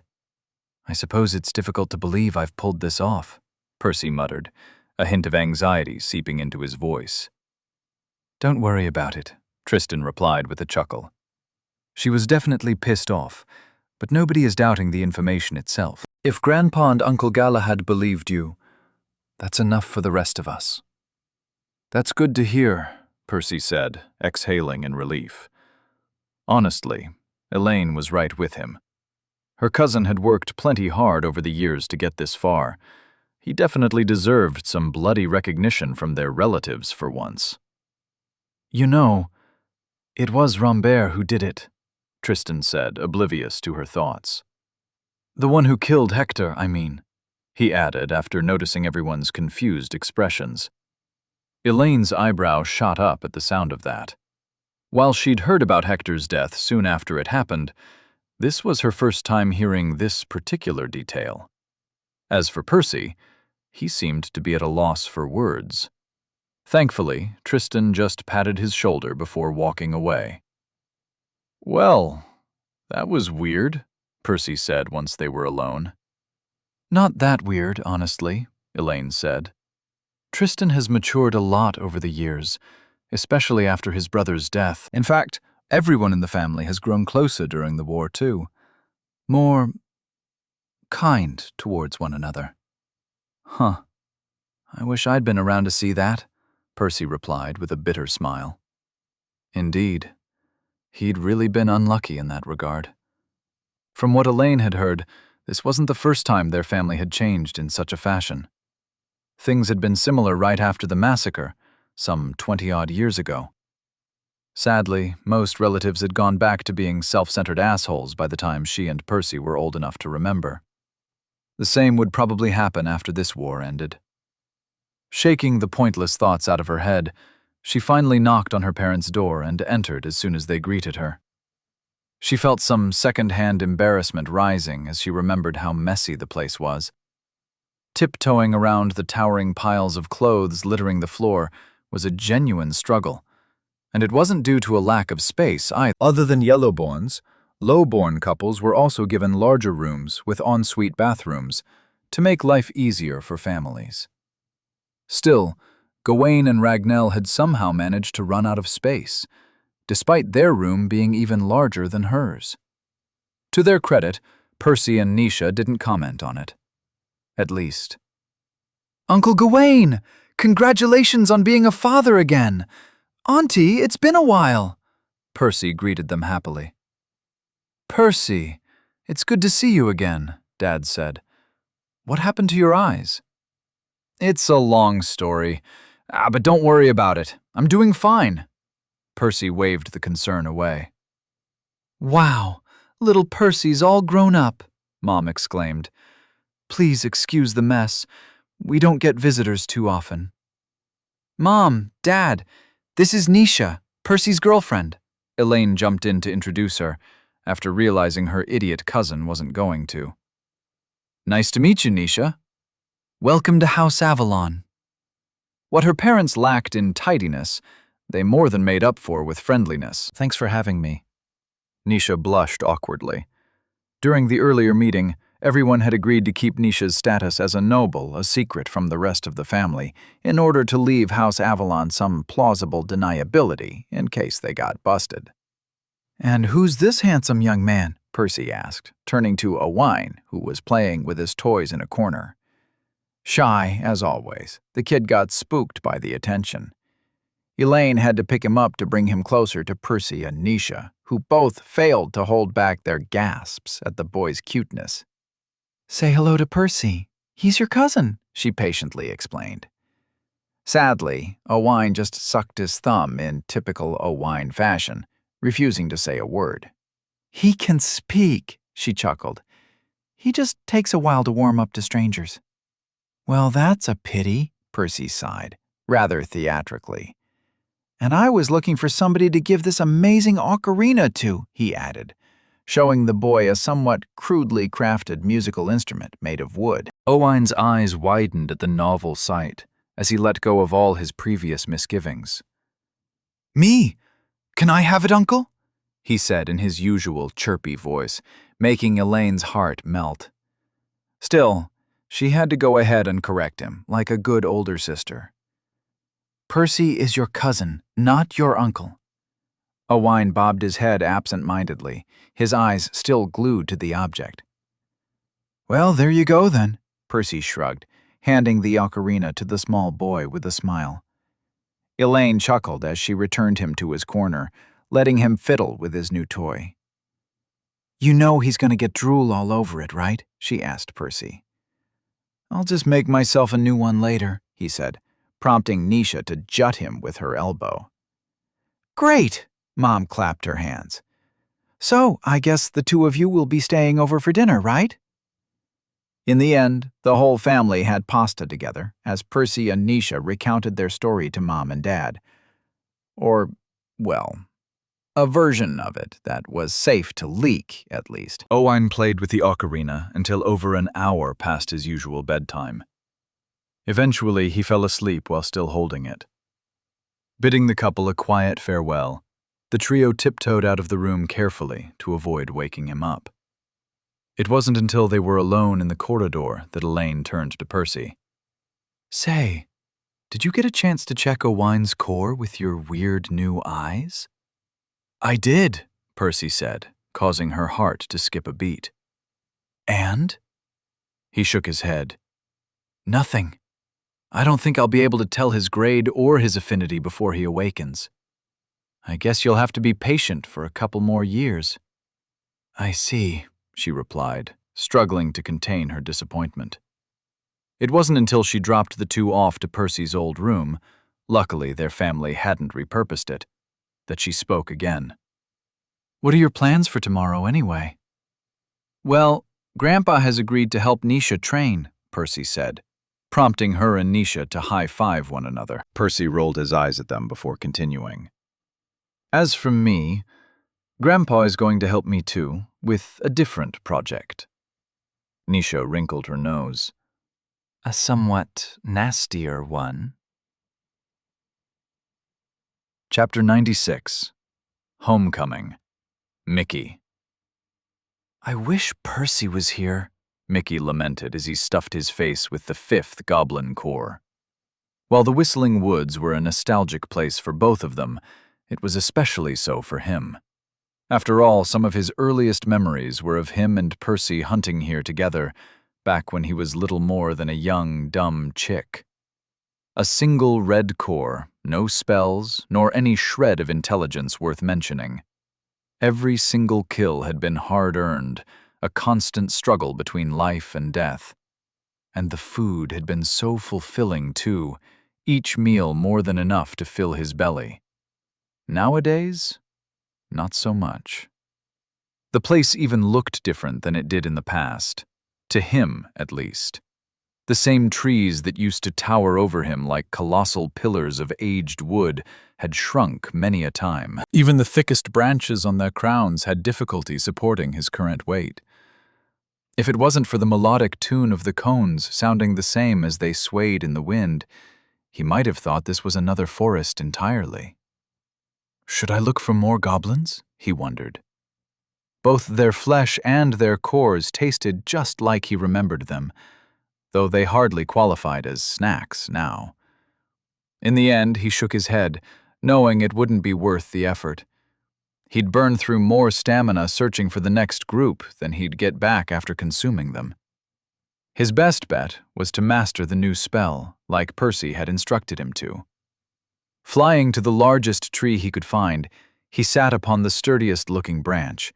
I suppose it's difficult to believe I've pulled this off, Percy muttered, a hint of anxiety seeping into his voice. Don't worry about it, Tristan replied with a chuckle. She was definitely pissed off, but nobody is doubting the information itself. If Grandpa and Uncle Galahad believed you, that's enough for the rest of us. That's good to hear, Percy said, exhaling in relief. Honestly, Elaine was right with him. Her cousin had worked plenty hard over the years to get this far. He definitely deserved some bloody recognition from their relatives for once. You know, it was Rambert who did it, Tristan said, oblivious to her thoughts. The one who killed Hector, I mean, he added after noticing everyone's confused expressions. Elaine's eyebrow shot up at the sound of that. While she'd heard about Hector's death soon after it happened, this was her first time hearing this particular detail. As for Percy, he seemed to be at a loss for words. Thankfully, Tristan just patted his shoulder before walking away. Well, that was weird, Percy said once they were alone. Not that weird, honestly, Elaine said. Tristan has matured a lot over the years, especially after his brother's death. In fact, everyone in the family has grown closer during the war, too. More kind towards one another. Huh. I wish I'd been around to see that, Percy replied with a bitter smile. Indeed. He'd really been unlucky in that regard. From what Elaine had heard, this wasn't the first time their family had changed in such a fashion. Things had been similar right after the massacre, some 20-odd years ago. Sadly, most relatives had gone back to being self-centered assholes by the time she and Percy were old enough to remember. The same would probably happen after this war ended. Shaking the pointless thoughts out of her head, she finally knocked on her parents' door and entered as soon as they greeted her. She felt some second-hand embarrassment rising as she remembered how messy the place was. Tiptoeing around the towering piles of clothes littering the floor was a genuine struggle, and it wasn't due to a lack of space either. Other than yellowborns, lowborn couples were also given larger rooms with ensuite bathrooms to make life easier for families. Still, Gawain and Ragnell had somehow managed to run out of space, despite their room being even larger than hers. To their credit, Percy and Nisha didn't comment on it. At least. Uncle Gawain! Congratulations on being a father again! Auntie, it's been a while! Percy greeted them happily. Percy, it's good to see you again, Dad said. What happened to your eyes? It's a long story, but don't worry about it. I'm doing fine. Percy waved the concern away. Wow, little Percy's all grown up, Mom exclaimed. Please excuse the mess. We don't get visitors too often. Mom, Dad, this is Nisha, Percy's girlfriend. Elaine jumped in to introduce her, after realizing her idiot cousin wasn't going to. "Nice to meet you, Nisha. Welcome to House Avalon." What her parents lacked in tidiness, they more than made up for with friendliness. Thanks for having me. Nisha blushed awkwardly. During the earlier meeting, everyone had agreed to keep Nisha's status as a noble a secret from the rest of the family in order to leave House Avalon some plausible deniability in case they got busted. "And who's this handsome young man?" Percy asked, turning to Owain, who was playing with his toys in a corner. Shy, as always, the kid got spooked by the attention. Elaine had to pick him up to bring him closer to Percy and Nisha, who both failed to hold back their gasps at the boy's cuteness. "Say hello to Percy. He's your cousin," she patiently explained. Sadly, Owain just sucked his thumb in typical Owain fashion, refusing to say a word. "He can speak," she chuckled. "He just takes a while to warm up to strangers." "Well, that's a pity," Percy sighed, rather theatrically. "And I was looking for somebody to give this amazing ocarina to," he added, showing the boy a somewhat crudely crafted musical instrument made of wood. Owain's eyes widened at the novel sight as he let go of all his previous misgivings. "Me? Can I have it, Uncle?" he said in his usual chirpy voice, making Elaine's heart melt. Still, she had to go ahead and correct him, like a good older sister. "Percy is your cousin, not your uncle." Owain bobbed his head absent-mindedly, his eyes still glued to the object. "Well, there you go then," Percy shrugged, handing the ocarina to the small boy with a smile. Elaine chuckled as she returned him to his corner, letting him fiddle with his new toy. "You know he's going to get drool all over it, right?" she asked Percy. "I'll just make myself a new one later," he said, prompting Nisha to jut him with her elbow. "Great!" Mom clapped her hands. "So, I guess the two of you will be staying over for dinner, right?" In the end, the whole family had pasta together as Percy and Nisha recounted their story to Mom and Dad. Or, well, a version of it that was safe to leak, at least. Owain played with the ocarina until over an hour past his usual bedtime. Eventually, he fell asleep while still holding it. Bidding the couple a quiet farewell, the trio tiptoed out of the room carefully to avoid waking him up. It wasn't until they were alone in the corridor that Elaine turned to Percy. "Say, did you get a chance to check Owain's core with your weird new eyes?" "I did," Percy said, causing her heart to skip a beat. "And?" He shook his head. "Nothing. I don't think I'll be able to tell his grade or his affinity before he awakens. I guess you'll have to be patient for a couple more years." "I see," she replied, struggling to contain her disappointment. It wasn't until she dropped the two off to Percy's old room, luckily their family hadn't repurposed it, that she spoke again. "What are your plans for tomorrow anyway?" "Well, Grandpa has agreed to help Nisha train," Percy said, prompting her and Nisha to high-five one another. Percy rolled his eyes at them before continuing. "As for me, Grandpa is going to help me too, with a different project." Nisha wrinkled her nose. "A somewhat nastier one." Chapter 96. Homecoming. Mickey. "I wish Percy was here," Mickey lamented as he stuffed his face with the 5th Goblin Core. While the Whistling Woods were a nostalgic place for both of them, it was especially so for him. After all, some of his earliest memories were of him and Percy hunting here together, back when he was little more than a young, dumb chick. A single red core, no spells, nor any shred of intelligence worth mentioning. Every single kill had been hard-earned, a constant struggle between life and death. And the food had been so fulfilling, too, each meal more than enough to fill his belly. Nowadays, not so much. The place even looked different than it did in the past, to him at least. The same trees that used to tower over him like colossal pillars of aged wood had shrunk many a time. Even the thickest branches on their crowns had difficulty supporting his current weight. If it wasn't for the melodic tune of the cones sounding the same as they swayed in the wind, he might have thought this was another forest entirely. Should I look for more goblins? He wondered. Both their flesh and their cores tasted just like he remembered them, though they hardly qualified as snacks now. In the end, he shook his head, knowing it wouldn't be worth the effort. He'd burn through more stamina searching for the next group than he'd get back after consuming them. His best bet was to master the new spell, like Percy had instructed him to. Flying to the largest tree he could find, he sat upon the sturdiest-looking branch.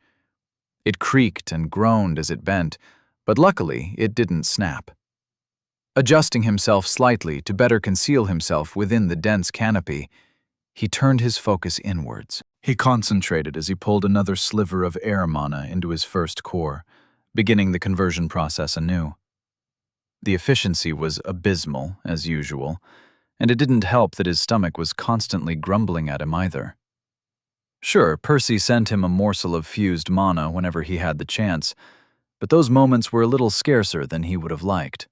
It creaked and groaned as it bent, but luckily it didn't snap. Adjusting himself slightly to better conceal himself within the dense canopy, he turned his focus inwards. He concentrated as he pulled another sliver of air mana into his first core, beginning the conversion process anew. The efficiency was abysmal, as usual, and it didn't help that his stomach was constantly grumbling at him either. Sure, Percy sent him a morsel of fused mana whenever he had the chance, but those moments were a little scarcer than he would have liked.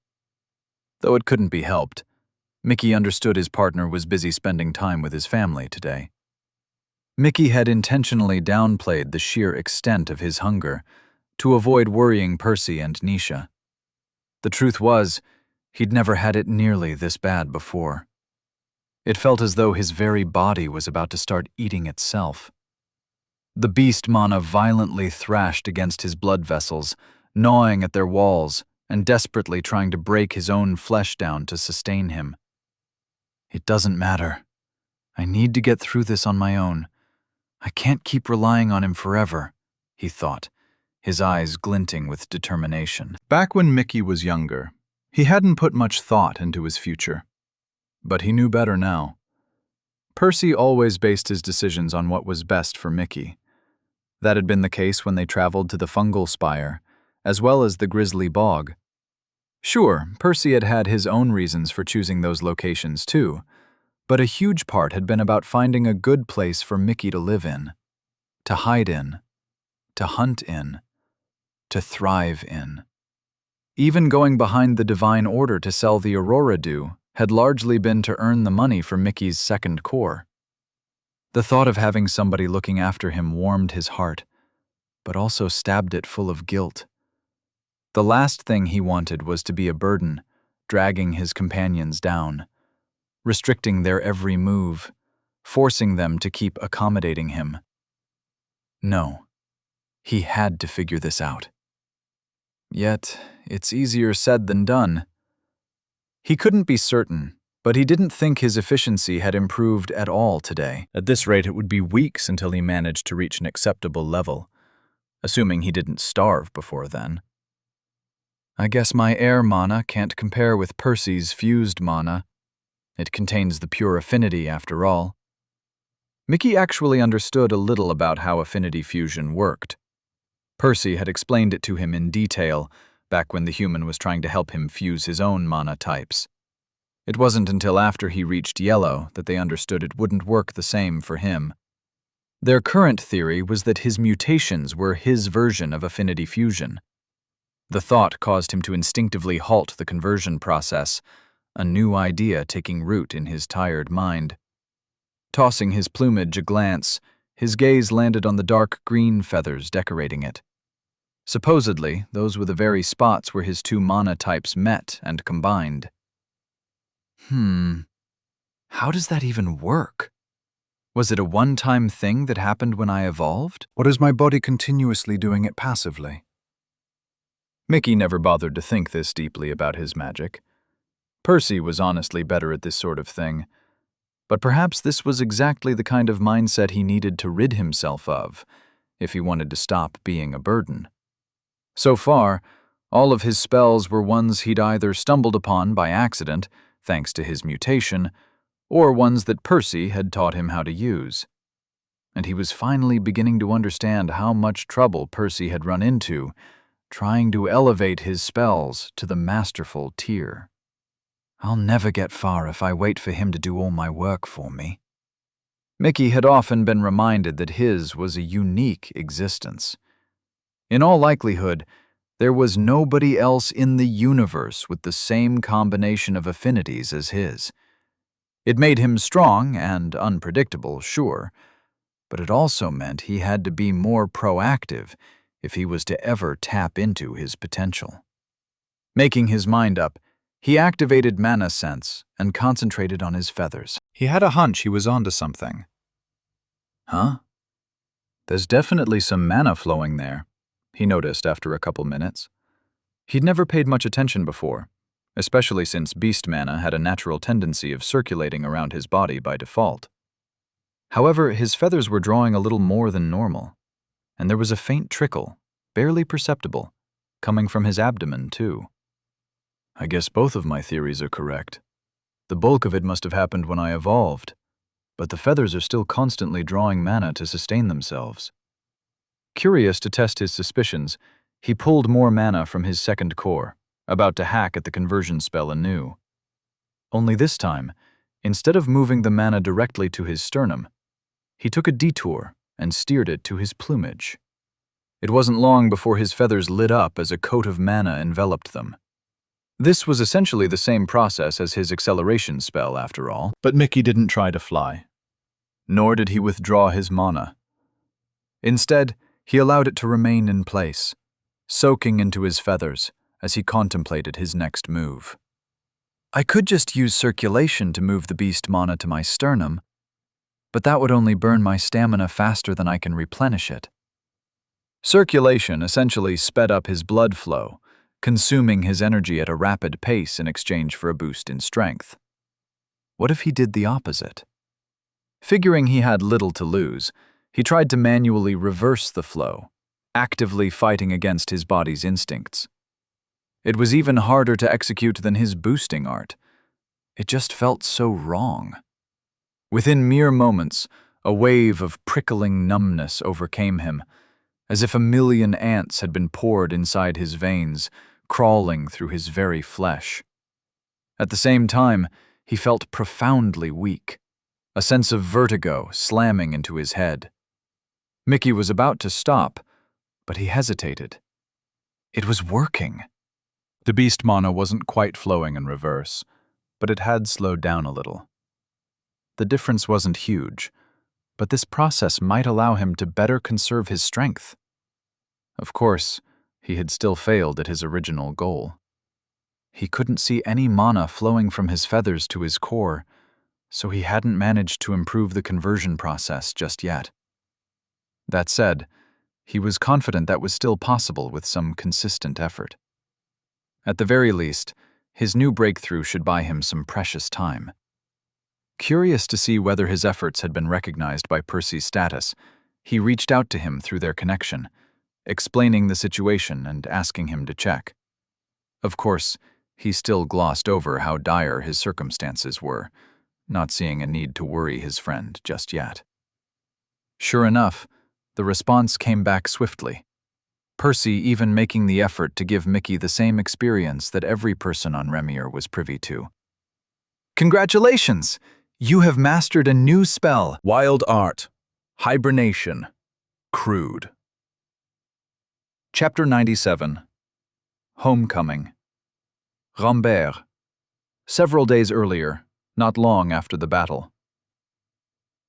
Though it couldn't be helped, Mickey understood his partner was busy spending time with his family today. Mickey had intentionally downplayed the sheer extent of his hunger to avoid worrying Percy and Nisha. The truth was, he'd never had it nearly this bad before. It felt as though his very body was about to start eating itself. The beast mana violently thrashed against his blood vessels, gnawing at their walls and desperately trying to break his own flesh down to sustain him. It doesn't matter. I need to get through this on my own. I can't keep relying on him forever, he thought, his eyes glinting with determination. Back when Mickey was younger, he hadn't put much thought into his future. But he knew better now. Percy always based his decisions on what was best for Mickey. That had been the case when they traveled to the fungal spire, as well as the grizzly bog. Sure, Percy had had his own reasons for choosing those locations too, but a huge part had been about finding a good place for Mickey to live in, to hide in, to hunt in, to thrive in. Even going behind the Divine Order to sell the Aurora Dew had largely been to earn the money for Mickey's second core. The thought of having somebody looking after him warmed his heart, but also stabbed it full of guilt. The last thing he wanted was to be a burden, dragging his companions down, restricting their every move, forcing them to keep accommodating him. No, he had to figure this out. Yet, it's easier said than done. He couldn't be certain, but he didn't think his efficiency had improved at all today. At this rate, it would be weeks until he managed to reach an acceptable level, assuming he didn't starve before then. I guess my air mana can't compare with Percy's fused mana. It contains the pure affinity, after all. Mickey actually understood a little about how affinity fusion worked. Percy had explained it to him in detail, back when the human was trying to help him fuse his own mana types. It wasn't until after he reached yellow that they understood it wouldn't work the same for him. Their current theory was that his mutations were his version of affinity fusion. The thought caused him to instinctively halt the conversion process, a new idea taking root in his tired mind. Tossing his plumage a glance, his gaze landed on the dark green feathers decorating it. Supposedly, those were the very spots where his two mana types met and combined. How does that even work? Was it a one-time thing that happened when I evolved? Or is my body continuously doing it passively? Mickey never bothered to think this deeply about his magic. Percy was honestly better at this sort of thing, but perhaps this was exactly the kind of mindset he needed to rid himself of, if he wanted to stop being a burden. So far, all of his spells were ones he'd either stumbled upon by accident, thanks to his mutation, or ones that Percy had taught him how to use. And he was finally beginning to understand how much trouble Percy had run into trying to elevate his spells to the masterful tier. I'll never get far if I wait for him to do all my work for me. Mickey had often been reminded that his was a unique existence. In all likelihood, there was nobody else in the universe with the same combination of affinities as his. It made him strong and unpredictable, sure, but it also meant he had to be more proactive if he was to ever tap into his potential. Making his mind up, he activated Mana Sense and concentrated on his feathers. He had a hunch he was onto something. Huh? There's definitely some mana flowing there, he noticed after a couple minutes. He'd never paid much attention before, especially since beast mana had a natural tendency of circulating around his body by default. However, his feathers were drawing a little more than normal, and there was a faint trickle, barely perceptible, coming from his abdomen too. I guess both of my theories are correct. The bulk of it must have happened when I evolved, but the feathers are still constantly drawing mana to sustain themselves. Curious to test his suspicions, he pulled more mana from his second core, about to hack at the conversion spell anew. Only this time, instead of moving the mana directly to his sternum, he took a detour and steered it to his plumage. It wasn't long before his feathers lit up as a coat of mana enveloped them. This was essentially the same process as his acceleration spell, after all. But Mickey didn't try to fly. Nor did he withdraw his mana. Instead, he allowed it to remain in place, soaking into his feathers as he contemplated his next move. I could just use circulation to move the beast mana to my sternum, but that would only burn my stamina faster than I can replenish it. Circulation essentially sped up his blood flow, consuming his energy at a rapid pace in exchange for a boost in strength. What if he did the opposite? Figuring he had little to lose, he tried to manually reverse the flow, actively fighting against his body's instincts. It was even harder to execute than his boosting art. It just felt so wrong. Within mere moments, a wave of prickling numbness overcame him, as if a million ants had been poured inside his veins, crawling through his very flesh. At the same time, he felt profoundly weak, a sense of vertigo slamming into his head. Mickey was about to stop, but he hesitated. It was working. The beast mana wasn't quite flowing in reverse, but it had slowed down a little. The difference wasn't huge, but this process might allow him to better conserve his strength. Of course, he had still failed at his original goal. He couldn't see any mana flowing from his feathers to his core, so he hadn't managed to improve the conversion process just yet. That said, he was confident that was still possible with some consistent effort. At the very least, his new breakthrough should buy him some precious time. Curious to see whether his efforts had been recognized by Percy's status, he reached out to him through their connection, explaining the situation and asking him to check. Of course, he still glossed over how dire his circumstances were, not seeing a need to worry his friend just yet. Sure enough, the response came back swiftly, Percy even making the effort to give Mickey the same experience that every person on Remir was privy to. Congratulations! You have mastered a new spell. Wild art. Hibernation. Crude. Chapter 97. Homecoming. Rambert. Several days earlier, not long after the battle.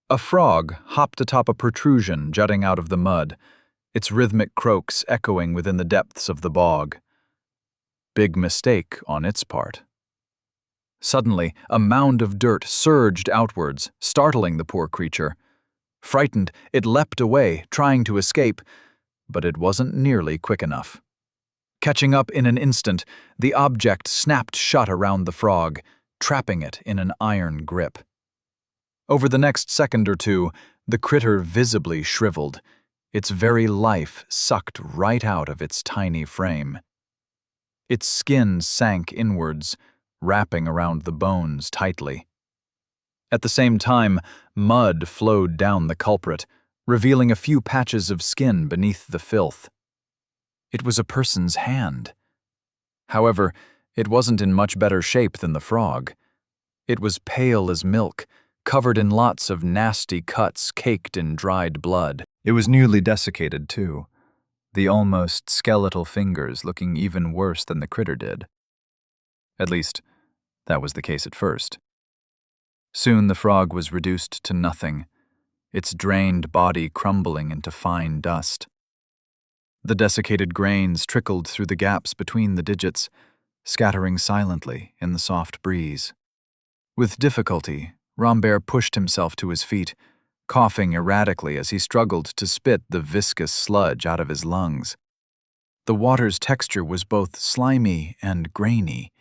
A frog hopped atop a protrusion jutting out of the mud, its rhythmic croaks echoing within the depths of the bog. Big mistake on its part. Suddenly, a mound of dirt surged outwards, startling the poor creature. Frightened, it leapt away, trying to escape, but it wasn't nearly quick enough. Catching up in an instant, the object snapped shut around the frog, trapping it in an iron grip. Over the next second or two, the critter visibly shriveled, its very life sucked right out of its tiny frame. Its skin sank inwards, wrapping around the bones tightly. At the same time, mud flowed down the culprit, revealing a few patches of skin beneath the filth. It was a person's hand. However, it wasn't in much better shape than the frog. It was pale as milk, covered in lots of nasty cuts caked in dried blood. It was nearly desiccated, too, the almost skeletal fingers looking even worse than the critter did. At least, that was the case at first. Soon the frog was reduced to nothing, its drained body crumbling into fine dust. The desiccated grains trickled through the gaps between the digits, scattering silently in the soft breeze. With difficulty, Rambert pushed himself to his feet, coughing erratically as he struggled to spit the viscous sludge out of his lungs. The water's texture was both slimy and grainy,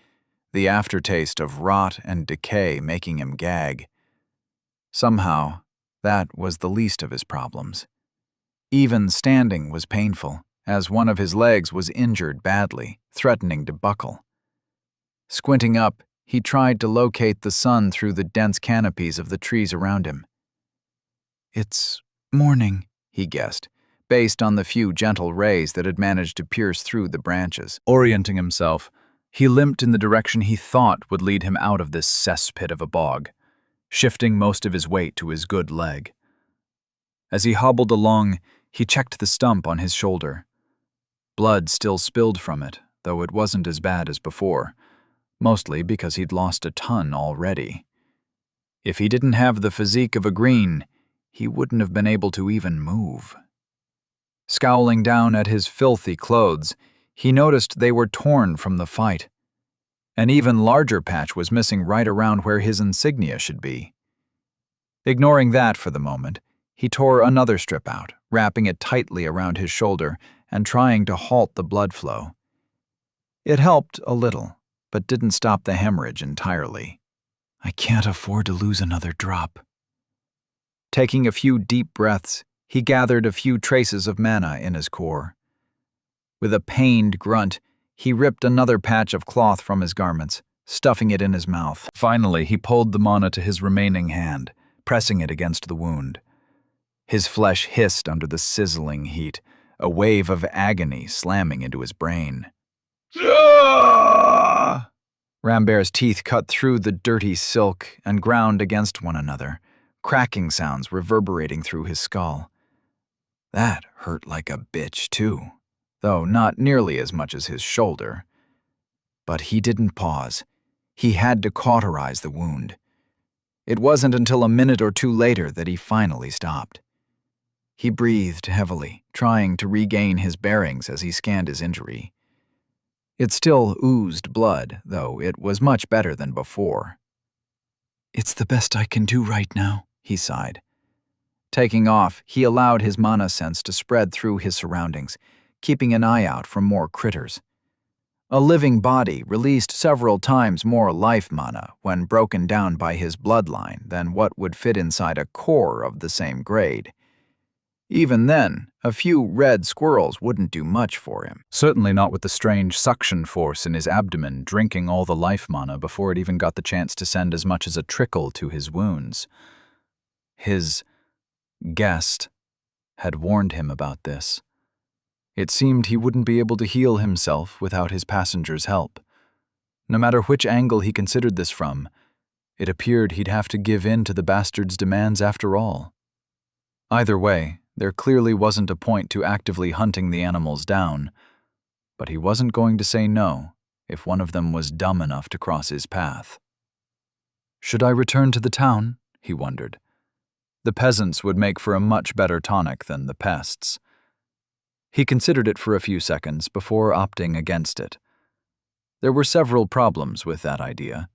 the aftertaste of rot and decay making him gag. Somehow, that was the least of his problems. Even standing was painful, as one of his legs was injured badly, threatening to buckle. Squinting up, he tried to locate the sun through the dense canopies of the trees around him. "It's morning," he guessed, based on the few gentle rays that had managed to pierce through the branches. Orienting himself, he limped in the direction he thought would lead him out of this cesspit of a bog, shifting most of his weight to his good leg. As he hobbled along, he checked the stump on his shoulder. Blood still spilled from it, though it wasn't as bad as before, mostly because he'd lost a ton already. If he didn't have the physique of a green, he wouldn't have been able to even move. Scowling down at his filthy clothes, he noticed they were torn from the fight. An even larger patch was missing right around where his insignia should be. Ignoring that for the moment, he tore another strip out, wrapping it tightly around his shoulder and trying to halt the blood flow. It helped a little, but didn't stop the hemorrhage entirely. "I can't afford to lose another drop." Taking a few deep breaths, he gathered a few traces of mana in his core. With a pained grunt, he ripped another patch of cloth from his garments, stuffing it in his mouth. Finally, he pulled the mana to his remaining hand, pressing it against the wound. His flesh hissed under the sizzling heat, a wave of agony slamming into his brain. Rambert's teeth cut through the dirty silk and ground against one another, cracking sounds reverberating through his skull. That hurt like a bitch, too, though not nearly as much as his shoulder. But he didn't pause. He had to cauterize the wound. It wasn't until a minute or two later that he finally stopped. He breathed heavily, trying to regain his bearings as he scanned his injury. It still oozed blood, though it was much better than before. "It's the best I can do right now," he sighed. Taking off, he allowed his mana sense to spread through his surroundings, keeping an eye out for more critters. A living body released several times more life mana when broken down by his bloodline than what would fit inside a core of the same grade. Even then, a few red squirrels wouldn't do much for him. Certainly not with the strange suction force in his abdomen drinking all the life mana before it even got the chance to send as much as a trickle to his wounds. His guest had warned him about this. It seemed he wouldn't be able to heal himself without his passenger's help. No matter which angle he considered this from, it appeared he'd have to give in to the bastard's demands after all. Either way, there clearly wasn't a point to actively hunting the animals down, but he wasn't going to say no if one of them was dumb enough to cross his path. Should I return to the town? He wondered. The peasants would make for a much better tonic than the pests. He considered it for a few seconds before opting against it. There were several problems with that idea.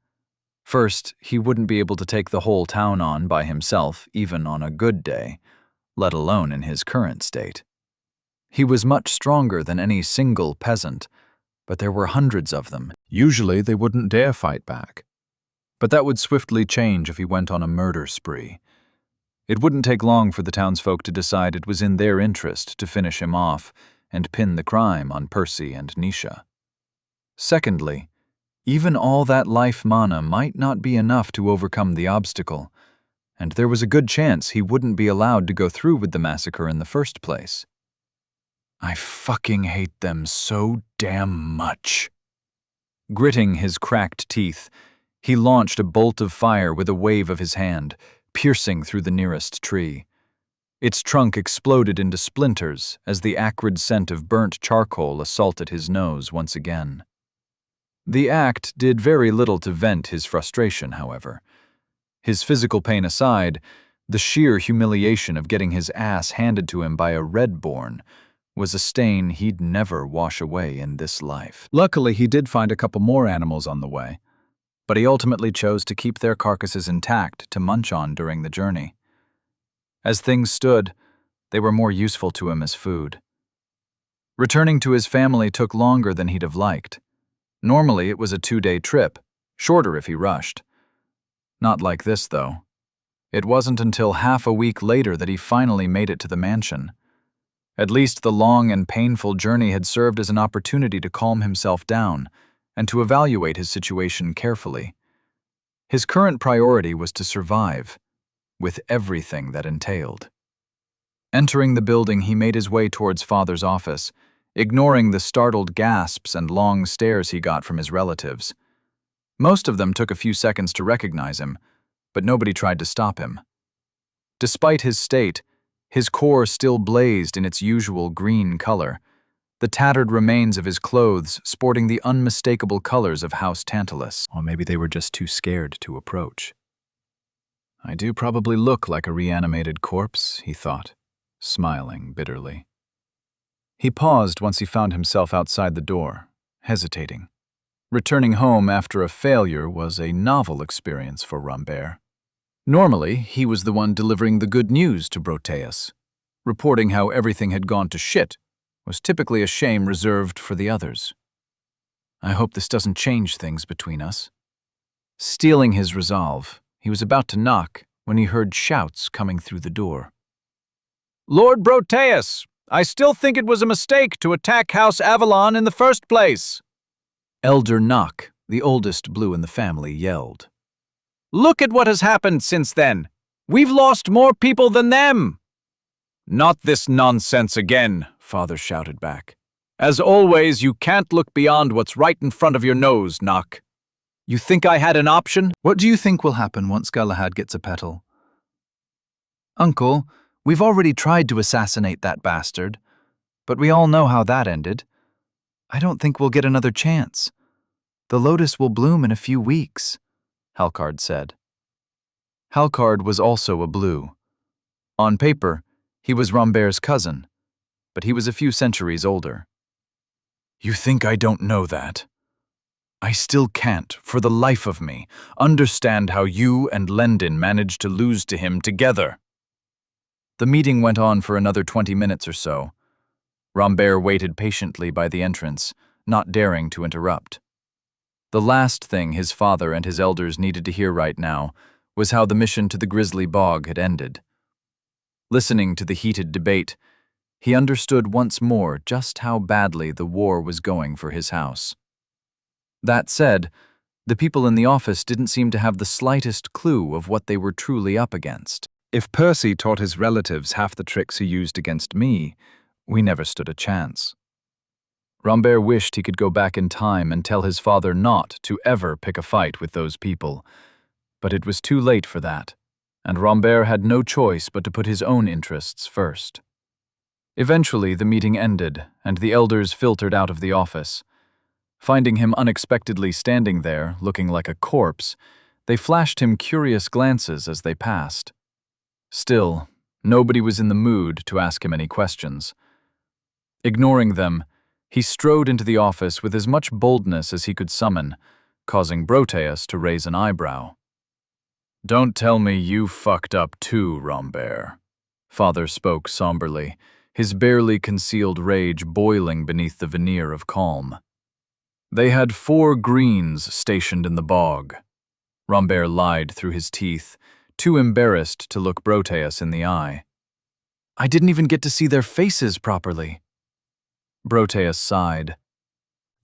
First, he wouldn't be able to take the whole town on by himself, even on a good day, let alone in his current state. He was much stronger than any single peasant, but there were hundreds of them. Usually they wouldn't dare fight back. But that would swiftly change if he went on a murder spree. It wouldn't take long for the townsfolk to decide it was in their interest to finish him off and pin the crime on Percy and Nisha. Secondly, even all that life mana might not be enough to overcome the obstacle, and there was a good chance he wouldn't be allowed to go through with the massacre in the first place. I fucking hate them so damn much. Gritting his cracked teeth, he launched a bolt of fire with a wave of his hand, piercing through the nearest tree. Its trunk exploded into splinters as the acrid scent of burnt charcoal assaulted his nose once again. The act did very little to vent his frustration, however. His physical pain aside, the sheer humiliation of getting his ass handed to him by a Redborn was a stain he'd never wash away in this life. Luckily, he did find a couple more animals on the way, but he ultimately chose to keep their carcasses intact to munch on during the journey. As things stood, they were more useful to him as food. Returning to his family took longer than he'd have liked. Normally, it was a 2-day trip, shorter if he rushed. Not like this, though. It wasn't until half a week later that he finally made it to the mansion. At least the long and painful journey had served as an opportunity to calm himself down and to evaluate his situation carefully. His current priority was to survive, with everything that entailed. Entering the building, he made his way towards Father's office, ignoring the startled gasps and long stares he got from his relatives. Most of them took a few seconds to recognize him, but nobody tried to stop him. Despite his state, his core still blazed in its usual green color, the tattered remains of his clothes sporting the unmistakable colors of House Tantalus. Or maybe they were just too scared to approach. I do probably look like a reanimated corpse, he thought, smiling bitterly. He paused once he found himself outside the door, hesitating. Returning home after a failure was a novel experience for Rambert. Normally, he was the one delivering the good news to Broteus. Reporting how everything had gone to shit was typically a shame reserved for the others. I hope this doesn't change things between us. Steeling his resolve, he was about to knock when he heard shouts coming through the door. Lord Broteus, I still think it was a mistake to attack House Avalon in the first place. Elder Knock, the oldest Blue in the family, yelled. Look at what has happened since then. We've lost more people than them. Not this nonsense again, Father shouted back. As always, you can't look beyond what's right in front of your nose, Knock. You think I had an option? What do you think will happen once Galahad gets a petal? Uncle, we've already tried to assassinate that bastard, but we all know how that ended. I don't think we'll get another chance. The lotus will bloom in a few weeks, Halcard said. Halcard was also a Blue. On paper, he was Rambert's cousin, but he was a few centuries older. You think I don't know that? I still can't, for the life of me, understand how you and Lendin managed to lose to him together. The meeting went on for another 20 minutes or so. Rambert waited patiently by the entrance, not daring to interrupt. The last thing his father and his elders needed to hear right now was how the mission to the Grizzly Bog had ended. Listening to the heated debate, he understood once more just how badly the war was going for his house. That said, the people in the office didn't seem to have the slightest clue of what they were truly up against. If Percy taught his relatives half the tricks he used against me, we never stood a chance. Rambert wished he could go back in time and tell his father not to ever pick a fight with those people, but it was too late for that, and Rambert had no choice but to put his own interests first. Eventually, the meeting ended, and the elders filtered out of the office. Finding him unexpectedly standing there, looking like a corpse, they flashed him curious glances as they passed. Still, nobody was in the mood to ask him any questions. Ignoring them, he strode into the office with as much boldness as he could summon, causing Broteus to raise an eyebrow. Don't tell me you fucked up too, Rambert. Father spoke somberly, his barely concealed rage boiling beneath the veneer of calm. They had 4 greens stationed in the bog. Rambert lied through his teeth, too embarrassed to look Broteus in the eye. I didn't even get to see their faces properly. Broteus sighed.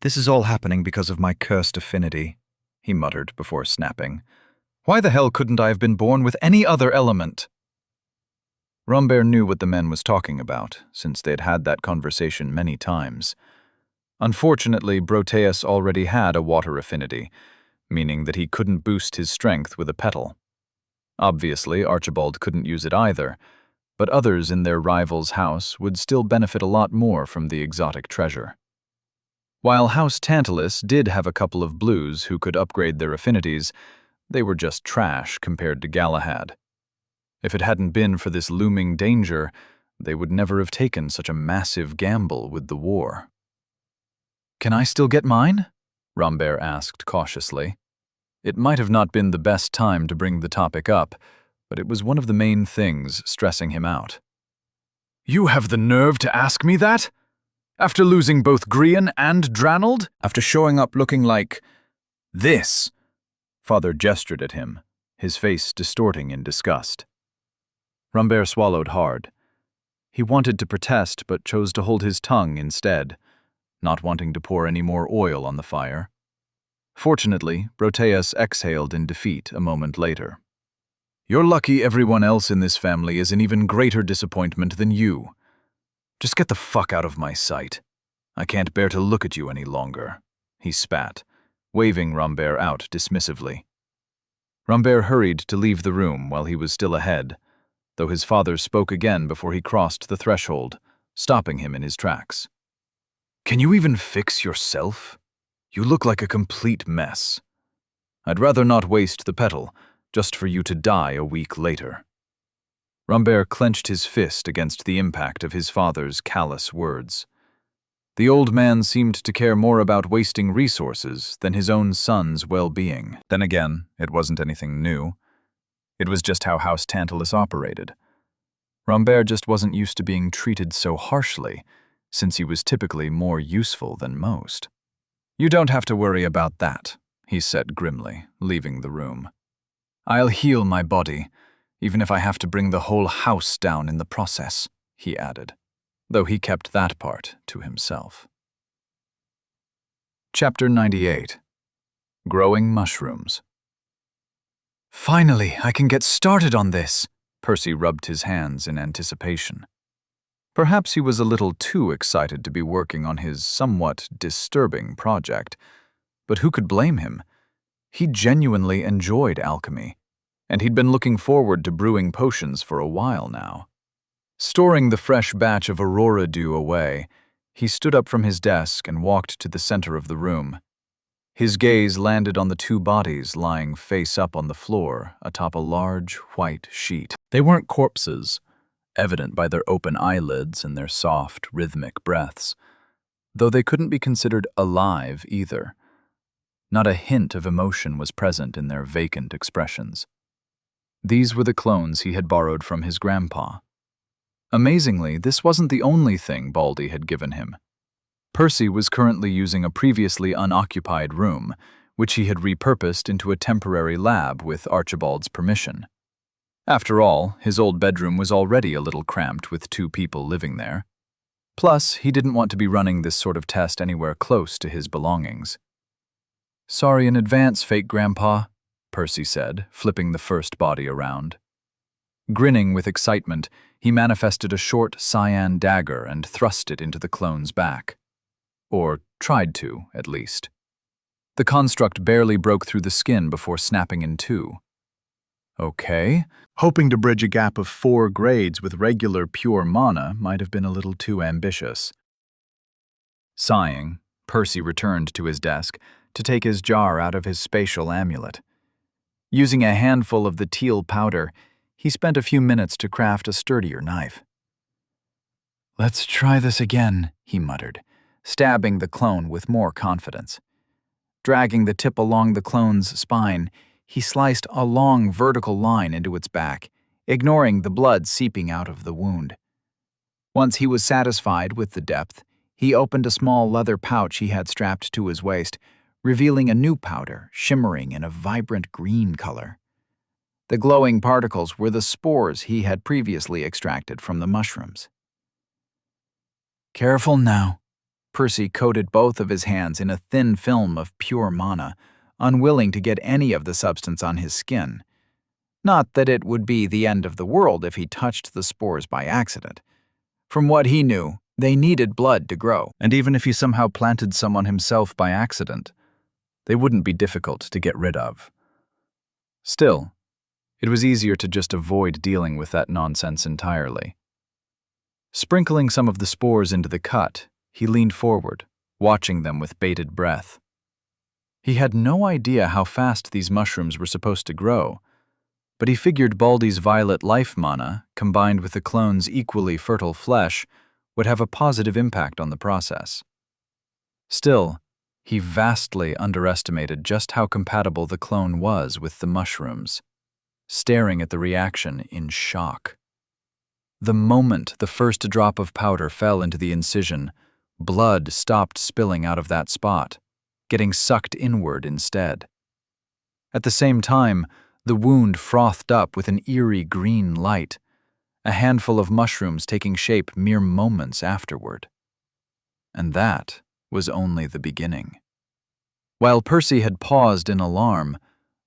This is all happening because of my cursed affinity, he muttered before snapping. Why the hell couldn't I have been born with any other element? Rambert knew what the man was talking about, since they'd had that conversation many times. Unfortunately, Broteus already had a water affinity, meaning that he couldn't boost his strength with a petal. Obviously, Archibald couldn't use it either, but others in their rival's house would still benefit a lot more from the exotic treasure. While House Tantalus did have a couple of blues who could upgrade their affinities, they were just trash compared to Galahad. If it hadn't been for this looming danger, they would never have taken such a massive gamble with the war. Can I still get mine? Rambert asked cautiously. It might have not been the best time to bring the topic up, but it was one of the main things stressing him out. You have the nerve to ask me that? After losing both Grian and Dranald? After showing up looking like this, Father gestured at him, his face distorting in disgust. Rambert swallowed hard. He wanted to protest, but chose to hold his tongue instead, not wanting to pour any more oil on the fire. Fortunately, Broteus exhaled in defeat a moment later. You're lucky everyone else in this family is an even greater disappointment than you. Just get the fuck out of my sight. I can't bear to look at you any longer, he spat, waving Rambert out dismissively. Rambert hurried to leave the room while he was still ahead, though his father spoke again before he crossed the threshold, stopping him in his tracks. Can you even fix yourself? You look like a complete mess. I'd rather not waste the petal, just for you to die a week later. Rambert clenched his fist against the impact of his father's callous words. The old man seemed to care more about wasting resources than his own son's well-being. Then again, it wasn't anything new. It was just how House Tantalus operated. Rambert just wasn't used to being treated so harshly, since he was typically more useful than most. You don't have to worry about that, he said grimly, leaving the room. I'll heal my body, even if I have to bring the whole house down in the process, he added, though he kept that part to himself. Chapter 98. Growing Mushrooms. Finally, I can get started on this, Percy rubbed his hands in anticipation. Perhaps he was a little too excited to be working on his somewhat disturbing project, but who could blame him? He genuinely enjoyed alchemy, and he'd been looking forward to brewing potions for a while now. Storing the fresh batch of Aurora Dew away, he stood up from his desk and walked to the center of the room. His gaze landed on the two bodies lying face up on the floor atop a large, white sheet. They weren't corpses, evident by their open eyelids and their soft, rhythmic breaths, though they couldn't be considered alive either. Not a hint of emotion was present in their vacant expressions. These were the clones he had borrowed from his grandpa. Amazingly, this wasn't the only thing Baldy had given him. Percy was currently using a previously unoccupied room, which he had repurposed into a temporary lab with Archibald's permission. After all, his old bedroom was already a little cramped with two people living there. Plus, he didn't want to be running this sort of test anywhere close to his belongings. Sorry in advance, fake grandpa, Percy said, flipping the first body around. Grinning with excitement, he manifested a short cyan dagger and thrust it into the clone's back. Or tried to, at least. The construct barely broke through the skin before snapping in two. Okay. Hoping to bridge a gap of 4 grades with regular pure mana might have been a little too ambitious. Sighing, Percy returned to his desk to take his jar out of his spatial amulet. Using a handful of the teal powder, he spent a few minutes to craft a sturdier knife. Let's try this again, he muttered, stabbing the clone with more confidence. Dragging the tip along the clone's spine, he sliced a long vertical line into its back, ignoring the blood seeping out of the wound. Once he was satisfied with the depth, he opened a small leather pouch he had strapped to his waist, revealing a new powder shimmering in a vibrant green color. The glowing particles were the spores he had previously extracted from the mushrooms. Careful now. Percy coated both of his hands in a thin film of pure mana, unwilling to get any of the substance on his skin. Not that it would be the end of the world if he touched the spores by accident. From what he knew, they needed blood to grow. And even if he somehow planted some on himself by accident, they wouldn't be difficult to get rid of. Still, it was easier to just avoid dealing with that nonsense entirely. Sprinkling some of the spores into the cut, he leaned forward, watching them with bated breath. He had no idea how fast these mushrooms were supposed to grow, but he figured Baldy's violet life mana, combined with the clone's equally fertile flesh, would have a positive impact on the process. Still, he vastly underestimated just how compatible the clone was with the mushrooms, staring at the reaction in shock. The moment the first drop of powder fell into the incision, blood stopped spilling out of that spot, getting sucked inward instead. At the same time, the wound frothed up with an eerie green light, a handful of mushrooms taking shape mere moments afterward. And that was only the beginning. While Percy had paused in alarm,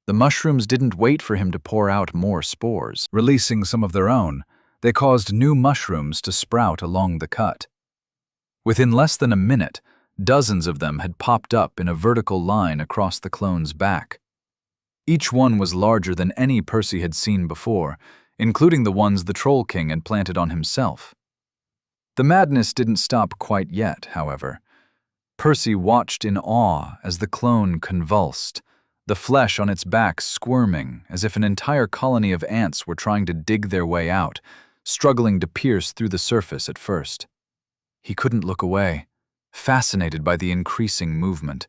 the mushrooms didn't wait for him to pour out more spores. Releasing some of their own, they caused new mushrooms to sprout along the cut. Within less than a minute, dozens of them had popped up in a vertical line across the clone's back. Each one was larger than any Percy had seen before, including the ones the Troll King had planted on himself. The madness didn't stop quite yet, however. Percy watched in awe as the clone convulsed, the flesh on its back squirming as if an entire colony of ants were trying to dig their way out, struggling to pierce through the surface at first. He couldn't look away, fascinated by the increasing movement,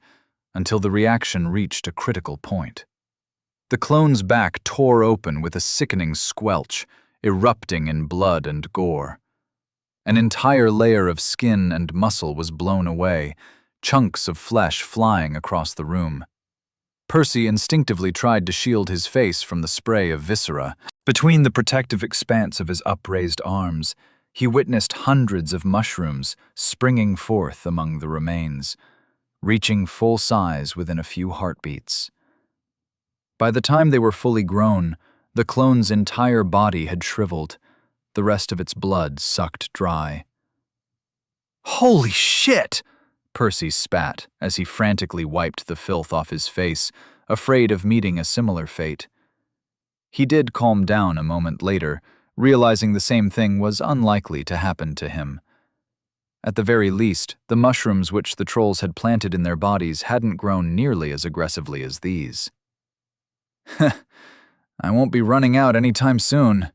until the reaction reached a critical point. The clone's back tore open with a sickening squelch, erupting in blood and gore. An entire layer of skin and muscle was blown away, chunks of flesh flying across the room. Percy instinctively tried to shield his face from the spray of viscera. Between the protective expanse of his upraised arms, he witnessed hundreds of mushrooms springing forth among the remains, reaching full size within a few heartbeats. By the time they were fully grown, the clone's entire body had shriveled, the rest of its blood sucked dry. "Holy shit!" Percy spat as he frantically wiped the filth off his face, afraid of meeting a similar fate. He did calm down a moment later, realizing the same thing was unlikely to happen to him. At the very least, the mushrooms which the trolls had planted in their bodies hadn't grown nearly as aggressively as these. "I won't be running out anytime soon,"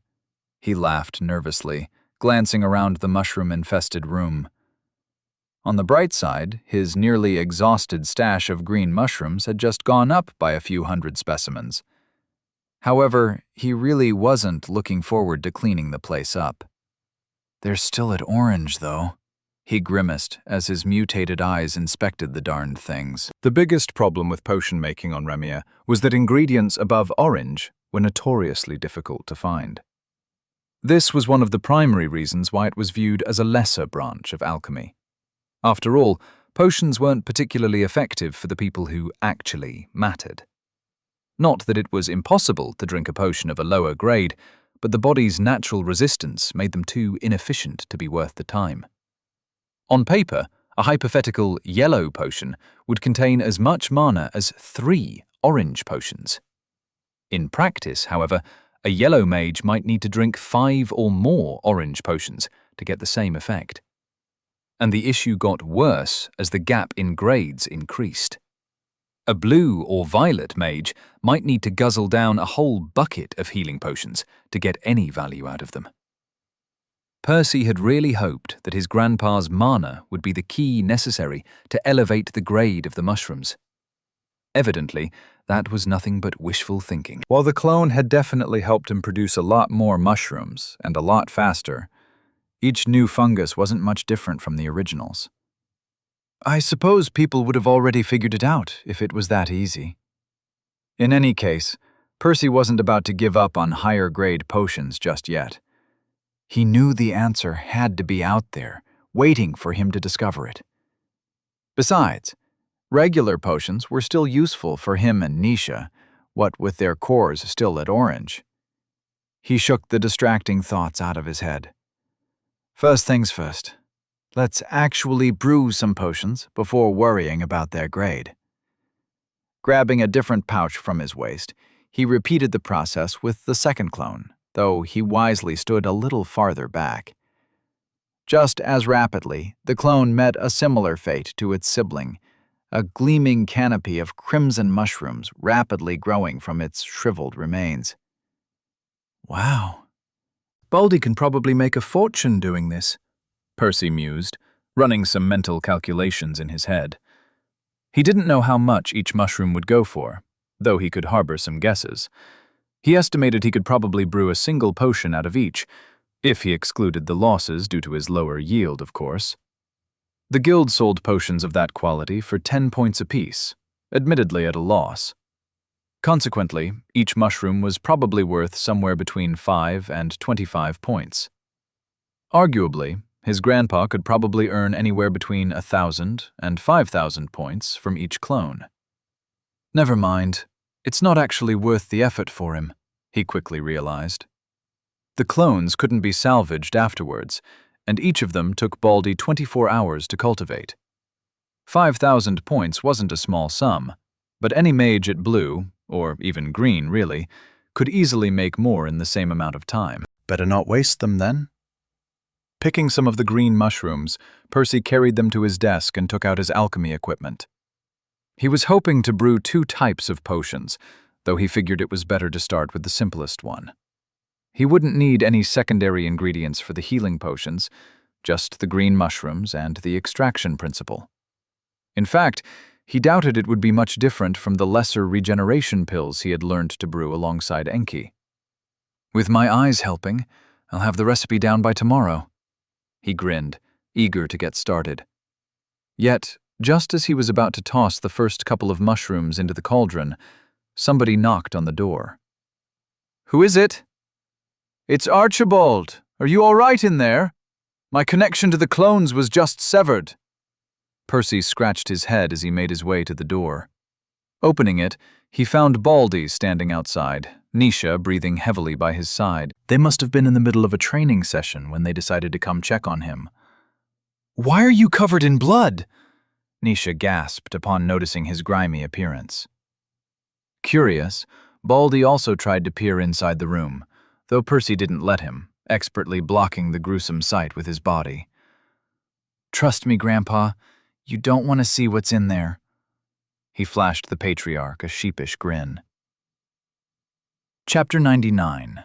he laughed nervously, glancing around the mushroom-infested room. On the bright side, his nearly exhausted stash of green mushrooms had just gone up by a few hundred specimens. However, he really wasn't looking forward to cleaning the place up. "They're still at orange, though," he grimaced as his mutated eyes inspected the darned things. The biggest problem with potion making on Remia was that ingredients above orange were notoriously difficult to find. This was one of the primary reasons why it was viewed as a lesser branch of alchemy. After all, potions weren't particularly effective for the people who actually mattered. Not that it was impossible to drink a potion of a lower grade, but the body's natural resistance made them too inefficient to be worth the time. On paper, a hypothetical yellow potion would contain as much mana as 3 orange potions. In practice, however, a yellow mage might need to drink 5 or more orange potions to get the same effect. And the issue got worse as the gap in grades increased. A blue or violet mage might need to guzzle down a whole bucket of healing potions to get any value out of them. Percy had really hoped that his grandpa's mana would be the key necessary to elevate the grade of the mushrooms. Evidently, that was nothing but wishful thinking. While the clone had definitely helped him produce a lot more mushrooms, and a lot faster, each new fungus wasn't much different from the originals. I suppose people would have already figured it out if it was that easy. In any case, Percy wasn't about to give up on higher-grade potions just yet. He knew the answer had to be out there, waiting for him to discover it. Besides, regular potions were still useful for him and Nisha, what with their cores still at orange. He shook the distracting thoughts out of his head. First things first. Let's actually brew some potions before worrying about their grade. Grabbing a different pouch from his waist, he repeated the process with the second clone, though he wisely stood a little farther back. Just as rapidly, the clone met a similar fate to its sibling, a gleaming canopy of crimson mushrooms rapidly growing from its shriveled remains. Wow. Baldy can probably make a fortune doing this, Percy mused, running some mental calculations in his head. He didn't know how much each mushroom would go for, though he could harbor some guesses. He estimated he could probably brew a single potion out of each, if he excluded the losses due to his lower yield, of course. The guild sold potions of that quality for 10 points apiece, admittedly at a loss. Consequently, each mushroom was probably worth somewhere between 5 and 25 points. Arguably, his grandpa could probably earn anywhere between 1,000 and 5,000 points from each clone. Never mind, it's not actually worth the effort for him, he quickly realized. The clones couldn't be salvaged afterwards, and each of them took Baldy 24 hours to cultivate. 5,000 points wasn't a small sum, but any mage at blue, or even green really, could easily make more in the same amount of time. Better not waste them then. Picking some of the green mushrooms, Percy carried them to his desk and took out his alchemy equipment. He was hoping to brew 2 types of potions, though he figured it was better to start with the simplest one. He wouldn't need any secondary ingredients for the healing potions, just the green mushrooms and the extraction principle. In fact, he doubted it would be much different from the lesser regeneration pills he had learned to brew alongside Enki. With my eyes helping, I'll have the recipe down by tomorrow. He grinned, eager to get started. Yet, just as he was about to toss the first couple of mushrooms into the cauldron, somebody knocked on the door. "Who is it?" "It's Archibald. Are you all right in there? My connection to the clones was just severed." Percy scratched his head as he made his way to the door. Opening it, he found Baldy standing outside, Nisha breathing heavily by his side. They must have been in the middle of a training session when they decided to come check on him. "Why are you covered in blood?" Nisha gasped upon noticing his grimy appearance. Curious, Baldy also tried to peer inside the room, though Percy didn't let him, expertly blocking the gruesome sight with his body. "Trust me, Grandpa, you don't want to see what's in there." He flashed the patriarch a sheepish grin. Chapter 99.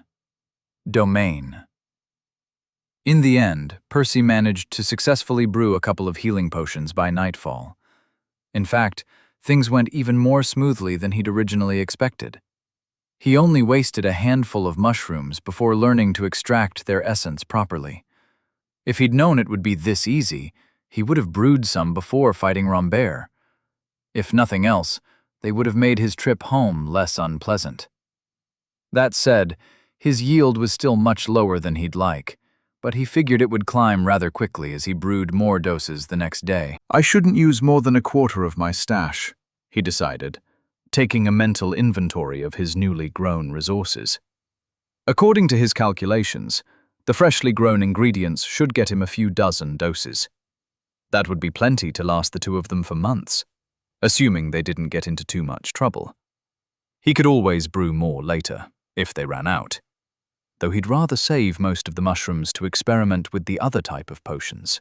Domain. In the end, Percy managed to successfully brew a couple of healing potions by nightfall. In fact, things went even more smoothly than he'd originally expected. He only wasted a handful of mushrooms before learning to extract their essence properly. If he'd known it would be this easy, he would have brewed some before fighting Rambert. If nothing else, they would have made his trip home less unpleasant. That said, his yield was still much lower than he'd like, but he figured it would climb rather quickly as he brewed more doses the next day. "I shouldn't use more than a quarter of my stash," he decided, taking a mental inventory of his newly grown resources. According to his calculations, the freshly grown ingredients should get him a few dozen doses. That would be plenty to last the two of them for months, assuming they didn't get into too much trouble. He could always brew more later, if they ran out, though he'd rather save most of the mushrooms to experiment with the other type of potions.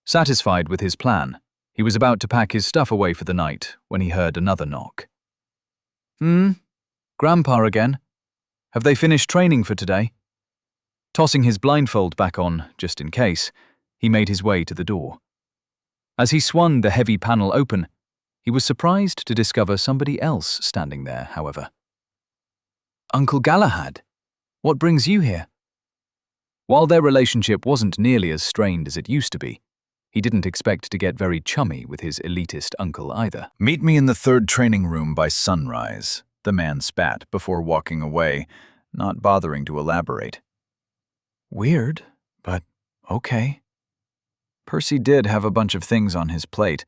Satisfied with his plan, he was about to pack his stuff away for the night when he heard another knock. Grandpa again? Have they finished training for today?" Tossing his blindfold back on, just in case, he made his way to the door. As he swung the heavy panel open, he was surprised to discover somebody else standing there, however. "Uncle Galahad, what brings you here?" While their relationship wasn't nearly as strained as it used to be, he didn't expect to get very chummy with his elitist uncle either. "Meet me in the 3rd training room by sunrise," the man spat before walking away, not bothering to elaborate. Weird, but okay. Percy did have a bunch of things on his plate,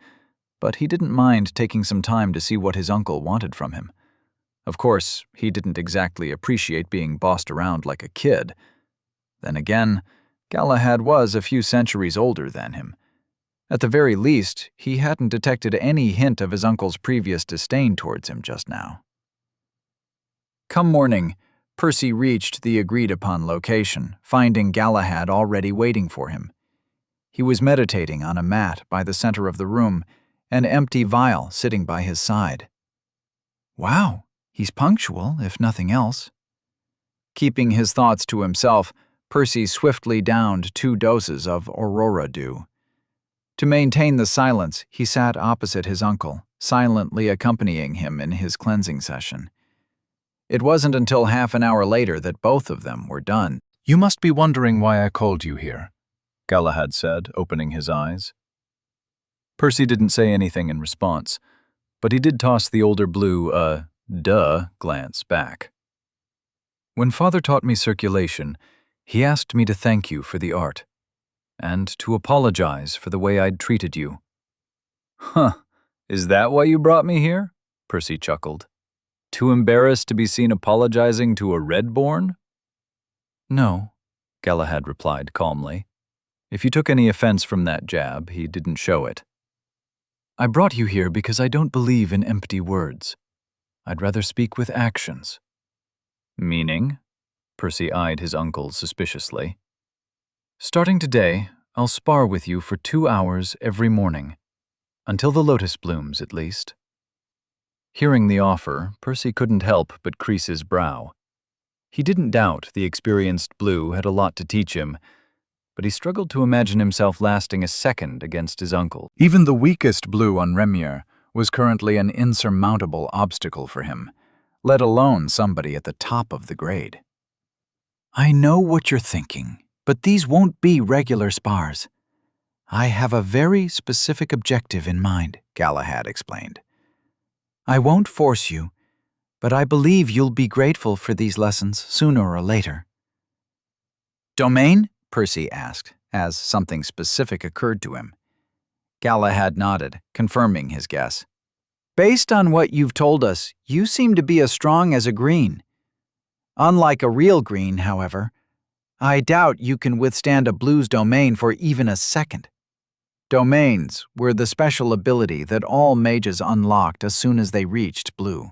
but he didn't mind taking some time to see what his uncle wanted from him. Of course, he didn't exactly appreciate being bossed around like a kid. Then again, Galahad was a few centuries older than him. At the very least, he hadn't detected any hint of his uncle's previous disdain towards him just now. Come morning, Percy reached the agreed-upon location, finding Galahad already waiting for him. He was meditating on a mat by the center of the room, an empty vial sitting by his side. Wow, he's punctual, if nothing else. Keeping his thoughts to himself, Percy swiftly downed 2 doses of Aurora Dew. To maintain the silence, he sat opposite his uncle, silently accompanying him in his cleansing session. It wasn't until half an hour later that both of them were done. You must be wondering why I called you here, Galahad said, opening his eyes. Percy didn't say anything in response, but he did toss the older Blue a duh glance back. When Father taught me circulation, he asked me to thank you for the art, and to apologize for the way I'd treated you. Huh, is that why you brought me here? Percy chuckled. Too embarrassed to be seen apologizing to a Redborn? No, Galahad replied calmly. If you took any offense from that jab, he didn't show it. I brought you here because I don't believe in empty words. I'd rather speak with actions. Meaning? Percy eyed his uncle suspiciously. Starting today, I'll spar with you for 2 hours every morning. Until the lotus blooms, at least. Hearing the offer, Percy couldn't help but crease his brow. He didn't doubt the experienced Blue had a lot to teach him, but he struggled to imagine himself lasting a second against his uncle. Even the weakest Blue on Remir was currently an insurmountable obstacle for him, let alone somebody at the top of the grade. I know what you're thinking, but these won't be regular spars. I have a very specific objective in mind, Galahad explained. I won't force you, but I believe you'll be grateful for these lessons sooner or later. Domain? Percy asked, as something specific occurred to him. Galahad nodded, confirming his guess. Based on what you've told us, you seem to be as strong as a green. Unlike a real green, however, I doubt you can withstand a Blue's domain for even a second. Domains were the special ability that all mages unlocked as soon as they reached Blue.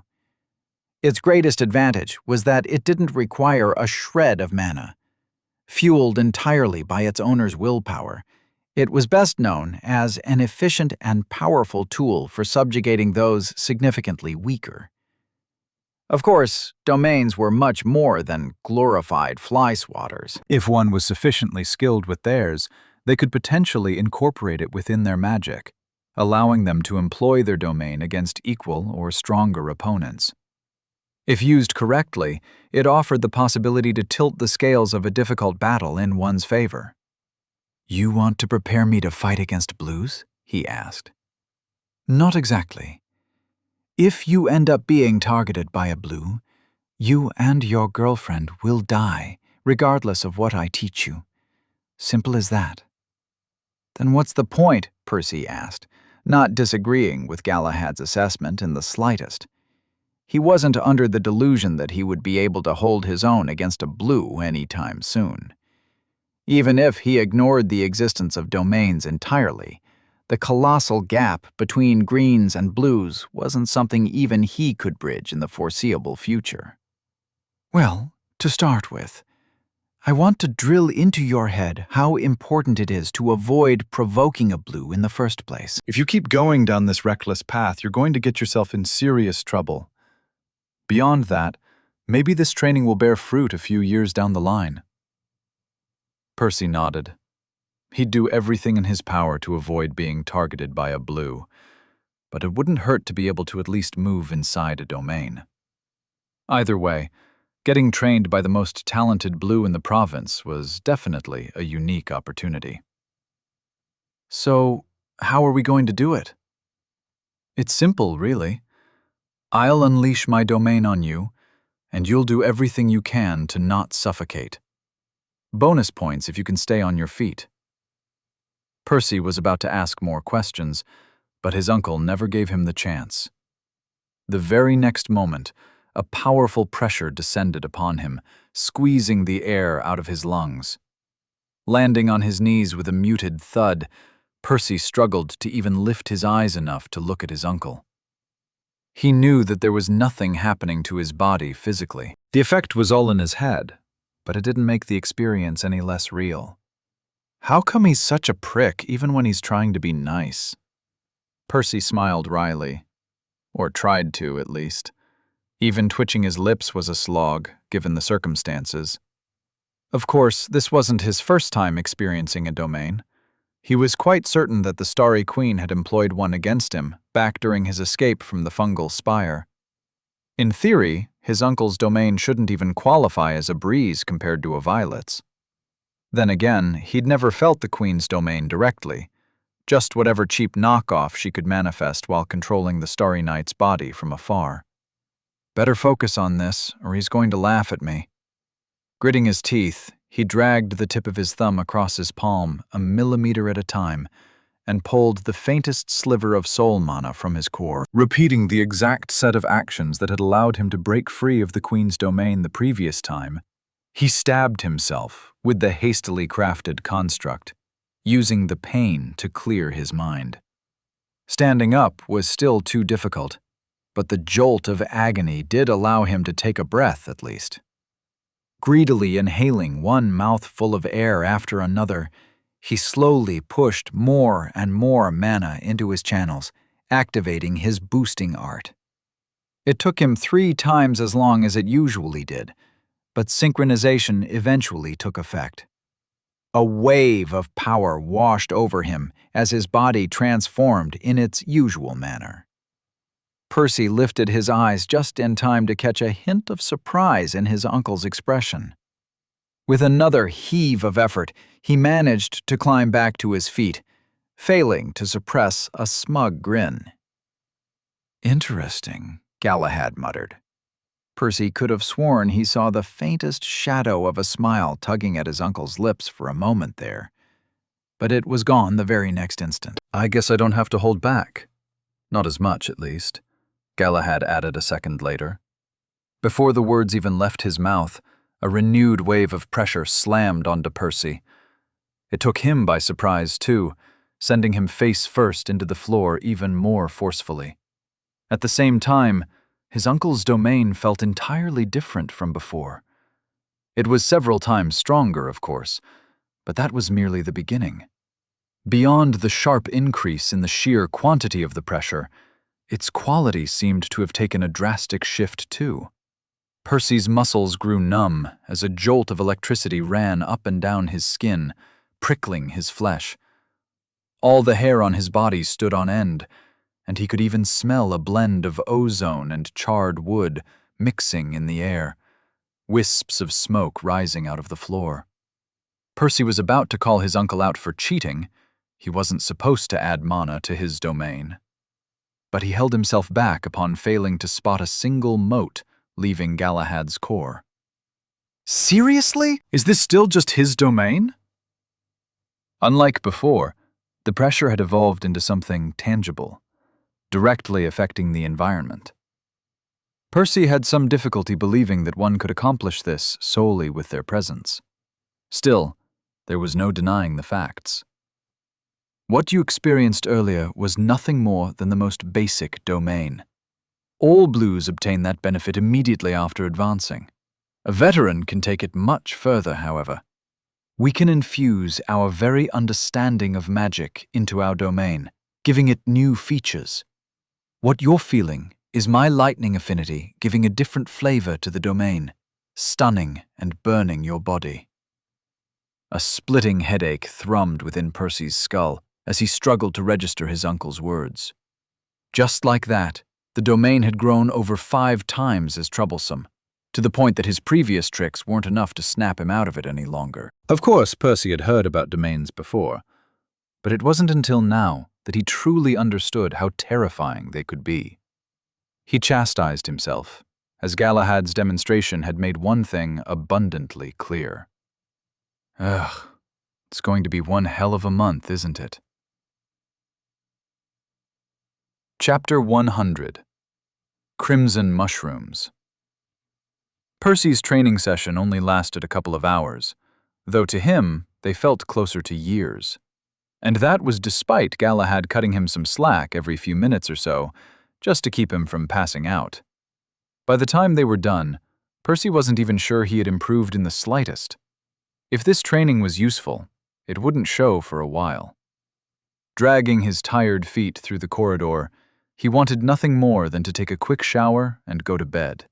Its greatest advantage was that it didn't require a shred of mana. Fueled entirely by its owner's willpower, it was best known as an efficient and powerful tool for subjugating those significantly weaker. Of course, domains were much more than glorified fly swatters. If one was sufficiently skilled with theirs, they could potentially incorporate it within their magic, allowing them to employ their domain against equal or stronger opponents. If used correctly, it offered the possibility to tilt the scales of a difficult battle in one's favor. You want to prepare me to fight against Blues? He asked. Not exactly. If you end up being targeted by a Blue, you and your girlfriend will die, regardless of what I teach you. Simple as that. Then what's the point? Percy asked, not disagreeing with Galahad's assessment in the slightest. He wasn't under the delusion that he would be able to hold his own against a Blue anytime soon. Even if he ignored the existence of domains entirely, the colossal gap between greens and Blues wasn't something even he could bridge in the foreseeable future. Well, to start with, I want to drill into your head how important it is to avoid provoking a Blue in the first place. If you keep going down this reckless path, you're going to get yourself in serious trouble. Beyond that, maybe this training will bear fruit a few years down the line. Percy nodded. He'd do everything in his power to avoid being targeted by a Blue, but it wouldn't hurt to be able to at least move inside a domain. Either way, getting trained by the most talented Blue in the province was definitely a unique opportunity. So, how are we going to do it? It's simple, really. I'll unleash my domain on you, and you'll do everything you can to not suffocate. Bonus points if you can stay on your feet. Percy was about to ask more questions, but his uncle never gave him the chance. The very next moment, a powerful pressure descended upon him, squeezing the air out of his lungs. Landing on his knees with a muted thud, Percy struggled to even lift his eyes enough to look at his uncle. He knew that there was nothing happening to his body physically. The effect was all in his head, but it didn't make the experience any less real. How come he's such a prick even when he's trying to be nice? Percy smiled wryly. Or tried to, at least. Even twitching his lips was a slog, given the circumstances. Of course, this wasn't his first time experiencing a domain. He was quite certain that the Starry Queen had employed one against him, back during his escape from the fungal spire. In theory, his uncle's domain shouldn't even qualify as a breeze compared to a violet's. Then again, he'd never felt the Queen's domain directly, just whatever cheap knockoff she could manifest while controlling the Starry Knight's body from afar. Better focus on this, or he's going to laugh at me. Gritting his teeth, he dragged the tip of his thumb across his palm, a millimeter at a time, and pulled the faintest sliver of soul mana from his core. Repeating the exact set of actions that had allowed him to break free of the Queen's domain the previous time, he stabbed himself with the hastily crafted construct, using the pain to clear his mind. Standing up was still too difficult, but the jolt of agony did allow him to take a breath at least. Greedily inhaling one mouthful of air after another, he slowly pushed more and more mana into his channels, activating his boosting art. It took him 3 times as long as it usually did, but synchronization eventually took effect. A wave of power washed over him as his body transformed in its usual manner. Percy lifted his eyes just in time to catch a hint of surprise in his uncle's expression. With another heave of effort, he managed to climb back to his feet, failing to suppress a smug grin. "Interesting," Galahad muttered. Percy could have sworn he saw the faintest shadow of a smile tugging at his uncle's lips for a moment there, but it was gone the very next instant. "I guess I don't have to hold back. Not as much, at least," Galahad added a second later. Before the words even left his mouth, a renewed wave of pressure slammed onto Percy. It took him by surprise, too, sending him face first into the floor even more forcefully. At the same time, his uncle's domain felt entirely different from before. It was several times stronger, of course, but that was merely the beginning. Beyond the sharp increase in the sheer quantity of the pressure, its quality seemed to have taken a drastic shift too. Percy's muscles grew numb as a jolt of electricity ran up and down his skin, prickling his flesh. All the hair on his body stood on end, and he could even smell a blend of ozone and charred wood mixing in the air, wisps of smoke rising out of the floor. Percy was about to call his uncle out for cheating. He wasn't supposed to add mana to his domain. But he held himself back upon failing to spot a single mote leaving Galahad's core. "Seriously? Is this still just his domain?" Unlike before, the pressure had evolved into something tangible, directly affecting the environment. Percy had some difficulty believing that one could accomplish this solely with their presence. Still, there was no denying the facts. What you experienced earlier was nothing more than the most basic domain. All blues obtain that benefit immediately after advancing. A veteran can take it much further, however. We can infuse our very understanding of magic into our domain, giving it new features. What you're feeling is my lightning affinity giving a different flavor to the domain, stunning and burning your body. A splitting headache thrummed within Percy's skull as he struggled to register his uncle's words. Just like that, the domain had grown over 5 times as troublesome, to the point that his previous tricks weren't enough to snap him out of it any longer. Of course, Percy had heard about domains before, but it wasn't until now that he truly understood how terrifying they could be. He chastised himself, as Galahad's demonstration had made one thing abundantly clear. Ugh, it's going to be one hell of a month, isn't it? Chapter 100. Crimson Mushrooms. Percy's training session only lasted a couple of hours, though to him, they felt closer to years. And that was despite Galahad cutting him some slack every few minutes or so, just to keep him from passing out. By the time they were done, Percy wasn't even sure he had improved in the slightest. If this training was useful, it wouldn't show for a while. Dragging his tired feet through the corridor, he wanted nothing more than to take a quick shower and go to bed.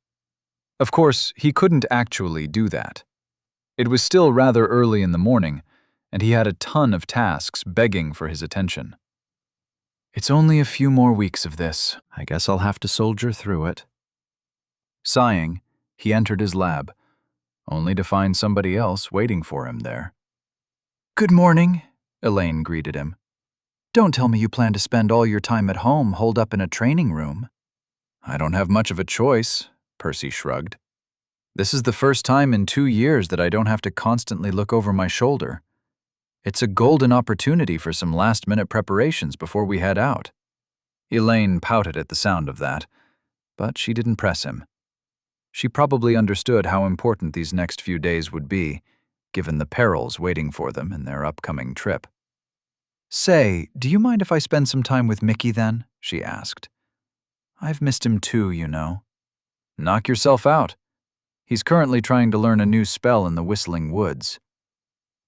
Of course, he couldn't actually do that. It was still rather early in the morning, and he had a ton of tasks begging for his attention. It's only a few more weeks of this. I guess I'll have to soldier through it. Sighing, he entered his lab, only to find somebody else waiting for him there. "Good morning," Elaine greeted him. "Don't tell me you plan to spend all your time at home holed up in a training room." "I don't have much of a choice," Percy shrugged. "This is the first time in 2 years that I don't have to constantly look over my shoulder. It's a golden opportunity for some last-minute preparations before we head out." Elaine pouted at the sound of that, but she didn't press him. She probably understood how important these next few days would be, given the perils waiting for them in their upcoming trip. "Say, do you mind if I spend some time with Mickey then?" she asked. "I've missed him too, you know." "Knock yourself out. He's currently trying to learn a new spell in the Whistling Woods."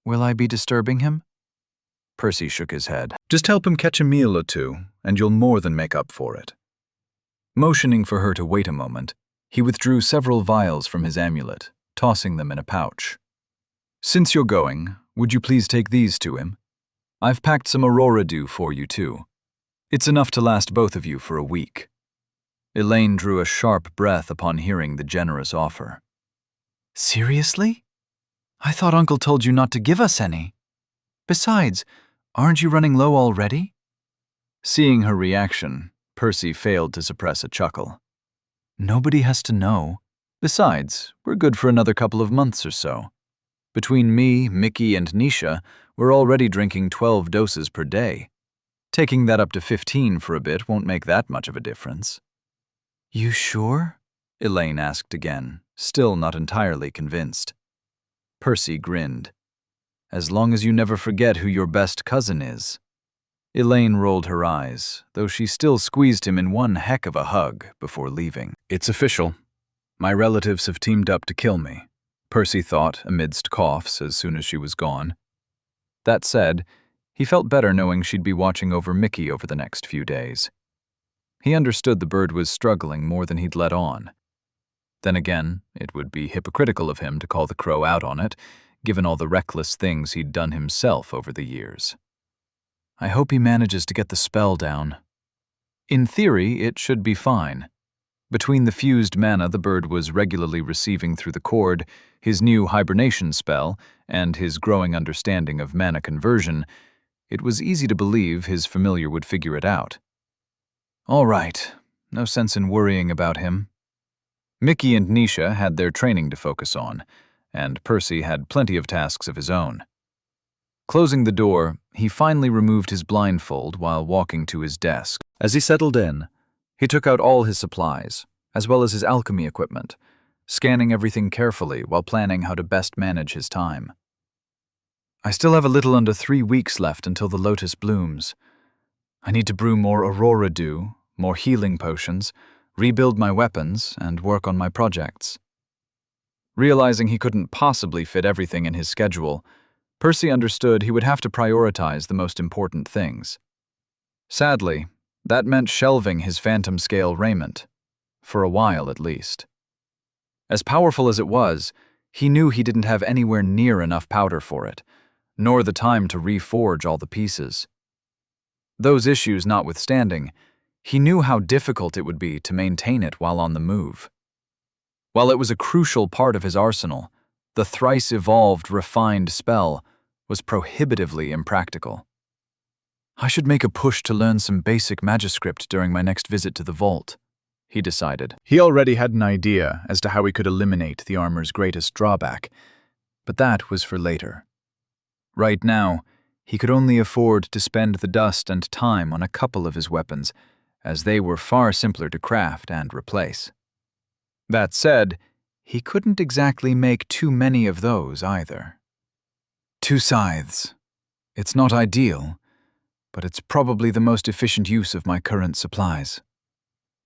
"Will I be disturbing him?" Percy shook his head. "Just help him catch a meal or two, and you'll more than make up for it." Motioning for her to wait a moment, he withdrew several vials from his amulet, tossing them in a pouch. "Since you're going, would you please take these to him? I've packed some Aurora Dew for you, too. It's enough to last both of you for a week." Elaine drew a sharp breath upon hearing the generous offer. "Seriously? I thought Uncle told you not to give us any. Besides, aren't you running low already?" Seeing her reaction, Percy failed to suppress a chuckle. "Nobody has to know. Besides, we're good for another couple of months or so. Between me, Mickey, and Nisha, we're already drinking 12 doses per day. Taking that up to 15 for a bit won't make that much of a difference." "You sure?" Elaine asked again, still not entirely convinced. Percy grinned. "As long as you never forget who your best cousin is." Elaine rolled her eyes, though she still squeezed him in one heck of a hug before leaving. "It's official. My relatives have teamed up to kill me," Percy thought amidst coughs as soon as she was gone. That said, he felt better knowing she'd be watching over Mickey over the next few days. He understood the bird was struggling more than he'd let on. Then again, it would be hypocritical of him to call the crow out on it, given all the reckless things he'd done himself over the years. I hope he manages to get the spell down. In theory, it should be fine. Between the fused mana the bird was regularly receiving through the cord, his new hibernation spell, and his growing understanding of mana conversion, it was easy to believe his familiar would figure it out. All right, no sense in worrying about him. Mickey and Nisha had their training to focus on, and Percy had plenty of tasks of his own. Closing the door, he finally removed his blindfold while walking to his desk. As he settled in, he took out all his supplies, as well as his alchemy equipment, scanning everything carefully while planning how to best manage his time. I still have a little under 3 weeks left until the lotus blooms. I need to brew more Aurora Dew, more healing potions, rebuild my weapons, and work on my projects. Realizing he couldn't possibly fit everything in his schedule, Percy understood he would have to prioritize the most important things. Sadly, that meant shelving his phantom scale raiment, for a while at least. As powerful as it was, he knew he didn't have anywhere near enough powder for it, nor the time to reforge all the pieces. Those issues notwithstanding, he knew how difficult it would be to maintain it while on the move. While it was a crucial part of his arsenal, the thrice-evolved, refined spell was prohibitively impractical. I should make a push to learn some basic Magiscript during my next visit to the vault, he decided. He already had an idea as to how he could eliminate the armor's greatest drawback, but that was for later. Right now, he could only afford to spend the dust and time on a couple of his weapons, as they were far simpler to craft and replace. That said, he couldn't exactly make too many of those either. 2 scythes. It's not ideal, but it's probably the most efficient use of my current supplies.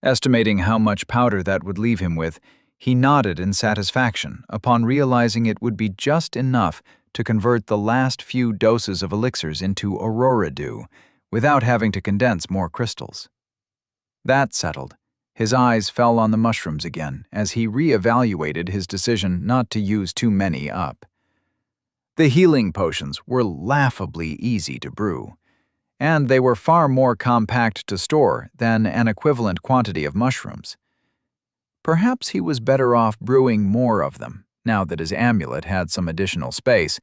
Estimating how much powder that would leave him with, he nodded in satisfaction upon realizing it would be just enough to convert the last few doses of elixirs into aurora dew without having to condense more crystals. That settled, his eyes fell on the mushrooms again as he re-evaluated his decision not to use too many up. The healing potions were laughably easy to brew, and they were far more compact to store than an equivalent quantity of mushrooms. Perhaps he was better off brewing more of them, now that his amulet had some additional space,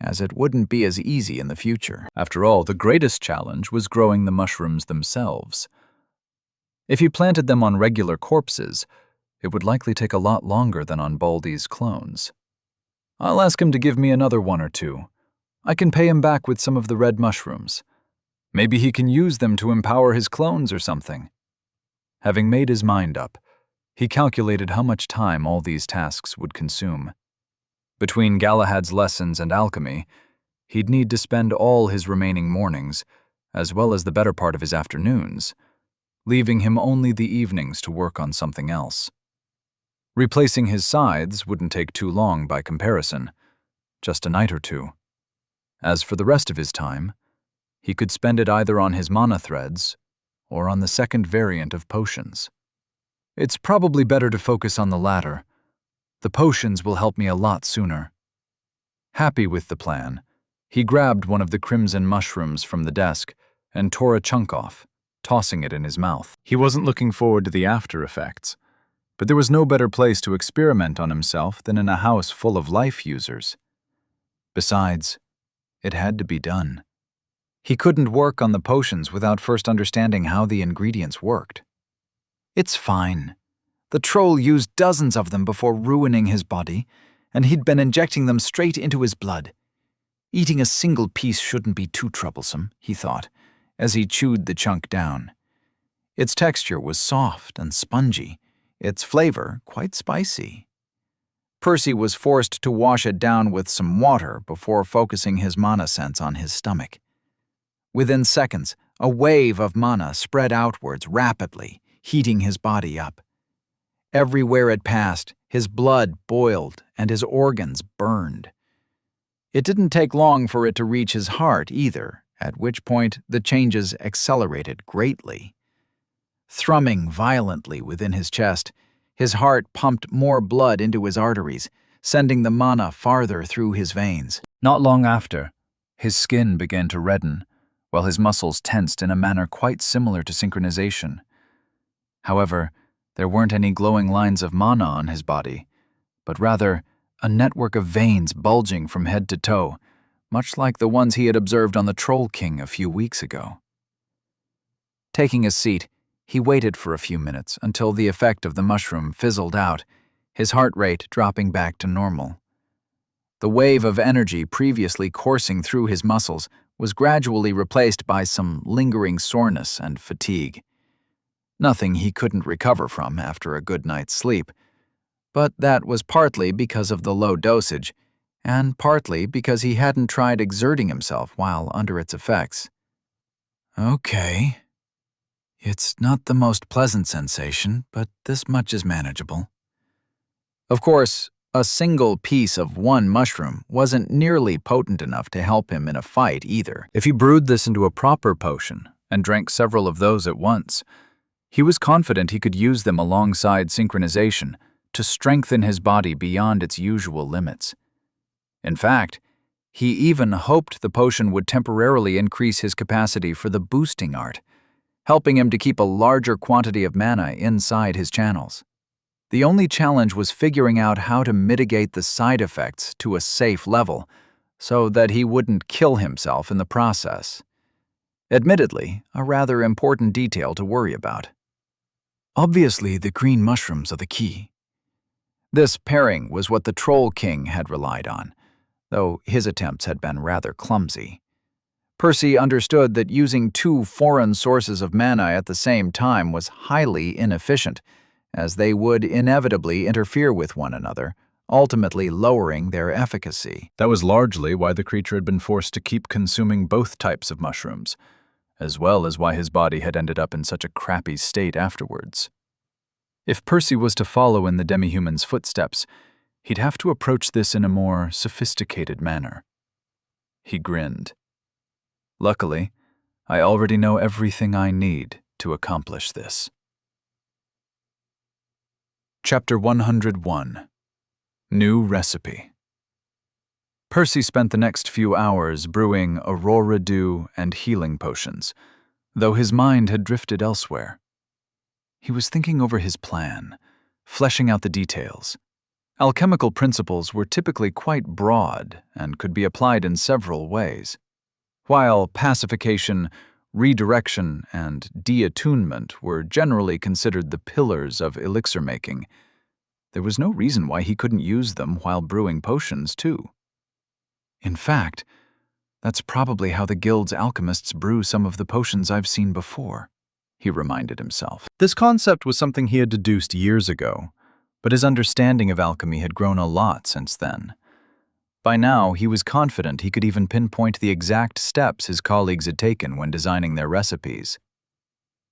as it wouldn't be as easy in the future. After all, the greatest challenge was growing the mushrooms themselves. If he planted them on regular corpses, it would likely take a lot longer than on Baldy's clones. I'll ask him to give me another 1 or 2. I can pay him back with some of the red mushrooms. Maybe he can use them to empower his clones or something. Having made his mind up, he calculated how much time all these tasks would consume. Between Galahad's lessons and alchemy, he'd need to spend all his remaining mornings, as well as the better part of his afternoons, leaving him only the evenings to work on something else. Replacing his scythes wouldn't take too long by comparison, just a night or 2. As for the rest of his time, he could spend it either on his mana threads or on the second variant of potions. It's probably better to focus on the latter. The potions will help me a lot sooner. Happy with the plan, he grabbed one of the crimson mushrooms from the desk and tore a chunk off, tossing it in his mouth. He wasn't looking forward to the after effects, but there was no better place to experiment on himself than in a house full of life users. Besides, it had to be done. He couldn't work on the potions without first understanding how the ingredients worked. It's fine. The troll used dozens of them before ruining his body, and he'd been injecting them straight into his blood. Eating a single piece shouldn't be too troublesome, he thought, as he chewed the chunk down. Its texture was soft and spongy, its flavor quite spicy. Percy was forced to wash it down with some water before focusing his mana sense on his stomach. Within seconds, a wave of mana spread outwards rapidly, heating his body up. Everywhere it passed, his blood boiled and his organs burned. It didn't take long for it to reach his heart either, at which point the changes accelerated greatly. Thrumming violently within his chest, his heart pumped more blood into his arteries, sending the mana farther through his veins. Not long after, his skin began to redden, while his muscles tensed in a manner quite similar to synchronization. However, there weren't any glowing lines of mana on his body, but rather a network of veins bulging from head to toe, much like the ones he had observed on the Troll King a few weeks ago. Taking a seat, he waited for a few minutes until the effect of the mushroom fizzled out, his heart rate dropping back to normal. The wave of energy previously coursing through his muscles was gradually replaced by some lingering soreness and fatigue. Nothing he couldn't recover from after a good night's sleep, but that was partly because of the low dosage, and partly because he hadn't tried exerting himself while under its effects. Okay. It's not the most pleasant sensation, but this much is manageable. Of course, a single piece of one mushroom wasn't nearly potent enough to help him in a fight either. If he brewed this into a proper potion and drank several of those at once, he was confident he could use them alongside synchronization to strengthen his body beyond its usual limits. In fact, he even hoped the potion would temporarily increase his capacity for the boosting art, helping him to keep a larger quantity of mana inside his channels. The only challenge was figuring out how to mitigate the side effects to a safe level so that he wouldn't kill himself in the process. Admittedly, a rather important detail to worry about. Obviously, the green mushrooms are the key. This pairing was what the Troll King had relied on, though his attempts had been rather clumsy. Percy understood that using two foreign sources of mana at the same time was highly inefficient, as they would inevitably interfere with one another, ultimately lowering their efficacy. That was largely why the creature had been forced to keep consuming both types of mushrooms, as well as why his body had ended up in such a crappy state afterwards. If Percy was to follow in the demi-human's footsteps, he'd have to approach this in a more sophisticated manner. He grinned. Luckily, I already know everything I need to accomplish this. Chapter 101. New Recipe. Percy spent the next few hours brewing Aurora Dew and healing potions, though his mind had drifted elsewhere. He was thinking over his plan, fleshing out the details. Alchemical principles were typically quite broad and could be applied in several ways. While pacification, redirection, and deattunement were generally considered the pillars of elixir making, there was no reason why he couldn't use them while brewing potions, too. In fact, that's probably how the guild's alchemists brew some of the potions I've seen before, he reminded himself. This concept was something he had deduced years ago, but his understanding of alchemy had grown a lot since then. By now, he was confident he could even pinpoint the exact steps his colleagues had taken when designing their recipes.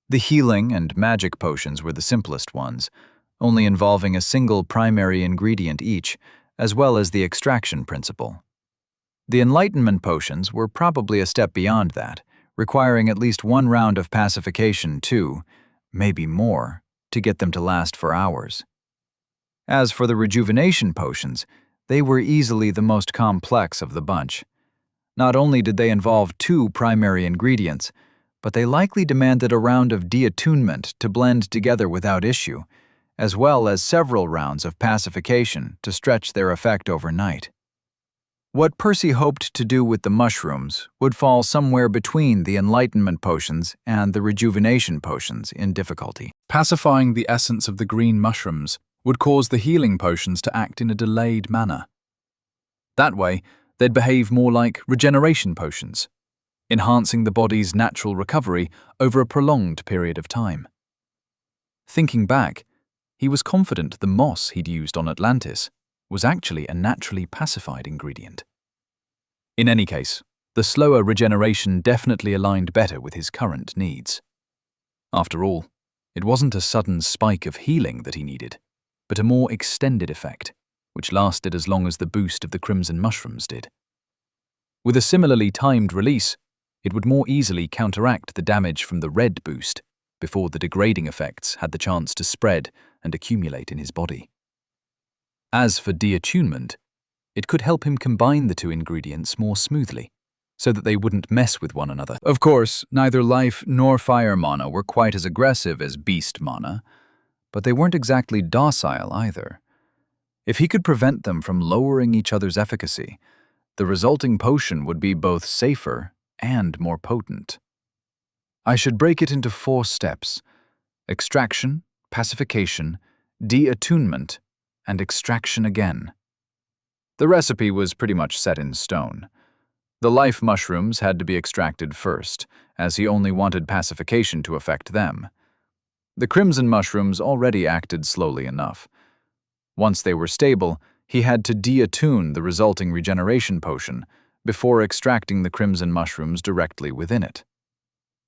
The healing and magic potions were the simplest ones, only involving a single primary ingredient each, as well as the extraction principle. The enlightenment potions were probably a step beyond that, requiring at least one round of pacification too, maybe more, to get them to last for hours. As for the rejuvenation potions, they were easily the most complex of the bunch. Not only did they involve two primary ingredients, but they likely demanded a round of deattunement to blend together without issue, as well as several rounds of pacification to stretch their effect overnight. What Percy hoped to do with the mushrooms would fall somewhere between the enlightenment potions and the rejuvenation potions in difficulty. Pacifying the essence of the green mushrooms would cause the healing potions to act in a delayed manner. That way, they'd behave more like regeneration potions, enhancing the body's natural recovery over a prolonged period of time. Thinking back, he was confident the moss he'd used on Atlantis was actually a naturally pacified ingredient. In any case, the slower regeneration definitely aligned better with his current needs. After all, it wasn't a sudden spike of healing that he needed, but a more extended effect, which lasted as long as the boost of the crimson mushrooms did. With a similarly timed release, it would more easily counteract the damage from the red boost before the degrading effects had the chance to spread and accumulate in his body. As for deattunement, it could help him combine the two ingredients more smoothly, so that they wouldn't mess with one another. Of course, neither life nor fire mana were quite as aggressive as beast mana, but they weren't exactly docile either. If he could prevent them from lowering each other's efficacy, the resulting potion would be both safer and more potent. I should break it into 4 steps: extraction, pacification, deattunement, and extraction again. The recipe was pretty much set in stone. The life mushrooms had to be extracted first, as he only wanted pacification to affect them. The crimson mushrooms already acted slowly enough. Once they were stable, he had to deattune the resulting regeneration potion before extracting the crimson mushrooms directly within it.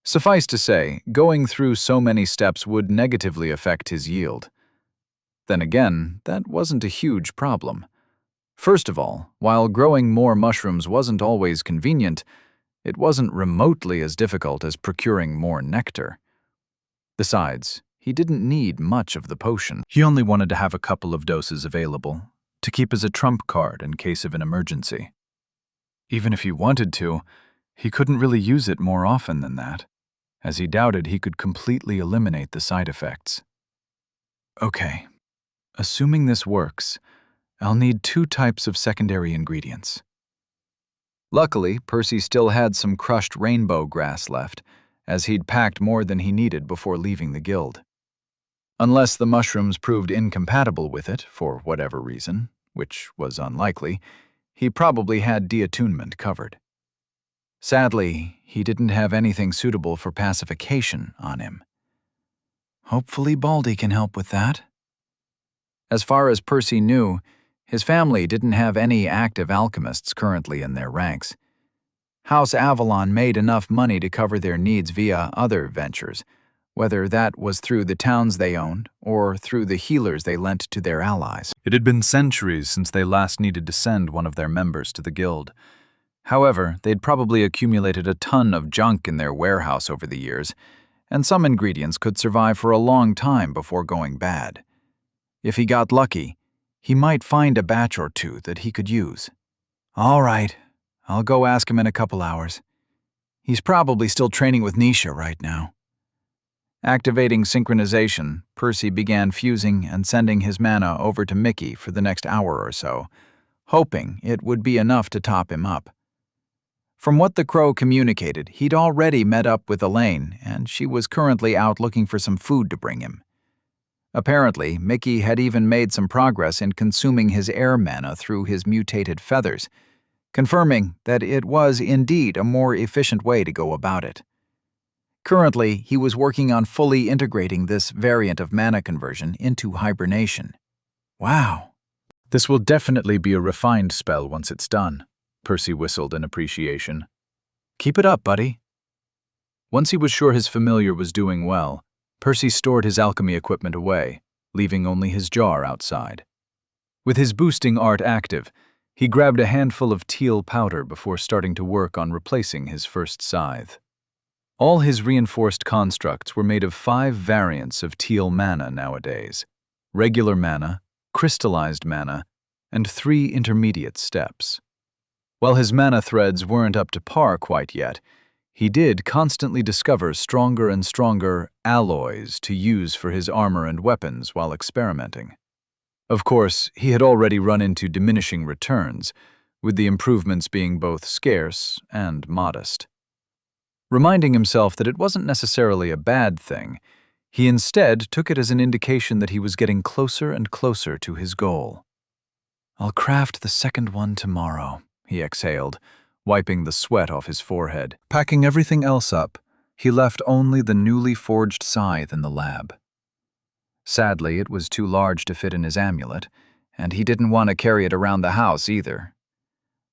Suffice to say, going through so many steps would negatively affect his yield. Then again, that wasn't a huge problem. First of all, while growing more mushrooms wasn't always convenient, it wasn't remotely as difficult as procuring more nectar. Besides, he didn't need much of the potion. He only wanted to have a couple of doses available, to keep as a trump card in case of an emergency. Even if he wanted to, he couldn't really use it more often than that, as he doubted he could completely eliminate the side effects. Okay, assuming this works, I'll need 2 types of secondary ingredients. Luckily, Percy still had some crushed rainbow grass left, as he'd packed more than he needed before leaving the guild. Unless the mushrooms proved incompatible with it for whatever reason, which was unlikely, he probably had deattunement covered. Sadly, he didn't have anything suitable for pacification on him. Hopefully Baldy can help with that, As far as Percy knew, his family didn't have any active alchemists currently in their ranks. House Avalon made enough money to cover their needs via other ventures, whether that was through the towns they owned or through the healers they lent to their allies. It had been centuries since they last needed to send one of their members to the guild. However, they'd probably accumulated a ton of junk in their warehouse over the years, and some ingredients could survive for a long time before going bad. If he got lucky, he might find a batch or two that he could use. All right, I'll go ask him in a couple hours. He's probably still training with Nisha right now. Activating synchronization, Percy began fusing and sending his mana over to Mickey for the next hour or so, hoping it would be enough to top him up. From what the crow communicated, he'd already met up with Elaine, and she was currently out looking for some food to bring him. Apparently, Mickey had even made some progress in consuming his air mana through his mutated feathers, confirming that it was indeed a more efficient way to go about it. Currently, he was working on fully integrating this variant of mana conversion into hibernation. Wow. This will definitely be a refined spell once it's done, Percy whistled in appreciation. Keep it up, buddy. Once he was sure his familiar was doing well, Percy stored his alchemy equipment away, leaving only his jar outside. With his boosting art active, he grabbed a handful of teal powder before starting to work on replacing his first scythe. All his reinforced constructs were made of 5 variants of teal mana nowadays: regular mana, crystallized mana, and 3 intermediate steps. While his mana threads weren't up to par quite yet, he did constantly discover stronger and stronger alloys to use for his armor and weapons while experimenting. Of course, he had already run into diminishing returns, with the improvements being both scarce and modest. Reminding himself that it wasn't necessarily a bad thing, he instead took it as an indication that he was getting closer and closer to his goal. "I'll craft the second one tomorrow," he exhaled, wiping the sweat off his forehead. Packing everything else up, he left only the newly forged scythe in the lab. Sadly, it was too large to fit in his amulet, and he didn't want to carry it around the house either.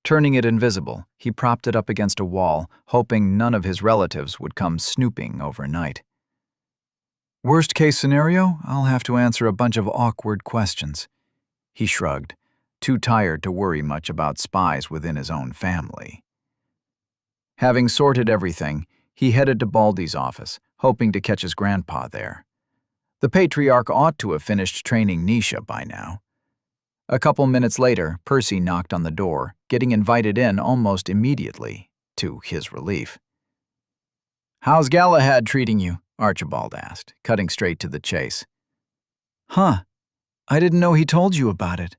Turning it invisible, he propped it up against a wall, hoping none of his relatives would come snooping overnight. Worst case scenario, I'll have to answer a bunch of awkward questions. He shrugged, too tired to worry much about spies within his own family. Having sorted everything, he headed to Baldy's office, hoping to catch his grandpa there. The patriarch ought to have finished training Nisha by now. A couple minutes later, Percy knocked on the door, getting invited in almost immediately, to his relief. "How's Galahad treating you?" Archibald asked, cutting straight to the chase. "Huh, I didn't know he told you about it.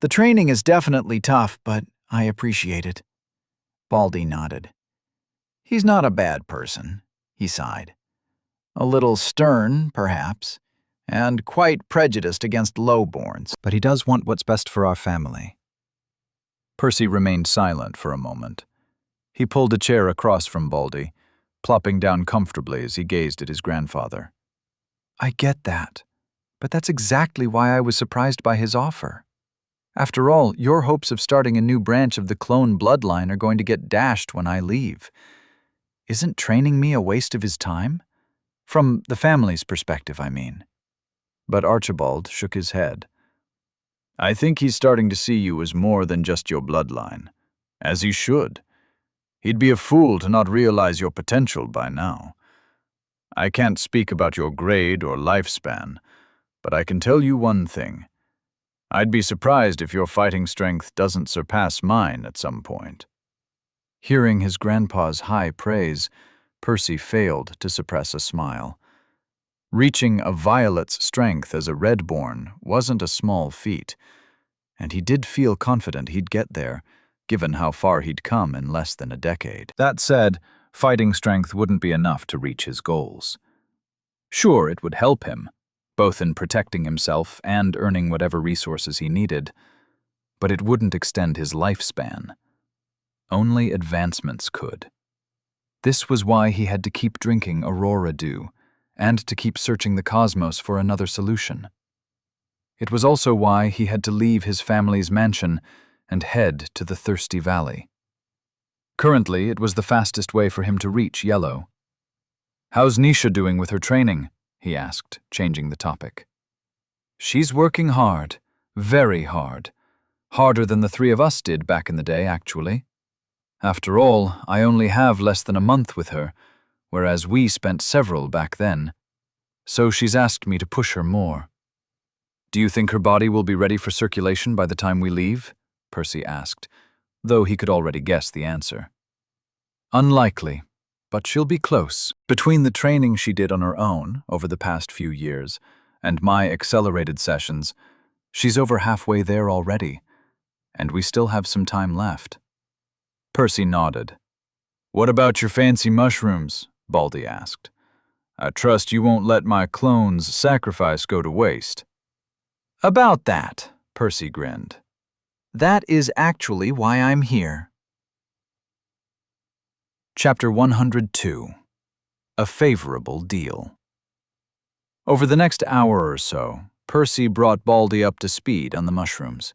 The training is definitely tough, but I appreciate it." Baldy nodded. "He's not a bad person," he sighed. "A little stern, perhaps, and quite prejudiced against lowborns. But he does want what's best for our family." Percy remained silent for a moment. He pulled a chair across from Baldy, plopping down comfortably as he gazed at his grandfather. "I get that, but that's exactly why I was surprised by his offer. After all, your hopes of starting a new branch of the clone bloodline are going to get dashed when I leave. Isn't training me a waste of his time? From the family's perspective, I mean." But Archibald shook his head. "I think he's starting to see you as more than just your bloodline, as he should. He'd be a fool to not realize your potential by now. I can't speak about your grade or lifespan, but I can tell you one thing. I'd be surprised if your fighting strength doesn't surpass mine at some point." Hearing his grandpa's high praise, Percy failed to suppress a smile. Reaching a violet's strength as a redborn wasn't a small feat, and he did feel confident he'd get there, given how far he'd come in less than a decade. That said, fighting strength wouldn't be enough to reach his goals. Sure, it would help him, both in protecting himself and earning whatever resources he needed, but it wouldn't extend his lifespan. Only advancements could. This was why he had to keep drinking Aurora Dew, and to keep searching the cosmos for another solution. It was also why he had to leave his family's mansion and head to the Thirsty Valley. Currently, it was the fastest way for him to reach Yellow. "How's Nisha doing with her training?" he asked, changing the topic. "She's working hard, very hard. Harder than the three of us did back in the day, actually. After all, I only have less than a month with her, whereas we spent several back then. So she's asked me to push her more." "Do you think her body will be ready for circulation by the time we leave?" Percy asked, though he could already guess the answer. "Unlikely, but she'll be close. Between the training she did on her own over the past few years and my accelerated sessions, she's over halfway there already, and we still have some time left." Percy nodded. "What about your fancy mushrooms?" Baldy asked. "I trust you won't let my clone's sacrifice go to waste." "About that," Percy grinned. "That is actually why I'm here." Chapter 102. A Favorable Deal. Over the next hour or so, Percy brought Baldy up to speed on the mushrooms.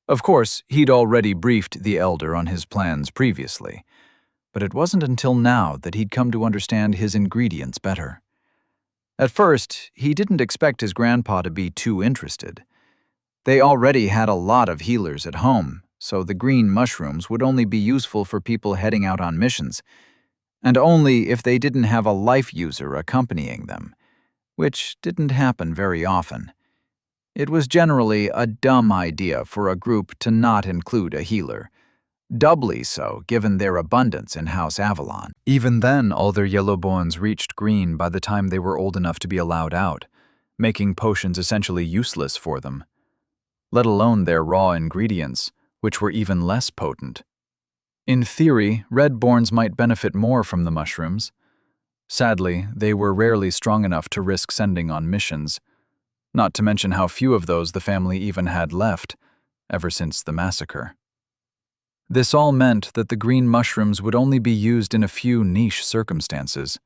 Of course, he'd already briefed the elder on his plans previously, but it wasn't until now that he'd come to understand his ingredients better. At first, he didn't expect his grandpa to be too interested. They already had a lot of healers at home, so the green mushrooms would only be useful for people heading out on missions, and only if they didn't have a life user accompanying them, which didn't happen very often. It was generally a dumb idea for a group to not include a healer, doubly so given their abundance in House Avalon. Even then, all their yellowborns reached green by the time they were old enough to be allowed out, making potions essentially useless for them, let alone their raw ingredients, which were even less potent. In theory, redborns might benefit more from the mushrooms. Sadly, they were rarely strong enough to risk sending on missions, not to mention how few of those the family even had left, ever since the massacre. This all meant that the green mushrooms would only be used in a few niche circumstances.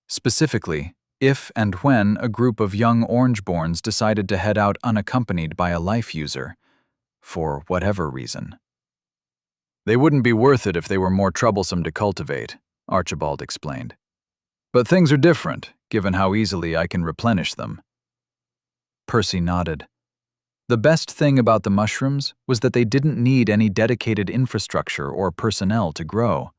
Specifically, if and when a group of young orangeborns decided to head out unaccompanied by a life user, for whatever reason. "They wouldn't be worth it if they were more troublesome to cultivate," Archibald explained. "But things are different, given how easily I can replenish them." Percy nodded. The best thing about the mushrooms was that they didn't need any dedicated infrastructure or personnel to grow.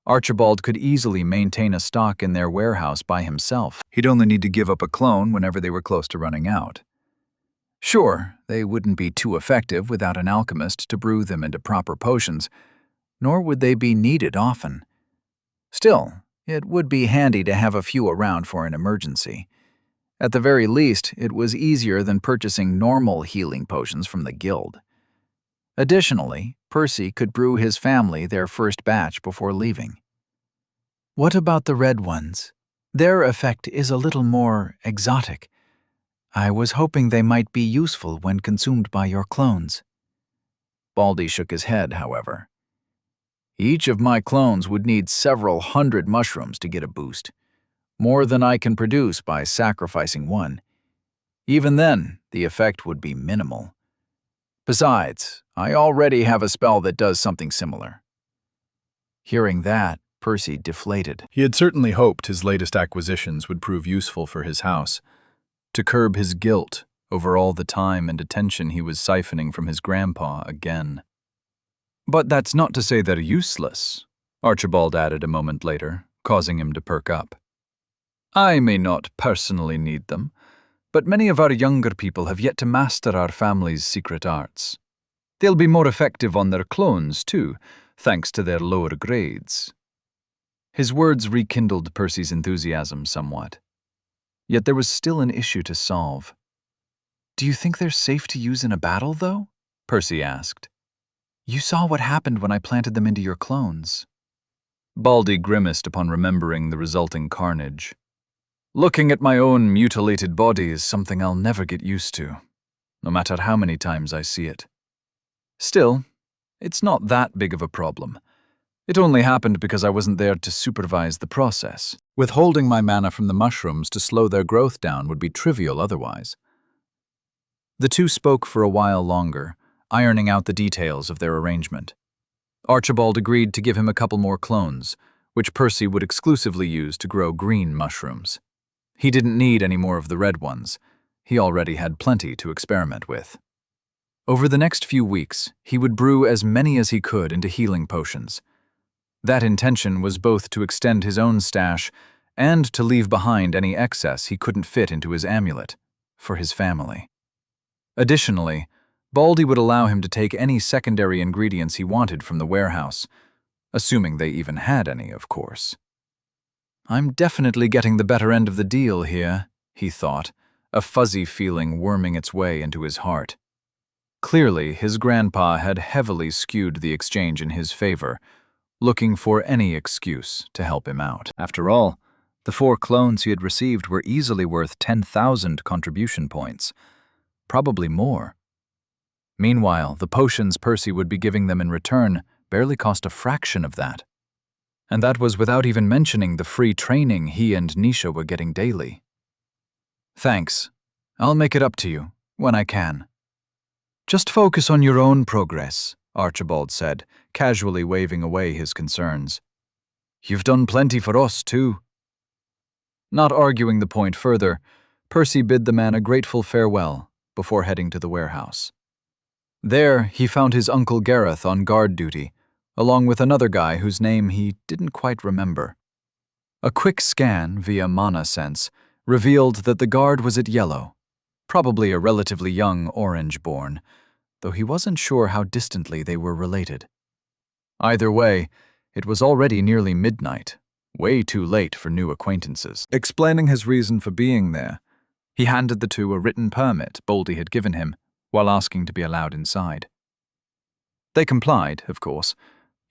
Archibald could easily maintain a stock in their warehouse by himself. He'd only need to give up a clone whenever they were close to running out. Sure, they wouldn't be too effective without an alchemist to brew them into proper potions, nor would they be needed often. Still, it would be handy to have a few around for an emergency. At the very least, it was easier than purchasing normal healing potions from the guild. Additionally, Percy could brew his family their first batch before leaving. "What about the red ones? Their effect is a little more exotic. I was hoping they might be useful when consumed by your clones." Baldy shook his head, however. "Each of my clones would need several hundred mushrooms to get a boost, more than I can produce by sacrificing one. Even then, the effect would be minimal. Besides, I already have a spell that does something similar." Hearing that, Percy deflated. He had certainly hoped his latest acquisitions would prove useful for his house, to curb his guilt over all the time and attention he was siphoning from his grandpa again. "But that's not to say they're useless," Archibald added a moment later, causing him to perk up. "I may not personally need them, but many of our younger people have yet to master our family's secret arts. They'll be more effective on their clones, too, thanks to their lower grades." His words rekindled Percy's enthusiasm somewhat. Yet there was still an issue to solve. "Do you think they're safe to use in a battle, though?" Percy asked. "You saw what happened when I planted them into your clones." Baldy grimaced upon remembering the resulting carnage. "Looking at my own mutilated body is something I'll never get used to, no matter how many times I see it. Still, it's not that big of a problem. It only happened because I wasn't there to supervise the process. Withholding my mana from the mushrooms to slow their growth down would be trivial otherwise." The two spoke for a while longer, ironing out the details of their arrangement. Archibald agreed to give him a couple more clones, which Percy would exclusively use to grow green mushrooms. He didn't need any more of the red ones. He already had plenty to experiment with. Over the next few weeks, he would brew as many as he could into healing potions. That intention was both to extend his own stash and to leave behind any excess he couldn't fit into his amulet, for his family. Additionally, Baldy would allow him to take any secondary ingredients he wanted from the warehouse, assuming they even had any, of course. I'm definitely getting the better end of the deal here, he thought, a fuzzy feeling worming its way into his heart. Clearly, his grandpa had heavily skewed the exchange in his favor, looking for any excuse to help him out. After all, the 4 clones he had received were easily worth 10,000 contribution points, probably more. Meanwhile, the potions Percy would be giving them in return barely cost a fraction of that. And that was without even mentioning the free training he and Nisha were getting daily. Thanks. I'll make it up to you, when I can. Just focus on your own progress, Archibald said, casually waving away his concerns. You've done plenty for us, too. Not arguing the point further, Percy bid the man a grateful farewell before heading to the warehouse. There, he found his Uncle Gareth on guard duty, along with another guy whose name he didn't quite remember. A quick scan via Mana Sense revealed that the guard was at Yellow, probably a relatively young Orange-born, though he wasn't sure how distantly they were related. Either way, it was already nearly midnight, way too late for new acquaintances. Explaining his reason for being there, he handed the two a written permit Baldy had given him, while asking to be allowed inside. They complied, of course,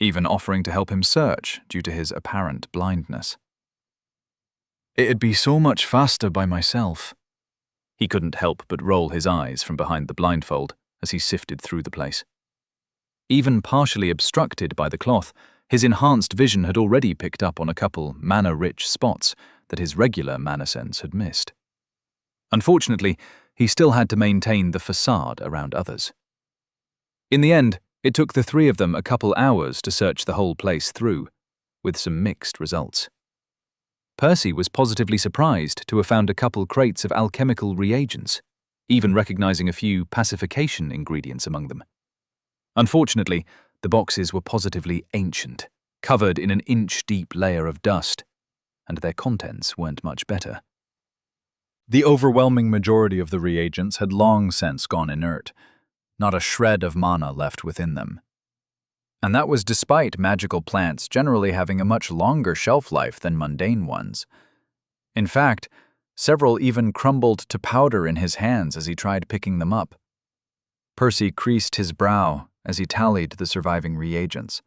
even offering to help him search due to his apparent blindness. It'd be so much faster by myself. He couldn't help but roll his eyes from behind the blindfold as he sifted through the place. Even partially obstructed by the cloth, his enhanced vision had already picked up on a couple mana-rich spots that his regular mana sense had missed. Unfortunately, he still had to maintain the facade around others. In the end, it took the 3 of them a couple hours to search the whole place through, with some mixed results. Percy was positively surprised to have found a couple crates of alchemical reagents, even recognizing a few pacification ingredients among them. Unfortunately, the boxes were positively ancient, covered in an inch-deep layer of dust, and their contents weren't much better. The overwhelming majority of the reagents had long since gone inert, not a shred of mana left within them. And that was despite magical plants generally having a much longer shelf life than mundane ones. In fact, several even crumbled to powder in his hands as he tried picking them up. Percy creased his brow as he tallied the surviving reagents.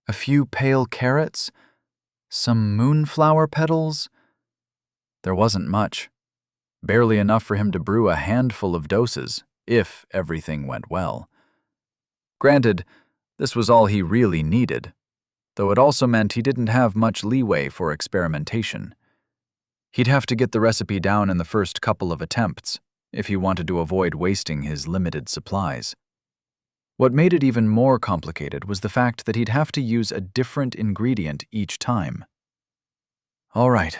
A few pale carrots, some moonflower petals. There wasn't much. Barely enough for him to brew a handful of doses, if everything went well. Granted, this was all he really needed, though it also meant he didn't have much leeway for experimentation. He'd have to get the recipe down in the first couple of attempts, if he wanted to avoid wasting his limited supplies. What made it even more complicated was the fact that he'd have to use a different ingredient each time. All right.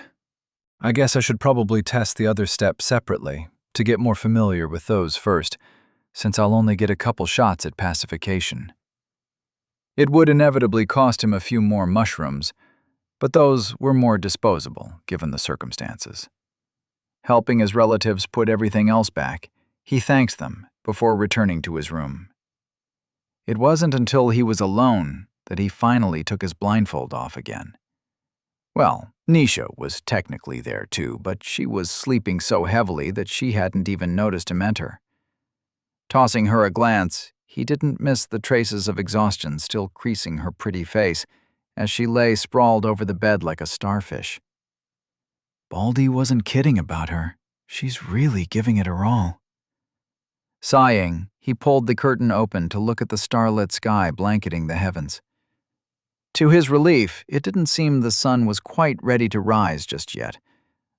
I guess I should probably test the other steps separately, to get more familiar with those first, since I'll only get a couple shots at pacification. It would inevitably cost him a few more mushrooms, but those were more disposable, given the circumstances. Helping his relatives put everything else back, he thanked them before returning to his room. It wasn't until he was alone that he finally took his blindfold off again. Well, Nisha was technically there too, but she was sleeping so heavily that she hadn't even noticed him enter. Tossing her a glance, he didn't miss the traces of exhaustion still creasing her pretty face as she lay sprawled over the bed like a starfish. Baldy wasn't kidding about her. She's really giving it her all. Sighing, he pulled the curtain open to look at the starlit sky blanketing the heavens. To his relief, it didn't seem the sun was quite ready to rise just yet,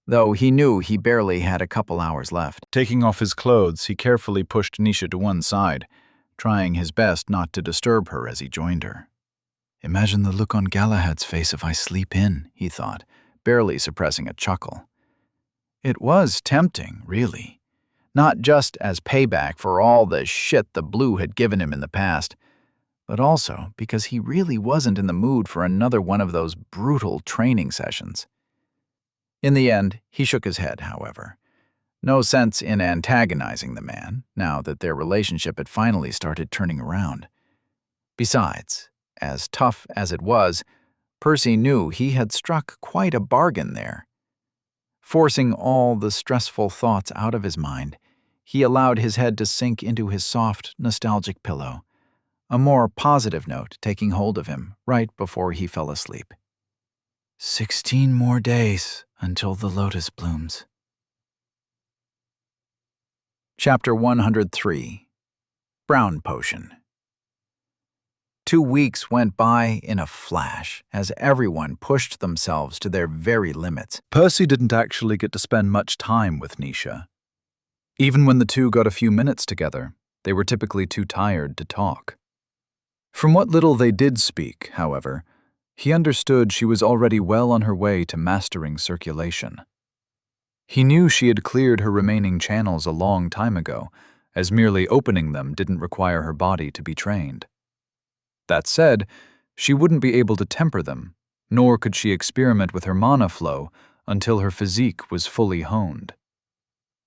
though he knew he barely had a couple hours left. Taking off his clothes, he carefully pushed Nisha to one side, trying his best not to disturb her as he joined her. Imagine the look on Galahad's face if I sleep in, he thought, barely suppressing a chuckle. It was tempting, really. Not just as payback for all the shit the Blue had given him in the past, but also because he really wasn't in the mood for another one of those brutal training sessions. In the end, he shook his head, however. No sense in antagonizing the man, now that their relationship had finally started turning around. Besides, as tough as it was, Percy knew he had struck quite a bargain there. Forcing all the stressful thoughts out of his mind, he allowed his head to sink into his soft, nostalgic pillow, a more positive note taking hold of him right before he fell asleep. 16 more days until the lotus blooms. Chapter 103. Brown Potion. 2 weeks went by in a flash as everyone pushed themselves to their very limits. Percy didn't actually get to spend much time with Nisha. Even when the two got a few minutes together, they were typically too tired to talk. From what little they did speak, however, he understood she was already well on her way to mastering circulation. He knew she had cleared her remaining channels a long time ago, as merely opening them didn't require her body to be trained. That said, she wouldn't be able to temper them, nor could she experiment with her mana flow until her physique was fully honed.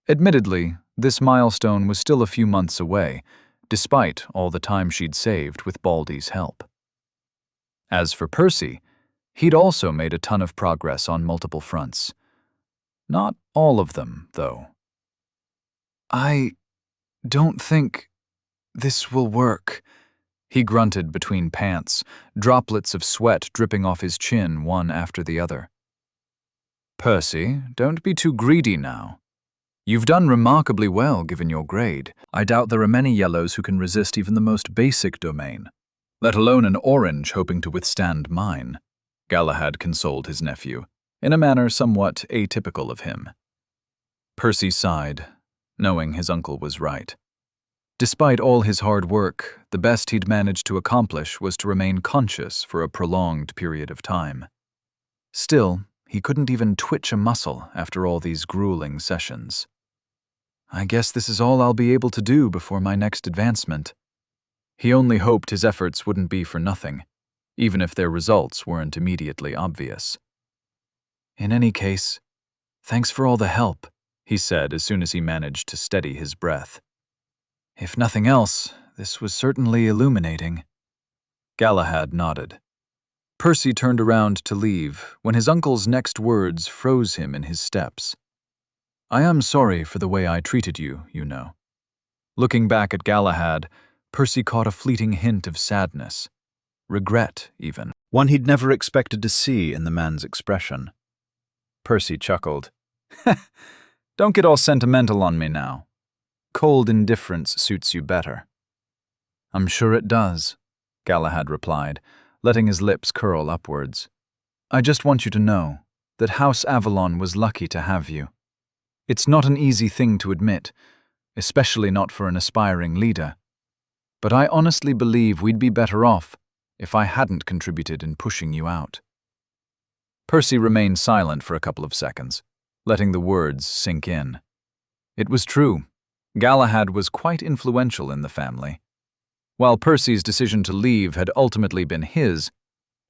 Admittedly, this milestone was still a few months away, despite all the time she'd saved with Baldy's help. As for Percy, he'd also made a ton of progress on multiple fronts. Not all of them, though. I don't think this will work, he grunted between pants, droplets of sweat dripping off his chin one after the other. Percy, don't be too greedy now. You've done remarkably well given your grade. I doubt there are many yellows who can resist even the most basic domain, let alone an orange hoping to withstand mine, Galahad consoled his nephew, in a manner somewhat atypical of him. Percy sighed, knowing his uncle was right. Despite all his hard work, the best he'd managed to accomplish was to remain conscious for a prolonged period of time. Still, he couldn't even twitch a muscle after all these grueling sessions. I guess this is all I'll be able to do before my next advancement. He only hoped his efforts wouldn't be for nothing, even if their results weren't immediately obvious. In any case, thanks for all the help, he said as soon as he managed to steady his breath. If nothing else, this was certainly illuminating. Galahad nodded. Percy turned around to leave when his uncle's next words froze him in his steps. I am sorry for the way I treated you, you know. Looking back at Galahad, Percy caught a fleeting hint of sadness. Regret, even. One he'd never expected to see in the man's expression. Percy chuckled. Don't get all sentimental on me now. Cold indifference suits you better. I'm sure it does, Galahad replied, letting his lips curl upwards. I just want you to know that House Avalon was lucky to have you. It's not an easy thing to admit, especially not for an aspiring leader. But I honestly believe we'd be better off if I hadn't contributed in pushing you out. Percy remained silent for a couple of seconds, letting the words sink in. It was true. Galahad was quite influential in the family. While Percy's decision to leave had ultimately been his,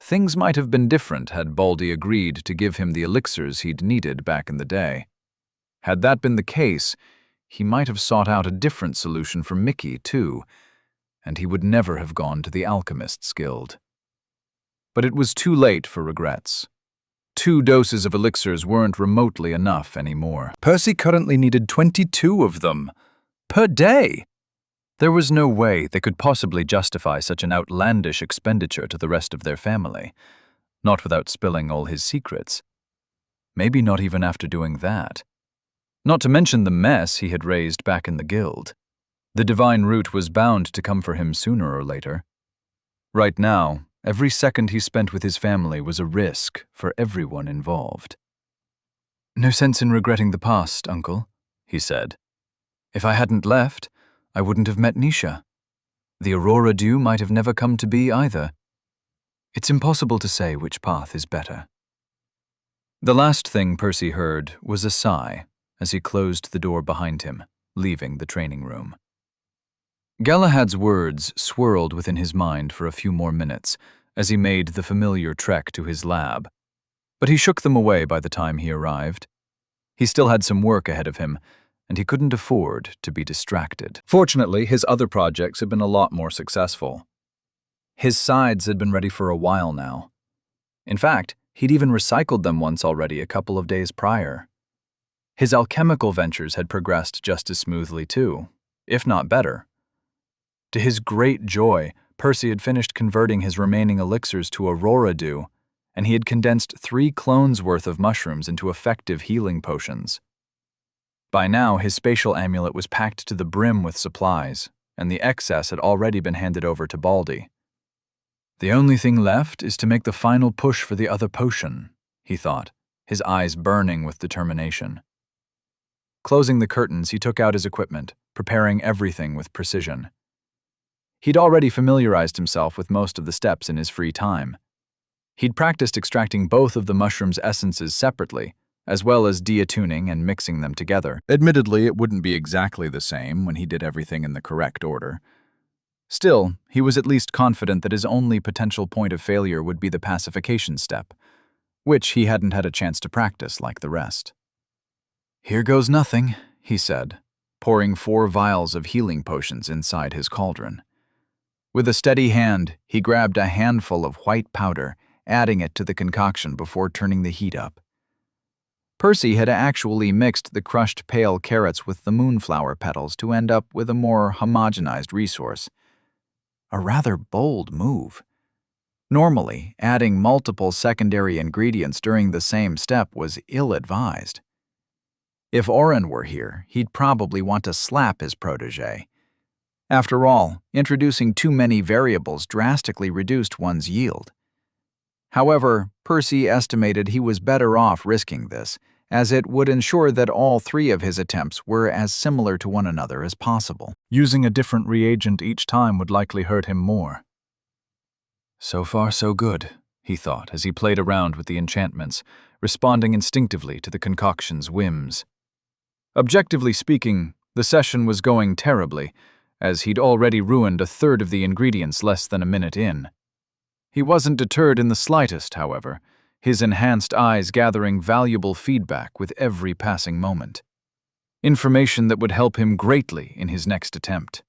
things might have been different had Baldy agreed to give him the elixirs he'd needed back in the day. Had that been the case, he might have sought out a different solution for Mickey, too, and he would never have gone to the Alchemist's Guild. But it was too late for regrets. 2 doses of elixirs weren't remotely enough anymore. Percy currently needed 22 of them. Per day! There was no way they could possibly justify such an outlandish expenditure to the rest of their family, not without spilling all his secrets. Maybe not even after doing that. Not to mention the mess he had raised back in the guild. The divine root was bound to come for him sooner or later. Right now, every second he spent with his family was a risk for everyone involved. No sense in regretting the past, Uncle, he said. If I hadn't left, I wouldn't have met Nisha. The Aurora Dew might have never come to be either. It's impossible to say which path is better. The last thing Percy heard was a sigh as he closed the door behind him, leaving the training room. Galahad's words swirled within his mind for a few more minutes as he made the familiar trek to his lab, but he shook them away by the time he arrived. He still had some work ahead of him, and he couldn't afford to be distracted. Fortunately, his other projects had been a lot more successful. His sides had been ready for a while now. In fact, he'd even recycled them once already a couple of days prior. His alchemical ventures had progressed just as smoothly too, if not better. To his great joy, Percy had finished converting his remaining elixirs to Aurora Dew, and he had condensed 3 clones worth of mushrooms into effective healing potions. By now, his spatial amulet was packed to the brim with supplies, and the excess had already been handed over to Baldy. The only thing left is to make the final push for the other potion, he thought, his eyes burning with determination. Closing the curtains, he took out his equipment, preparing everything with precision. He'd already familiarized himself with most of the steps in his free time. He'd practiced extracting both of the mushroom's essences separately, as well as deattuning and mixing them together. Admittedly, it wouldn't be exactly the same when he did everything in the correct order. Still, he was at least confident that his only potential point of failure would be the pacification step, which he hadn't had a chance to practice like the rest. "Here goes nothing," he said, pouring 4 vials of healing potions inside his cauldron. With a steady hand, he grabbed a handful of white powder, adding it to the concoction before turning the heat up. Percy had actually mixed the crushed pale carrots with the moonflower petals to end up with a more homogenized resource. A rather bold move. Normally, adding multiple secondary ingredients during the same step was ill-advised. If Oren were here, he'd probably want to slap his protégé. After all, introducing too many variables drastically reduced one's yield. However, Percy estimated he was better off risking this, as it would ensure that all 3 of his attempts were as similar to one another as possible. Using a different reagent each time would likely hurt him more. So far, so good, he thought as he played around with the enchantments, responding instinctively to the concoction's whims. Objectively speaking, the session was going terribly, as he'd already ruined a third of the ingredients less than a minute in. He wasn't deterred in the slightest, however, his enhanced eyes gathering valuable feedback with every passing moment. Information that would help him greatly in his next attempt.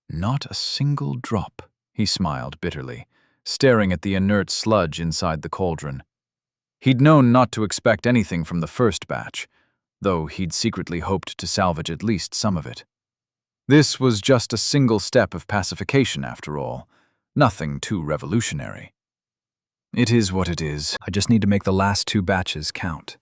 Not a single drop, he smiled bitterly, staring at the inert sludge inside the cauldron. He'd known not to expect anything from the first batch, though he'd secretly hoped to salvage at least some of it. This was just a single step of pacification, after all. Nothing too revolutionary. It is what it is. I just need to make the last 2 batches count.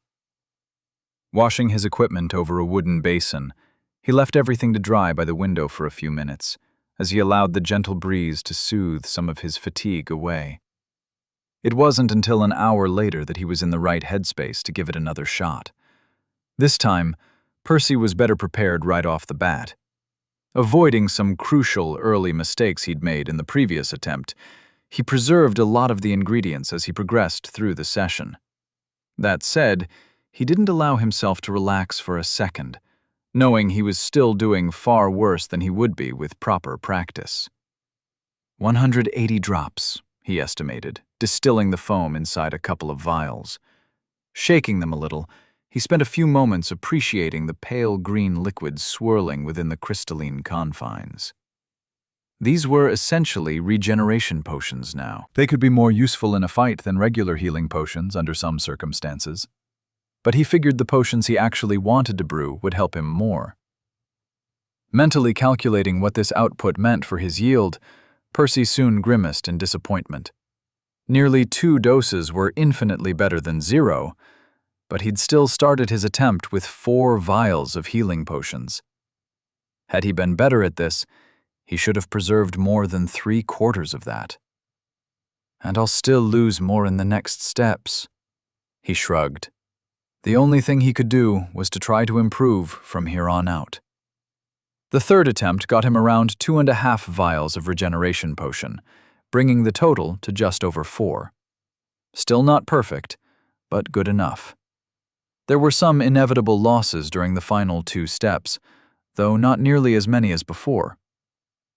Washing his equipment over a wooden basin, he left everything to dry by the window for a few minutes, as he allowed the gentle breeze to soothe some of his fatigue away. It wasn't until an hour later that he was in the right headspace to give it another shot. This time, Percy was better prepared right off the bat. Avoiding some crucial early mistakes he'd made in the previous attempt, he preserved a lot of the ingredients as he progressed through the session. That said, he didn't allow himself to relax for a second, knowing he was still doing far worse than he would be with proper practice. 180 drops, he estimated, distilling the foam inside a couple of vials. Shaking them a little, he spent a few moments appreciating the pale green liquid swirling within the crystalline confines. These were essentially regeneration potions now. They could be more useful in a fight than regular healing potions under some circumstances. But he figured the potions he actually wanted to brew would help him more. Mentally calculating what this output meant for his yield, Percy soon grimaced in disappointment. Nearly 2 doses were infinitely better than 0, but he'd still started his attempt with 4 vials of healing potions. Had he been better at this, he should have preserved more than 3/4 of that. And I'll still lose more in the next steps, he shrugged. The only thing he could do was to try to improve from here on out. The third attempt got him around 2.5 vials of regeneration potion, bringing the total to just over 4. Still not perfect, but good enough. There were some inevitable losses during the final 2 steps, though not nearly as many as before.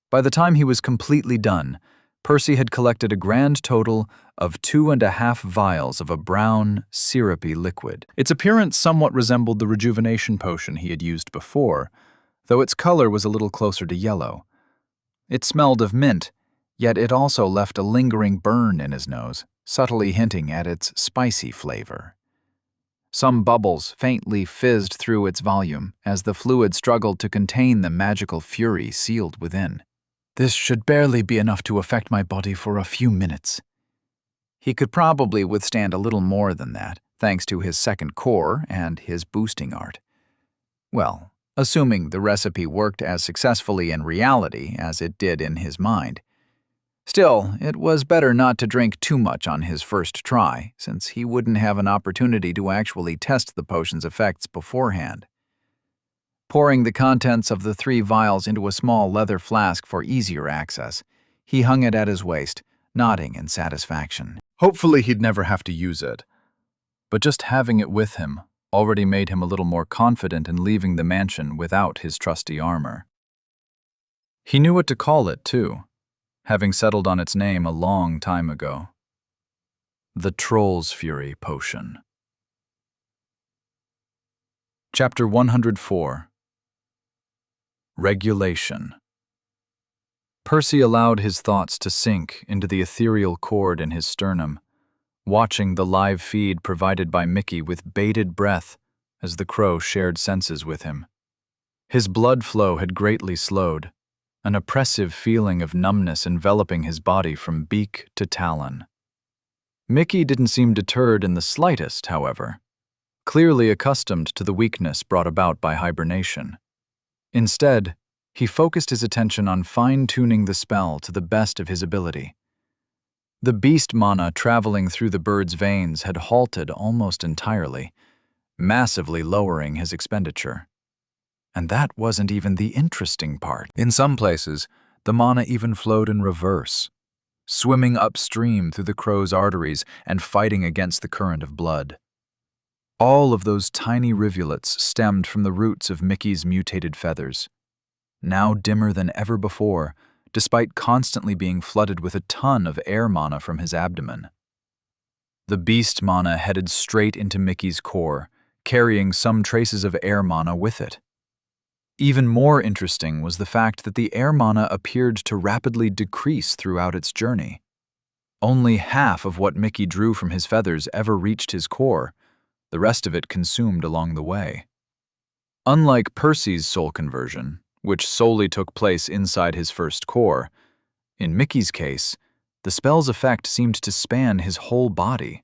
By the time he was completely done, Percy had collected a grand total of 2.5 vials of a brown, syrupy liquid. Its appearance somewhat resembled the rejuvenation potion he had used before, though its color was a little closer to yellow. It smelled of mint, yet it also left a lingering burn in his nose, subtly hinting at its spicy flavor. Some bubbles faintly fizzed through its volume as the fluid struggled to contain the magical fury sealed within. This should barely be enough to affect my body for a few minutes. He could probably withstand a little more than that, thanks to his second core and his boosting art. Well, assuming the recipe worked as successfully in reality as it did in his mind. Still, it was better not to drink too much on his first try, since he wouldn't have an opportunity to actually test the potion's effects beforehand. Pouring the contents of the 3 vials into a small leather flask for easier access, he hung it at his waist, nodding in satisfaction. Hopefully he'd never have to use it. But just having it with him already made him a little more confident in leaving the mansion without his trusty armor. He knew what to call it, too, having settled on its name a long time ago. The Troll's Fury Potion. Chapter 104. Regulation. Percy allowed his thoughts to sink into the ethereal cord in his sternum, watching the live feed provided by Mickey with bated breath as the crow shared senses with him. His blood flow had greatly slowed, an oppressive feeling of numbness enveloping his body from beak to talon. Mickey didn't seem deterred in the slightest, however, clearly accustomed to the weakness brought about by hibernation. Instead, he focused his attention on fine-tuning the spell to the best of his ability. The beast mana traveling through the bird's veins had halted almost entirely, massively lowering his expenditure. And that wasn't even the interesting part. In some places, the mana even flowed in reverse, swimming upstream through the crow's arteries and fighting against the current of blood. All of those tiny rivulets stemmed from the roots of Mickey's mutated feathers, now dimmer than ever before, despite constantly being flooded with a ton of air mana from his abdomen. The beast mana headed straight into Mickey's core, carrying some traces of air mana with it. Even more interesting was the fact that the air mana appeared to rapidly decrease throughout its journey. Only half of what Mickey drew from his feathers ever reached his core, the rest of it consumed along the way. Unlike Percy's soul conversion, which solely took place inside his first core, in Mickey's case, the spell's effect seemed to span his whole body.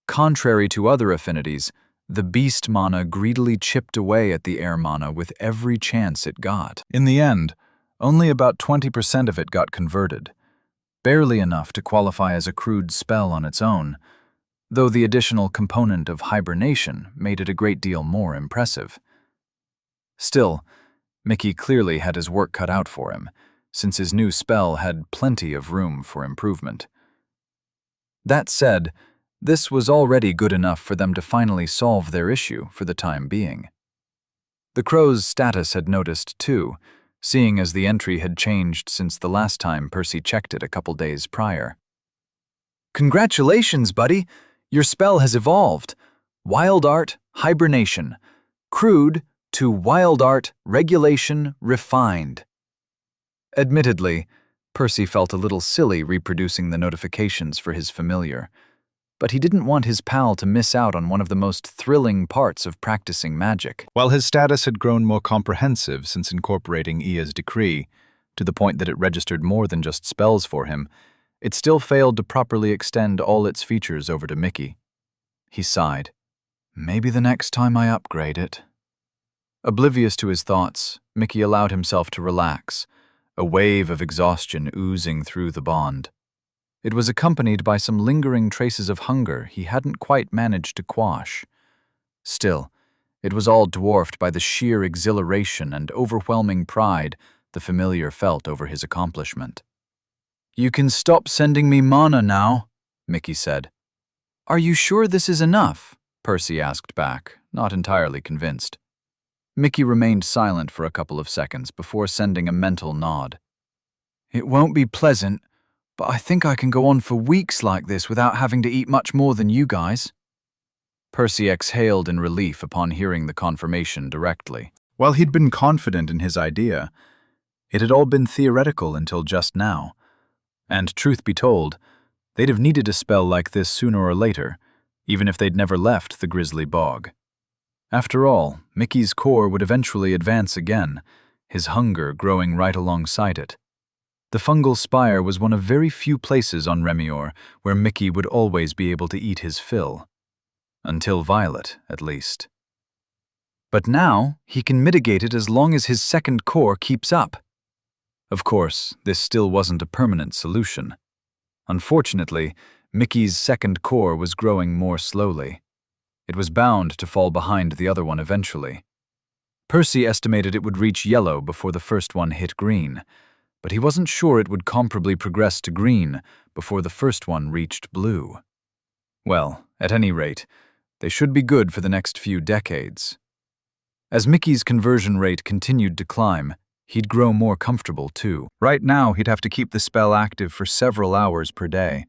Contrary to other affinities, the beast mana greedily chipped away at the air mana with every chance it got. In the end, only about 20% of it got converted, barely enough to qualify as a crude spell on its own, though the additional component of hibernation made it a great deal more impressive. Still, Mickey clearly had his work cut out for him, since his new spell had plenty of room for improvement. That said, this was already good enough for them to finally solve their issue for the time being. The crow's status had noticed, too, seeing as the entry had changed since the last time Percy checked it a couple days prior. "Congratulations, buddy! Your spell has evolved. Wild Art, Hibernation. Crude to Wild Art, Regulation, Refined." Admittedly, Percy felt a little silly reproducing the notifications for his familiar, but he didn't want his pal to miss out on one of the most thrilling parts of practicing magic. While his status had grown more comprehensive since incorporating Ia's decree, to the point that it registered more than just spells for him, it still failed to properly extend all its features over to Mickey. He sighed. Maybe the next time I upgrade it. Oblivious to his thoughts, Mickey allowed himself to relax, a wave of exhaustion oozing through the bond. It was accompanied by some lingering traces of hunger he hadn't quite managed to quash. Still, it was all dwarfed by the sheer exhilaration and overwhelming pride the familiar felt over his accomplishment. "You can stop sending me mana now," Mickey said. "Are you sure this is enough?" Percy asked back, not entirely convinced. Mickey remained silent for a couple of seconds before sending a mental nod. "It won't be pleasant, but I think I can go on for weeks like this without having to eat much more than you guys." Percy exhaled in relief upon hearing the confirmation directly. While he'd been confident in his idea, it had all been theoretical until just now. And truth be told, they'd have needed a spell like this sooner or later, even if they'd never left the grisly bog. After all, Mickey's core would eventually advance again, his hunger growing right alongside it. The fungal spire was one of very few places on Remior where Mickey would always be able to eat his fill. Until Violet, at least. But now, he can mitigate it as long as his second core keeps up. Of course, this still wasn't a permanent solution. Unfortunately, Mickey's second core was growing more slowly. It was bound to fall behind the other one eventually. Percy estimated it would reach yellow before the first one hit green, but he wasn't sure it would comparably progress to green before the first one reached blue. Well, at any rate, they should be good for the next few decades. As Mickey's conversion rate continued to climb, he'd grow more comfortable too. Right now, he'd have to keep the spell active for several hours per day,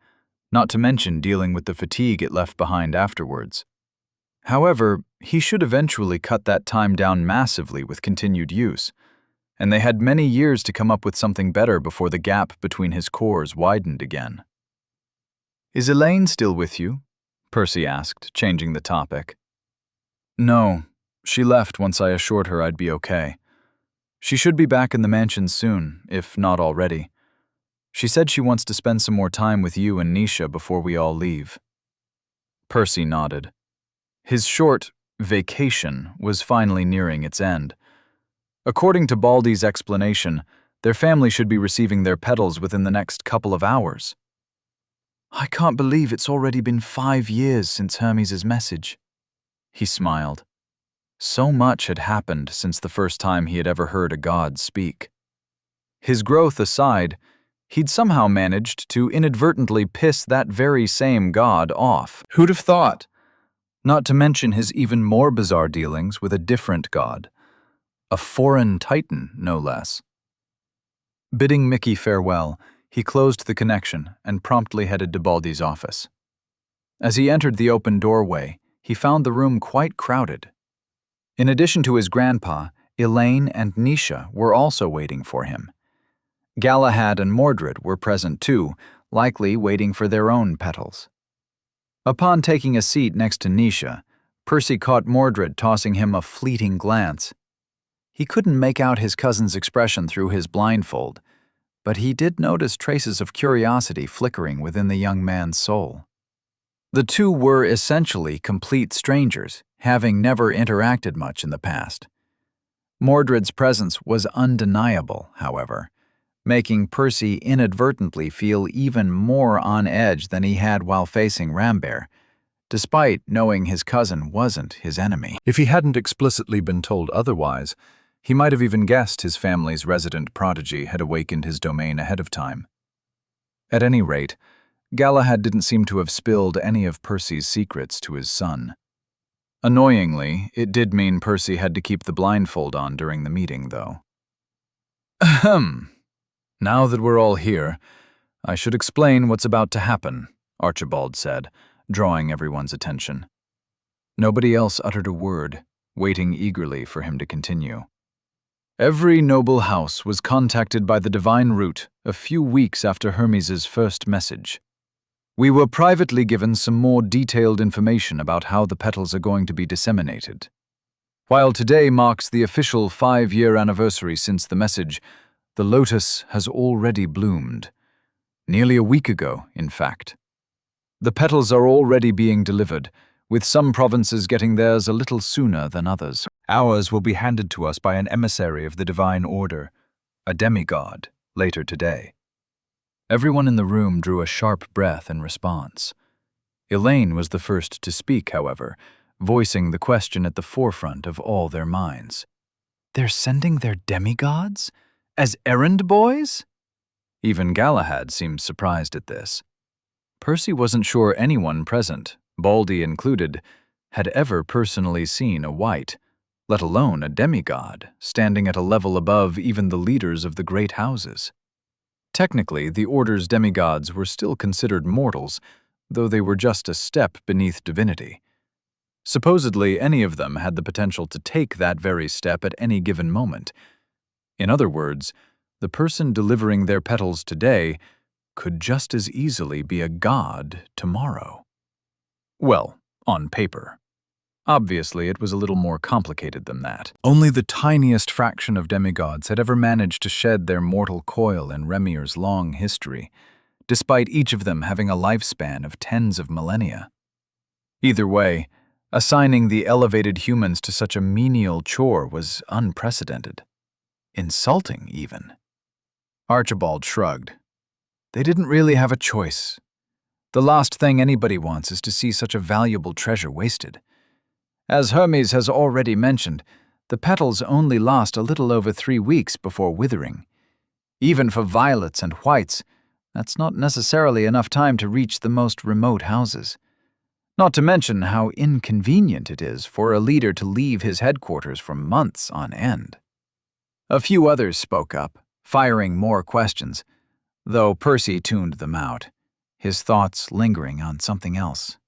not to mention dealing with the fatigue it left behind afterwards. However, he should eventually cut that time down massively with continued use, and they had many years to come up with something better before the gap between his cores widened again. "Is Elaine still with you?" Percy asked, changing the topic. "No, she left once I assured her I'd be okay. She should be back in the mansion soon, if not already. She said she wants to spend some more time with you and Nisha before we all leave." Percy nodded. His short vacation was finally nearing its end. According to Baldy's explanation, their family should be receiving their petals within the next couple of hours. "I can't believe it's already been 5 years since Hermes' message." He smiled. So much had happened since the first time he had ever heard a god speak. His growth aside, he'd somehow managed to inadvertently piss that very same god off. Who'd have thought? Not to mention his even more bizarre dealings with a different god. A foreign titan, no less. Bidding Mickey farewell, he closed the connection and promptly headed to Baldy's office. As he entered the open doorway, he found the room quite crowded. In addition to his grandpa, Elaine and Nisha were also waiting for him. Galahad and Mordred were present too, likely waiting for their own petals. Upon taking a seat next to Nisha, Percy caught Mordred tossing him a fleeting glance. He couldn't make out his cousin's expression through his blindfold, but he did notice traces of curiosity flickering within the young man's soul. The two were essentially complete strangers, having never interacted much in the past. Mordred's presence was undeniable, however, making Percy inadvertently feel even more on edge than he had while facing Rambert, despite knowing his cousin wasn't his enemy. If he hadn't explicitly been told otherwise, he might have even guessed his family's resident prodigy had awakened his domain ahead of time. At any rate, Galahad didn't seem to have spilled any of Percy's secrets to his son. Annoyingly, it did mean Percy had to keep the blindfold on during the meeting, though. "Ahem. Now that we're all here, I should explain what's about to happen," Archibald said, drawing everyone's attention. Nobody else uttered a word, waiting eagerly for him to continue. Every noble house was contacted by the Divine Root a few weeks after Hermes' first message. We were privately given some more detailed information about how the petals are going to be disseminated. While today marks the official 5-year anniversary since the message, the lotus has already bloomed. Nearly a week ago, in fact. The petals are already being delivered, with some provinces getting theirs a little sooner than others. Ours will be handed to us by an emissary of the Divine Order, a demigod, later today. Everyone in the room drew a sharp breath in response. Elaine was the first to speak, however, voicing the question at the forefront of all their minds. They're sending their demigods? As errand boys? Even Galahad seemed surprised at this. Percy wasn't sure anyone present, Baldy included, had ever personally seen a wight, let alone a demigod, standing at a level above even the leaders of the great houses. Technically, the Order's demigods were still considered mortals, though they were just a step beneath divinity. Supposedly, any of them had the potential to take that very step at any given moment. In other words, the person delivering their petals today could just as easily be a god tomorrow. Well, on paper. Obviously, it was a little more complicated than that. Only the tiniest fraction of demigods had ever managed to shed their mortal coil in Remir's long history, despite each of them having a lifespan of tens of millennia. Either way, assigning the elevated humans to such a menial chore was unprecedented. Insulting, even. Archibald shrugged. They didn't really have a choice. The last thing anybody wants is to see such a valuable treasure wasted. As Hermes has already mentioned, the petals only last a little over 3 weeks before withering. Even for violets and whites, that's not necessarily enough time to reach the most remote houses. Not to mention how inconvenient it is for a leader to leave his headquarters for months on end. A few others spoke up, firing more questions, though Percy tuned them out, his thoughts lingering on something else.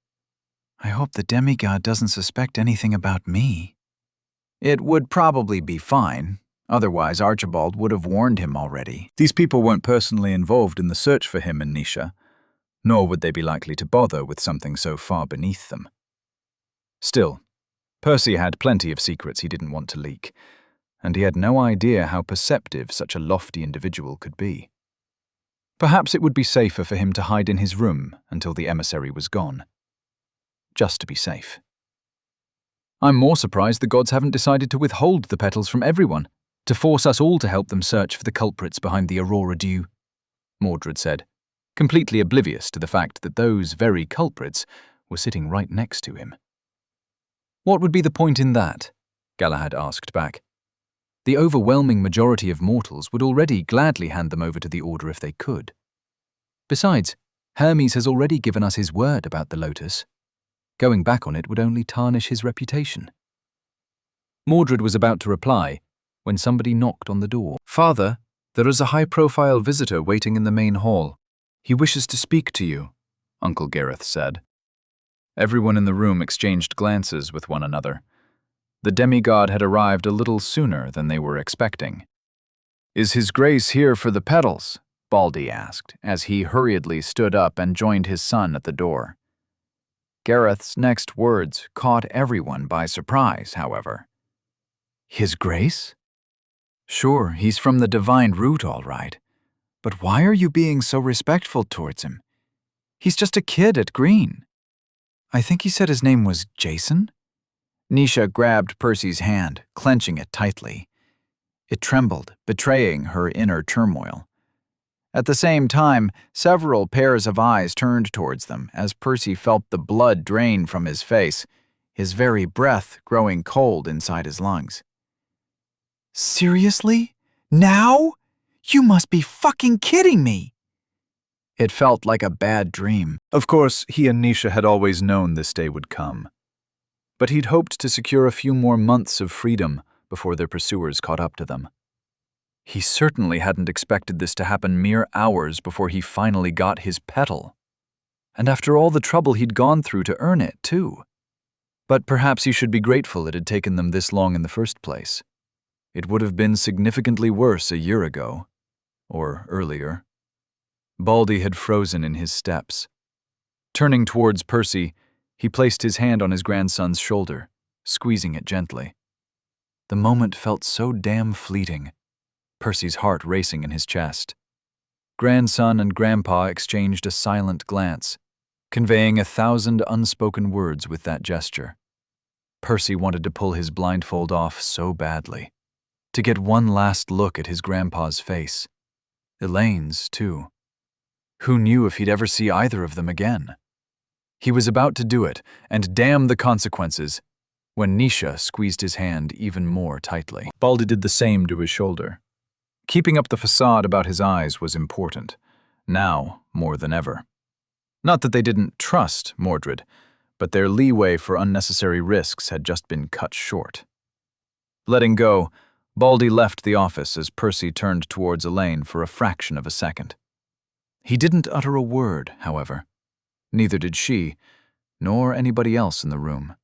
I hope the demigod doesn't suspect anything about me. It would probably be fine, otherwise Archibald would have warned him already. These people weren't personally involved in the search for him and Nisha, nor would they be likely to bother with something so far beneath them. Still, Percy had plenty of secrets he didn't want to leak, and he had no idea how perceptive such a lofty individual could be. Perhaps it would be safer for him to hide in his room until the emissary was gone. Just to be safe. I'm more surprised the gods haven't decided to withhold the petals from everyone, to force us all to help them search for the culprits behind the Aurora Dew, Mordred said, completely oblivious to the fact that those very culprits were sitting right next to him. What would be the point in that? Galahad asked back. The overwhelming majority of mortals would already gladly hand them over to the Order if they could. Besides, Hermes has already given us his word about the lotus. Going back on it would only tarnish his reputation. Mordred was about to reply when somebody knocked on the door. Father, there is a high-profile visitor waiting in the main hall. He wishes to speak to you, Uncle Gareth said. Everyone in the room exchanged glances with one another. The demigod had arrived a little sooner than they were expecting. Is His Grace here for the petals? Baldy asked, as he hurriedly stood up and joined his son at the door. Gareth's next words caught everyone by surprise, however. His Grace? Sure, he's from the divine root, all right. But why are you being so respectful towards him? He's just a kid at Green. I think he said his name was Jason? Nisha grabbed Percy's hand, clenching it tightly. It trembled, betraying her inner turmoil. At the same time, several pairs of eyes turned towards them as Percy felt the blood drain from his face, his very breath growing cold inside his lungs. Seriously? Now? You must be fucking kidding me! It felt like a bad dream. Of course, he and Nisha had always known this day would come. But he'd hoped to secure a few more months of freedom before their pursuers caught up to them. He certainly hadn't expected this to happen mere hours before he finally got his petal. And after all the trouble he'd gone through to earn it, too. But perhaps he should be grateful it had taken them this long in the first place. It would have been significantly worse a year ago. Or earlier. Baldy had frozen in his steps. Turning towards Percy, he placed his hand on his grandson's shoulder, squeezing it gently. The moment felt so damn fleeting, Percy's heart racing in his chest. Grandson and Grandpa exchanged a silent glance, conveying 1,000 unspoken words with that gesture. Percy wanted to pull his blindfold off so badly, to get one last look at his grandpa's face. Elaine's, too. Who knew if he'd ever see either of them again? He was about to do it, and damn the consequences, when Nisha squeezed his hand even more tightly. Baldy did the same to his shoulder. Keeping up the facade about his eyes was important, now more than ever. Not that they didn't trust Mordred, but their leeway for unnecessary risks had just been cut short. Letting go, Baldy left the office as Percy turned towards Elaine for a fraction of a second. He didn't utter a word, however. Neither did she, nor anybody else in the room.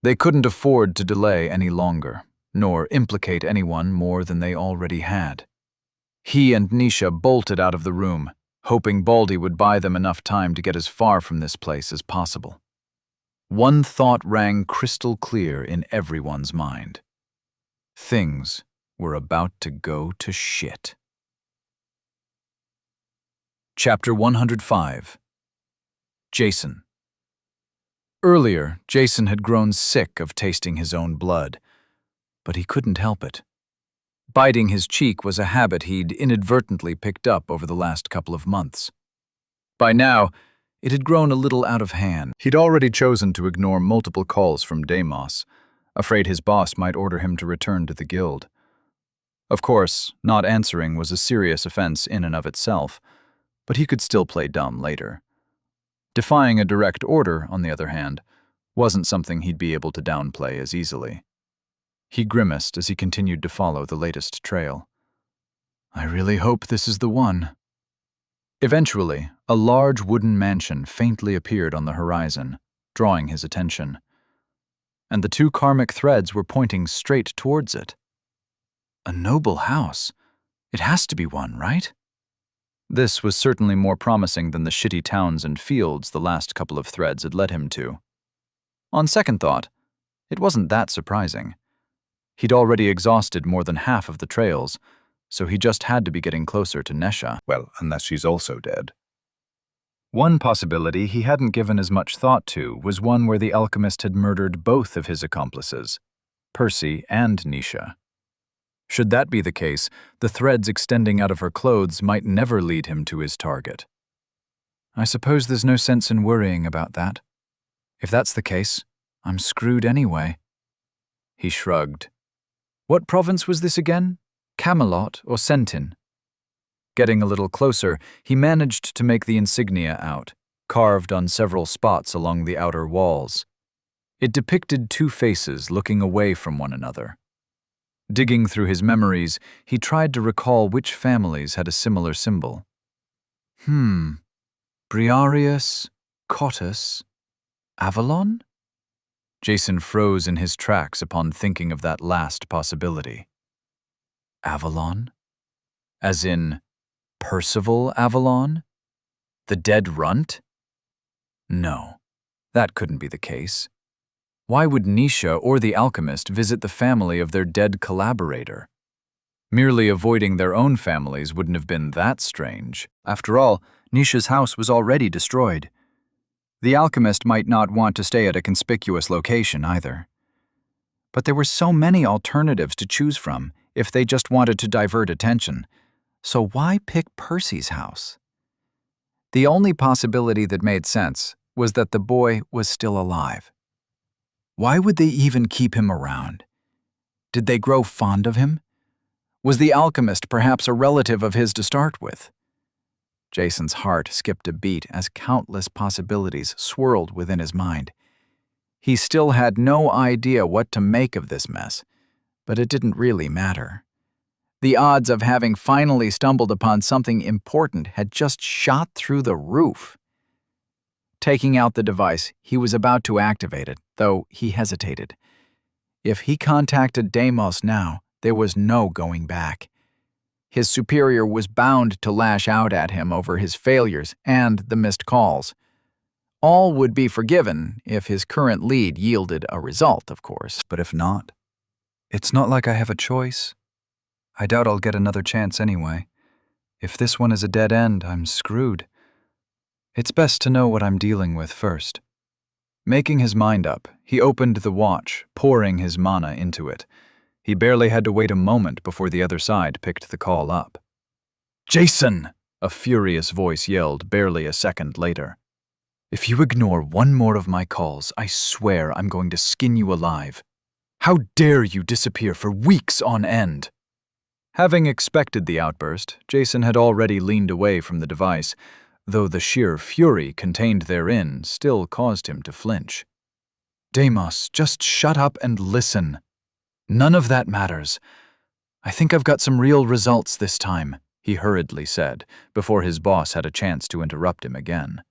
They couldn't afford to delay any longer, nor implicate anyone more than they already had. He and Nisha bolted out of the room, hoping Baldy would buy them enough time to get as far from this place as possible. One thought rang crystal clear in everyone's mind. Things were about to go to shit. Chapter 105. Jason. Earlier, Jason had grown sick of tasting his own blood, but he couldn't help it. Biting his cheek was a habit he'd inadvertently picked up over the last couple of months. By now, it had grown a little out of hand. He'd already chosen to ignore multiple calls from Deimos, afraid his boss might order him to return to the guild. Of course, not answering was a serious offense in and of itself, but he could still play dumb later. Defying a direct order, on the other hand, wasn't something he'd be able to downplay as easily. He grimaced as he continued to follow the latest trail. I really hope this is the one. Eventually, a large wooden mansion faintly appeared on the horizon, drawing his attention. And the two karmic threads were pointing straight towards it. A noble house. It has to be one, right? This was certainly more promising than the shitty towns and fields the last couple of threads had led him to. On second thought, it wasn't that surprising. He'd already exhausted more than half of the trails, so he just had to be getting closer to Nesha. Well, unless she's also dead. One possibility he hadn't given as much thought to was one where the alchemist had murdered both of his accomplices, Percy and Nisha. Should that be the case, the threads extending out of her clothes might never lead him to his target. I suppose there's no sense in worrying about that. If that's the case, I'm screwed anyway. He shrugged. What province was this again? Camelot or Sentin? Getting a little closer, he managed to make the insignia out, carved on several spots along the outer walls. It depicted two faces looking away from one another. Digging through his memories, he tried to recall which families had a similar symbol. Briareus, Cottus, Avalon? Jason froze in his tracks upon thinking of that last possibility. Avalon? As in Percival Avalon? The dead runt? No, that couldn't be the case. Why would Nisha or the alchemist visit the family of their dead collaborator? Merely avoiding their own families wouldn't have been that strange. After all, Nisha's house was already destroyed. The alchemist might not want to stay at a conspicuous location either. But there were so many alternatives to choose from if they just wanted to divert attention. So why pick Percy's house? The only possibility that made sense was that the boy was still alive. Why would they even keep him around? Did they grow fond of him? Was the alchemist perhaps a relative of his to start with? Jason's heart skipped a beat as countless possibilities swirled within his mind. He still had no idea what to make of this mess, but it didn't really matter. The odds of having finally stumbled upon something important had just shot through the roof. Taking out the device, he was about to activate it, though he hesitated. If he contacted Deimos now, there was no going back. His superior was bound to lash out at him over his failures and the missed calls. All would be forgiven if his current lead yielded a result, of course. But if not, it's not like I have a choice. I doubt I'll get another chance anyway. If this one is a dead end, I'm screwed. It's best to know what I'm dealing with first. Making his mind up, he opened the watch, pouring his mana into it. He barely had to wait a moment before the other side picked the call up. "Jason!" a furious voice yelled barely a second later. If you ignore one more of my calls, I swear I'm going to skin you alive. How dare you disappear for weeks on end?" Having expected the outburst, Jason had already leaned away from the device, though the sheer fury contained therein still caused him to flinch. "Deimos, just shut up and listen. None of that matters. I think I've got some real results this time," he hurriedly said, before his boss had a chance to interrupt him again.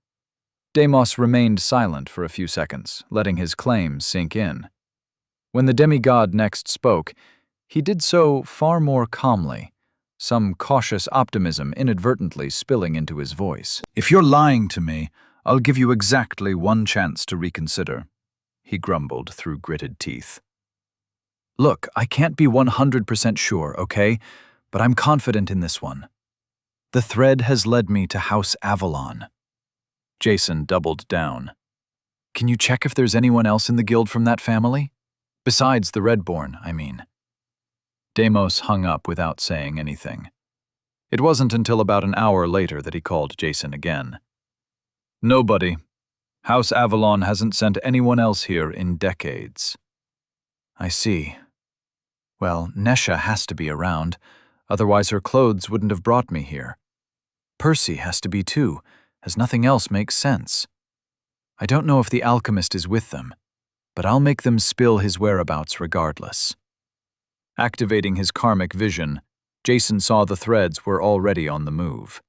Deimos remained silent for a few seconds, letting his claims sink in. When the demigod next spoke, he did so far more calmly, some cautious optimism inadvertently spilling into his voice. "If you're lying to me, I'll give you exactly one chance to reconsider," he grumbled through gritted teeth. "Look, I can't be 100% sure, okay? But I'm confident in this one. The thread has led me to House Avalon." Jason doubled down. "Can you check if there's anyone else in the guild from that family? Besides the Redborn, I mean." Deimos hung up without saying anything. It wasn't until about an hour later that he called Jason again. "Nobody. House Avalon hasn't sent anyone else here in decades." "I see. Well, Nesha has to be around, otherwise her clothes wouldn't have brought me here. Percy has to be too, as nothing else makes sense. I don't know if the alchemist is with them, but I'll make them spill his whereabouts regardless." Activating his karmic vision, Jason saw the threads were already on the move.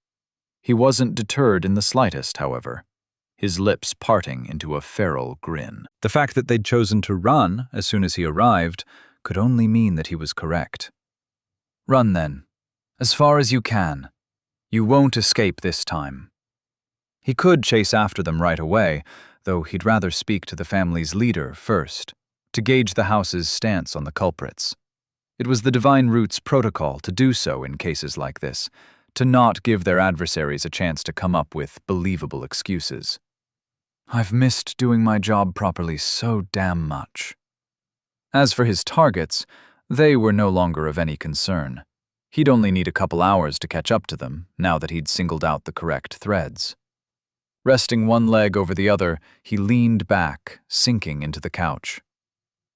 He wasn't deterred in the slightest, however, his lips parting into a feral grin. The fact that they'd chosen to run as soon as he arrived could only mean that he was correct. "Run then, as far as you can. You won't escape this time." He could chase after them right away, though he'd rather speak to the family's leader first, to gauge the house's stance on the culprits. It was the Divine Root's protocol to do so in cases like this, to not give their adversaries a chance to come up with believable excuses. "I've missed doing my job properly so damn much." As for his targets, they were no longer of any concern. He'd only need a couple hours to catch up to them, now that he'd singled out the correct threads. Resting one leg over the other, he leaned back, sinking into the couch.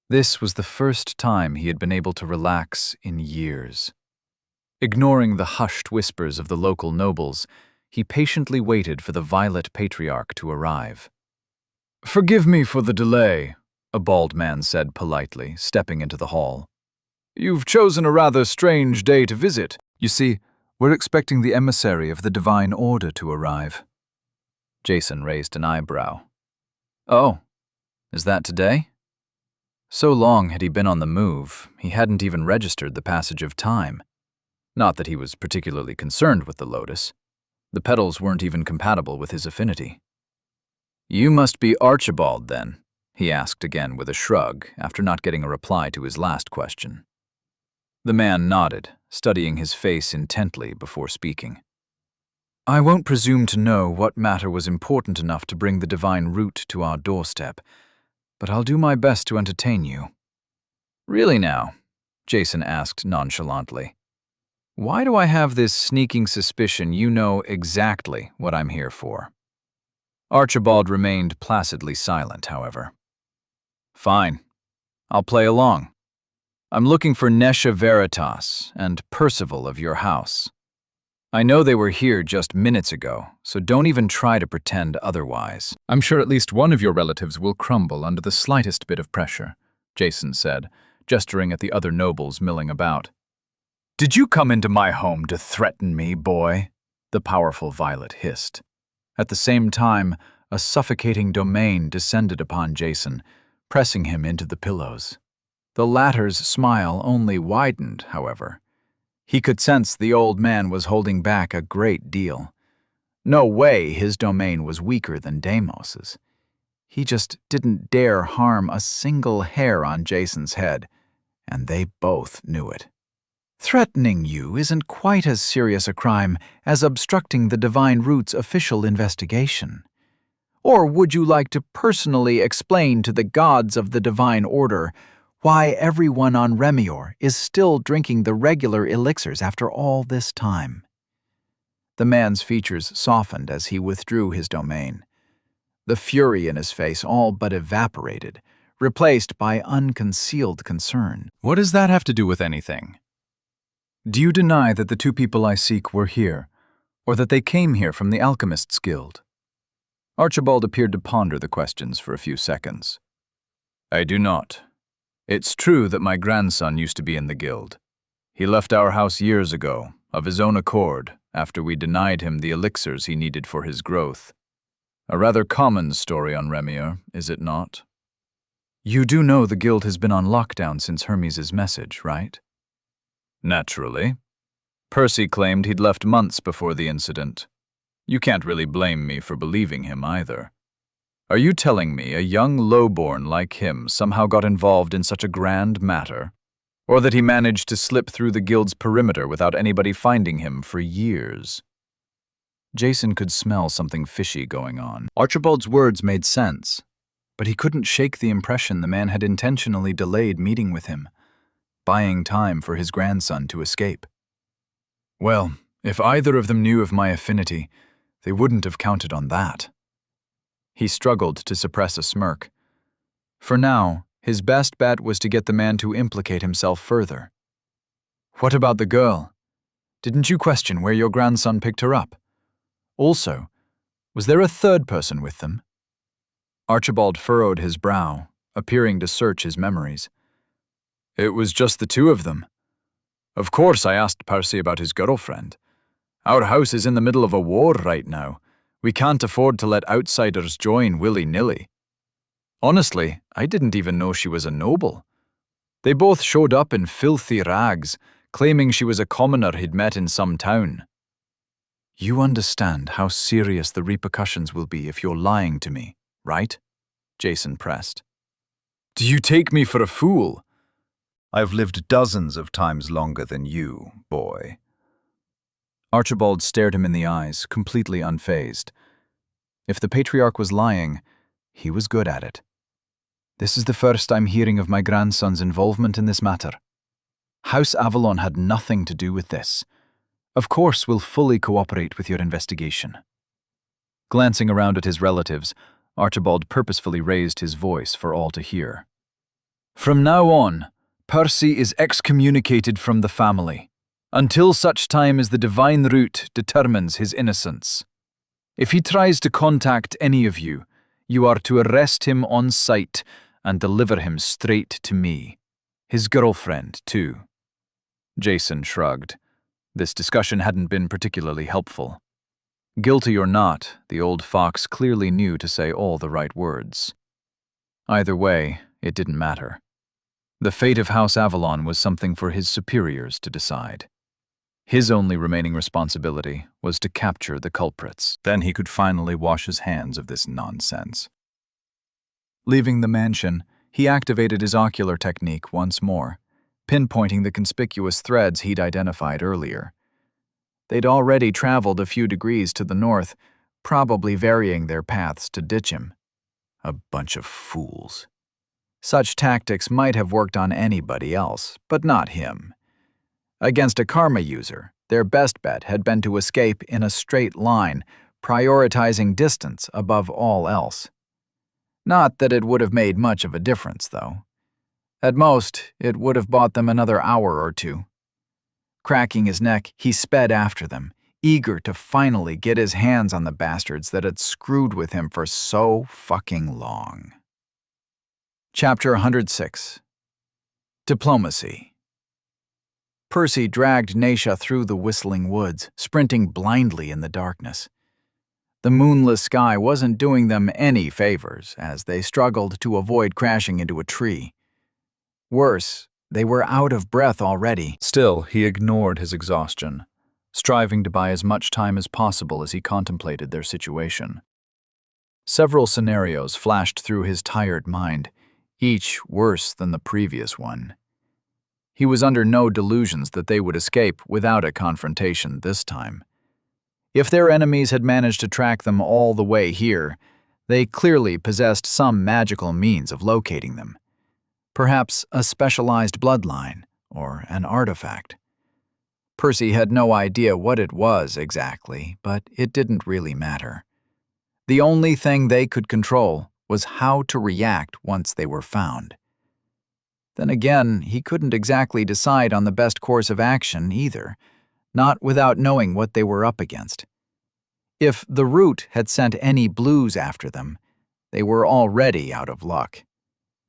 This was the first time he had been able to relax in years. Ignoring the hushed whispers of the local nobles, he patiently waited for the Violet Patriarch to arrive. "Forgive me for the delay," a bald man said politely, stepping into the hall. "You've chosen a rather strange day to visit." You see, we're expecting the emissary of the Divine Order to arrive. Jason raised an eyebrow. "Oh, is that today?" So long had he been on the move, he hadn't even registered the passage of time. Not that he was particularly concerned with the lotus. The petals weren't even compatible with his affinity. "You must be Archibald, then," he asked again with a shrug, after not getting a reply to his last question. The man nodded, studying his face intently before speaking. "I won't presume to know what matter was important enough to bring the Divine Root to our doorstep, but I'll do my best to entertain you." "Really now?" Jason asked nonchalantly. "Why do I have this sneaking suspicion you know exactly what I'm here for?" Archibald remained placidly silent, however. "Fine. I'll play along. I'm looking for Nesha Veritas and Percival of your house. I know they were here just minutes ago, so don't even try to pretend otherwise." "I'm sure at least one of your relatives will crumble under the slightest bit of pressure," Jason said, gesturing at the other nobles milling about. "Did you come into my home to threaten me, boy?" the powerful Violet hissed. At the same time, a suffocating domain descended upon Jason, pressing him into the pillows. The latter's smile only widened, however. He could sense the old man was holding back a great deal. No way his domain was weaker than Deimos's. He just didn't dare harm a single hair on Jason's head, and they both knew it. "Threatening you isn't quite as serious a crime as obstructing the Divine Root's official investigation. Or would you like to personally explain to the gods of the Divine Order why everyone on Remior is still drinking the regular elixirs after all this time?" The man's features softened as he withdrew his domain. The fury in his face all but evaporated, replaced by unconcealed concern. What does that have to do with anything? Do you deny that the two people I seek were here, or that they came here from the Alchemists' Guild? Archibald appeared to ponder the questions for a few seconds. I do not. It's true that my grandson used to be in the guild. He left our house years ago, of his own accord, after we denied him the elixirs he needed for his growth. A rather common story on Remier, is it not? You do know the guild has been on lockdown since Hermes' message, right? Naturally. Percy claimed he'd left months before the incident. You can't really blame me for believing him either. Are you telling me a young lowborn like him somehow got involved in such a grand matter? Or that he managed to slip through the guild's perimeter without anybody finding him for years? Jason could smell something fishy going on. Archibald's words made sense, but he couldn't shake the impression the man had intentionally delayed meeting with him, buying time for his grandson to escape. Well, if either of them knew of my affinity, they wouldn't have counted on that. He struggled to suppress a smirk. For now, his best bet was to get the man to implicate himself further. What about the girl? Didn't you question where your grandson picked her up? Also, was there a third person with them? Archibald furrowed his brow, appearing to search his memories. It was just the two of them. Of course I asked Percy about his girlfriend. Our house is in the middle of a war right now. We can't afford to let outsiders join willy-nilly. Honestly, I didn't even know she was a noble. They both showed up in filthy rags, claiming she was a commoner he'd met in some town. You understand how serious the repercussions will be if you're lying to me, right? Jason pressed. Do you take me for a fool? I've lived dozens of times longer than you, boy. Archibald stared him in the eyes, completely unfazed. If the patriarch was lying, he was good at it. This is the first I'm hearing of my grandson's involvement in this matter. House Avalon had nothing to do with this. Of course, we'll fully cooperate with your investigation. Glancing around at his relatives, Archibald purposefully raised his voice for all to hear. From now on, Percy is excommunicated from the family, until such time as the divine root determines his innocence. If he tries to contact any of you, you are to arrest him on sight and deliver him straight to me. His girlfriend, too. Jason shrugged. This discussion hadn't been particularly helpful. Guilty or not, the old fox clearly knew to say all the right words. Either way, it didn't matter. The fate of House Avalon was something for his superiors to decide. His only remaining responsibility was to capture the culprits. Then he could finally wash his hands of this nonsense. Leaving the mansion, he activated his ocular technique once more, pinpointing the conspicuous threads he'd identified earlier. They'd already traveled a few degrees to the north, probably varying their paths to ditch him. A bunch of fools. Such tactics might have worked on anybody else, but not him. Against a karma user, their best bet had been to escape in a straight line, prioritizing distance above all else. Not that it would have made much of a difference, though. At most, it would have bought them another hour or two. Cracking his neck, he sped after them, eager to finally get his hands on the bastards that had screwed with him for so fucking long. Chapter 106. Diplomacy. Percy dragged Naisha through the whistling woods, sprinting blindly in the darkness. The moonless sky wasn't doing them any favors as they struggled to avoid crashing into a tree. Worse, they were out of breath already. Still, he ignored his exhaustion, striving to buy as much time as possible as he contemplated their situation. Several scenarios flashed through his tired mind, each worse than the previous one. He was under no delusions that they would escape without a confrontation this time. If their enemies had managed to track them all the way here, they clearly possessed some magical means of locating them. Perhaps a specialized bloodline or an artifact. Percy had no idea what it was exactly, but it didn't really matter. The only thing they could control was how to react once they were found. Then again, he couldn't exactly decide on the best course of action either, not without knowing what they were up against. If the root had sent any blues after them, they were already out of luck.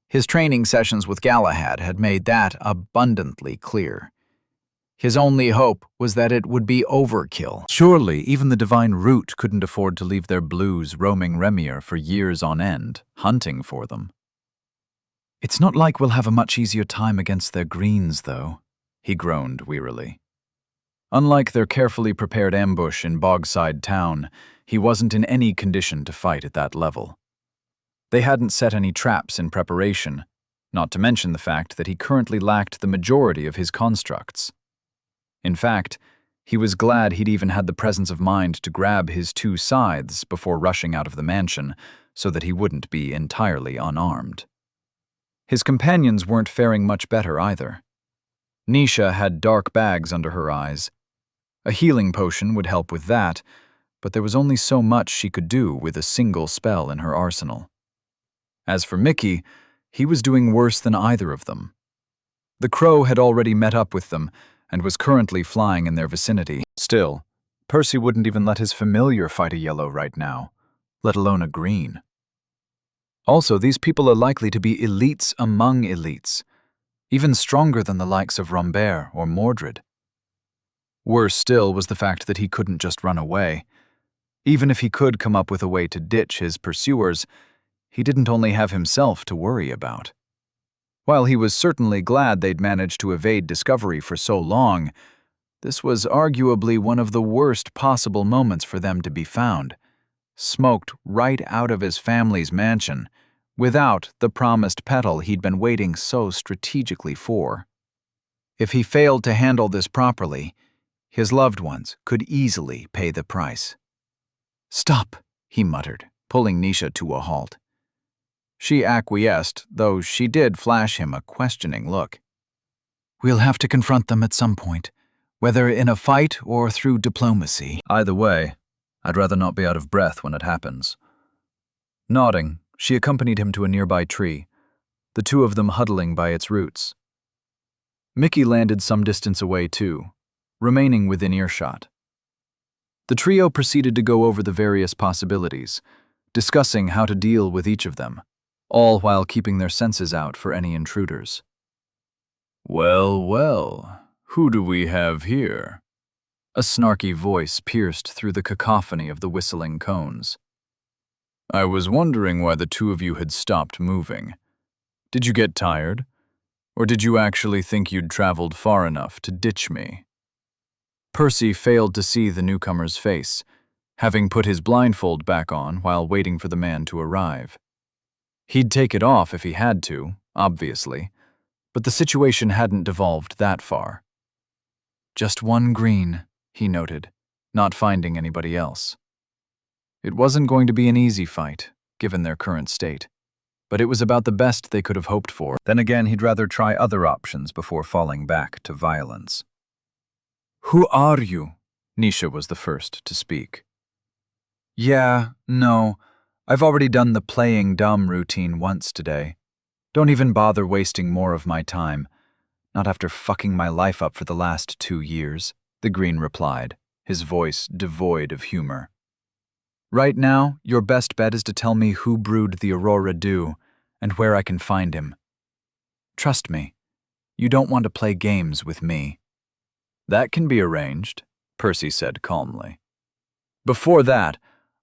His training sessions with Galahad had made that abundantly clear. His only hope was that it would be overkill. Surely even the divine root couldn't afford to leave their blues roaming Remir for years on end, hunting for them. It's not like we'll have a much easier time against their greens, though, he groaned wearily. Unlike their carefully prepared ambush in Bogside Town, he wasn't in any condition to fight at that level. They hadn't set any traps in preparation, not to mention the fact that he currently lacked the majority of his constructs. In fact, he was glad he'd even had the presence of mind to grab his 2 scythes before rushing out of the mansion so that he wouldn't be entirely unarmed. His companions weren't faring much better either. Nisha had dark bags under her eyes. A healing potion would help with that, but there was only so much she could do with a single spell in her arsenal. As for Mickey, he was doing worse than either of them. The crow had already met up with them and was currently flying in their vicinity. Still, Percy wouldn't even let his familiar fight a yellow right now, let alone a green. Also, these people are likely to be elites among elites, even stronger than the likes of Rambert or Mordred. Worse still was the fact that he couldn't just run away. Even if he could come up with a way to ditch his pursuers, he didn't only have himself to worry about. While he was certainly glad they'd managed to evade discovery for so long, this was arguably one of the worst possible moments for them to be found, smoked right out of his family's mansion, without the promised petal he'd been waiting so strategically for. If he failed to handle this properly, his loved ones could easily pay the price. "Stop," he muttered, pulling Nisha to a halt. She acquiesced, though she did flash him a questioning look. "We'll have to confront them at some point, whether in a fight or through diplomacy." Either way, I'd rather not be out of breath when it happens. Nodding, she accompanied him to a nearby tree, the 2 of them huddling by its roots. Mickey landed some distance away too, remaining within earshot. The trio proceeded to go over the various possibilities, discussing how to deal with each of them, all while keeping their senses out for any intruders. "Well, well, who do we have here?" A snarky voice pierced through the cacophony of the whistling cones. "I was wondering why the 2 of you had stopped moving. Did you get tired? Or did you actually think you'd traveled far enough to ditch me?" Percy failed to see the newcomer's face, having put his blindfold back on while waiting for the man to arrive. He'd take it off if he had to, obviously, but the situation hadn't devolved that far. "Just 1 green," he noted, not finding anybody else. It wasn't going to be an easy fight, given their current state, but it was about the best they could have hoped for. Then again, he'd rather try other options before falling back to violence. "Who are you?" Nisha was the first to speak. "Yeah, no, I've already done the playing dumb routine once today. Don't even bother wasting more of my time. Not after fucking my life up for the last 2 years, the Green replied, his voice devoid of humor. "Right now, your best bet is to tell me who brewed the Aurora Dew and where I can find him. Trust me, you don't want to play games with me." "That can be arranged," Percy said calmly. "Before that,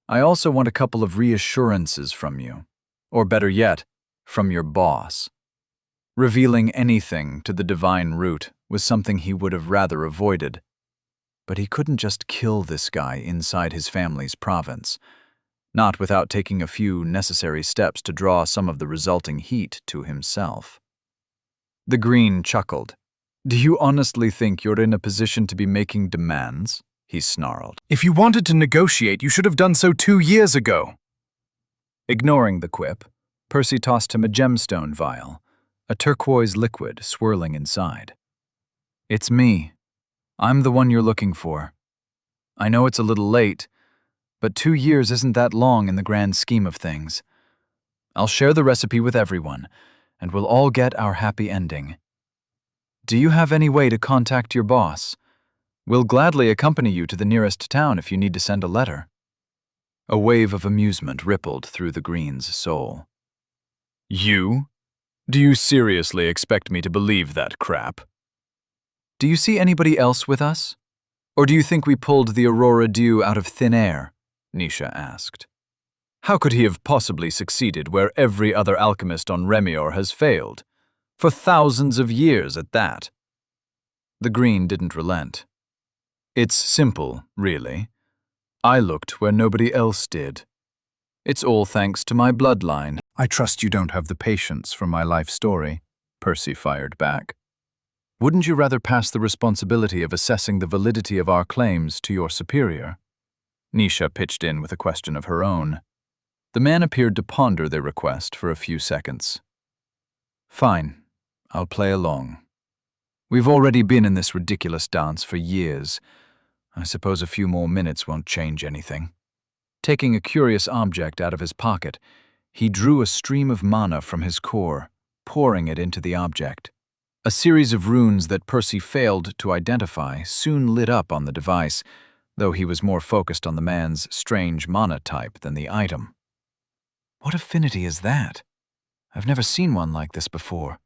I also want a couple of reassurances from you, or better yet, from your boss." Revealing anything to the divine root was something he would have rather avoided. But he couldn't just kill this guy inside his family's province, not without taking a few necessary steps to draw some of the resulting heat to himself. The Green chuckled. "Do you honestly think you're in a position to be making demands?" he snarled. If you wanted to negotiate, you should have done so 2 years ago. Ignoring the quip, Percy tossed him a gemstone vial, a turquoise liquid swirling inside. "It's me. I'm the one you're looking for. I know it's a little late, But 2 years isn't that long in the grand scheme of things. I'll share the recipe with everyone, and we'll all get our happy ending. Do you have any way to contact your boss? We'll gladly accompany you to the nearest town if you need to send a letter. A wave of amusement rippled through the Green's soul. You? Do you seriously expect me to believe that crap? Do you see anybody else with us? Or do you think we pulled the Aurora Dew out of thin air? Nisha asked. How could he have possibly succeeded where every other alchemist on Remior has failed? For thousands of years at that. The Green didn't relent. It's simple, really. I looked where nobody else did. It's all thanks to my bloodline. I trust you don't have the patience for my life story, Percy fired back. Wouldn't you rather pass the responsibility of assessing the validity of our claims to your superior? Nisha pitched in with a question of her own. The man appeared to ponder their request for a few seconds. Fine, I'll play along. We've already been in this ridiculous dance for years. I suppose a few more minutes won't change anything. Taking a curious object out of his pocket, he drew a stream of mana from his core, pouring it into the object. A series of runes that Percy failed to identify soon lit up on the device, though he was more focused on the man's strange mana type than the item. What affinity is that? I've never seen one like this before.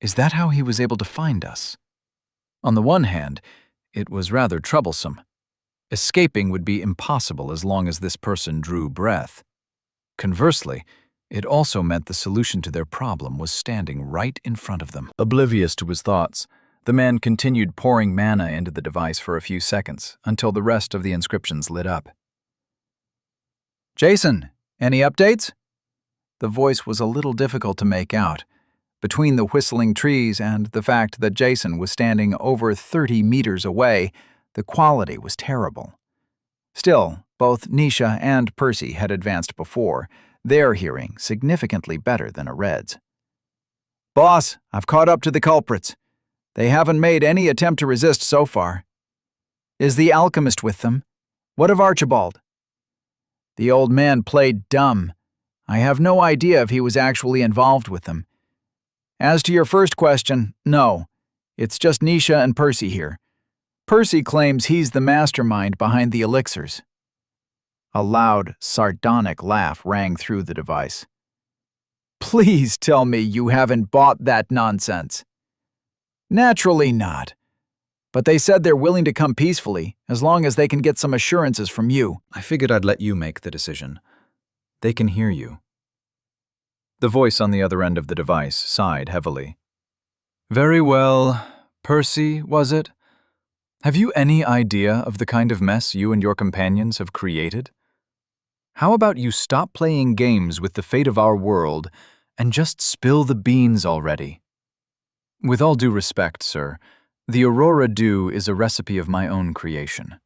Is that how he was able to find us? On the one hand, it was rather troublesome. Escaping would be impossible as long as this person drew breath. Conversely, it also meant the solution to their problem was standing right in front of them. Oblivious to his thoughts, the man continued pouring mana into the device for a few seconds until the rest of the inscriptions lit up. Jason, any updates? The voice was a little difficult to make out. Between the whistling trees and the fact that Jason was standing over 30 meters away, the quality was terrible. Still, both Nisha and Percy had advanced before, their hearing significantly better than Ared's. Boss, I've caught up to the culprits. They haven't made any attempt to resist so far. Is the alchemist with them? What of Archibald? The old man played dumb. I have no idea if he was actually involved with them. As to your first question, no. It's just Nisha and Percy here. Percy claims he's the mastermind behind the elixirs. A loud, sardonic laugh rang through the device. Please tell me you haven't bought that nonsense. Naturally not. But they said they're willing to come peacefully, as long as they can get some assurances from you. I figured I'd let you make the decision. They can hear you. The voice on the other end of the device sighed heavily. Very well. Percy, was it? Have you any idea of the kind of mess you and your companions have created? How about you stop playing games with the fate of our world and just spill the beans already? With all due respect, sir, the Aurora Dew is a recipe of my own creation.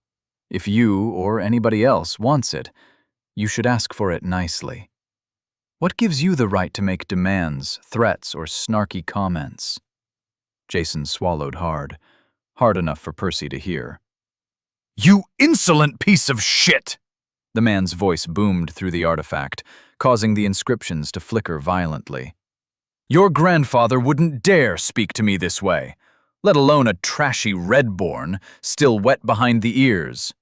If you or anybody else wants it, you should ask for it nicely. What gives you the right to make demands, threats, or snarky comments? Jason swallowed hard enough for Percy to hear. You insolent piece of shit! The man's voice boomed through the artifact, causing the inscriptions to flicker violently. Your grandfather wouldn't dare speak to me this way, let alone a trashy redborn, still wet behind the ears.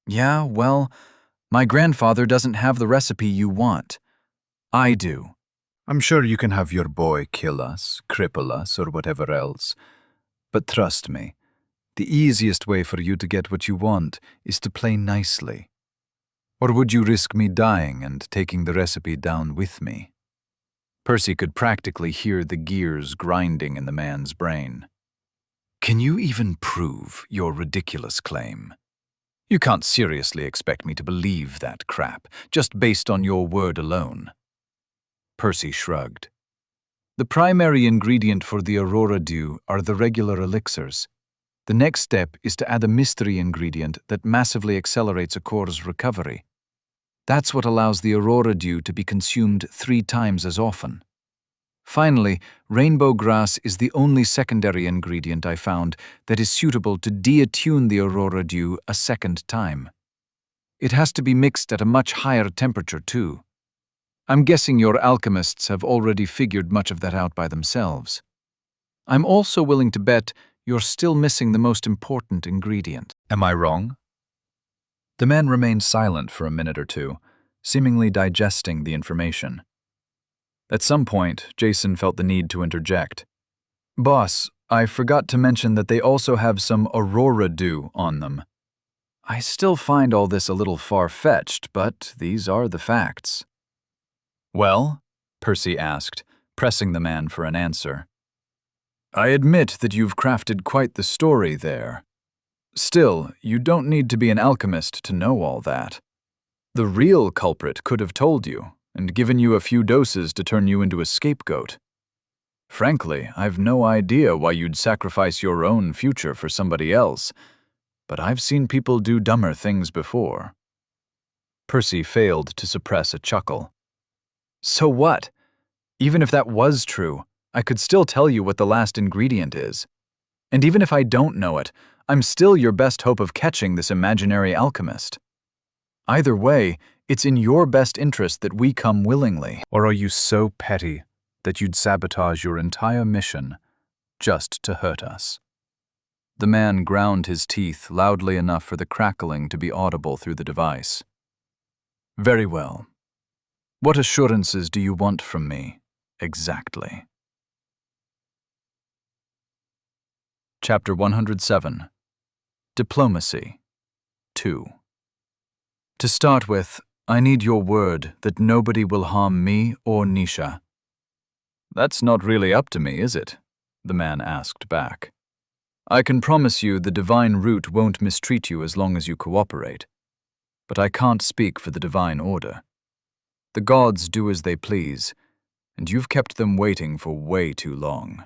Yeah, well, my grandfather doesn't have the recipe you want. I do. I'm sure you can have your boy kill us, cripple us, or whatever else. But trust me, the easiest way for you to get what you want is to play nicely. Or would you risk me dying and taking the recipe down with me? Percy could practically hear the gears grinding in the man's brain. Can you even prove your ridiculous claim? You can't seriously expect me to believe that crap, just based on your word alone. Percy shrugged. The primary ingredient for the Aurora Dew are the regular elixirs. The next step is to add a mystery ingredient that massively accelerates a core's recovery. That's what allows the Aurora Dew to be consumed 3 times as often. Finally, rainbow grass is the only secondary ingredient I found that is suitable to deattune the Aurora Dew a second time. It has to be mixed at a much higher temperature, too. I'm guessing your alchemists have already figured much of that out by themselves. I'm also willing to bet you're still missing the most important ingredient. Am I wrong? The man remained silent for a minute or two, seemingly digesting the information. At some point, Jason felt the need to interject. Boss, I forgot to mention that they also have some Aurora Dew on them. I still find all this a little far-fetched, but these are the facts. Well? Percy asked, pressing the man for an answer. I admit that you've crafted quite the story there. Still, you don't need to be an alchemist to know all that. The real culprit could have told you, and given you a few doses to turn you into a scapegoat. Frankly, I've no idea why you'd sacrifice your own future for somebody else, but I've seen people do dumber things before. Percy failed to suppress a chuckle. So what? Even if that was true, I could still tell you what the last ingredient is. And even if I don't know it, I'm still your best hope of catching this imaginary alchemist. Either way, it's in your best interest that we come willingly. Or are you so petty that you'd sabotage your entire mission just to hurt us? The man ground his teeth loudly enough for the crackling to be audible through the device. Very well. What assurances do you want from me, exactly? Chapter 107. Diplomacy 2. To start with, I need your word that nobody will harm me or Nisha. That's not really up to me, is it? The man asked back. I can promise you the divine root won't mistreat you as long as you cooperate. But I can't speak for the divine order. The gods do as they please, and you've kept them waiting for way too long.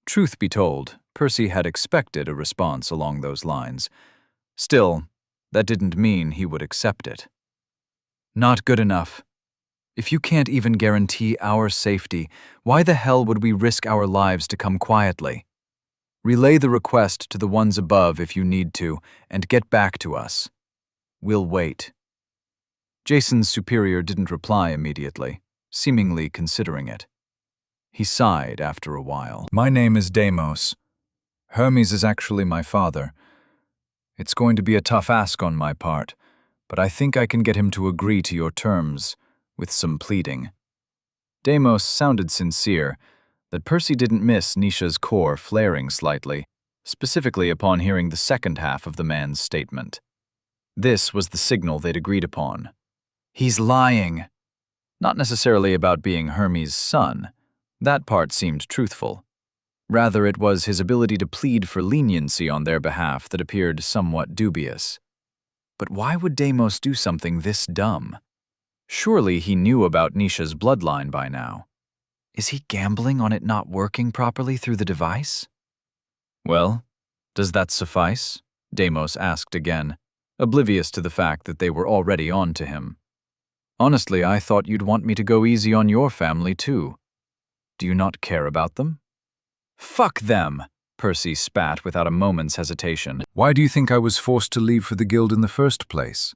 Truth be told, Percy had expected a response along those lines. Still, that didn't mean he would accept it. Not good enough. If you can't even guarantee our safety, why the hell would we risk our lives to come quietly? Relay the request to the ones above if you need to, and get back to us. We'll wait. Jason's superior didn't reply immediately, seemingly considering it. He sighed after a while. My name is Deimos. Hermes is actually my father. It's going to be a tough ask on my part, but I think I can get him to agree to your terms, with some pleading. Deimos sounded sincere, that Percy didn't miss Nisha's core flaring slightly, specifically upon hearing the second half of the man's statement. This was the signal they'd agreed upon. He's lying. Not necessarily about being Hermes' son. That part seemed truthful. Rather, it was his ability to plead for leniency on their behalf that appeared somewhat dubious. But why would Deimos do something this dumb? Surely he knew about Nisha's bloodline by now. Is he gambling on it not working properly through the device? Well, does that suffice? Deimos asked again, oblivious to the fact that they were already on to him. Honestly, I thought you'd want me to go easy on your family, too. Do you not care about them? Fuck them, Percy spat without a moment's hesitation. Why do you think I was forced to leave for the guild in the first place?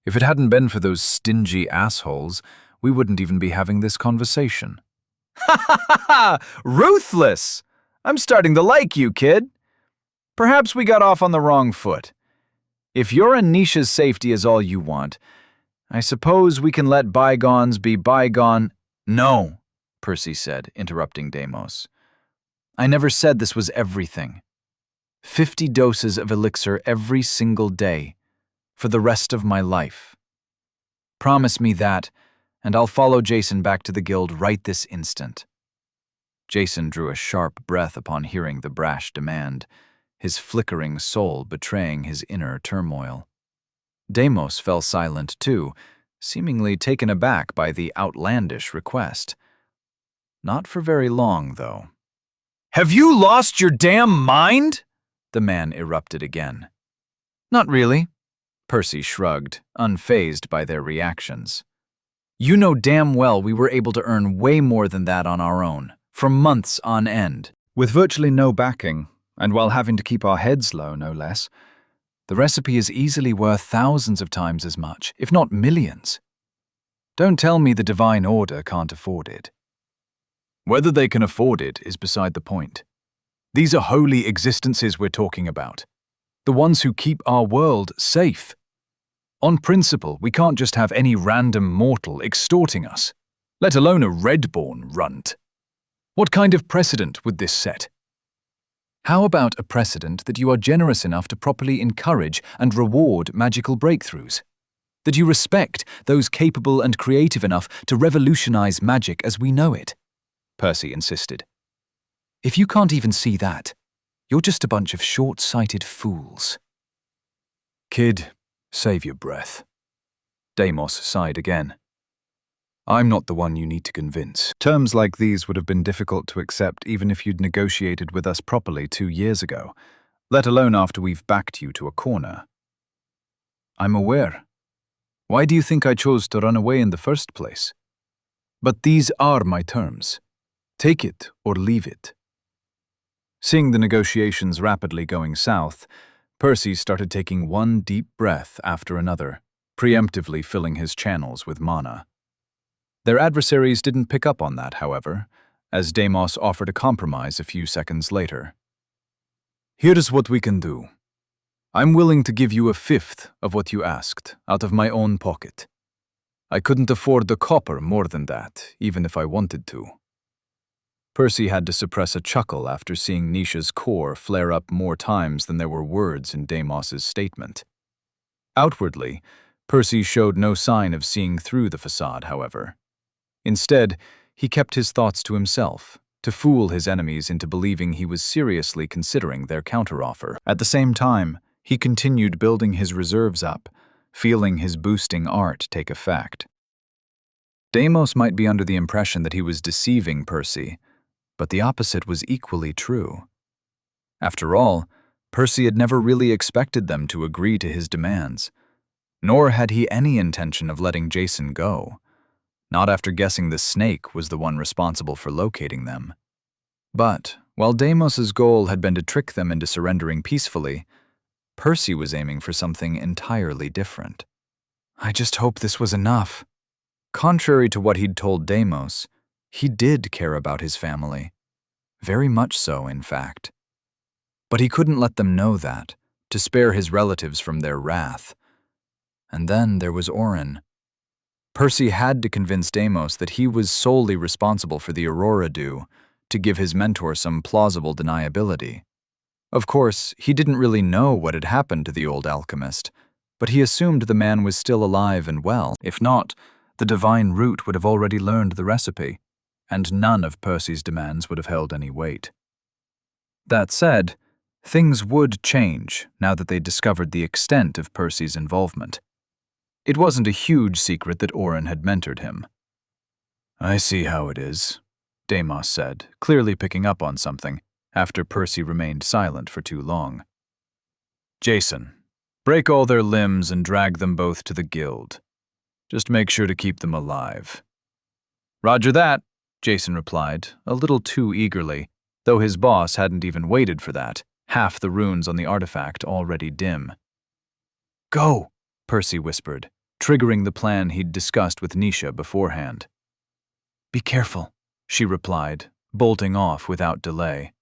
If it hadn't been for those stingy assholes, we wouldn't even be having this conversation. Ha ha ha ha! Ruthless! I'm starting to like you, kid. Perhaps we got off on the wrong foot. If your and Nisha's safety is all you want, I suppose we can let bygones be bygone. No, Percy said, interrupting Deimos. I never said this was everything. 50 doses of elixir every single day, for the rest of my life. Promise me that, and I'll follow Jason back to the guild right this instant. Jason drew a sharp breath upon hearing the brash demand, his flickering soul betraying his inner turmoil. Deimos fell silent too, seemingly taken aback by the outlandish request. Not for very long, though. Have you lost your damn mind? The man erupted again. Not really. Percy shrugged, unfazed by their reactions. You know damn well we were able to earn way more than that on our own, for months on end. With virtually no backing, and while having to keep our heads low, no less. The recipe is easily worth thousands of times as much, if not millions. Don't tell me the Divine Order can't afford it. Whether they can afford it is beside the point. These are holy existences we're talking about. The ones who keep our world safe. On principle, we can't just have any random mortal extorting us, let alone a Redborn runt. What kind of precedent would this set? How about a precedent that you are generous enough to properly encourage and reward magical breakthroughs? That you respect those capable and creative enough to revolutionize magic as we know it? Percy insisted. If you can't even see that, you're just a bunch of short-sighted fools. Kid, save your breath. Deimos sighed again. I'm not the one you need to convince. Terms like these would have been difficult to accept even if you'd negotiated with us properly 2 years ago, let alone after we've backed you to a corner. I'm aware. Why do you think I chose to run away in the first place? But these are my terms. Take it or leave it. Seeing the negotiations rapidly going south, Percy started taking one deep breath after another, preemptively filling his channels with mana. Their adversaries didn't pick up on that, however, as Deimos offered a compromise a few seconds later. Here's what we can do. I'm willing to give you 1/5 of what you asked, out of my own pocket. I couldn't afford the copper more than that, even if I wanted to. Percy had to suppress a chuckle after seeing Nisha's core flare up more times than there were words in Deimos's statement. Outwardly, Percy showed no sign of seeing through the facade, however. Instead, he kept his thoughts to himself, to fool his enemies into believing he was seriously considering their counteroffer. At the same time, he continued building his reserves up, feeling his boosting art take effect. Deimos might be under the impression that he was deceiving Percy, but the opposite was equally true. After all, Percy had never really expected them to agree to his demands, nor had he any intention of letting Jason go. Not after guessing the snake was the one responsible for locating them. But, while Deimos's goal had been to trick them into surrendering peacefully, Percy was aiming for something entirely different. I just hope this was enough. Contrary to what he'd told Deimos, he did care about his family. Very much so, in fact. But he couldn't let them know that, to spare his relatives from their wrath. And then there was Orin. Percy had to convince Deimos that he was solely responsible for the Aurora Dew, to give his mentor some plausible deniability. Of course, he didn't really know what had happened to the old alchemist, but he assumed the man was still alive and well. If not, the divine root would have already learned the recipe, and none of Percy's demands would have held any weight. That said, things would change now that they'd discovered the extent of Percy's involvement. It wasn't a huge secret that Orin had mentored him. I see how it is, Deimos said, clearly picking up on something, after Percy remained silent for too long. Jason, break all their limbs and drag them both to the guild. Just make sure to keep them alive. Roger that, Jason replied, a little too eagerly, though his boss hadn't even waited for that, half the runes on the artifact already dim. Go, Percy whispered, triggering the plan he'd discussed with Nisha beforehand. Be careful, she replied, bolting off without delay.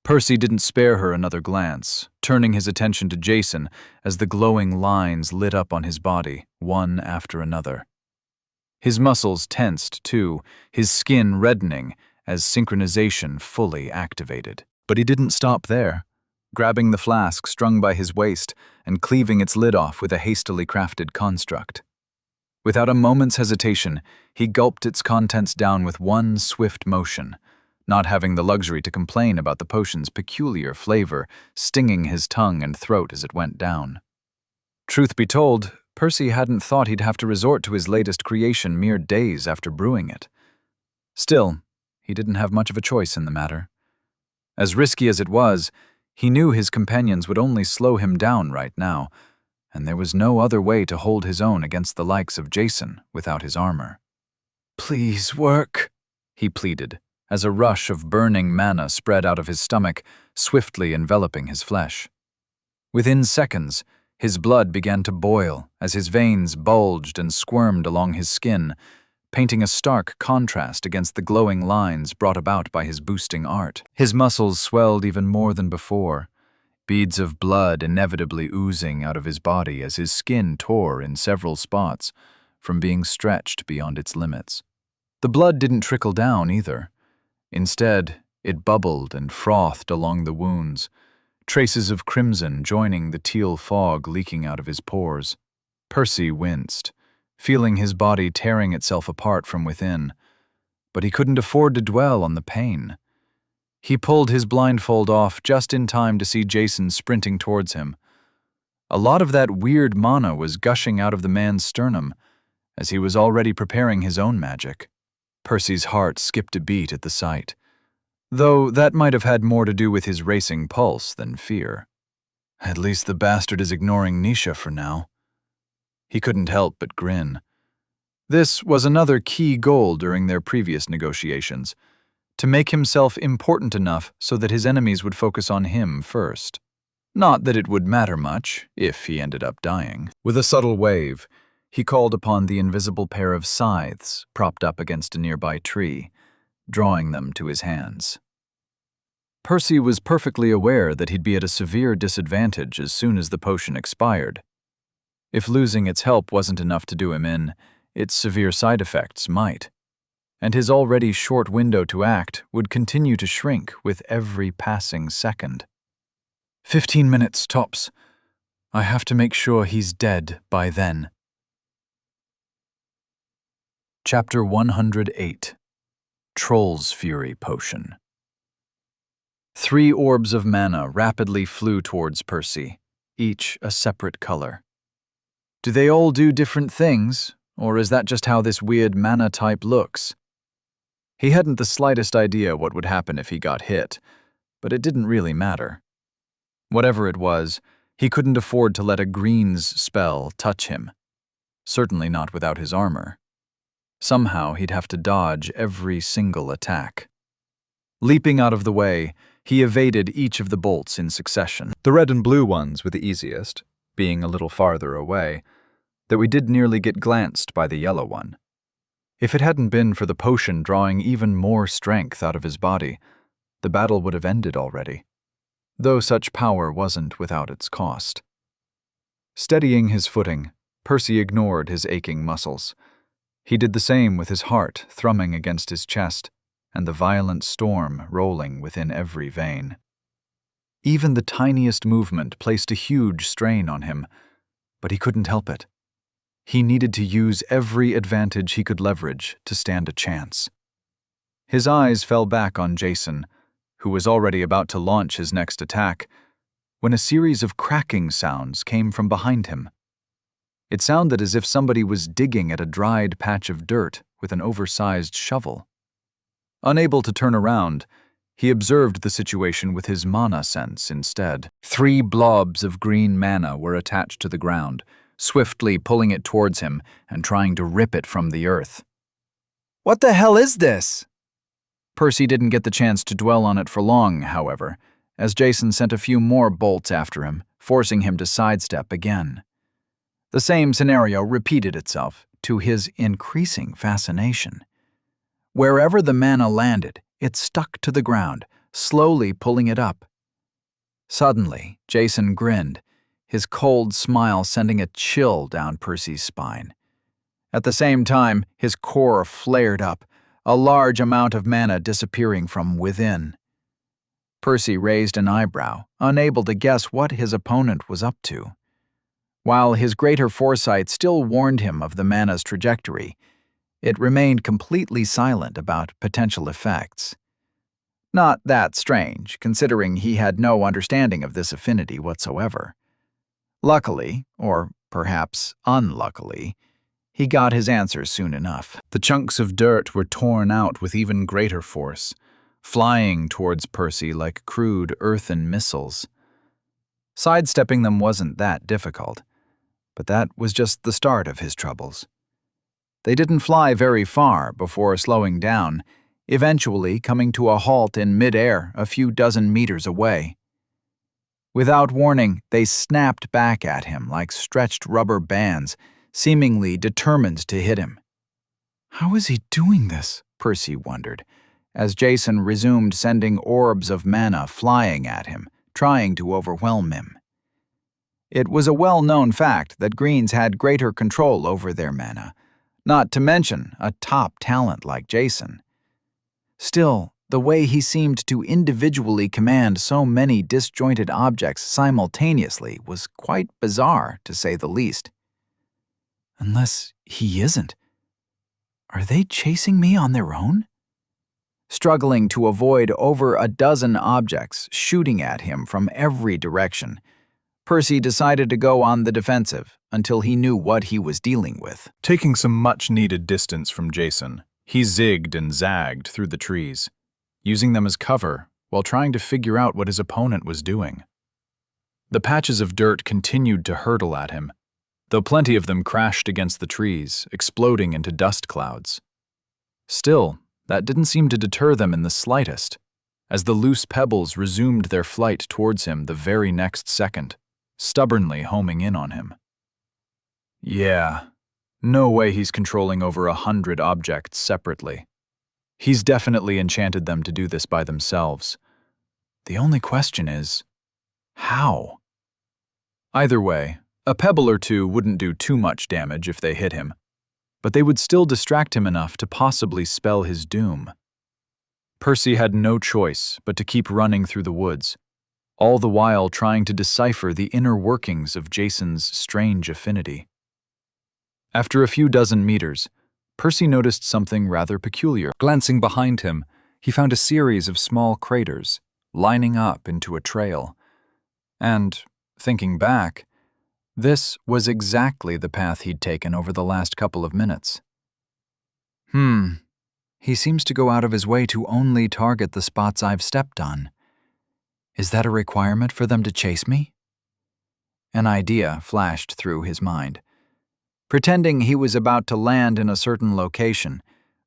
Percy didn't spare her another glance, turning his attention to Jason as the glowing lines lit up on his body, one after another. His muscles tensed, too, his skin reddening as synchronization fully activated. But he didn't stop there, grabbing the flask strung by his waist and cleaving its lid off with a hastily crafted construct. Without a moment's hesitation, he gulped its contents down with one swift motion, not having the luxury to complain about the potion's peculiar flavor stinging his tongue and throat as it went down. Truth be told, Percy hadn't thought he'd have to resort to his latest creation mere days after brewing it. Still, he didn't have much of a choice in the matter. As risky as it was, he knew his companions would only slow him down right now, and there was no other way to hold his own against the likes of Jason without his armor. Please work, he pleaded, as a rush of burning mana spread out of his stomach, swiftly enveloping his flesh. Within seconds, his blood began to boil as his veins bulged and squirmed along his skin, painting a stark contrast against the glowing lines brought about by his boosting art. His muscles swelled even more than before, beads of blood inevitably oozing out of his body as his skin tore in several spots from being stretched beyond its limits. The blood didn't trickle down either. Instead, it bubbled and frothed along the wounds, traces of crimson joining the teal fog leaking out of his pores. Percy winced, feeling his body tearing itself apart from within, but he couldn't afford to dwell on the pain. He pulled his blindfold off just in time to see Jason sprinting towards him. A lot of that weird mana was gushing out of the man's sternum, as he was already preparing his own magic. Percy's heart skipped a beat at the sight, though that might have had more to do with his racing pulse than fear. At least the bastard is ignoring Nisha for now. He couldn't help but grin. This was another key goal during their previous negotiations, to make himself important enough so that his enemies would focus on him first. Not that it would matter much if he ended up dying. With a subtle wave, he called upon the invisible pair of scythes propped up against a nearby tree, drawing them to his hands. Percy was perfectly aware that he'd be at a severe disadvantage as soon as the potion expired. If losing its help wasn't enough to do him in, its severe side effects might. And his already short window to act would continue to shrink with every passing second. 15 minutes tops. I have to make sure he's dead by then. Chapter 108. Troll's Fury Potion. 3 orbs of mana rapidly flew towards Percy, each a separate color. Do they all do different things, or is that just how this weird mana type looks? He hadn't the slightest idea what would happen if he got hit, but it didn't really matter. Whatever it was, he couldn't afford to let a green's spell touch him. Certainly not without his armor. Somehow he'd have to dodge every single attack. Leaping out of the way, he evaded each of the bolts in succession. The red and blue ones were the easiest, being a little farther away, though he did nearly get glanced by the yellow one. If it hadn't been for the potion drawing even more strength out of his body, the battle would have ended already, though such power wasn't without its cost. Steadying his footing, Percy ignored his aching muscles. He did the same with his heart thrumming against his chest and the violent storm rolling within every vein. Even the tiniest movement placed a huge strain on him, but he couldn't help it. He needed to use every advantage he could leverage to stand a chance. His eyes fell back on Jason, who was already about to launch his next attack, when a series of cracking sounds came from behind him. It sounded as if somebody was digging at a dried patch of dirt with an oversized shovel. Unable to turn around, he observed the situation with his mana sense instead. 3 blobs of green mana were attached to the ground, swiftly pulling it towards him and trying to rip it from the earth. What the hell is this? Percy didn't get the chance to dwell on it for long, however, as Jason sent a few more bolts after him, forcing him to sidestep again. The same scenario repeated itself, to his increasing fascination. Wherever the mana landed, it stuck to the ground, slowly pulling it up. Suddenly, Jason grinned, his cold smile sending a chill down Percy's spine. At the same time, his core flared up, a large amount of mana disappearing from within. Percy raised an eyebrow, unable to guess what his opponent was up to. While his greater foresight still warned him of the mana's trajectory, it remained completely silent about potential effects. Not that strange, considering he had no understanding of this affinity whatsoever. Luckily, or perhaps unluckily, he got his answers soon enough. The chunks of dirt were torn out with even greater force, flying towards Percy like crude earthen missiles. Sidestepping them wasn't that difficult, but that was just the start of his troubles. They didn't fly very far before slowing down, eventually coming to a halt in midair a few dozen meters away. Without warning, they snapped back at him like stretched rubber bands, seemingly determined to hit him. How is he doing this? Percy wondered, as Jason resumed sending orbs of mana flying at him, trying to overwhelm him. It was a well-known fact that Greens had greater control over their mana, not to mention a top talent like Jason. Still, the way he seemed to individually command so many disjointed objects simultaneously was quite bizarre, to say the least. Unless he isn't. Are they chasing me on their own? Struggling to avoid over a dozen objects shooting at him from every direction, Percy decided to go on the defensive until he knew what he was dealing with. Taking some much-needed distance from Jason, he zigged and zagged through the trees, using them as cover while trying to figure out what his opponent was doing. The patches of dirt continued to hurtle at him, though plenty of them crashed against the trees, exploding into dust clouds. Still, that didn't seem to deter them in the slightest, as the loose pebbles resumed their flight towards him the very next second, stubbornly homing in on him. Yeah, no way he's controlling over 100 objects separately. He's definitely enchanted them to do this by themselves. The only question is, how? Either way, a pebble or two wouldn't do too much damage if they hit him, but they would still distract him enough to possibly spell his doom. Percy had no choice but to keep running through the woods, all the while trying to decipher the inner workings of Jason's strange affinity. After a few dozen meters, Percy noticed something rather peculiar. Glancing behind him, he found a series of small craters, lining up into a trail. And, thinking back, this was exactly the path he'd taken over the last couple of minutes. He seems to go out of his way to only target the spots I've stepped on. Is that a requirement for them to chase me? An idea flashed through his mind. Pretending he was about to land in a certain location,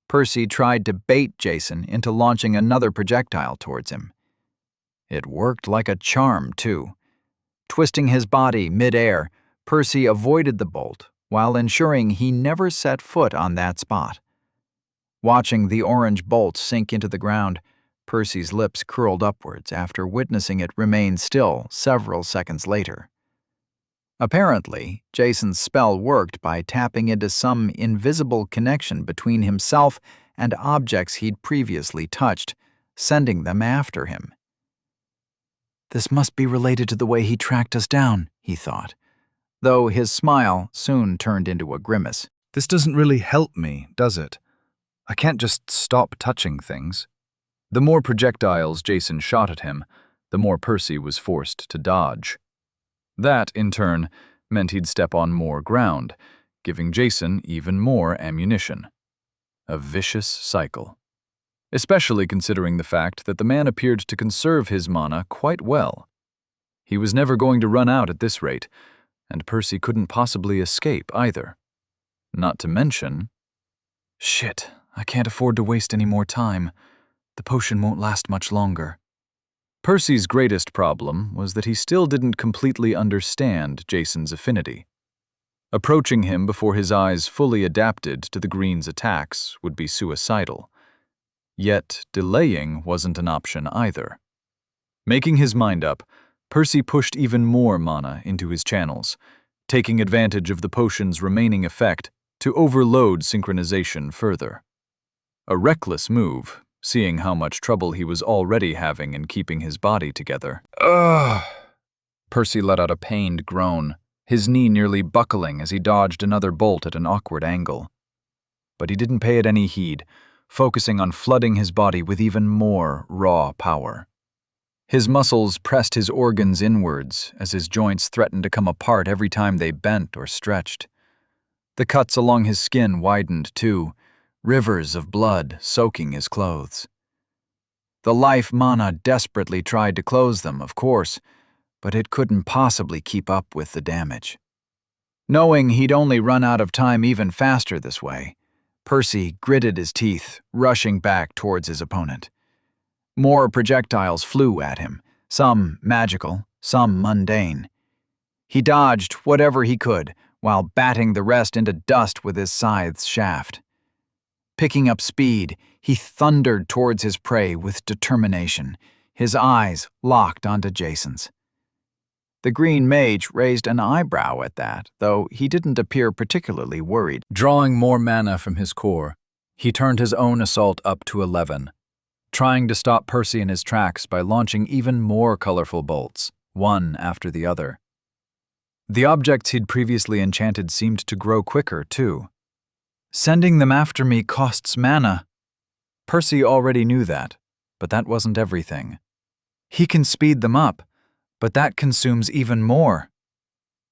Percy tried to bait Jason into launching another projectile towards him. It worked like a charm, too. Twisting his body mid-air, Percy avoided the bolt while ensuring he never set foot on that spot. Watching the orange bolt sink into the ground, Percy's lips curled upwards after witnessing it remain still several seconds later. Apparently, Jason's spell worked by tapping into some invisible connection between himself and objects he'd previously touched, sending them after him. This must be related to the way he tracked us down, he thought, though his smile soon turned into a grimace. This doesn't really help me, does it? I can't just stop touching things. The more projectiles Jason shot at him, the more Percy was forced to dodge. That, in turn, meant he'd step on more ground, giving Jason even more ammunition. A vicious cycle. Especially considering the fact that the man appeared to conserve his mana quite well. He was never going to run out at this rate, and Percy couldn't possibly escape either. Not to mention... Shit, I can't afford to waste any more time. The potion won't last much longer. Percy's greatest problem was that he still didn't completely understand Jason's affinity. Approaching him before his eyes fully adapted to the Green's attacks would be suicidal. Yet delaying wasn't an option either. Making his mind up, Percy pushed even more mana into his channels, taking advantage of the potion's remaining effect to overload synchronization further. A reckless move, seeing how much trouble he was already having in keeping his body together. Ugh! Percy let out a pained groan, his knee nearly buckling as he dodged another bolt at an awkward angle. But he didn't pay it any heed, focusing on flooding his body with even more raw power. His muscles pressed his organs inwards as his joints threatened to come apart every time they bent or stretched. The cuts along his skin widened too, rivers of blood soaking his clothes. The life mana desperately tried to close them, of course, but it couldn't possibly keep up with the damage. Knowing he'd only run out of time even faster this way, Percy gritted his teeth, rushing back towards his opponent. More projectiles flew at him, some magical, some mundane. He dodged whatever he could, while batting the rest into dust with his scythe's shaft. Picking up speed, he thundered towards his prey with determination, his eyes locked onto Jason's. The green mage raised an eyebrow at that, though he didn't appear particularly worried. Drawing more mana from his core, he turned his own assault up to 11, trying to stop Percy in his tracks by launching even more colorful bolts, one after the other. The objects he'd previously enchanted seemed to grow quicker, too. Sending them after me costs mana. Percy already knew that, but that wasn't everything. He can speed them up, but that consumes even more.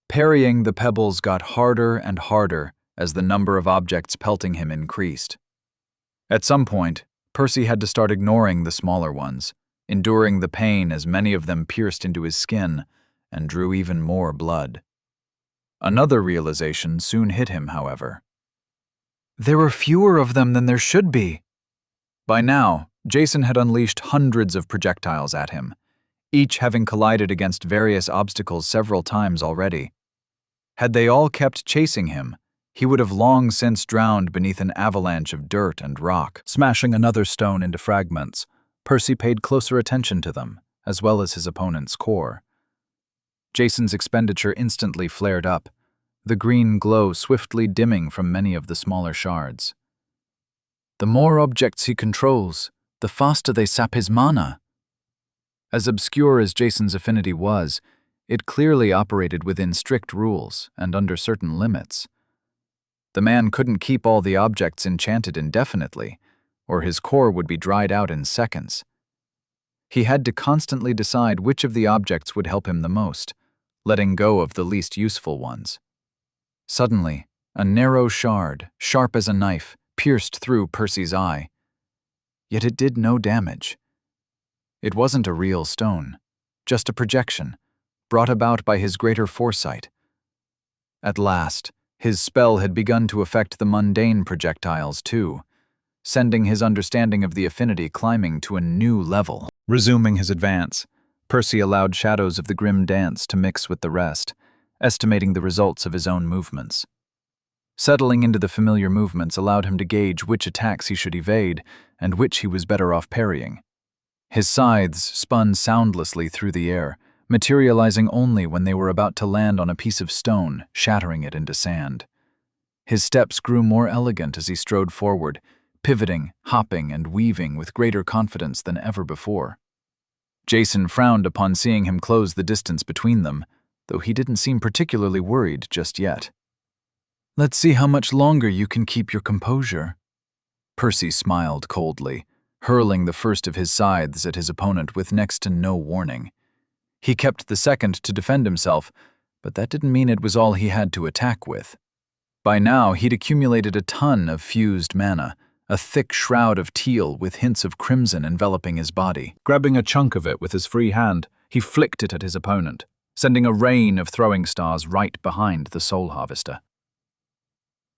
Parrying the pebbles got harder and harder as the number of objects pelting him increased. At some point, Percy had to start ignoring the smaller ones, enduring the pain as many of them pierced into his skin and drew even more blood. Another realization soon hit him, however. There were fewer of them than there should be. By now, Jason had unleashed hundreds of projectiles at him, each having collided against various obstacles several times already. Had they all kept chasing him, he would have long since drowned beneath an avalanche of dirt and rock. Smashing another stone into fragments, Percy paid closer attention to them, as well as his opponent's core. Jason's expenditure instantly flared up, the green glow swiftly dimming from many of the smaller shards. The more objects he controls, the faster they sap his mana. As obscure as Jason's affinity was, it clearly operated within strict rules and under certain limits. The man couldn't keep all the objects enchanted indefinitely, or his core would be dried out in seconds. He had to constantly decide which of the objects would help him the most, letting go of the least useful ones. Suddenly, a narrow shard, sharp as a knife, pierced through Percy's eye. Yet it did no damage. It wasn't a real stone, just a projection, brought about by his greater foresight. At last, his spell had begun to affect the mundane projectiles too, sending his understanding of the affinity climbing to a new level. Resuming his advance, Percy allowed shadows of the grim dance to mix with the rest, estimating the results of his own movements. Settling into the familiar movements allowed him to gauge which attacks he should evade and which he was better off parrying. His scythes spun soundlessly through the air, materializing only when they were about to land on a piece of stone, shattering it into sand. His steps grew more elegant as he strode forward, pivoting, hopping, and weaving with greater confidence than ever before. Jason frowned upon seeing him close the distance between them, though he didn't seem particularly worried just yet. "Let's see how much longer you can keep your composure." Percy smiled coldly, hurling the first of his scythes at his opponent with next to no warning. He kept the second to defend himself, but that didn't mean it was all he had to attack with. By now, he'd accumulated a ton of fused mana, a thick shroud of teal with hints of crimson enveloping his body. Grabbing a chunk of it with his free hand, he flicked it at his opponent, sending a rain of throwing stars right behind the soul harvester.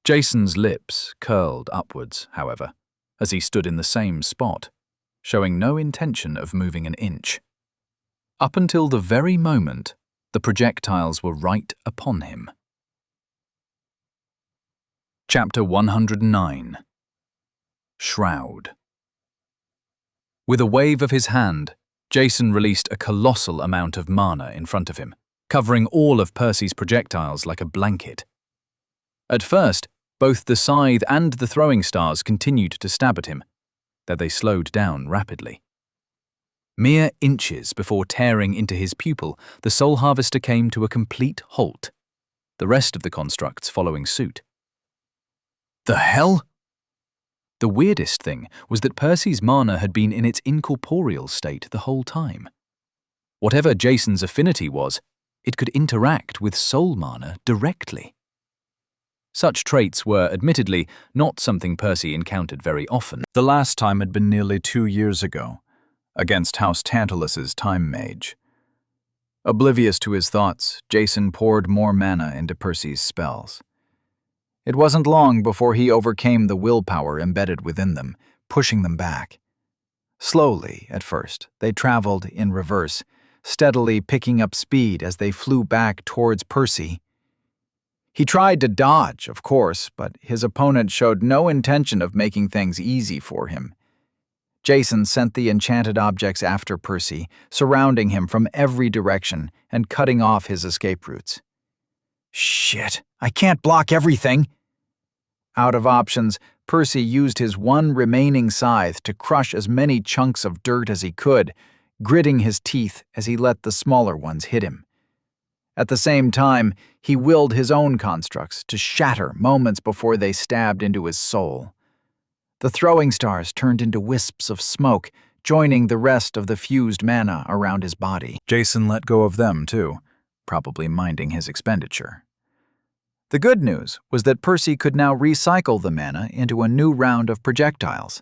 Jason's lips curled upwards, however, as he stood in the same spot, showing no intention of moving an inch. Up until the very moment, the projectiles were right upon him. Chapter 109. Shroud. With a wave of his hand, Jason released a colossal amount of mana in front of him, covering all of Percy's projectiles like a blanket. At first, both the scythe and the throwing stars continued to stab at him, though they slowed down rapidly. Mere inches before tearing into his pupil, the soul harvester came to a complete halt, the rest of the constructs following suit. The hell? The weirdest thing was that Percy's mana had been in its incorporeal state the whole time. Whatever Jason's affinity was, it could interact with soul mana directly. Such traits were, admittedly, not something Percy encountered very often. The last time had been nearly 2 years ago, against House Tantalus's time mage. Oblivious to his thoughts, Jason poured more mana into Percy's spells. It wasn't long before he overcame the willpower embedded within them, pushing them back. Slowly, at first, they traveled in reverse, steadily picking up speed as they flew back towards Percy. He tried to dodge, of course, but his opponent showed no intention of making things easy for him. Jason sent the enchanted objects after Percy, surrounding him from every direction and cutting off his escape routes. Shit, I can't block everything! Out of options, Percy used his one remaining scythe to crush as many chunks of dirt as he could, gritting his teeth as he let the smaller ones hit him. At the same time, he willed his own constructs to shatter moments before they stabbed into his soul. The throwing stars turned into wisps of smoke, joining the rest of the fused mana around his body. Jason let go of them, too, probably minding his expenditure. The good news was that Percy could now recycle the mana into a new round of projectiles.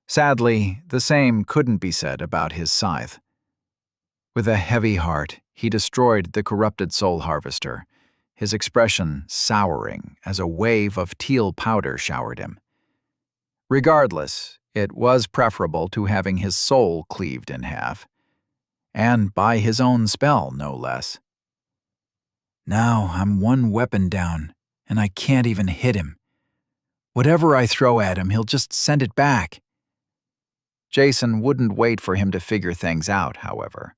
Sadly, the same couldn't be said about his scythe. With a heavy heart, he destroyed the corrupted soul harvester, his expression souring as a wave of teal powder showered him. Regardless, it was preferable to having his soul cleaved in half, and by his own spell, no less. Now I'm one weapon down, and I can't even hit him. Whatever I throw at him, he'll just send it back. Jason wouldn't wait for him to figure things out, however.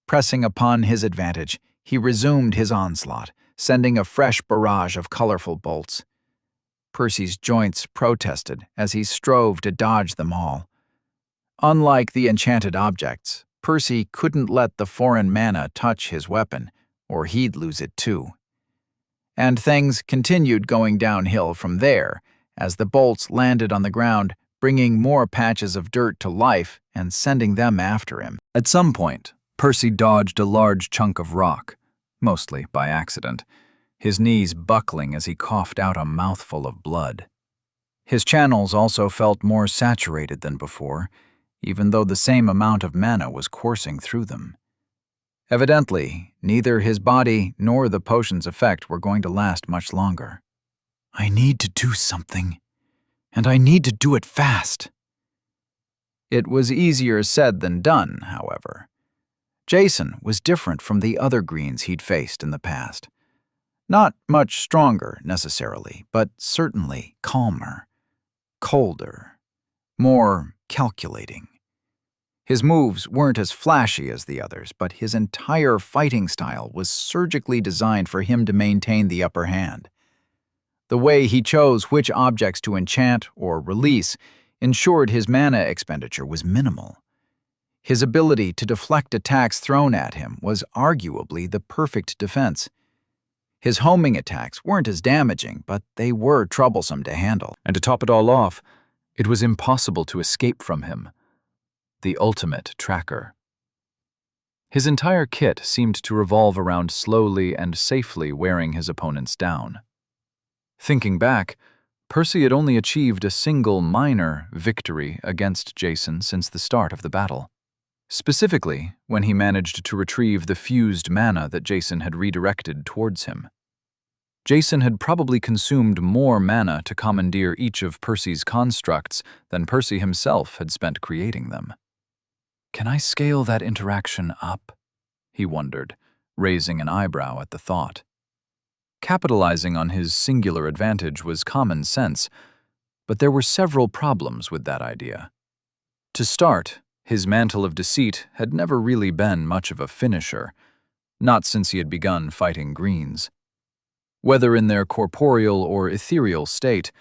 Pressing upon his advantage, he resumed his onslaught, sending a fresh barrage of colorful bolts. Percy's joints protested as he strove to dodge them all. Unlike the enchanted objects, Percy couldn't let the foreign mana touch his weapon, or he'd lose it too. And things continued going downhill from there, as the bolts landed on the ground, bringing more patches of dirt to life and sending them after him. At some point, Percy dodged a large chunk of rock, mostly by accident, his knees buckling as he coughed out a mouthful of blood. His channels also felt more saturated than before, even though the same amount of mana was coursing through them. Evidently, neither his body nor the potion's effect were going to last much longer. I need to do something, and I need to do it fast. It was easier said than done, however. Jason was different from the other greens he'd faced in the past. Not much stronger, necessarily, but certainly calmer, colder, more calculating. His moves weren't as flashy as the others, but his entire fighting style was surgically designed for him to maintain the upper hand. The way he chose which objects to enchant or release ensured his mana expenditure was minimal. His ability to deflect attacks thrown at him was arguably the perfect defense. His homing attacks weren't as damaging, but they were troublesome to handle. And to top it all off, it was impossible to escape from him. The ultimate tracker. His entire kit seemed to revolve around slowly and safely wearing his opponents down. Thinking back, Percy had only achieved a single minor victory against Jason since the start of the battle. Specifically, when he managed to retrieve the fused mana that Jason had redirected towards him. Jason had probably consumed more mana to commandeer each of Percy's constructs than Percy himself had spent creating them. Can I scale that interaction up? He wondered, raising an eyebrow at the thought. Capitalizing on his singular advantage was common sense, but there were several problems with that idea. To start, his mantle of deceit had never really been much of a finisher, not since he had begun fighting greens. Whether in their corporeal or ethereal state,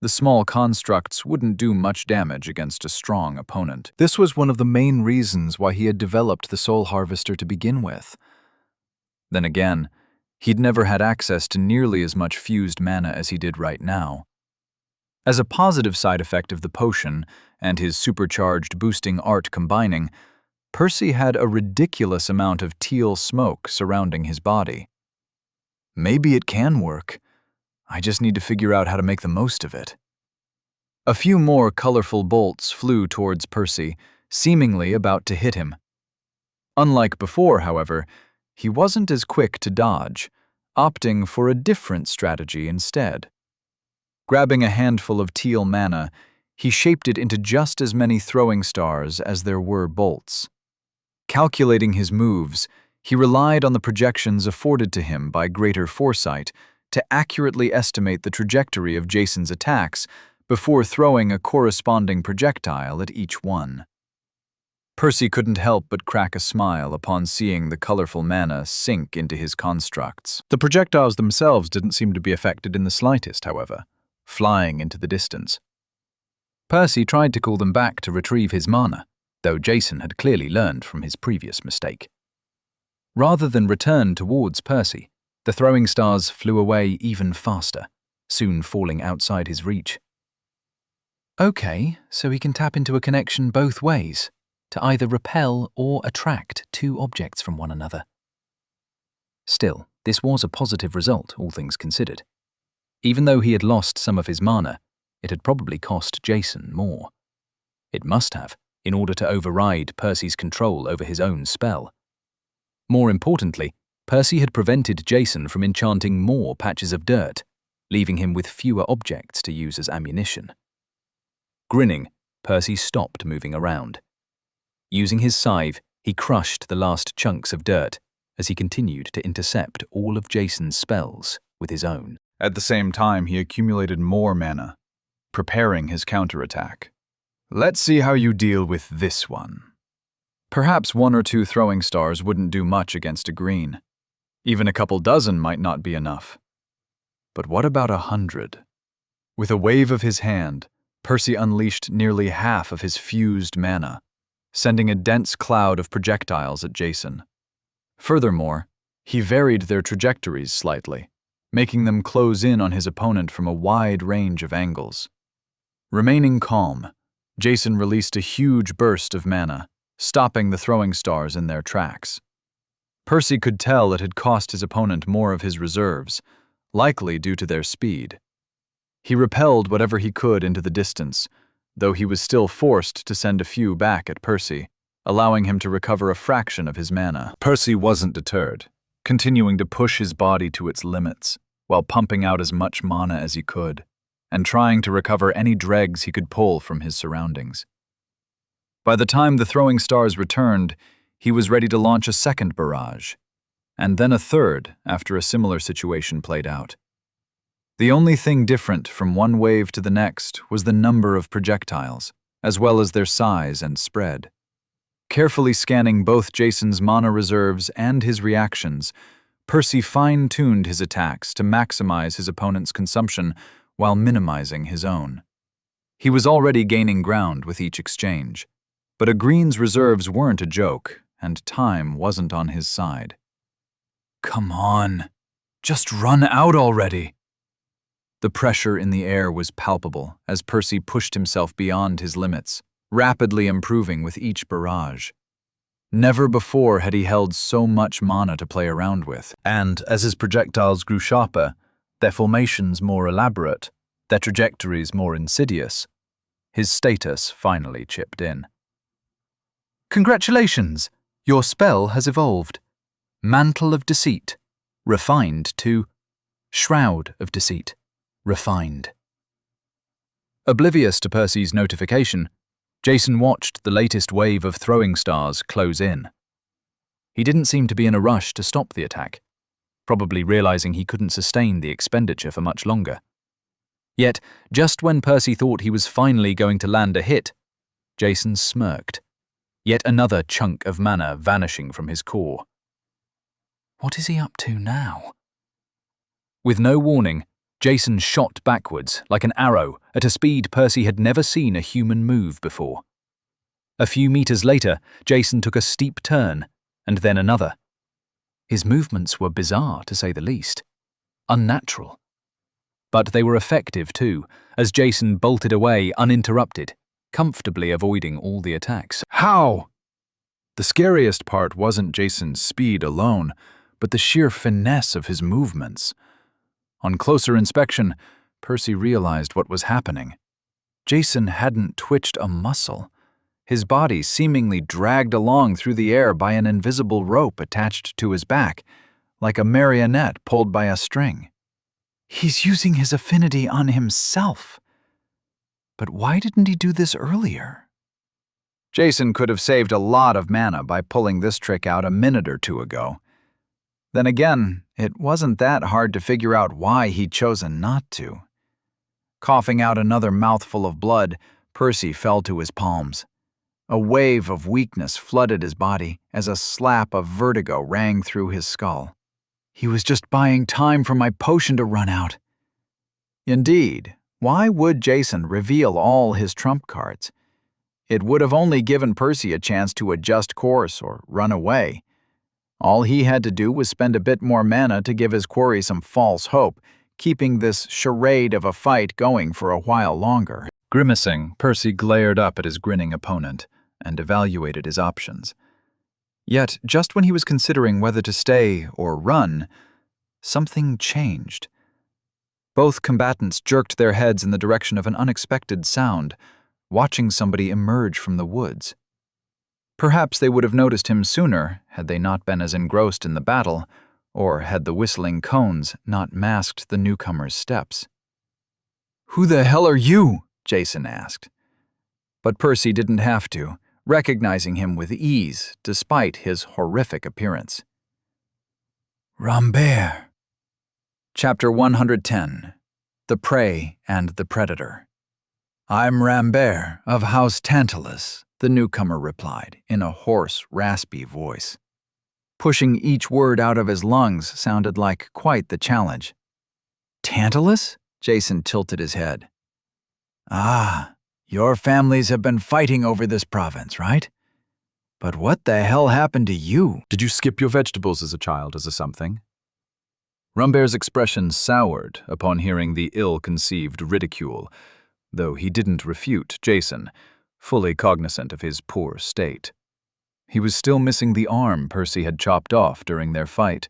the small constructs wouldn't do much damage against a strong opponent. This was one of the main reasons why he had developed the Soul Harvester to begin with. Then again, he'd never had access to nearly as much fused mana as he did right now. As a positive side effect of the potion and his supercharged boosting art combining, Percy had a ridiculous amount of teal smoke surrounding his body. Maybe it can work. I just need to figure out how to make the most of it. A few more colorful bolts flew towards Percy, seemingly about to hit him. Unlike before, however, he wasn't as quick to dodge, opting for a different strategy instead. Grabbing a handful of teal mana, he shaped it into just as many throwing stars as there were bolts. Calculating his moves, he relied on the projections afforded to him by greater foresight to accurately estimate the trajectory of Jason's attacks before throwing a corresponding projectile at each one. Percy couldn't help but crack a smile upon seeing the colorful mana sink into his constructs. The projectiles themselves didn't seem to be affected in the slightest, however, flying into the distance. Percy tried to call them back to retrieve his mana, though Jason had clearly learned from his previous mistake. Rather than return towards Percy, the throwing stars flew away even faster, soon falling outside his reach. Okay, so he can tap into a connection both ways, to either repel or attract two objects from one another. Still, this was a positive result, all things considered. Even though he had lost some of his mana, it had probably cost Jason more. It must have, in order to override Percy's control over his own spell. More importantly, Percy had prevented Jason from enchanting more patches of dirt, leaving him with fewer objects to use as ammunition. Grinning, Percy stopped moving around. Using his scythe, he crushed the last chunks of dirt as he continued to intercept all of Jason's spells with his own. At the same time, he accumulated more mana, preparing his counterattack. Let's see how you deal with this one. Perhaps 1 or 2 throwing stars wouldn't do much against a green. Even a couple dozen might not be enough. But what about 100? With a wave of his hand, Percy unleashed nearly half of his fused mana, sending a dense cloud of projectiles at Jason. Furthermore, he varied their trajectories slightly, making them close in on his opponent from a wide range of angles. Remaining calm, Jason released a huge burst of mana, stopping the throwing stars in their tracks. Percy could tell it had cost his opponent more of his reserves, likely due to their speed. He repelled whatever he could into the distance, though he was still forced to send a few back at Percy, allowing him to recover a fraction of his mana. Percy wasn't deterred, continuing to push his body to its limits, while pumping out as much mana as he could, and trying to recover any dregs he could pull from his surroundings. By the time the throwing stars returned, he was ready to launch a second barrage, and then a third after a similar situation played out. The only thing different from one wave to the next was the number of projectiles, as well as their size and spread. Carefully scanning both Jason's mana reserves and his reactions, Percy fine-tuned his attacks to maximize his opponent's consumption while minimizing his own. He was already gaining ground with each exchange, but a green's reserves weren't a joke, and time wasn't on his side. Come on, just run out already. The pressure in the air was palpable as Percy pushed himself beyond his limits, rapidly improving with each barrage. Never before had he held so much mana to play around with. And as his projectiles grew sharper, their formations more elaborate, their trajectories more insidious, his status finally chipped in. Congratulations! Your spell has evolved. Mantle of Deceit, refined to Shroud of Deceit, refined. Oblivious to Percy's notification, Jason watched the latest wave of throwing stars close in. He didn't seem to be in a rush to stop the attack, probably realizing he couldn't sustain the expenditure for much longer. Yet, just when Percy thought he was finally going to land a hit, Jason smirked, yet another chunk of mana vanishing from his core. What is he up to now? With no warning, Jason shot backwards like an arrow at a speed Percy had never seen a human move before. A few meters later, Jason took a steep turn, and then another. His movements were bizarre, to say the least. Unnatural. But they were effective too, as Jason bolted away uninterrupted, comfortably avoiding all the attacks. How? The scariest part wasn't Jason's speed alone, but the sheer finesse of his movements. On closer inspection, Percy realized what was happening. Jason hadn't twitched a muscle, his body seemingly dragged along through the air by an invisible rope attached to his back, like a marionette pulled by a string. He's using his affinity on himself. But why didn't he do this earlier? Jason could have saved a lot of mana by pulling this trick out a minute or two ago. Then again, it wasn't that hard to figure out why he'd chosen not to. Coughing out another mouthful of blood, Percy fell to his palms. A wave of weakness flooded his body as a slap of vertigo rang through his skull. He was just buying time for my potion to run out. Indeed, why would Jason reveal all his trump cards? It would have only given Percy a chance to adjust course or run away. All he had to do was spend a bit more mana to give his quarry some false hope, keeping this charade of a fight going for a while longer. Grimacing, Percy glared up at his grinning opponent and evaluated his options. Yet, just when he was considering whether to stay or run, something changed. Both combatants jerked their heads in the direction of an unexpected sound, watching somebody emerge from the woods. Perhaps they would have noticed him sooner had they not been as engrossed in the battle, or had the whistling cones not masked the newcomer's steps. "Who the hell are you?" Jason asked. But Percy didn't have to, recognizing him with ease despite his horrific appearance. Rambert. Chapter 110. The Prey and the Predator. "I'm Rambert of House Tantalus," the newcomer replied in a hoarse, raspy voice. Pushing each word out of his lungs sounded like quite the challenge. "Tantalus?" Jason tilted his head. "Ah, your families have been fighting over this province, right? But what the hell happened to you?" "Did you skip your vegetables as a child as a something?" Rambert's expression soured upon hearing the ill-conceived ridicule, though he didn't refute Jason, fully cognizant of his poor state. He was still missing the arm Percy had chopped off during their fight,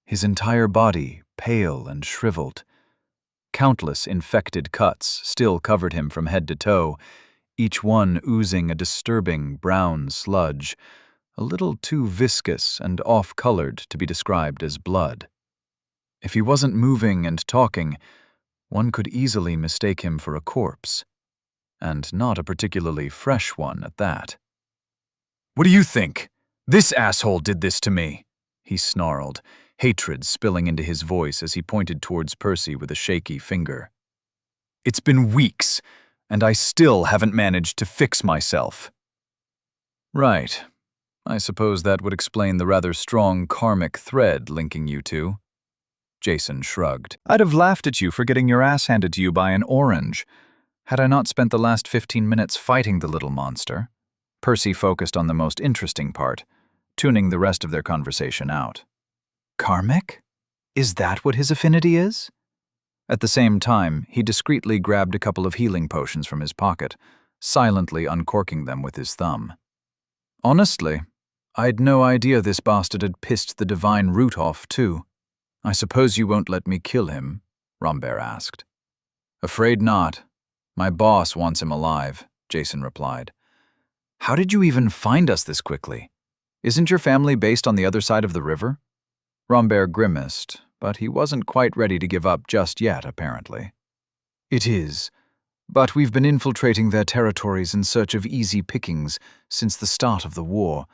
his entire body pale and shriveled. Countless infected cuts still covered him from head to toe, each one oozing a disturbing brown sludge, a little too viscous and off-colored to be described as blood. If he wasn't moving and talking, one could easily mistake him for a corpse, and not a particularly fresh one at that. "What do you think? This asshole did this to me," he snarled, hatred spilling into his voice as he pointed towards Percy with a shaky finger. "It's been weeks, and I still haven't managed to fix myself." "Right. I suppose that would explain the rather strong karmic thread linking you two." Jason shrugged. "I'd have laughed at you for getting your ass handed to you by an orange, had I not spent the last 15 minutes fighting the little monster." Percy focused on the most interesting part, tuning the rest of their conversation out. "Karmic? Is that what his affinity is?" At the same time, he discreetly grabbed a couple of healing potions from his pocket, silently uncorking them with his thumb. "Honestly, I'd no idea this bastard had pissed the divine root off, too. I suppose you won't let me kill him?" Rambert asked. "Afraid not. My boss wants him alive," Jason replied. "How did you even find us this quickly? Isn't your family based on the other side of the river?" Rambert grimaced, but he wasn't quite ready to give up just yet, apparently. "It is, but we've been infiltrating their territories in search of easy pickings since the start of the war,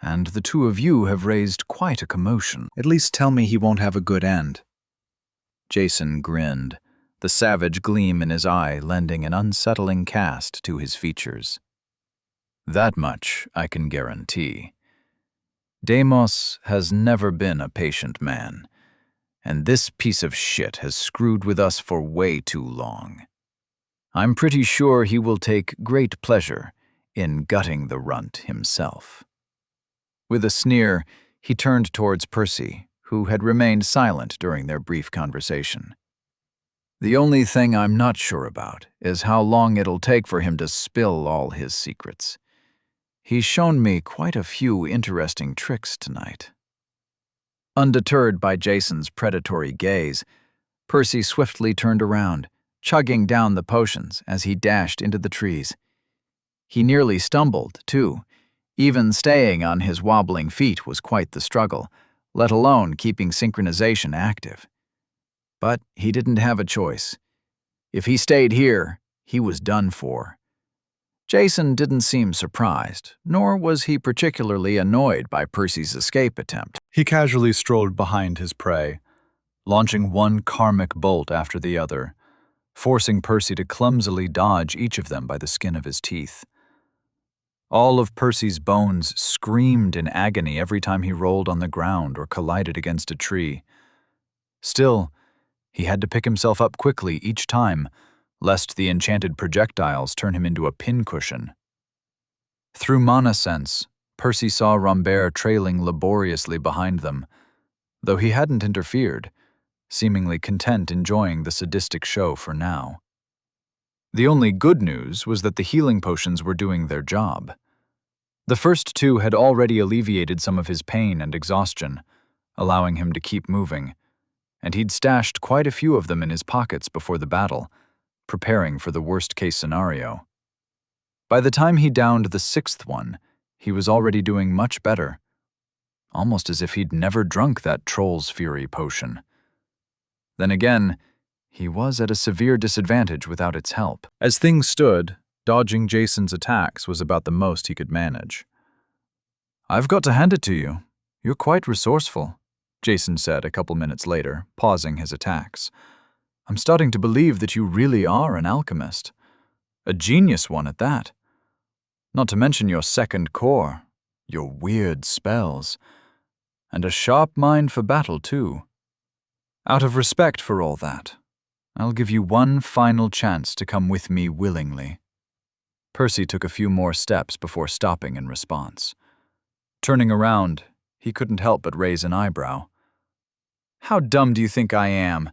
and the two of you have raised quite a commotion." "At least tell me he won't have a good end." Jason grinned, the savage gleam in his eye lending an unsettling cast to his features. "That much I can guarantee. Deimos has never been a patient man, and this piece of shit has screwed with us for way too long. I'm pretty sure he will take great pleasure in gutting the runt himself." With a sneer, he turned towards Percy, who had remained silent during their brief conversation. "The only thing I'm not sure about is how long it'll take for him to spill all his secrets. He's shown me quite a few interesting tricks tonight." Undeterred by Jason's predatory gaze, Percy swiftly turned around, chugging down the potions as he dashed into the trees. He nearly stumbled, too. Even staying on his wobbling feet was quite the struggle, let alone keeping synchronization active. But he didn't have a choice. If he stayed here, he was done for. Jason didn't seem surprised, nor was he particularly annoyed by Percy's escape attempt. He casually strolled behind his prey, launching one karmic bolt after the other, forcing Percy to clumsily dodge each of them by the skin of his teeth. All of Percy's bones screamed in agony every time he rolled on the ground or collided against a tree. Still, he had to pick himself up quickly each time, lest the enchanted projectiles turn him into a pincushion. Through mana sense, Percy saw Rambert trailing laboriously behind them, though he hadn't interfered, seemingly content enjoying the sadistic show for now. The only good news was that the healing potions were doing their job. The first two had already alleviated some of his pain and exhaustion, allowing him to keep moving, and he'd stashed quite a few of them in his pockets before the battle, preparing for the worst-case scenario. By the time he downed the sixth one, he was already doing much better, almost as if he'd never drunk that Troll's Fury potion. Then again, he was at a severe disadvantage without its help. As things stood, dodging Jason's attacks was about the most he could manage. "I've got to hand it to you. You're quite resourceful," Jason said a couple minutes later, pausing his attacks. "I'm starting to believe that you really are an alchemist. A genius one at that. Not to mention your second core, your weird spells, and a sharp mind for battle, too. Out of respect for all that, I'll give you one final chance to come with me willingly." Percy took a few more steps before stopping in response. Turning around, he couldn't help but raise an eyebrow. "How dumb do you think I am?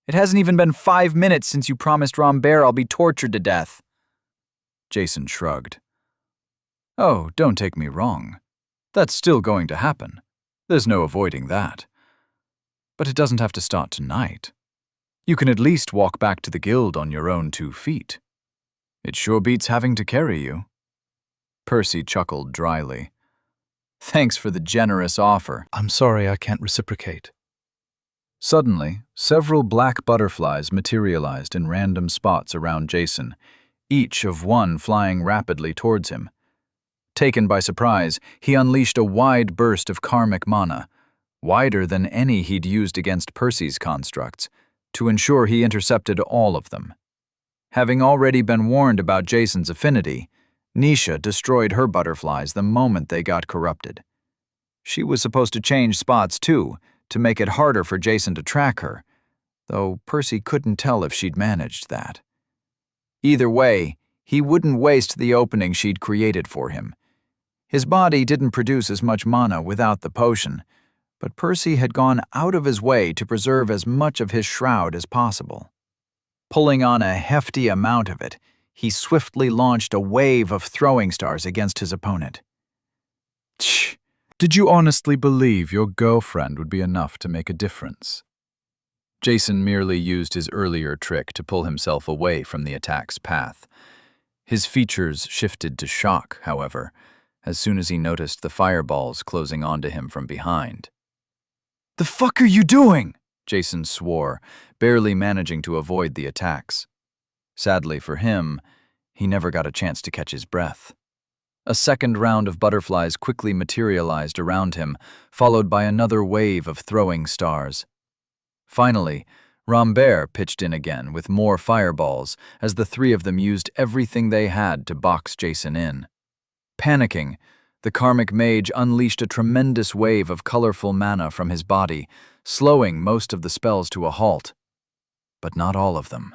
It hasn't even been 5 minutes since you promised Rambert I'll be tortured to death." Jason shrugged. "Oh, don't take me wrong. That's still going to happen. There's no avoiding that. But it doesn't have to start tonight. You can at least walk back to the guild on your own 2 feet. It sure beats having to carry you." Percy chuckled dryly. "Thanks for the generous offer." I'm sorry I can't reciprocate. Suddenly, several black butterflies materialized in random spots around Jason, each of one flying rapidly towards him. Taken by surprise, he unleashed a wide burst of karmic mana, wider than any he'd used against Percy's constructs, to ensure he intercepted all of them. Having already been warned about Jason's affinity, Nisha destroyed her butterflies the moment they got corrupted. She was supposed to change spots too, to make it harder for Jason to track her, though Percy couldn't tell if she'd managed that. Either way, he wouldn't waste the opening she'd created for him. His body didn't produce as much mana without the potion, but Percy had gone out of his way to preserve as much of his shroud as possible. Pulling on a hefty amount of it, he swiftly launched a wave of throwing stars against his opponent. "Tch! Did you honestly believe your girlfriend would be enough to make a difference?" Jason merely used his earlier trick to pull himself away from the attack's path. His features shifted to shock, however, as soon as he noticed the fireballs closing onto him from behind. "The fuck are you doing?" Jason swore, barely managing to avoid the attacks. Sadly for him, he never got a chance to catch his breath. A second round of butterflies quickly materialized around him, followed by another wave of throwing stars. Finally, Rambert pitched in again with more fireballs as the 3 of them used everything they had to box Jason in. Panicking, the karmic mage unleashed a tremendous wave of colorful mana from his body, slowing most of the spells to a halt. But not all of them.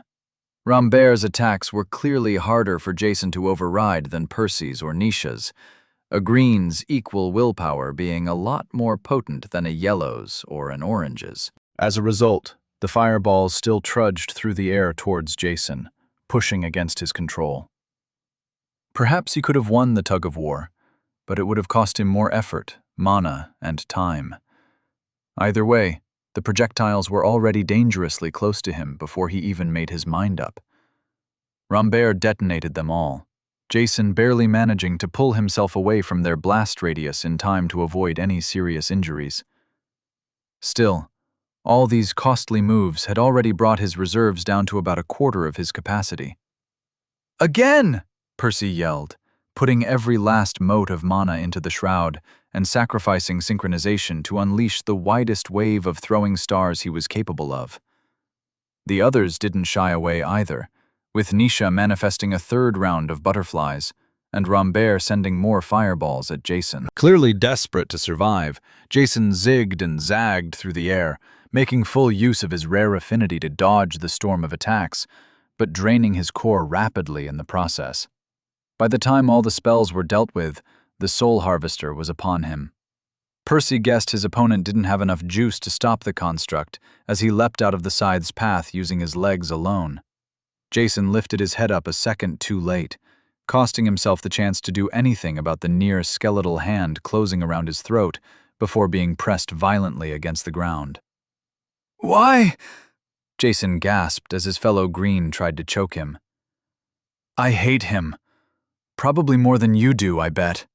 Rambert's attacks were clearly harder for Jason to override than Percy's or Nisha's, a green's equal willpower being a lot more potent than a yellow's or an orange's. As a result, the fireballs still trudged through the air towards Jason, pushing against his control. Perhaps he could have won the tug-of-war, but it would have cost him more effort, mana, and time. Either way, the projectiles were already dangerously close to him before he even made his mind up. Rambert detonated them all, Jason barely managing to pull himself away from their blast radius in time to avoid any serious injuries. Still, all these costly moves had already brought his reserves down to about a quarter of his capacity. "Again!" Percy yelled, putting every last mote of mana into the shroud and sacrificing synchronization to unleash the widest wave of throwing stars he was capable of. The others didn't shy away either, with Nisha manifesting a third round of butterflies and Rambert sending more fireballs at Jason. Clearly desperate to survive, Jason zigged and zagged through the air, making full use of his rare affinity to dodge the storm of attacks, but draining his core rapidly in the process. By the time all the spells were dealt with, the Soul Harvester was upon him. Percy guessed his opponent didn't have enough juice to stop the construct as he leapt out of the scythe's path using his legs alone. Jason lifted his head up a second too late, costing himself the chance to do anything about the near-skeletal hand closing around his throat before being pressed violently against the ground. "Why?" Jason gasped as his fellow Green tried to choke him. "I hate him. Probably more than you do, I bet."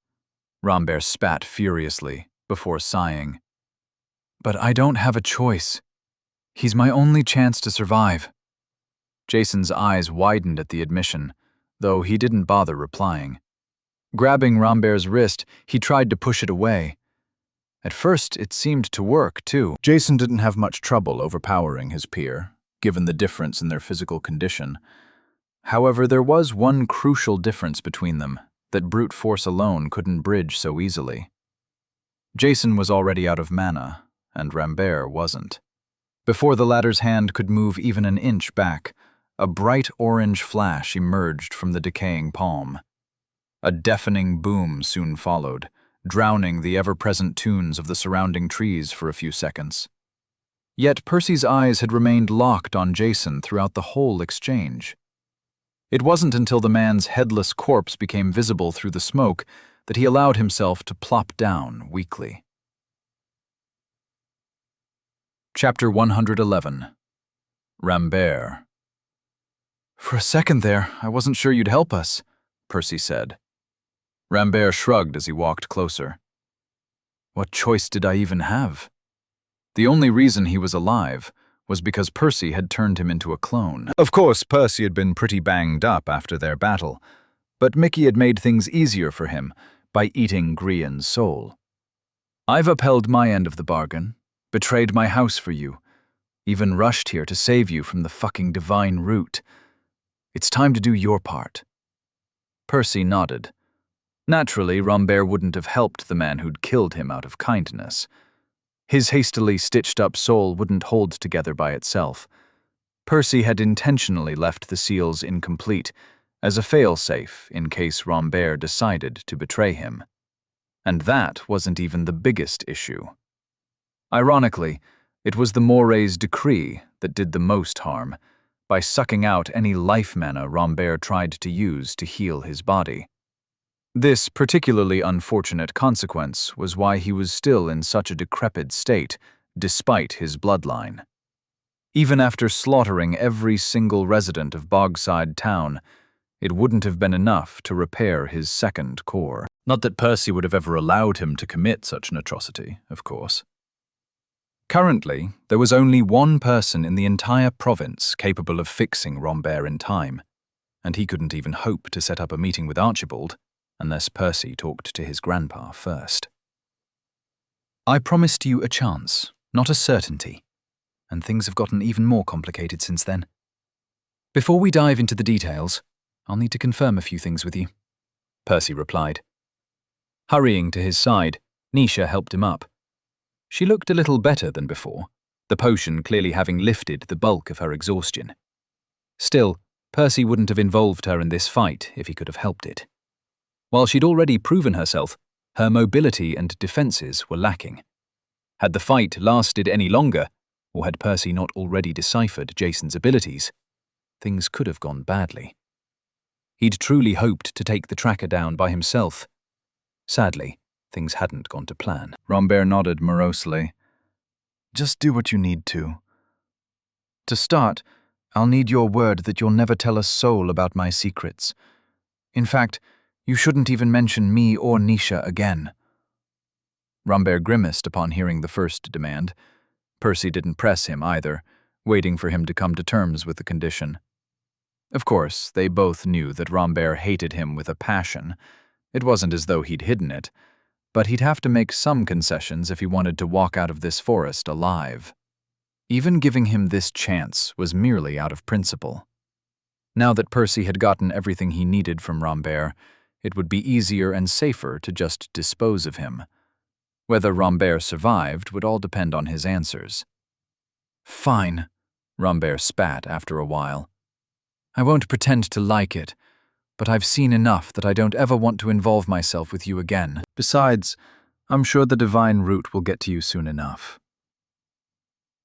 Rambert spat furiously before sighing. "But I don't have a choice. He's my only chance to survive." Jason's eyes widened at the admission, though he didn't bother replying. Grabbing Rambert's wrist, he tried to push it away. At first, it seemed to work, too. Jason didn't have much trouble overpowering his peer, given the difference in their physical condition. However, there was one crucial difference between them that brute force alone couldn't bridge so easily. Jason was already out of mana, and Rambert wasn't. Before the latter's hand could move even an inch back, a bright orange flash emerged from the decaying palm. A deafening boom soon followed, drowning the ever-present tunes of the surrounding trees for a few seconds. Yet Percy's eyes had remained locked on Jason throughout the whole exchange. It wasn't until the man's headless corpse became visible through the smoke that he allowed himself to plop down weakly. Chapter 111. Rambert. "For a second there, I wasn't sure you'd help us," Percy said. Rambert shrugged as he walked closer. What choice did I even have? The only reason he was alive was because Percy had turned him into a clone. Of course, Percy had been pretty banged up after their battle, but Mickey had made things easier for him by eating Grian's soul. "I've upheld my end of the bargain, betrayed my house for you, even rushed here to save you from the fucking divine root. It's time to do your part." Percy nodded. Naturally, Rambert wouldn't have helped the man who'd killed him out of kindness. His hastily stitched-up soul wouldn't hold together by itself. Percy had intentionally left the seals incomplete, as a fail-safe in case Rambert decided to betray him. And that wasn't even the biggest issue. Ironically, it was the More's decree that did the most harm, by sucking out any life mana Rambert tried to use to heal his body. This particularly unfortunate consequence was why he was still in such a decrepit state, despite his bloodline. Even after slaughtering every single resident of Bogside Town, it wouldn't have been enough to repair his second core. Not that Percy would have ever allowed him to commit such an atrocity, of course. Currently, there was only one person in the entire province capable of fixing Rambert in time, and he couldn't even hope to set up a meeting with Archibald unless Percy talked to his grandpa first. "I promised you a chance, not a certainty, and things have gotten even more complicated since then. Before we dive into the details, I'll need to confirm a few things with you," Percy replied. Hurrying to his side, Nisha helped him up. She looked a little better than before, the potion clearly having lifted the bulk of her exhaustion. Still, Percy wouldn't have involved her in this fight if he could have helped it. While she'd already proven herself, her mobility and defenses were lacking. Had the fight lasted any longer, or had Percy not already deciphered Jason's abilities, things could have gone badly. He'd truly hoped to take the tracker down by himself. Sadly, things hadn't gone to plan. Rambert nodded morosely. "Just do what you need to. To start, I'll need your word that you'll never tell a soul about my secrets. In fact, you shouldn't even mention me or Nisha again." Rambert grimaced upon hearing the first demand. Percy didn't press him either, waiting for him to come to terms with the condition. Of course, they both knew that Rambert hated him with a passion. It wasn't as though he'd hidden it, but he'd have to make some concessions if he wanted to walk out of this forest alive. Even giving him this chance was merely out of principle. Now that Percy had gotten everything he needed from Rambert, it would be easier and safer to just dispose of him. Whether Rambert survived would all depend on his answers. "Fine," Rambert spat after a while. "I won't pretend to like it, but I've seen enough that I don't ever want to involve myself with you again. Besides, I'm sure the divine root will get to you soon enough."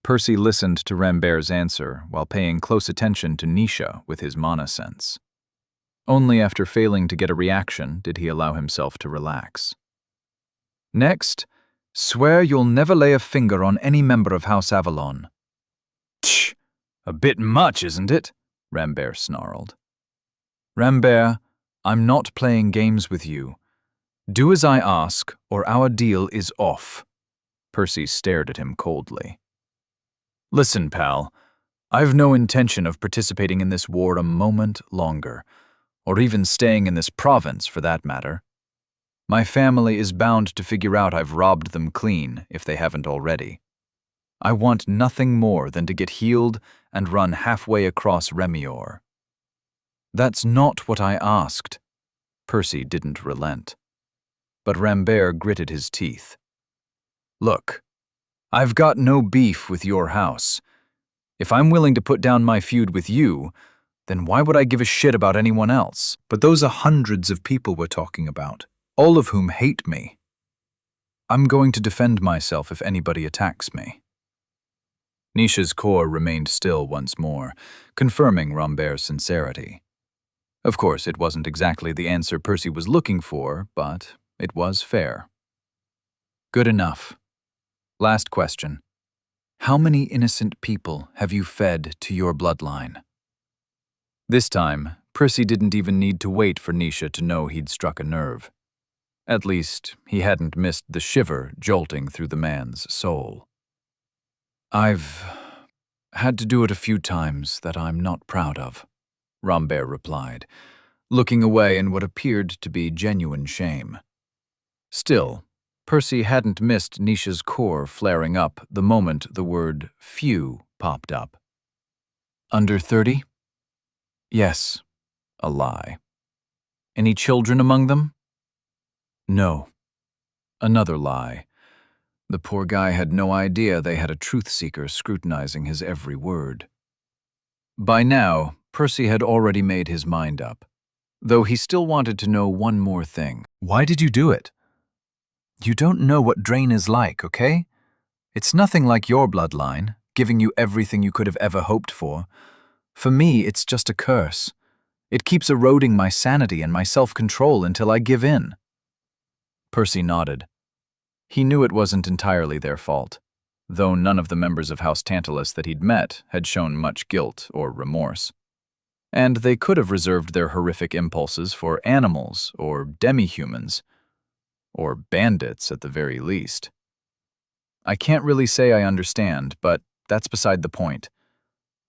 Percy listened to Rambert's answer while paying close attention to Nisha with his monosense. Only after failing to get a reaction did he allow himself to relax. "Next, swear you'll never lay a finger on any member of House Avalon." "Tch, a bit much, isn't it?" Rambert snarled. "Rambert, I'm not playing games with you. Do as I ask, or our deal is off." Percy stared at him coldly. "Listen, pal, I've no intention of participating in this war a moment longer, or even staying in this province for that matter. My family is bound to figure out I've robbed them clean if they haven't already. I want nothing more than to get healed and run halfway across Remior." "That's not what I asked." Percy didn't relent. But Rambert gritted his teeth. "Look, I've got no beef with your house. If I'm willing to put down my feud with you, then why would I give a shit about anyone else?" But those are hundreds of people we're talking about, all of whom hate me. I'm going to defend myself if anybody attacks me." Nisha's core remained still once more, confirming Rambert's sincerity. Of course, it wasn't exactly the answer Percy was looking for, but it was fair. "Good enough. Last question. How many innocent people have you fed to your bloodline?" This time, Percy didn't even need to wait for Nisha to know he'd struck a nerve. At least, he hadn't missed the shiver jolting through the man's soul. "I've had to do it a few times that I'm not proud of," Rambert replied, looking away in what appeared to be genuine shame. Still, Percy hadn't missed Nisha's core flaring up the moment the word few popped up. "Under 30? Yes, a lie. Any children among them? No. Another lie. The poor guy had no idea they had a truth-seeker scrutinizing his every word." By now, Percy had already made his mind up, though he still wanted to know one more thing. Why did you do it? You don't know what Drain is like, okay? It's nothing like your bloodline, giving you everything you could have ever hoped for. For me, it's just a curse. It keeps eroding my sanity and my self-control until I give in." Percy nodded. He knew it wasn't entirely their fault, though none of the members of House Tantalus that he'd met had shown much guilt or remorse. And they could have reserved their horrific impulses for animals or demi-humans, or bandits at the very least. "I can't really say I understand, but that's beside the point.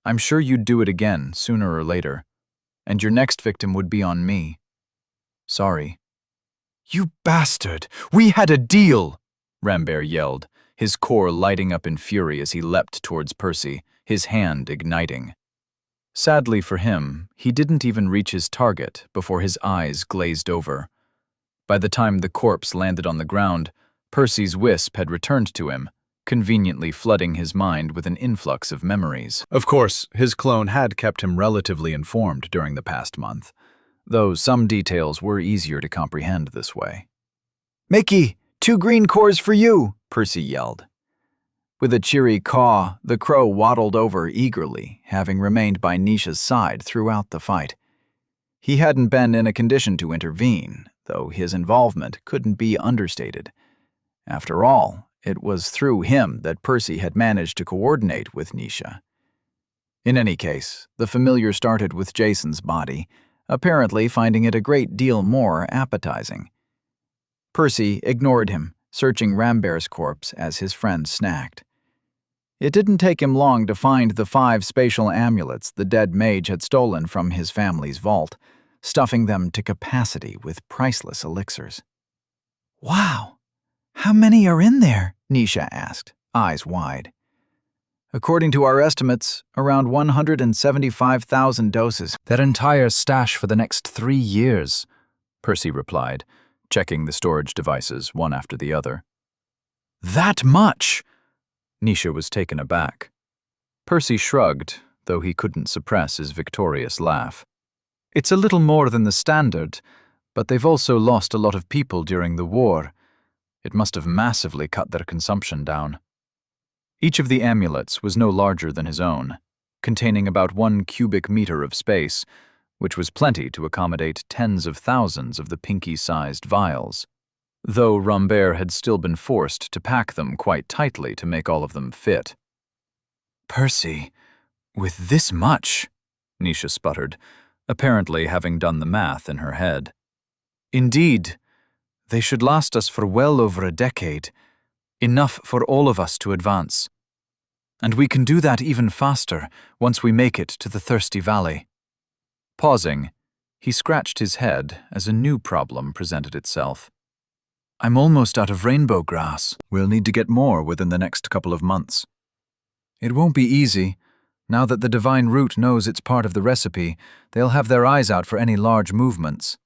I'm sure you'd do it again, sooner or later, and your next victim would be on me. Sorry." "You bastard! We had a deal!" Rambert yelled, his core lighting up in fury as he leapt towards Percy, his hand igniting. Sadly for him, he didn't even reach his target before his eyes glazed over. By the time the corpse landed on the ground, Percy's wisp had returned to him, conveniently flooding his mind with an influx of memories. Of course, his clone had kept him relatively informed during the past month, though some details were easier to comprehend this way. "Mickey, 2 green cores for you," Percy yelled. With a cheery caw, the crow waddled over eagerly, having remained by Nisha's side throughout the fight. He hadn't been in a condition to intervene, though his involvement couldn't be understated. After all, it was through him that Percy had managed to coordinate with Nisha. In any case, the familiar started with Jason's body, apparently finding it a great deal more appetizing. Percy ignored him, searching Rambert's corpse as his friend snacked. It didn't take him long to find the 5 spatial amulets the dead mage had stolen from his family's vault, stuffing them to capacity with priceless elixirs. "Wow! How many are in there?" Nisha asked, eyes wide. "According to our estimates, around 175,000 doses." "Their entire stash for the next 3 years," Percy replied, checking the storage devices one after the other. "That much?" Nisha was taken aback. Percy shrugged, though he couldn't suppress his victorious laugh. "It's a little more than the standard, but they've also lost a lot of people during the war. It must have massively cut their consumption down." Each of the amulets was no larger than his own, containing about 1 cubic meter of space, which was plenty to accommodate tens of thousands of the pinky-sized vials, though Rambert had still been forced to pack them quite tightly to make all of them fit. "Percy, with this much?" Nisha sputtered, apparently having done the math in her head. "Indeed, they should last us for well over a decade, enough for all of us to advance. And we can do that even faster once we make it to the Thirsty Valley." Pausing, he scratched his head as a new problem presented itself. "I'm almost out of rainbow grass." We'll need to get more within the next couple of months. "It won't be easy. Now that the divine root knows it's part of the recipe, they'll have their eyes out for any large movements."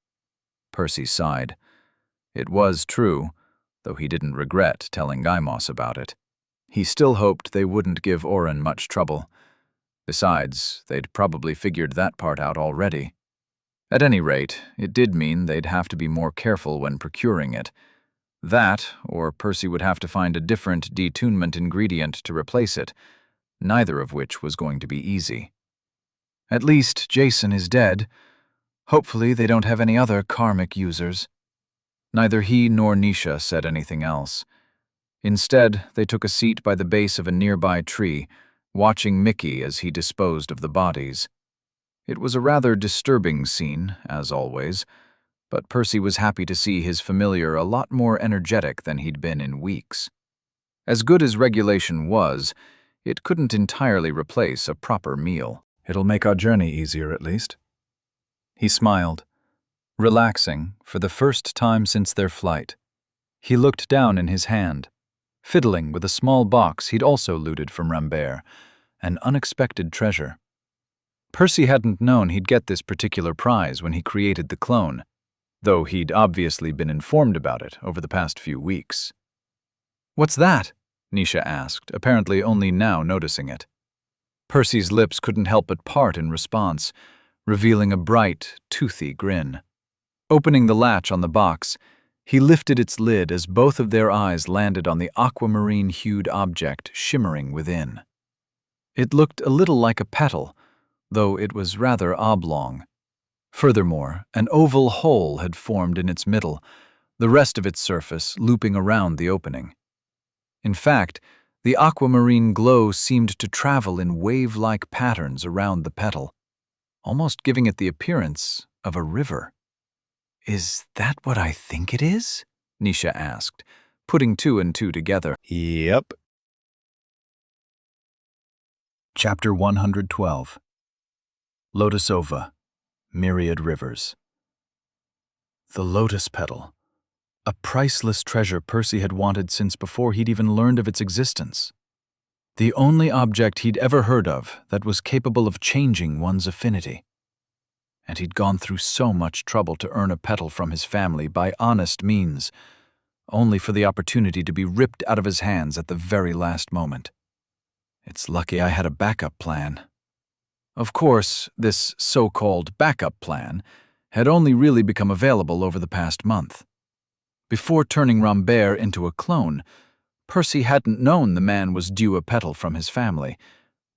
Percy sighed. It was true, though he didn't regret telling Gaimos about it. He still hoped they wouldn't give Oren much trouble. Besides, they'd probably figured that part out already. At any rate, it did mean they'd have to be more careful when procuring it. That, or Percy would have to find a different detunement ingredient to replace it, neither of which was going to be easy. "At least Jason is dead. Hopefully they don't have any other karmic users." Neither he nor Nisha said anything else. Instead, they took a seat by the base of a nearby tree, watching Mickey as he disposed of the bodies. It was a rather disturbing scene, as always, but Percy was happy to see his familiar a lot more energetic than he'd been in weeks. As good as regulation was, it couldn't entirely replace a proper meal. "It'll make our journey easier, at least." He smiled, relaxing for the first time since their flight. He looked down in his hand, fiddling with a small box he'd also looted from Rambert, an unexpected treasure. Percy hadn't known he'd get this particular prize when he created the clone, though he'd obviously been informed about it over the past few weeks. "What's that?" Nisha asked, apparently only now noticing it. Percy's lips couldn't help but part in response, revealing a bright, toothy grin. Opening the latch on the box, he lifted its lid as both of their eyes landed on the aquamarine-hued object shimmering within. It looked a little like a petal, though it was rather oblong. Furthermore, an oval hole had formed in its middle, the rest of its surface looping around the opening. In fact, the aquamarine glow seemed to travel in wave-like patterns around the petal, almost giving it the appearance of a river. "Is that what I think it is?" Nisha asked, putting 2 and 2 together. Yep. Chapter 112. Lotusova, Myriad Rivers. The lotus petal. A priceless treasure Percy had wanted since before he'd even learned of its existence. The only object he'd ever heard of that was capable of changing one's affinity. And he'd gone through so much trouble to earn a petal from his family by honest means, only for the opportunity to be ripped out of his hands at the very last moment. It's lucky I had a backup plan. Of course, this so-called backup plan had only really become available over the past month. Before turning Rambert into a clone, Percy hadn't known the man was due a petal from his family,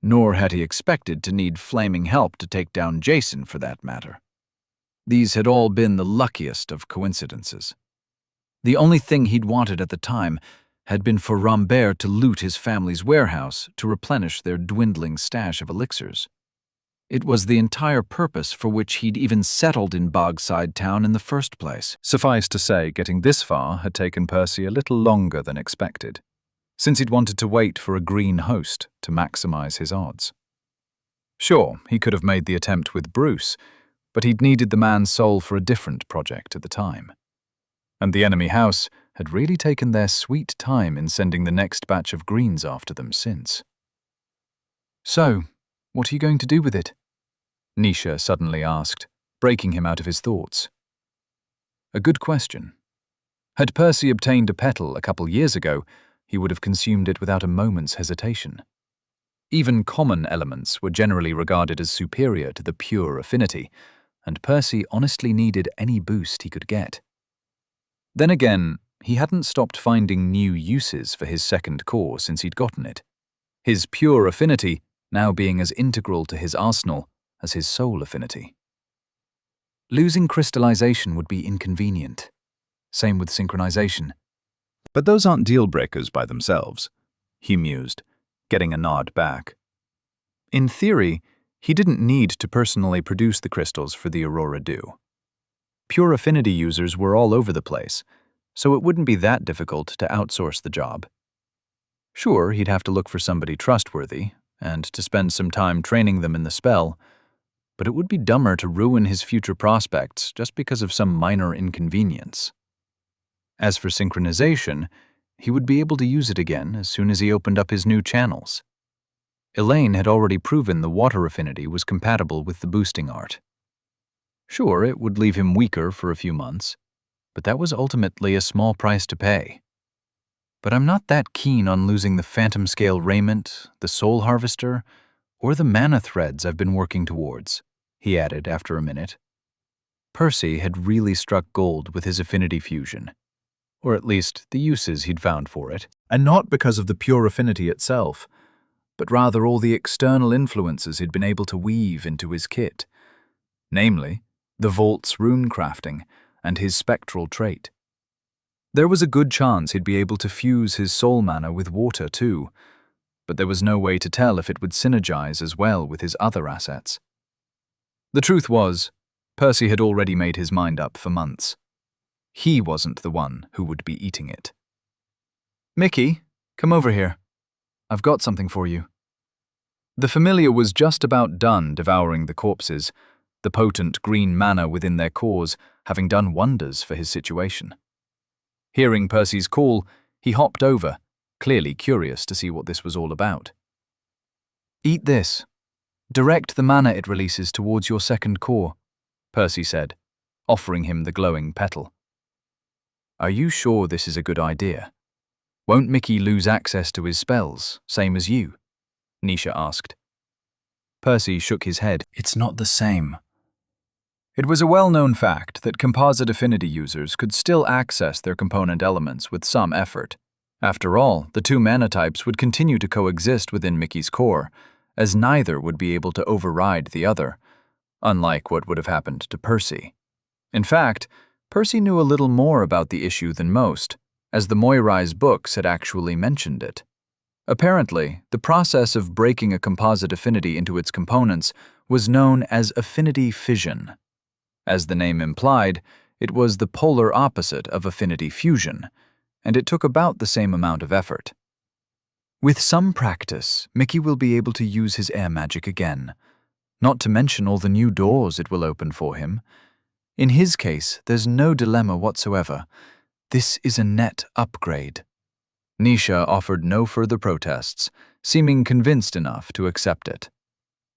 nor had he expected to need flaming help to take down Jason for that matter. These had all been the luckiest of coincidences. The only thing he'd wanted at the time had been for Rambert to loot his family's warehouse to replenish their dwindling stash of elixirs. It was the entire purpose for which he'd even settled in Bogside Town in the first place. Suffice to say, getting this far had taken Percy a little longer than expected. since he'd wanted to wait for a green host to maximize his odds. Sure, he could have made the attempt with Bruce, but he'd needed the man's soul for a different project at the time. And the enemy house had really taken their sweet time in sending the next batch of greens after them since. "So, what are you going to do with it?" Nisha suddenly asked, breaking him out of his thoughts. A good question. Had Percy obtained a petal a couple years ago, he would have consumed it without a moment's hesitation. Even common elements were generally regarded as superior to the pure affinity, and Percy honestly needed any boost he could get. Then again, he hadn't stopped finding new uses for his second core since he'd gotten it, his pure affinity now being as integral to his arsenal as his soul affinity. Losing crystallization would be inconvenient. Same with synchronization. But those aren't deal-breakers by themselves, he mused, getting a nod back. In theory, he didn't need to personally produce the crystals for the Aurora Dew. Pure affinity users were all over the place, so it wouldn't be that difficult to outsource the job. Sure, he'd have to look for somebody trustworthy, and to spend some time training them in the spell, but it would be dumber to ruin his future prospects just because of some minor inconvenience. As for synchronization, he would be able to use it again as soon as he opened up his new channels. Elaine had already proven the water affinity was compatible with the boosting art. Sure, it would leave him weaker for a few months, but that was ultimately a small price to pay. But I'm not that keen on losing the phantom scale raiment, the soul harvester, or the mana threads I've been working towards, he added after a minute. Percy had really struck gold with his affinity fusion, or at least the uses he'd found for it. And not because of the pure affinity itself, but rather all the external influences he'd been able to weave into his kit, namely, the Vault's rune crafting and his spectral trait. There was a good chance he'd be able to fuse his soul mana with water too, but there was no way to tell if it would synergize as well with his other assets. The truth was, Percy had already made his mind up for months. He wasn't the one who would be eating it. "Mickey, come over here. I've got something for you." The familiar was just about done devouring the corpses, the potent green mana within their cores having done wonders for his situation. Hearing Percy's call, he hopped over, clearly curious to see what this was all about. "Eat this. Direct the mana it releases towards your second core," Percy said, offering him the glowing petal. "Are you sure this is a good idea? Won't Mickey lose access to his spells, same as you?" Nisha asked. Percy shook his head. "It's not the same." It was a well-known fact that composite affinity users could still access their component elements with some effort. After all, the two mana types would continue to coexist within Mickey's core, as neither would be able to override the other, unlike what would have happened to Percy. In fact, Percy knew a little more about the issue than most, as the Moirai's books had actually mentioned it. Apparently, the process of breaking a composite affinity into its components was known as affinity fission. As the name implied, it was the polar opposite of affinity fusion, and it took about the same amount of effort. With some practice, Mickey will be able to use his air magic again, not to mention all the new doors it will open for him. In his case, there's no dilemma whatsoever. This is a net upgrade. Nisha offered no further protests, seeming convinced enough to accept it.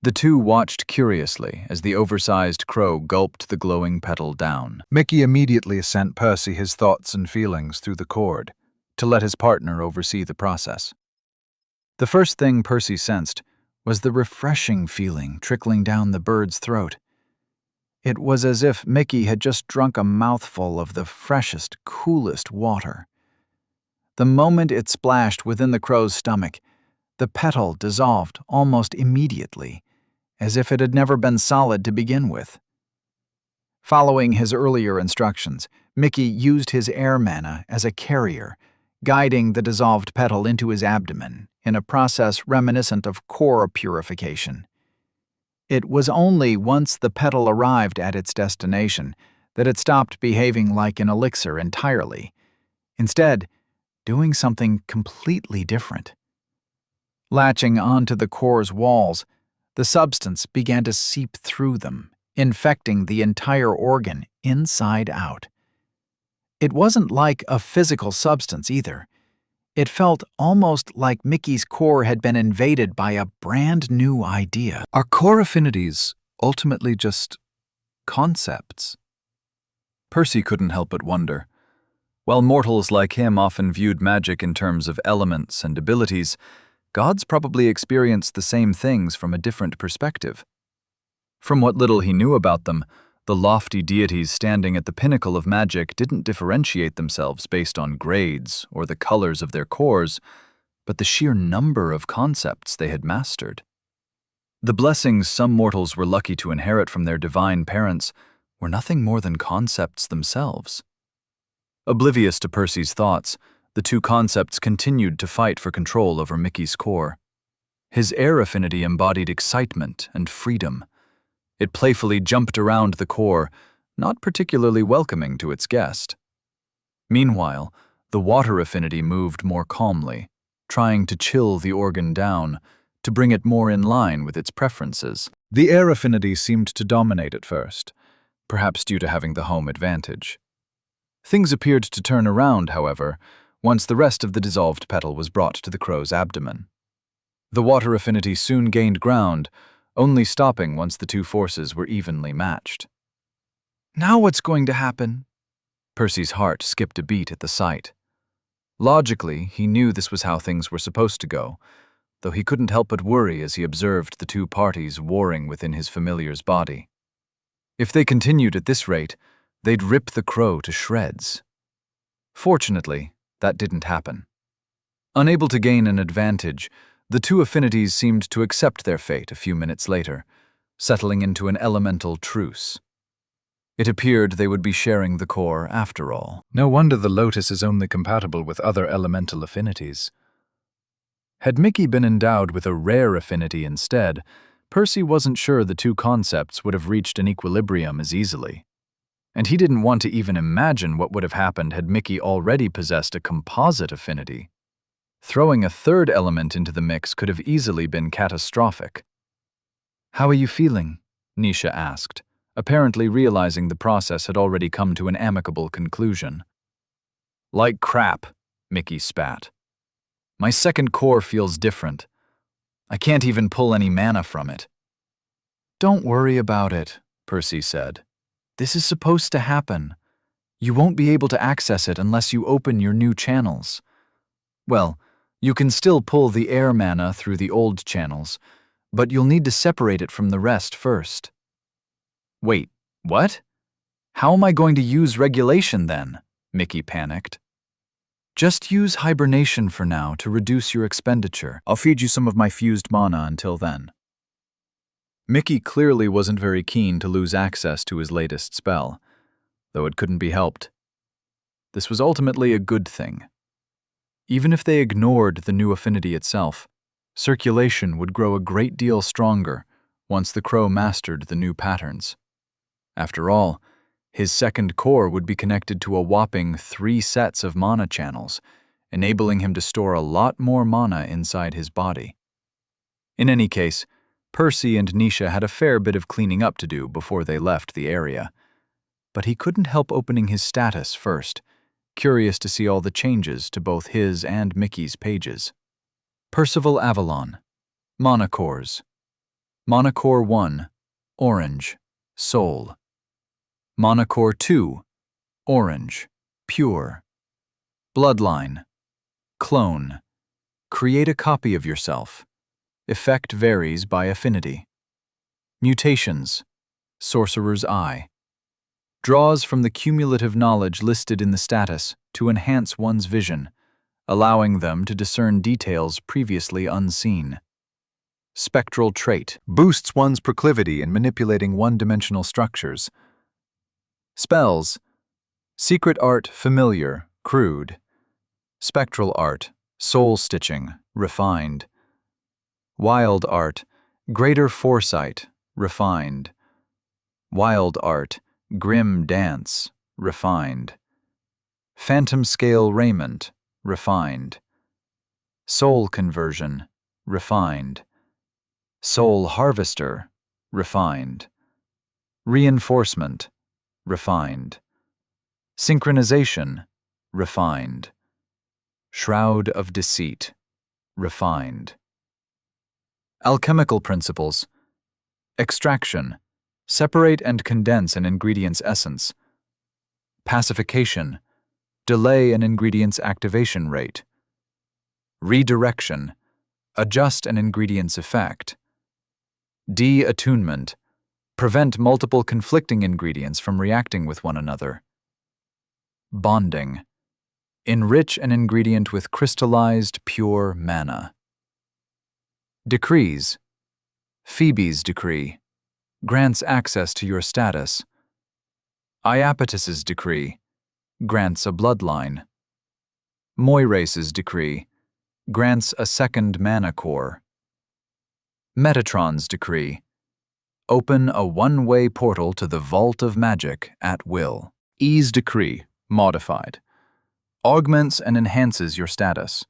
The two watched curiously as the oversized crow gulped the glowing petal down. Mickey immediately sent Percy his thoughts and feelings through the cord, to let his partner oversee the process. The first thing Percy sensed was the refreshing feeling trickling down the bird's throat. It was as if Mickey had just drunk a mouthful of the freshest, coolest water. The moment it splashed within the crow's stomach, the petal dissolved almost immediately, as if it had never been solid to begin with. Following his earlier instructions, Mickey used his air mana as a carrier, guiding the dissolved petal into his abdomen in a process reminiscent of core purification. It was only once the petal arrived at its destination that it stopped behaving like an elixir entirely. Instead, doing something completely different. Latching onto the core's walls, the substance began to seep through them, infecting the entire organ inside out. It wasn't like a physical substance either. It felt almost like Mickey's core had been invaded by a brand new idea. Are core affinities ultimately just concepts? Percy couldn't help but wonder. While mortals like him often viewed magic in terms of elements and abilities, gods probably experienced the same things from a different perspective. From what little he knew about them, the lofty deities standing at the pinnacle of magic didn't differentiate themselves based on grades or the colors of their cores, but the sheer number of concepts they had mastered. The blessings some mortals were lucky to inherit from their divine parents were nothing more than concepts themselves. Oblivious to Percy's thoughts, the two concepts continued to fight for control over Mickey's core. His air affinity embodied excitement and freedom. It playfully jumped around the core, not particularly welcoming to its guest. Meanwhile, the water affinity moved more calmly, trying to chill the organ down, to bring it more in line with its preferences. The air affinity seemed to dominate at first, perhaps due to having the home advantage. Things appeared to turn around, however, once the rest of the dissolved petal was brought to the crow's abdomen. The water affinity soon gained ground, only stopping once the two forces were evenly matched. Now what's going to happen? Percy's heart skipped a beat at the sight. Logically, he knew this was how things were supposed to go, though he couldn't help but worry as he observed the two parties warring within his familiar's body. If they continued at this rate, they'd rip the crow to shreds. Fortunately, that didn't happen. Unable to gain an advantage, the two affinities seemed to accept their fate a few minutes later, settling into an elemental truce. It appeared they would be sharing the core after all. No wonder the lotus is only compatible with other elemental affinities. Had Mickey been endowed with a rare affinity instead, Percy wasn't sure the two concepts would have reached an equilibrium as easily. And he didn't want to even imagine what would have happened had Mickey already possessed a composite affinity. Throwing a third element into the mix could have easily been catastrophic. "How are you feeling?" Nisha asked, apparently realizing the process had already come to an amicable conclusion. "Like crap," Mickey spat. "My second core feels different. I can't even pull any mana from it." "Don't worry about it," Percy said. "This is supposed to happen. You won't be able to access it unless you open your new channels. Well, you can still pull the air mana through the old channels, but you'll need to separate it from the rest first." "Wait, what? How am I going to use regulation then?" Mickey panicked. "Just use hibernation for now to reduce your expenditure. I'll feed you some of my fused mana until then." Mickey clearly wasn't very keen to lose access to his latest spell, though it couldn't be helped. This was ultimately a good thing. Even if they ignored the new affinity itself, circulation would grow a great deal stronger once the crow mastered the new patterns. After all, his second core would be connected to a whopping 3 sets of mana channels, enabling him to store a lot more mana inside his body. In any case, Percy and Nisha had a fair bit of cleaning up to do before they left the area. But he couldn't help opening his status first, curious to see all the changes to both his and Mickey's pages. Percival Avalon. Monocores. Monocore 1. Orange. Soul. Monocore 2. Orange. Pure. Bloodline. Clone. Create a copy of yourself. Effect varies by affinity. Mutations. Sorcerer's Eye. Draws from the cumulative knowledge listed in the status to enhance one's vision, allowing them to discern details previously unseen. Spectral trait. Boosts one's proclivity in manipulating one-dimensional structures. Spells. Secret art, familiar, crude. Spectral art, soul-stitching, refined. Wild art, greater foresight, refined. Wild art, grim dance, refined. Phantom scale raiment, refined. Soul conversion, refined. Soul harvester, refined. Reinforcement, refined. Synchronization, refined. Shroud of deceit, refined. Alchemical principles. Extraction, separate and condense an ingredient's essence. Pacification, delay an ingredient's activation rate. Redirection, adjust an ingredient's effect. De-attunement, prevent multiple conflicting ingredients from reacting with one another. Bonding, enrich an ingredient with crystallized pure mana. Decrees, Phoebe's decree, grants access to your status. Iapetus's decree, grants a bloodline. Moirace's decree, grants a second mana core. Metatron's decree, open a one-way portal to the vault of magic at will. E's decree, modified, augments and enhances your status,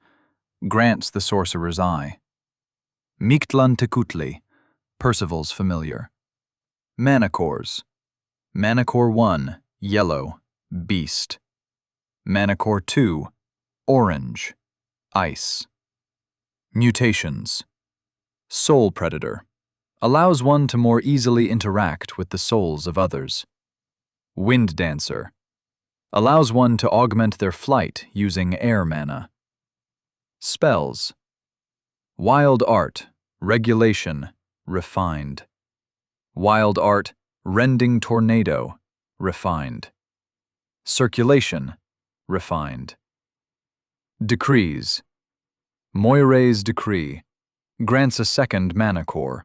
grants the sorcerer's eye. Mictlan Tekutli, Percival's familiar. Mana cores. Mana core 1, yellow, beast. Mana core 2, orange, ice. Mutations. Soul predator, allows one to more easily interact with the souls of others. Wind dancer, allows one to augment their flight using air mana. Spells. Wild art, regulation, refined. Wild art, rending tornado, refined. Circulation, refined. Decrees. Moirace's decree, grants a second mana core.